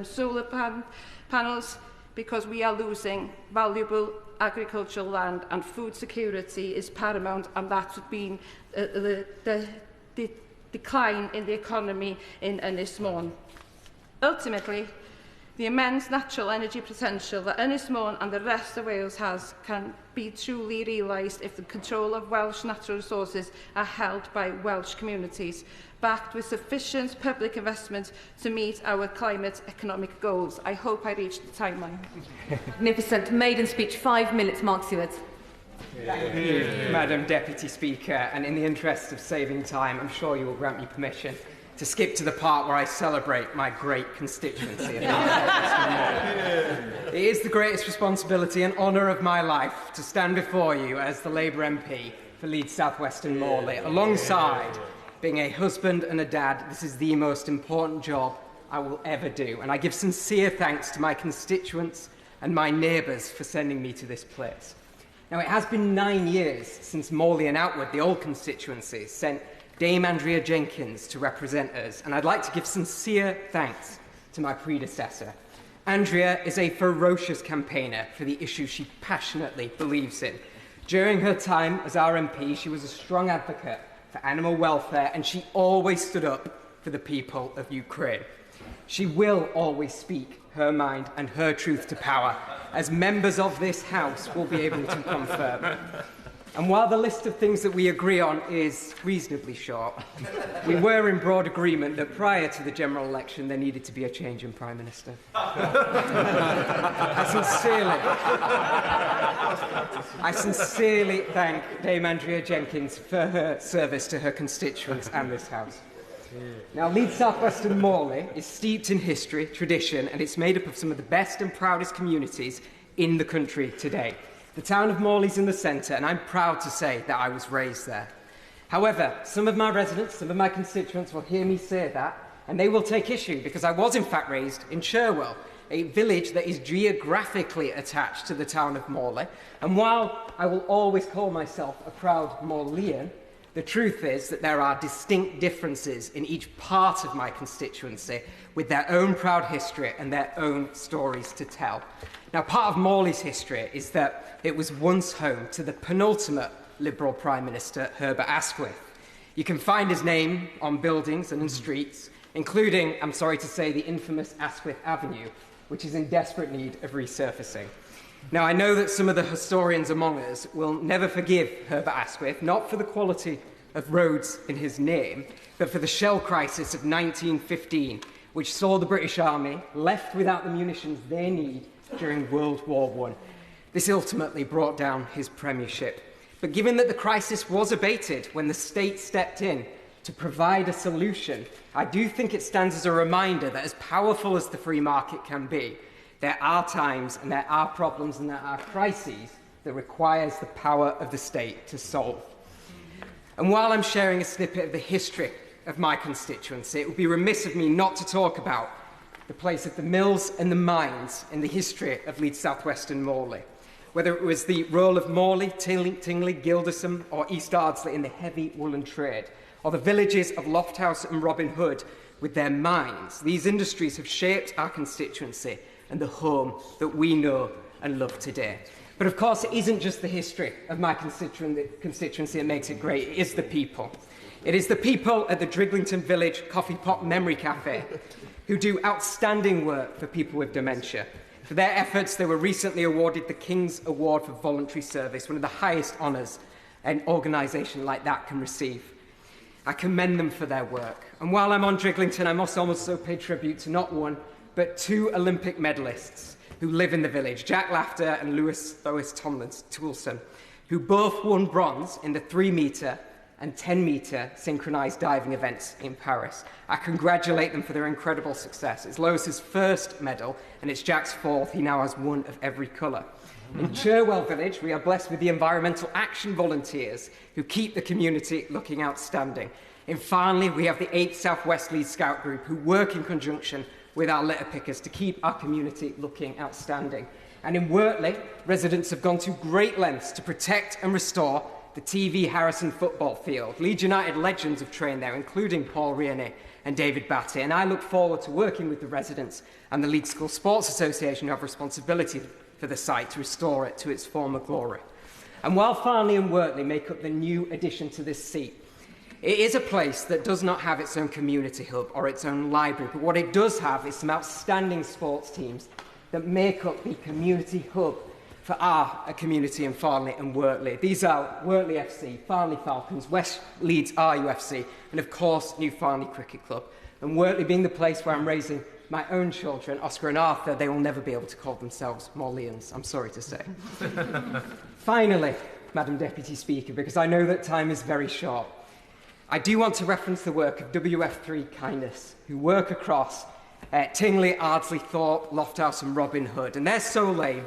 solar panels, because we are losing valuable agricultural land and food security is paramount, and that's been the decline in the economy in Ynysmon. Ultimately, The immense natural energy potential that Ynys Môn and the rest of Wales has can be truly realised if the control of Welsh natural resources are held by Welsh communities, backed with sufficient public investment to meet our climate economic goals. I hope I reached the timeline. Magnificent. Maiden speech, 5 minutes. Mark Seward. Thank you, Madam Deputy Speaker, and in the interest of saving time, I'm sure you will grant me permission to skip to the part where I celebrate my great constituency. It is the greatest responsibility and honour of my life to stand before you as the Labour MP for Leeds South West and Morley. Alongside being a husband and a dad, this is the most important job I will ever do, and I give sincere thanks to my constituents and my neighbours for sending me to this place. Now, it has been 9 years since Morley and Outward, the old constituency, sent Dame Andrea Jenkins to represent us, and I'd like to give sincere thanks to my predecessor. Andrea is a ferocious campaigner for the issues she passionately believes in. During her time as our MP, she was a strong advocate for animal welfare, and she always stood up for the people of Ukraine. She will always speak her mind and her truth to power, as members of this House will be able to confirm. And while the list of things that we agree on is reasonably short, we were in broad agreement that prior to the general election there needed to be a change in Prime Minister. I sincerely thank Dame Andrea Jenkins for her service to her constituents and this House. Now, Leeds South West and Morley is steeped in history, tradition, and it's made up of some of the best and proudest communities in the country today. The town of Morley's in the centre, and I'm proud to say that I was raised there. However, some of my residents, some of my constituents will hear me say that, and they will take issue, because I was in fact raised in Cherwell, a village that is geographically attached to the town of Morley. And while I will always call myself a proud Morleyan, the truth is that there are distinct differences in each part of my constituency with their own proud history and their own stories to tell. Now, part of Morley's history is that it was once home to the penultimate Liberal Prime Minister, Herbert Asquith. You can find his name on buildings and in streets, including, I'm sorry to say, the infamous Asquith Avenue, which is in desperate need of resurfacing. Now, I know that some of the historians among us will never forgive Herbert Asquith, not for the quality of roads in his name, but for the shell crisis of 1915, which saw the British Army left without the munitions they need during World War I. This ultimately brought down his premiership. But given that the crisis was abated when the state stepped in to provide a solution, I do think it stands as a reminder that as powerful as the free market can be, there are times and there are problems and there are crises that requires the power of the state to solve. And while I'm sharing a snippet of the history of my constituency, it would be remiss of me not to talk about the place of the mills and the mines in the history of Leeds South West and Morley. Whether it was the role of Morley, Tingley, Gildersham or East Ardsley in the heavy woolen trade, or the villages of Lofthouse and Robin Hood with their mines, these industries have shaped our constituency and the home that we know and love today. But of course, it isn't just the history of my constituency that makes it great, it is the people. It is the people at the Driglington Village Coffee Pot Memory Cafe who do outstanding work for people with dementia. For their efforts, they were recently awarded the King's Award for Voluntary Service, one of the highest honours an organisation like that can receive. I commend them for their work. And while I'm on Driglington, I must also pay tribute to not one, but 2 Olympic medalists who live in the village, Jack Laughter and Lewis Toulson, who both won bronze in the 3-metre and 10-metre synchronised diving events in Paris. I congratulate them for their incredible success. It's Lewis's first medal, and it's Jack's 4th. He now has 1 of every colour. In Cherwell Village, we are blessed with the environmental action volunteers who keep the community looking outstanding. And finally, we have the 8th South West Leeds Scout Group who work in conjunction with our litter pickers to keep our community looking outstanding. And in Wortley, residents have gone to great lengths to protect and restore the TV Harrison football field. Leeds United legends have trained there, including Paul Rierney and David Batty, and I look forward to working with the residents and the Leeds School Sports Association who have responsibility for the site to restore it to its former glory. And while Farnley and Wortley make up the new addition to this seat, It is a place that does not have its own community hub or its own library, but what it does have is some outstanding sports teams that make up the community hub for our community in Farnley and Wortley. These are Wortley FC, Farnley Falcons, West Leeds RUFC, and of course New Farnley Cricket Club. And Wortley being the place where I'm raising my own children, Oscar and Arthur, they will never be able to call themselves Morleans, I'm sorry to say. Finally, Madam Deputy Speaker, because I know that time is very short, I do want to reference the work of WF3 Kindness, who work across Tingley, Ardsley, Thorpe, Lofthouse and Robin Hood, and their sole aim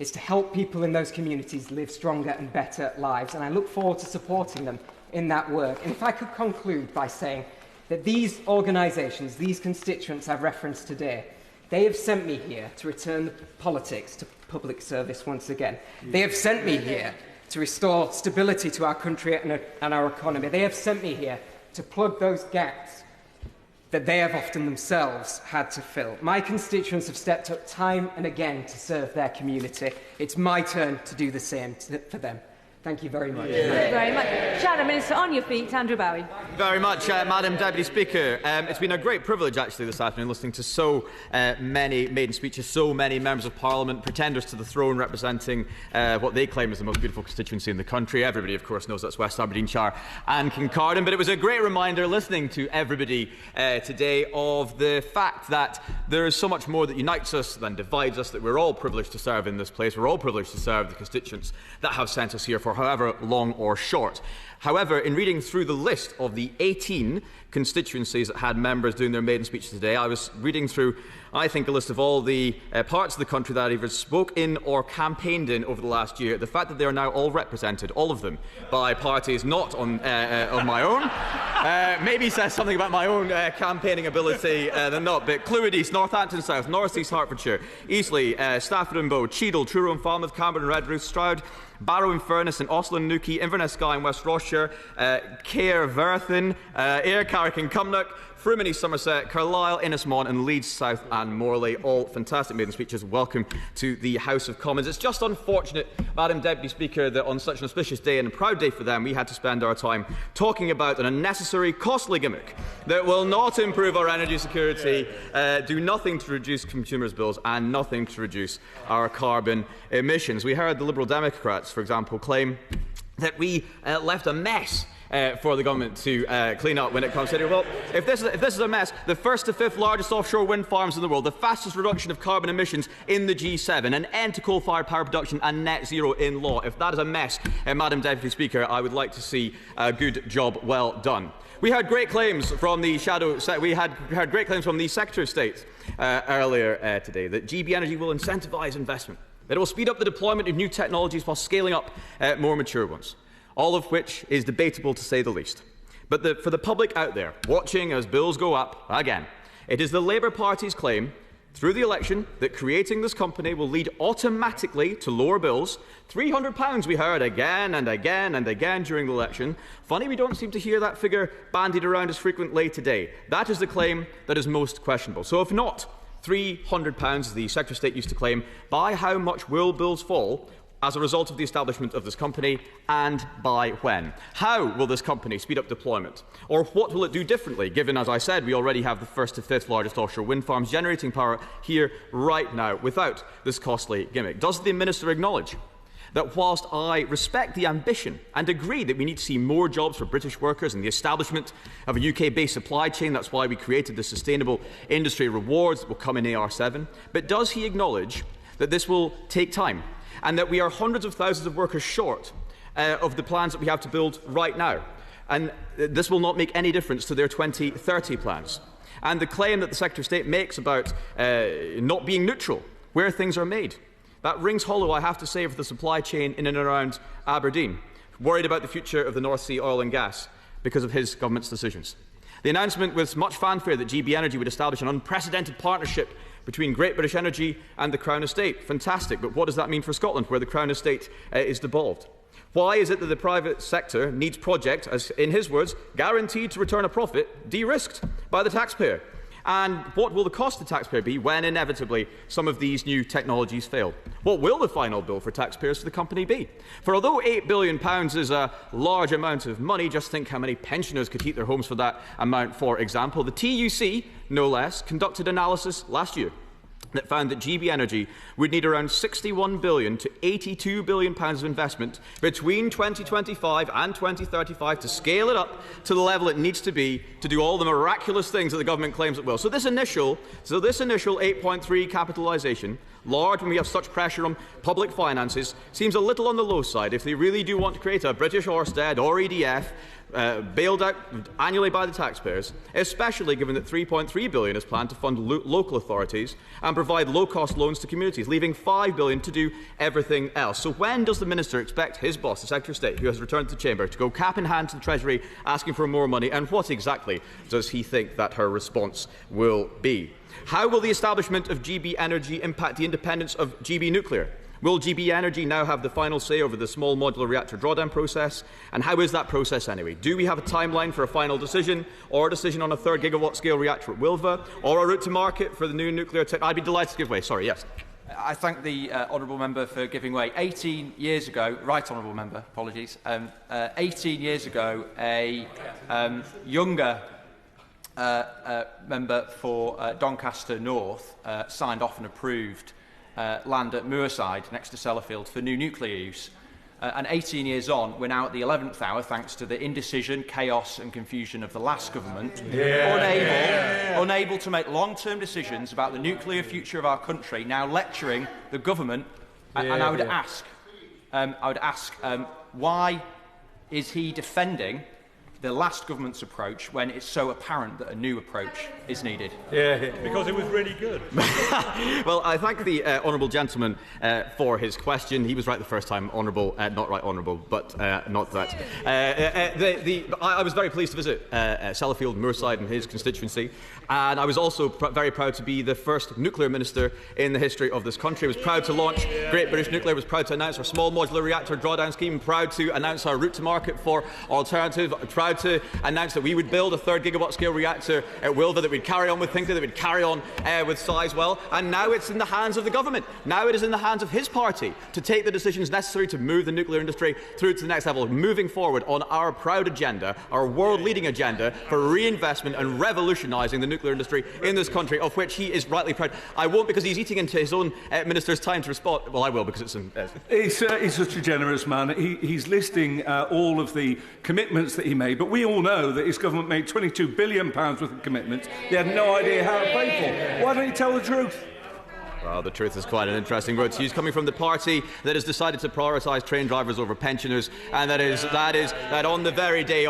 is to help people in those communities live stronger and better lives, and I look forward to supporting them in that work. And if I could conclude by saying that these organisations, these constituents I've referenced today, they have sent me here to return politics to public service once again. They have sent me here to restore stability to our country and our economy. They have sent me here to plug those gaps that they have often themselves had to fill. My constituents have stepped up time and again to serve their community. It's my turn to do the same for them. Thank you very much. Thank you very much. Shadow Minister, on your feet, Andrew Bowie. Very much, Madam Deputy Speaker. It's been a great privilege, actually, this afternoon, listening to so many maiden speeches, so many members of Parliament, pretenders to the throne, representing what they claim is the most beautiful constituency in the country. Everybody, of course, knows that's West Aberdeenshire and Kincardine, but it was a great reminder, listening to everybody today, of the fact that there is so much more that unites us than divides us, that we're all privileged to serve in this place. We're all privileged to serve the constituents that have sent us here for however long or short. However, in reading through the list of the 18 constituencies that had members doing their maiden speeches today, I was reading through, I think, a list of all the parts of the country that I either spoke in or campaigned in over the last year. The fact that they are now all represented, all of them, by parties not on my own, maybe says something about my own campaigning ability than not. But Clwyd East, Northampton South, North East Hertfordshire, Eastleigh, Stratford and Bow, Cheadle, Truro and Falmouth, Camberwell and Redruth, Stroud, Barrow and Furness and Oslo and Newquay, Inverness Skye and West Rossshire, Caer Verthin, Ayr, Carrick and Cumnock, Frumeney, Somerset, Carlisle, Innismore and Leeds South and Morley. All fantastic maiden speeches. Welcome to the House of Commons. It's just unfortunate, Madam Deputy Speaker, that on such an auspicious day and a proud day for them, we had to spend our time talking about an unnecessary, costly gimmick that will not improve our energy security, do nothing to reduce consumers' bills and nothing to reduce our carbon emissions. We heard the Liberal Democrats, for example, claim that we left a mess for the government to clean up when it comes to it. Well, if this is a mess, the first to fifth largest offshore wind farms in the world, the fastest reduction of carbon emissions in the G7, an end to coal-fired power production and net zero in law. If that is a mess, Madam Deputy Speaker, I would like to see a good job well done. We had great claims from the heard great claims from the Secretary of State earlier today that GB Energy will incentivise investment, that it will speed up the deployment of new technologies while scaling up more mature ones. All of which is debatable, to say the least. But for the public out there, watching as bills go up again, it is the Labour Party's claim through the election that creating this company will lead automatically to lower bills. £300 we heard again and again and again during the election. Funny we don't seem to hear that figure bandied around as frequently today. That is the claim that is most questionable. So if not £300, as the Secretary of State used to claim, by how much will bills fall as a result of the establishment of this company, and by when? How will this company speed up deployment? Or what will it do differently, given, as I said, we already have the first to fifth largest offshore wind farms generating power here right now without this costly gimmick? Does the Minister acknowledge that whilst I respect the ambition and agree that we need to see more jobs for British workers and the establishment of a UK-based supply chain, that's why we created the Sustainable Industry Rewards that will come in AR7, but does he acknowledge that this will take time and that we are hundreds of thousands of workers short of the plans that we have to build right now, and this will not make any difference to their 2030 plans? And the claim that the Secretary of State makes about not being neutral where things are made, that rings hollow, I have to say, for the supply chain in and around Aberdeen, worried about the future of the North Sea oil and gas because of his government's decisions. The announcement with much fanfare that GB Energy would establish an unprecedented partnership between Great British Energy and the Crown Estate. Fantastic, but what does that mean for Scotland, where the Crown Estate is devolved? Why is it that the private sector needs project, as in his words, guaranteed to return a profit, de-risked by the taxpayer? And what will the cost to the taxpayer be when, inevitably, some of these new technologies fail? What will the final bill for taxpayers for the company be? For although £8 billion is a large amount of money, just think how many pensioners could heat their homes for that amount, for example. The TUC, no less, conducted analysis last year that found that GB Energy would need around £61 billion to £82 billion of investment between 2025 and 2035 to scale it up to the level it needs to be to do all the miraculous things that the government claims it will. So this initial 8.3 capitalisation, large when we have such pressure on public finances, seems a little on the low side if they really do want to create a British Orsted or EDF bailed out annually by the taxpayers, especially given that £3.3 billion is planned to fund local authorities and provide low-cost loans to communities, leaving £5 billion to do everything else. So when does the Minister expect his boss, the Secretary of State, who has returned to the Chamber, to go cap in hand to the Treasury asking for more money, and what exactly does he think that her response will be? How will the establishment of GB Energy impact the independence of GB Nuclear? Will GB Energy now have the final say over the small modular reactor drawdown process? And how is that process anyway? Do we have a timeline for a final decision, or a decision on a 3rd gigawatt scale reactor at Wilva, or a route to market for the new nuclear tech? I'd be delighted to give way. Sorry, yes. I thank the honourable member for giving way. 18 years ago, right honourable member, apologies, 18 years ago, a younger member for Doncaster North signed off and approved land at Moorside, next to Sellafield, for new nuclear use. And 18 years on, we're now at the 11th hour, thanks to the indecision, chaos and confusion of the last government, unable to make long-term decisions about the nuclear future of our country, now lecturing the government. And I would ask, why is he defending the last government's approach when it's so apparent that a new approach is needed? Because it was really good. Well, I thank the honourable gentleman for his question. He was right the first time, honourable, not right honourable, but not that. I was very pleased to visit Sellafield, Moorside and his constituency, and I was also very proud to be the first nuclear minister in the history of this country. I was proud to launch Great British Nuclear, was proud to announce our small modular reactor drawdown scheme, proud to announce our route to market for alternative, proud to announce that we would build a 3rd gigawatt scale reactor at Wilva, that we'd carry on with Hinkley, that we'd carry on with Sizewell, and now it's in the hands of the government. Now it is in the hands of his party to take the decisions necessary to move the nuclear industry through to the next level, moving forward on our proud agenda, our world-leading agenda for reinvestment and revolutionising the nuclear industry in this country, of which he is rightly proud. I won't, because he's eating into his own minister's time to respond. Well, I will, because it's... He's such a generous man. He's listing all of the commitments that he made, but we all know that his government made £22 billion worth of commitments. They had no idea how to pay for. Why don't you tell the truth? Well, the truth is quite an interesting word to use, coming from the party that has decided to prioritise train drivers over pensioners, and that on the very day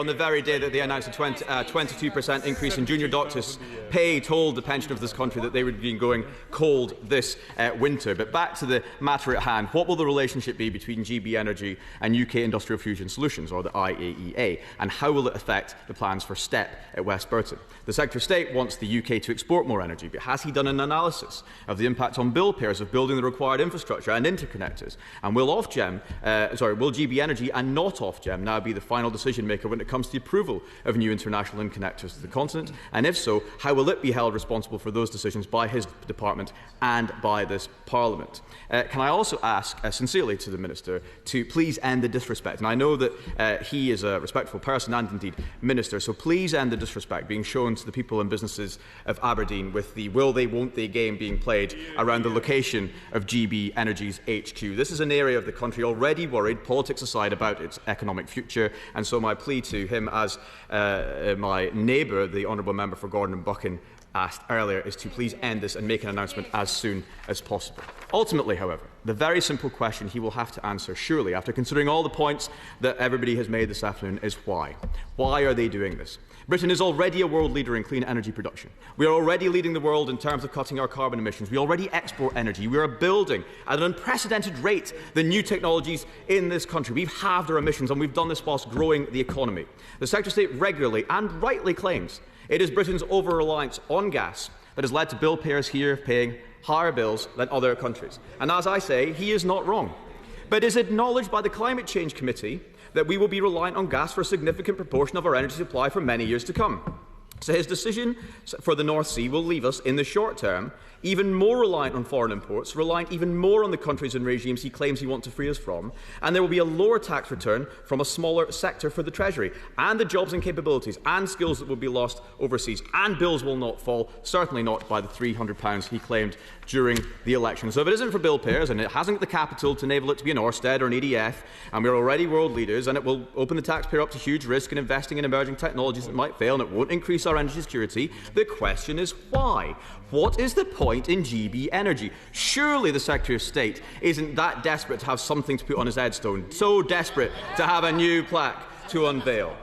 that they announced a 22% increase in junior doctors' pay, told the pensioners of this country that they would be going cold this winter. But back to the matter at hand. What will the relationship be between GB Energy and UK Industrial Fusion Solutions, or the IAEA, and how will it affect the plans for STEP at West Burton? The Secretary of State wants the UK to export more energy, but has he done an analysis of the impact on bill payers of building the required infrastructure and interconnectors? And will GB Energy and not Ofgem now be the final decision maker when it comes to the approval of new international interconnectors to the continent? And if so, how will it be held responsible for those decisions by his department and by this Parliament? Can I also ask sincerely to the Minister to please end the disrespect? And I know that he is a respectful person and indeed Minister, so please end the disrespect being shown to the people and businesses of Aberdeen with the will they, won't they game being played around the location of GB Energy's HQ. This is an area of the country already worried, politics aside, about its economic future, and so my plea to him, as my neighbour, the Honourable Member for Gordon and Buchan, asked earlier, is to please end this and make an announcement as soon as possible. Ultimately, however, the very simple question he will have to answer, surely, after considering all the points that everybody has made this afternoon, is why. Why are they doing this? Britain is already a world leader in clean energy production. We are already leading the world in terms of cutting our carbon emissions. We already export energy. We are building at an unprecedented rate the new technologies in this country. We've halved our emissions, and we've done this whilst growing the economy. The Secretary of State regularly and rightly claims it is Britain's over-reliance on gas that has led to bill payers here paying higher bills than other countries. And as I say, he is not wrong. But is acknowledged by the Climate Change Committee that we will be reliant on gas for a significant proportion of our energy supply for many years to come. So his decision for the North Sea will leave us, in the short term, even more reliant on foreign imports, reliant even more on the countries and regimes he claims he wants to free us from, and there will be a lower tax return from a smaller sector for the Treasury, and the jobs and capabilities and skills that will be lost overseas, and bills will not fall, certainly not by the £300 he claimed during the election. So if it isn't for bill payers, and it hasn't the capital to enable it to be an Orsted or an EDF, and we're already world leaders, and it will open the taxpayer up to huge risk in investing in emerging technologies that might fail, and it won't increase our energy security, the question is why? What is the point in GB Energy? Surely the Secretary of State isn't that desperate to have something to put on his headstone, so desperate to have a new plaque to unveil.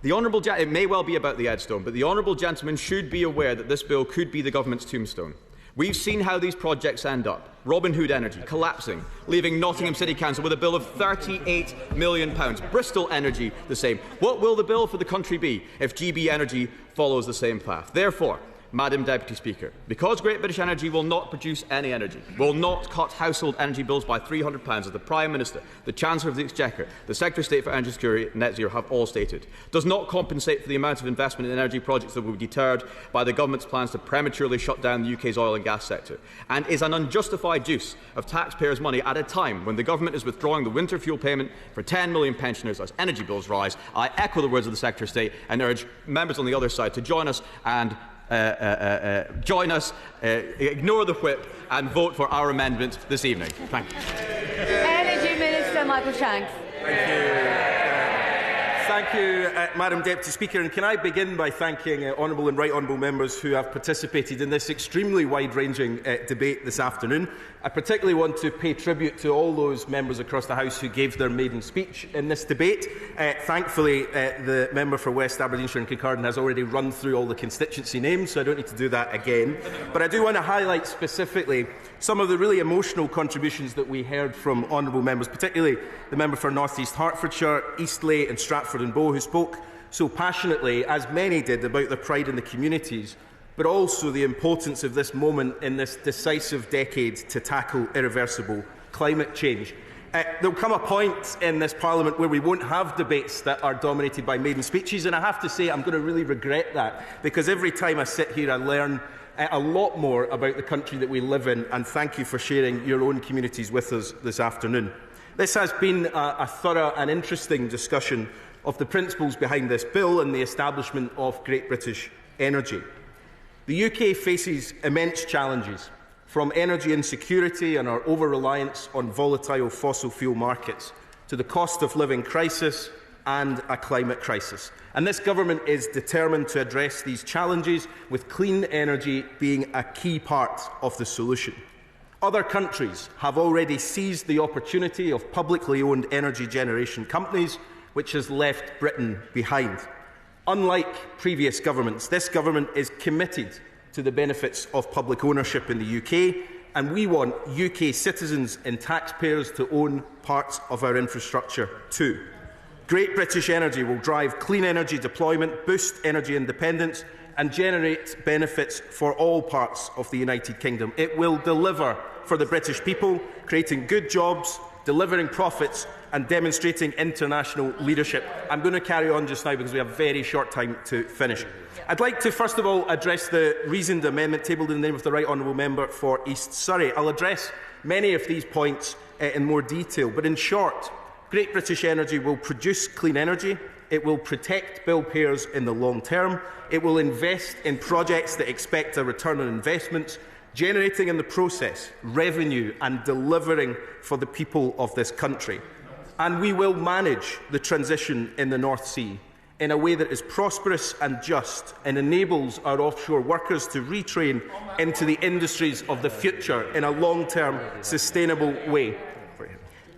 The Honourable it may well be about the headstone, but the Honourable Gentleman should be aware that this bill could be the government's tombstone. We've seen how these projects end up. Robin Hood Energy collapsing, leaving Nottingham City Council with a bill of £38 million. Bristol Energy the same. What will the bill for the country be if GB Energy follows the same path? Therefore, Madam Deputy Speaker, because Great British Energy will not produce any energy, will not cut household energy bills by £300, as the Prime Minister, the Chancellor of the Exchequer, the Secretary of State for Energy Security and Net Zero have all stated, does not compensate for the amount of investment in energy projects that will be deterred by the Government's plans to prematurely shut down the UK's oil and gas sector, and is an unjustified use of taxpayers' money at a time when the Government is withdrawing the winter fuel payment for 10 million pensioners as energy bills rise, I echo the words of the Secretary of State and urge members on the other side to join us and ignore the whip and vote for our amendment this evening. Thank you. Energy Minister Michael Shanks. Thank you. Thank you, Madam Deputy Speaker. And can I begin by thanking honourable and right honourable members who have participated in this extremely wide-ranging debate this afternoon. I particularly want to pay tribute to all those members across the House who gave their maiden speech in this debate. Thankfully, the member for West Aberdeenshire and Kincardine has already run through all the constituency names, so I don't need to do that again. But I do want to highlight specifically some of the really emotional contributions that we heard from honourable members, particularly the member for North East Hertfordshire, Eastleigh and Stratford and Bow, who spoke so passionately, as many did, about their pride in the communities, but also the importance of this moment in this decisive decade to tackle irreversible climate change. There will come a point in this Parliament where we won't have debates that are dominated by maiden speeches, and I have to say I'm going to really regret that, because every time I sit here I learn a lot more about the country that we live in, and thank you for sharing your own communities with us this afternoon. This has been a thorough and interesting discussion of the principles behind this bill and the establishment of Great British Energy. The UK faces immense challenges, from energy insecurity and our over-reliance on volatile fossil fuel markets to the cost of living crisis and a climate crisis. And this government is determined to address these challenges, with clean energy being a key part of the solution. Other countries have already seized the opportunity of publicly owned energy generation companies, which has left Britain behind. Unlike previous governments, this government is committed to the benefits of public ownership in the UK, and we want UK citizens and taxpayers to own parts of our infrastructure too. Great British Energy will drive clean energy deployment, boost energy independence and generate benefits for all parts of the United Kingdom. It will deliver for the British people, creating good jobs, delivering profits and demonstrating international leadership. I'm going to carry on just now because we have a very short time to finish. I'd like to first of all address the reasoned amendment tabled in the name of the Right Honourable Member for East Surrey. I'll address many of these points in more detail, but in short, Great British Energy will produce clean energy, it will protect bill payers in the long term, it will invest in projects that expect a return on investment, generating in the process revenue and delivering for the people of this country. And we will manage the transition in the North Sea in a way that is prosperous and just and enables our offshore workers to retrain into the industries of the future in a long-term, sustainable way.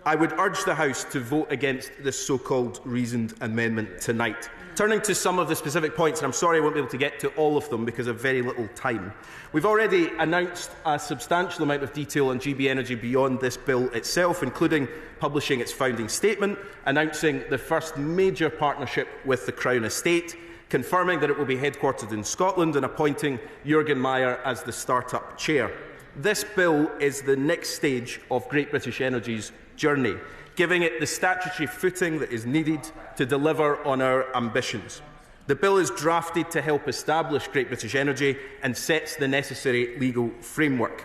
I would urge the House to vote against this so-called reasoned amendment tonight. Turning to some of the specific points, and I'm sorry I won't be able to get to all of them because of very little time. We've already announced a substantial amount of detail on GB Energy beyond this bill itself, including publishing its founding statement, announcing the first major partnership with the Crown Estate, confirming that it will be headquartered in Scotland, and appointing Jürgen Meyer as the start-up chair. This bill is the next stage of Great British Energy's journey, giving it the statutory footing that is needed to deliver on our ambitions. The bill is drafted to help establish Great British Energy and sets the necessary legal framework.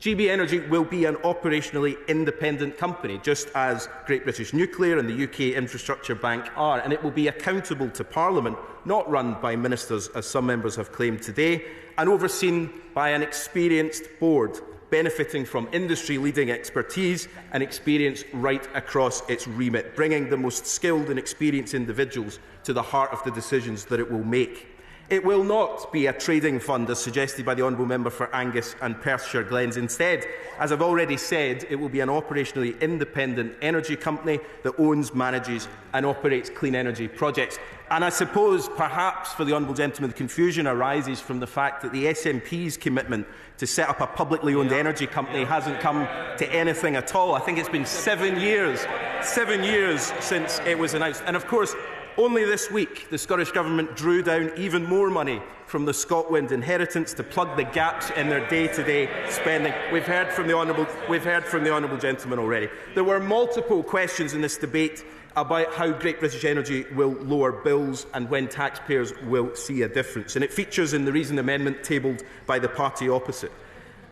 GB Energy will be an operationally independent company, just as Great British Nuclear and the UK Infrastructure Bank are, and it will be accountable to Parliament, not run by ministers, as some members have claimed today, and overseen by an experienced board, benefiting from industry-leading expertise and experience right across its remit, bringing the most skilled and experienced individuals to the heart of the decisions that it will make. It will not be a trading fund, as suggested by the Honourable Member for Angus and Perthshire Glens. Instead, as I've already said, it will be an operationally independent energy company that owns, manages and operates clean energy projects. And I suppose, perhaps, for the Honourable Gentleman, the confusion arises from the fact that the SNP's commitment to set up a publicly owned energy company hasn't come to anything at all. I think it's been 7 years since it was announced. And of course, only this week, the Scottish Government drew down even more money from the ScotWind inheritance to plug the gaps in their day-to-day spending. We've heard from the Honourable Gentleman already. There were multiple questions in this debate about how Great British Energy will lower bills and when taxpayers will see a difference, and it features in the reasoned amendment tabled by the party opposite.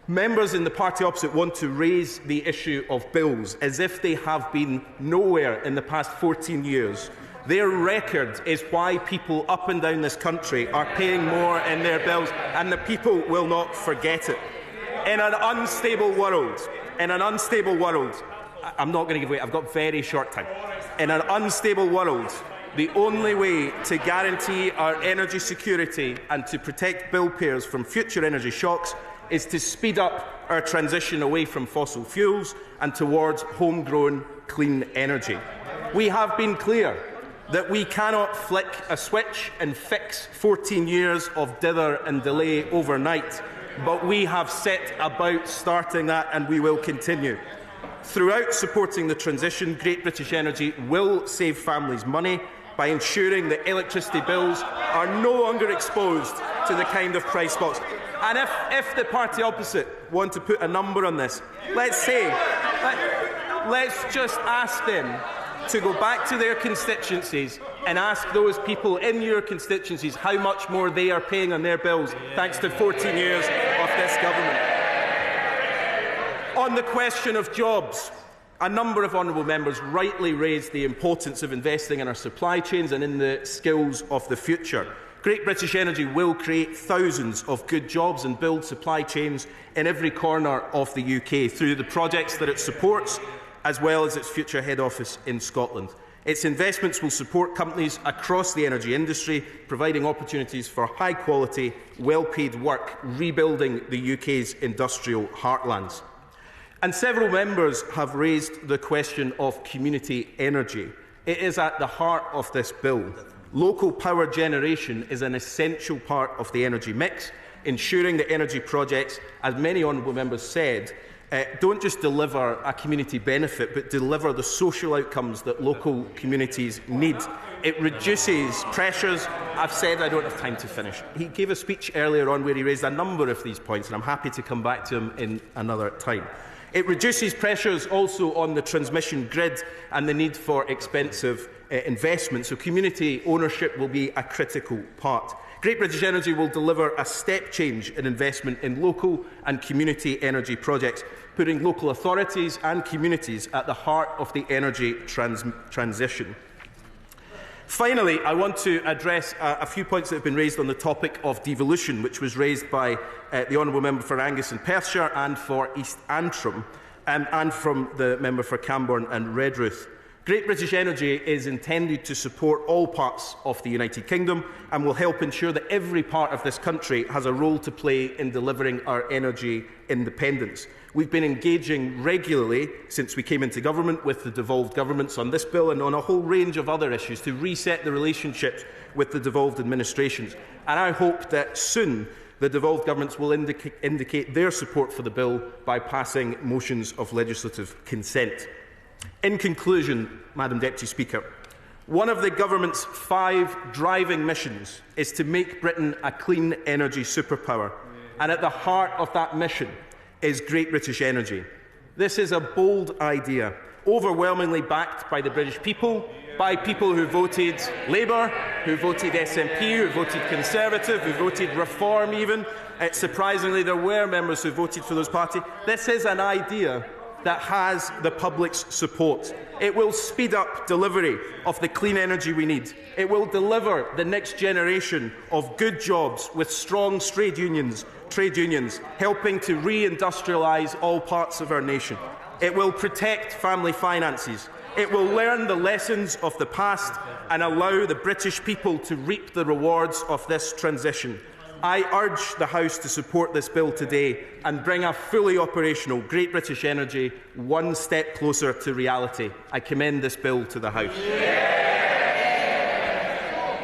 Members in the party opposite want to raise the issue of bills as if they have been nowhere in the past 14 years. Their record is why people up and down this country are paying more in their bills, and the people will not forget it. In an unstable world, I'm not going to give away, I've got very short time. In an unstable world, the only way to guarantee our energy security and to protect bill payers from future energy shocks is to speed up our transition away from fossil fuels and towards homegrown clean energy. We have been clear that we cannot flick a switch and fix 14 years of dither and delay overnight, but we have set about starting that, and we will continue. Throughout supporting the transition, Great British Energy will save families money by ensuring that electricity bills are no longer exposed to the kind of price spots. And if the party opposite want to put a number on this, let's just ask them to go back to their constituencies and ask those people in your constituencies how much more they are paying on their bills thanks to 14 years of this government. On the question of jobs, a number of honourable members rightly raised the importance of investing in our supply chains and in the skills of the future. Great British Energy will create thousands of good jobs and build supply chains in every corner of the UK through the projects that it supports, as well as its future head office in Scotland. Its investments will support companies across the energy industry, providing opportunities for high-quality, well-paid work, rebuilding the UK's industrial heartlands. And several members have raised the question of community energy. It is at the heart of this bill. Local power generation is an essential part of the energy mix, ensuring that energy projects, as many honourable members said, don't just deliver a community benefit, but deliver the social outcomes that local communities need. It reduces pressures. I've said I don't have time to finish. He gave a speech earlier on where he raised a number of these points, and I'm happy to come back to him in another time. It reduces pressures also on the transmission grid and the need for expensive investment, so community ownership will be a critical part. Great British Energy will deliver a step change in investment in local and community energy projects, putting local authorities and communities at the heart of the energy transition. Finally, I want to address a few points that have been raised on the topic of devolution, which was raised by the Honourable Member for Angus and Perthshire and for East Antrim, and from the Member for Camborne and Redruth. Great British Energy is intended to support all parts of the United Kingdom and will help ensure that every part of this country has a role to play in delivering our energy independence. We've been engaging regularly since we came into government with the devolved governments on this bill and on a whole range of other issues to reset the relationships with the devolved administrations. And I hope that soon the devolved governments will indicate their support for the bill by passing motions of legislative consent. In conclusion, Madam Deputy Speaker, one of the government's 5 driving missions is to make Britain a clean energy superpower, and at the heart of that mission is Great British Energy. This is a bold idea, overwhelmingly backed by the British people, by people who voted Labour, who voted SNP, who voted Conservative, who voted Reform even. Surprisingly, there were members who voted for those parties. This is an idea that has the public's support. It will speed up delivery of the clean energy we need. It will deliver the next generation of good jobs with strong trade unions helping to re-industrialise all parts of our nation. It will protect family finances. It will learn the lessons of the past and allow the British people to reap the rewards of this transition. I urge the House to support this bill today and bring a fully operational Great British Energy one step closer to reality. I commend this bill to the House.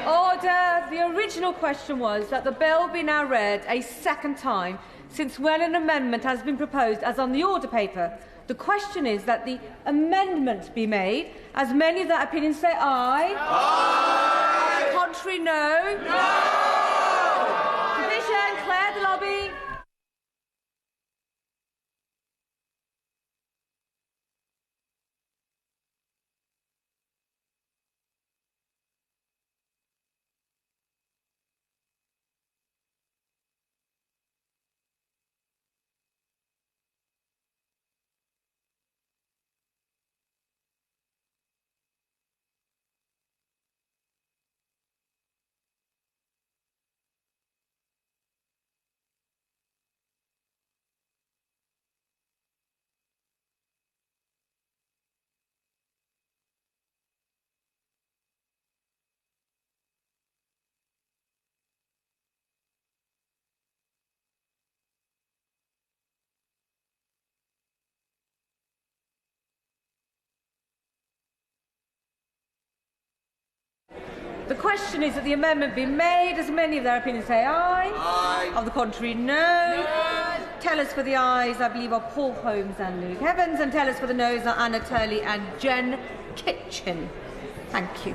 Order. The original question was that the bill be now read a second time, since when an amendment has been proposed as on the order paper. The question is that the amendment be made. As many of that opinion say aye. Aye. On the contrary, no. No. Division, clear the lobby. The question is that the amendment be made. As many of their opinions say aye. Aye. Of the contrary, no. No. Tellers for the ayes, I believe, are Paul Holmes and Luke Evans, and tellers for the noes are Anna Turley and Jen Kitchen. Thank you.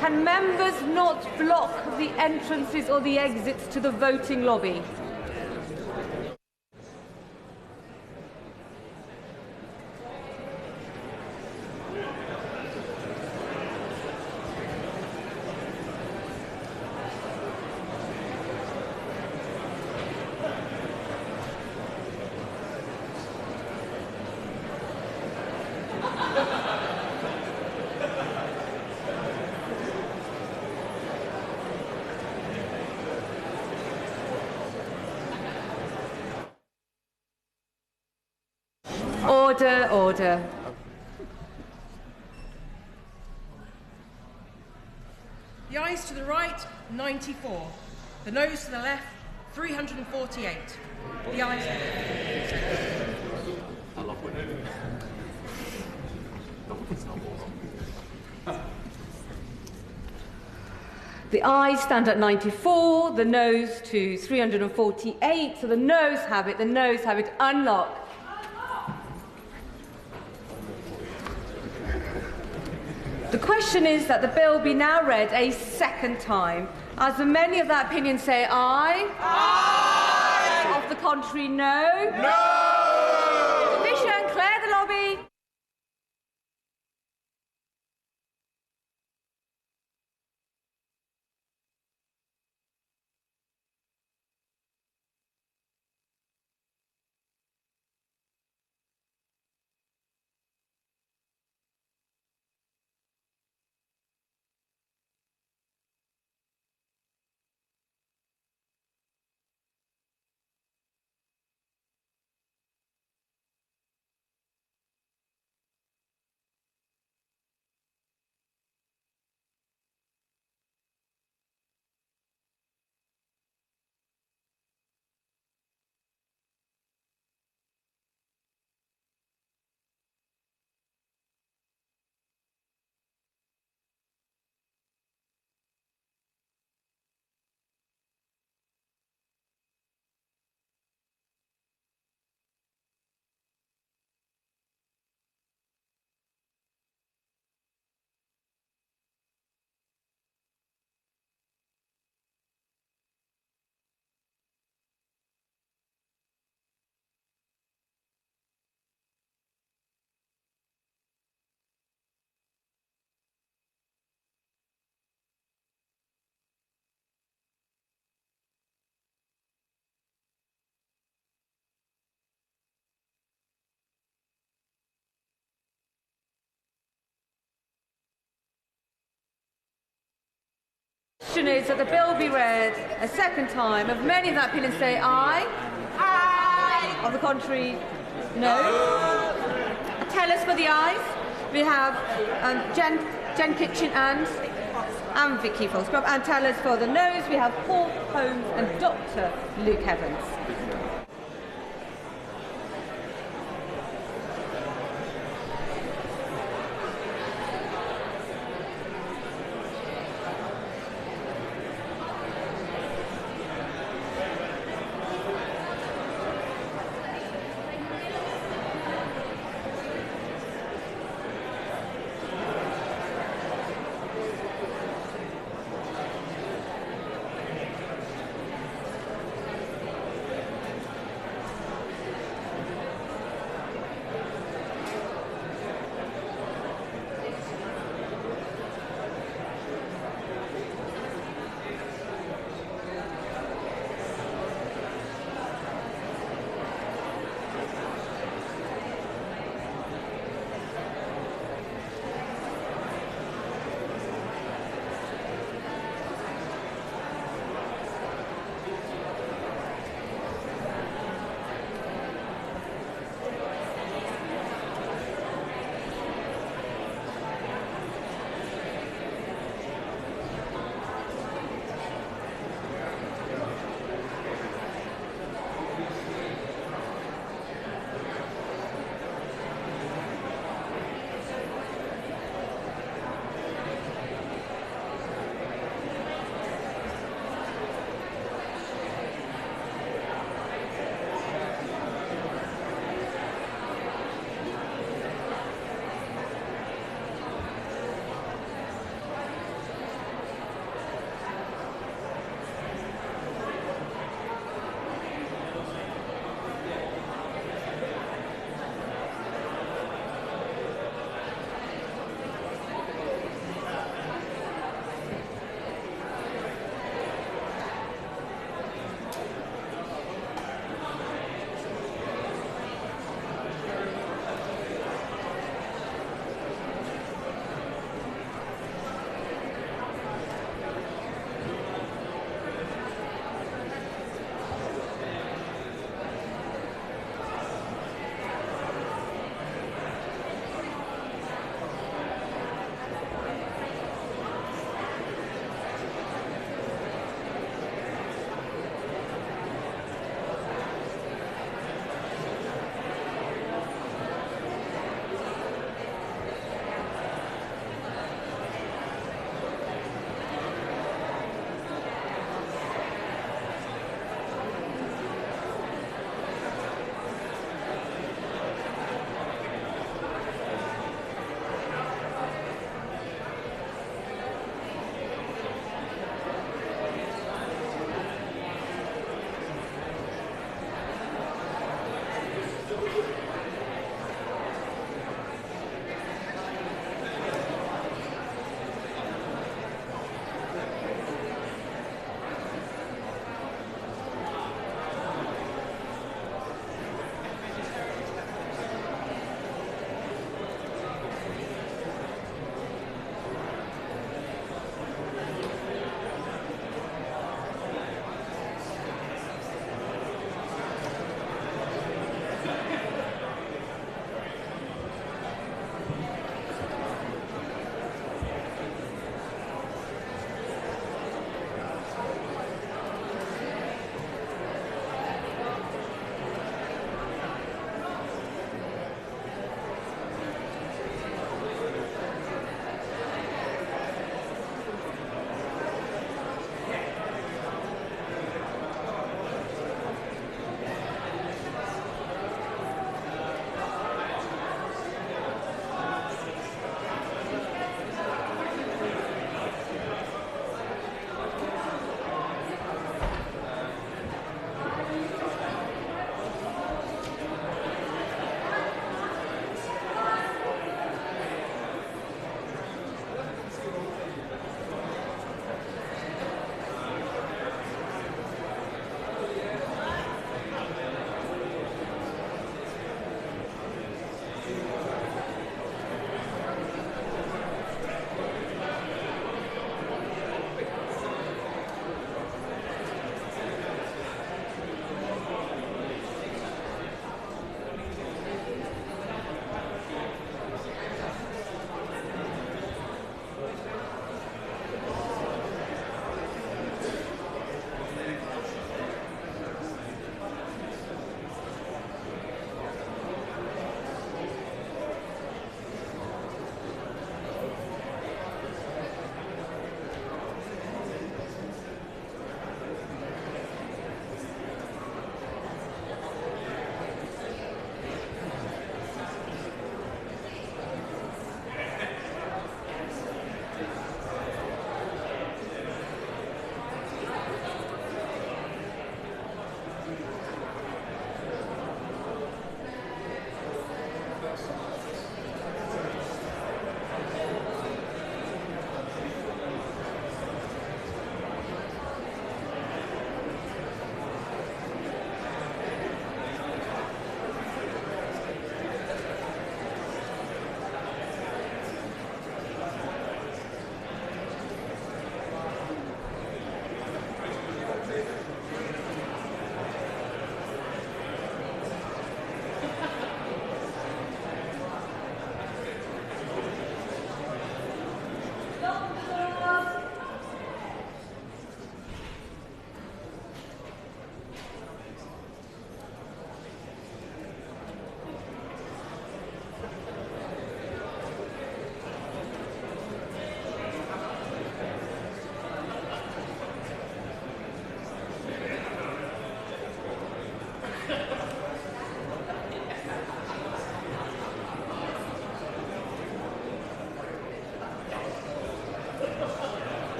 Can members not block the entrances or the exits to the voting lobby? Order, order. The ayes to the right, 94. The noes to the left, 348. The ayes. The ayes stand at 94, the noes to 348. So the noes have it, unlock. The question is that the bill be now read a second time. As the many of that opinion say aye. Aye. Of the contrary, no. No. Division, clear the lobby. The question is that the bill be read a second time. Of many of that opinion say aye. Aye. Of the contrary, no. Tell us for the ayes. We have Jenkin and Vicky Falsgrove. And tell us for the noes. We have Paul Holmes and Dr. Luke Evans.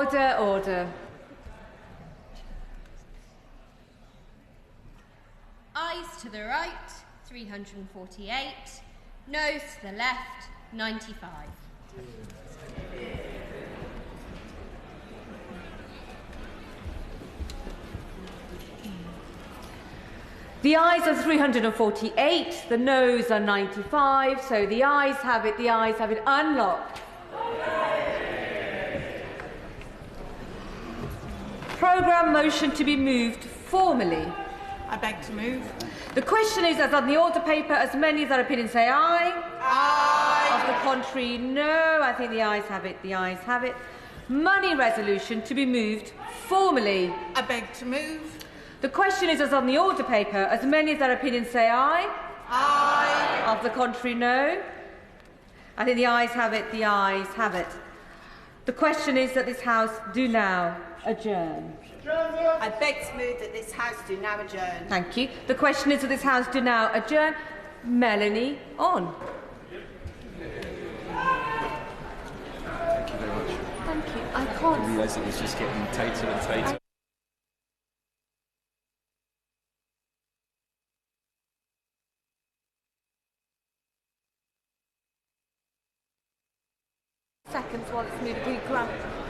Order, order. Ayes to the right, 348. Noes to the left, 95. The ayes are 348, the noes are 95, so the ayes have it, unlocked. Programme motion to be moved formally. I beg to move. The question is, as on the order paper, as many as that opinion say aye. Aye. Of the contrary, no. I think the ayes have it, Money resolution to be moved formally. I beg to move. The question is, as on the order paper, as many as that opinion say aye. Aye. Of the contrary, no. I think the ayes have it, The question is that this House do now adjourn. I beg to move that this House do now adjourn. Thank you. The question is that this House do now adjourn. Melanie, on. Thank you very much. Thank you. I I can't. realised it was just getting tighter and tighter. Seconds while it's moving. Grant.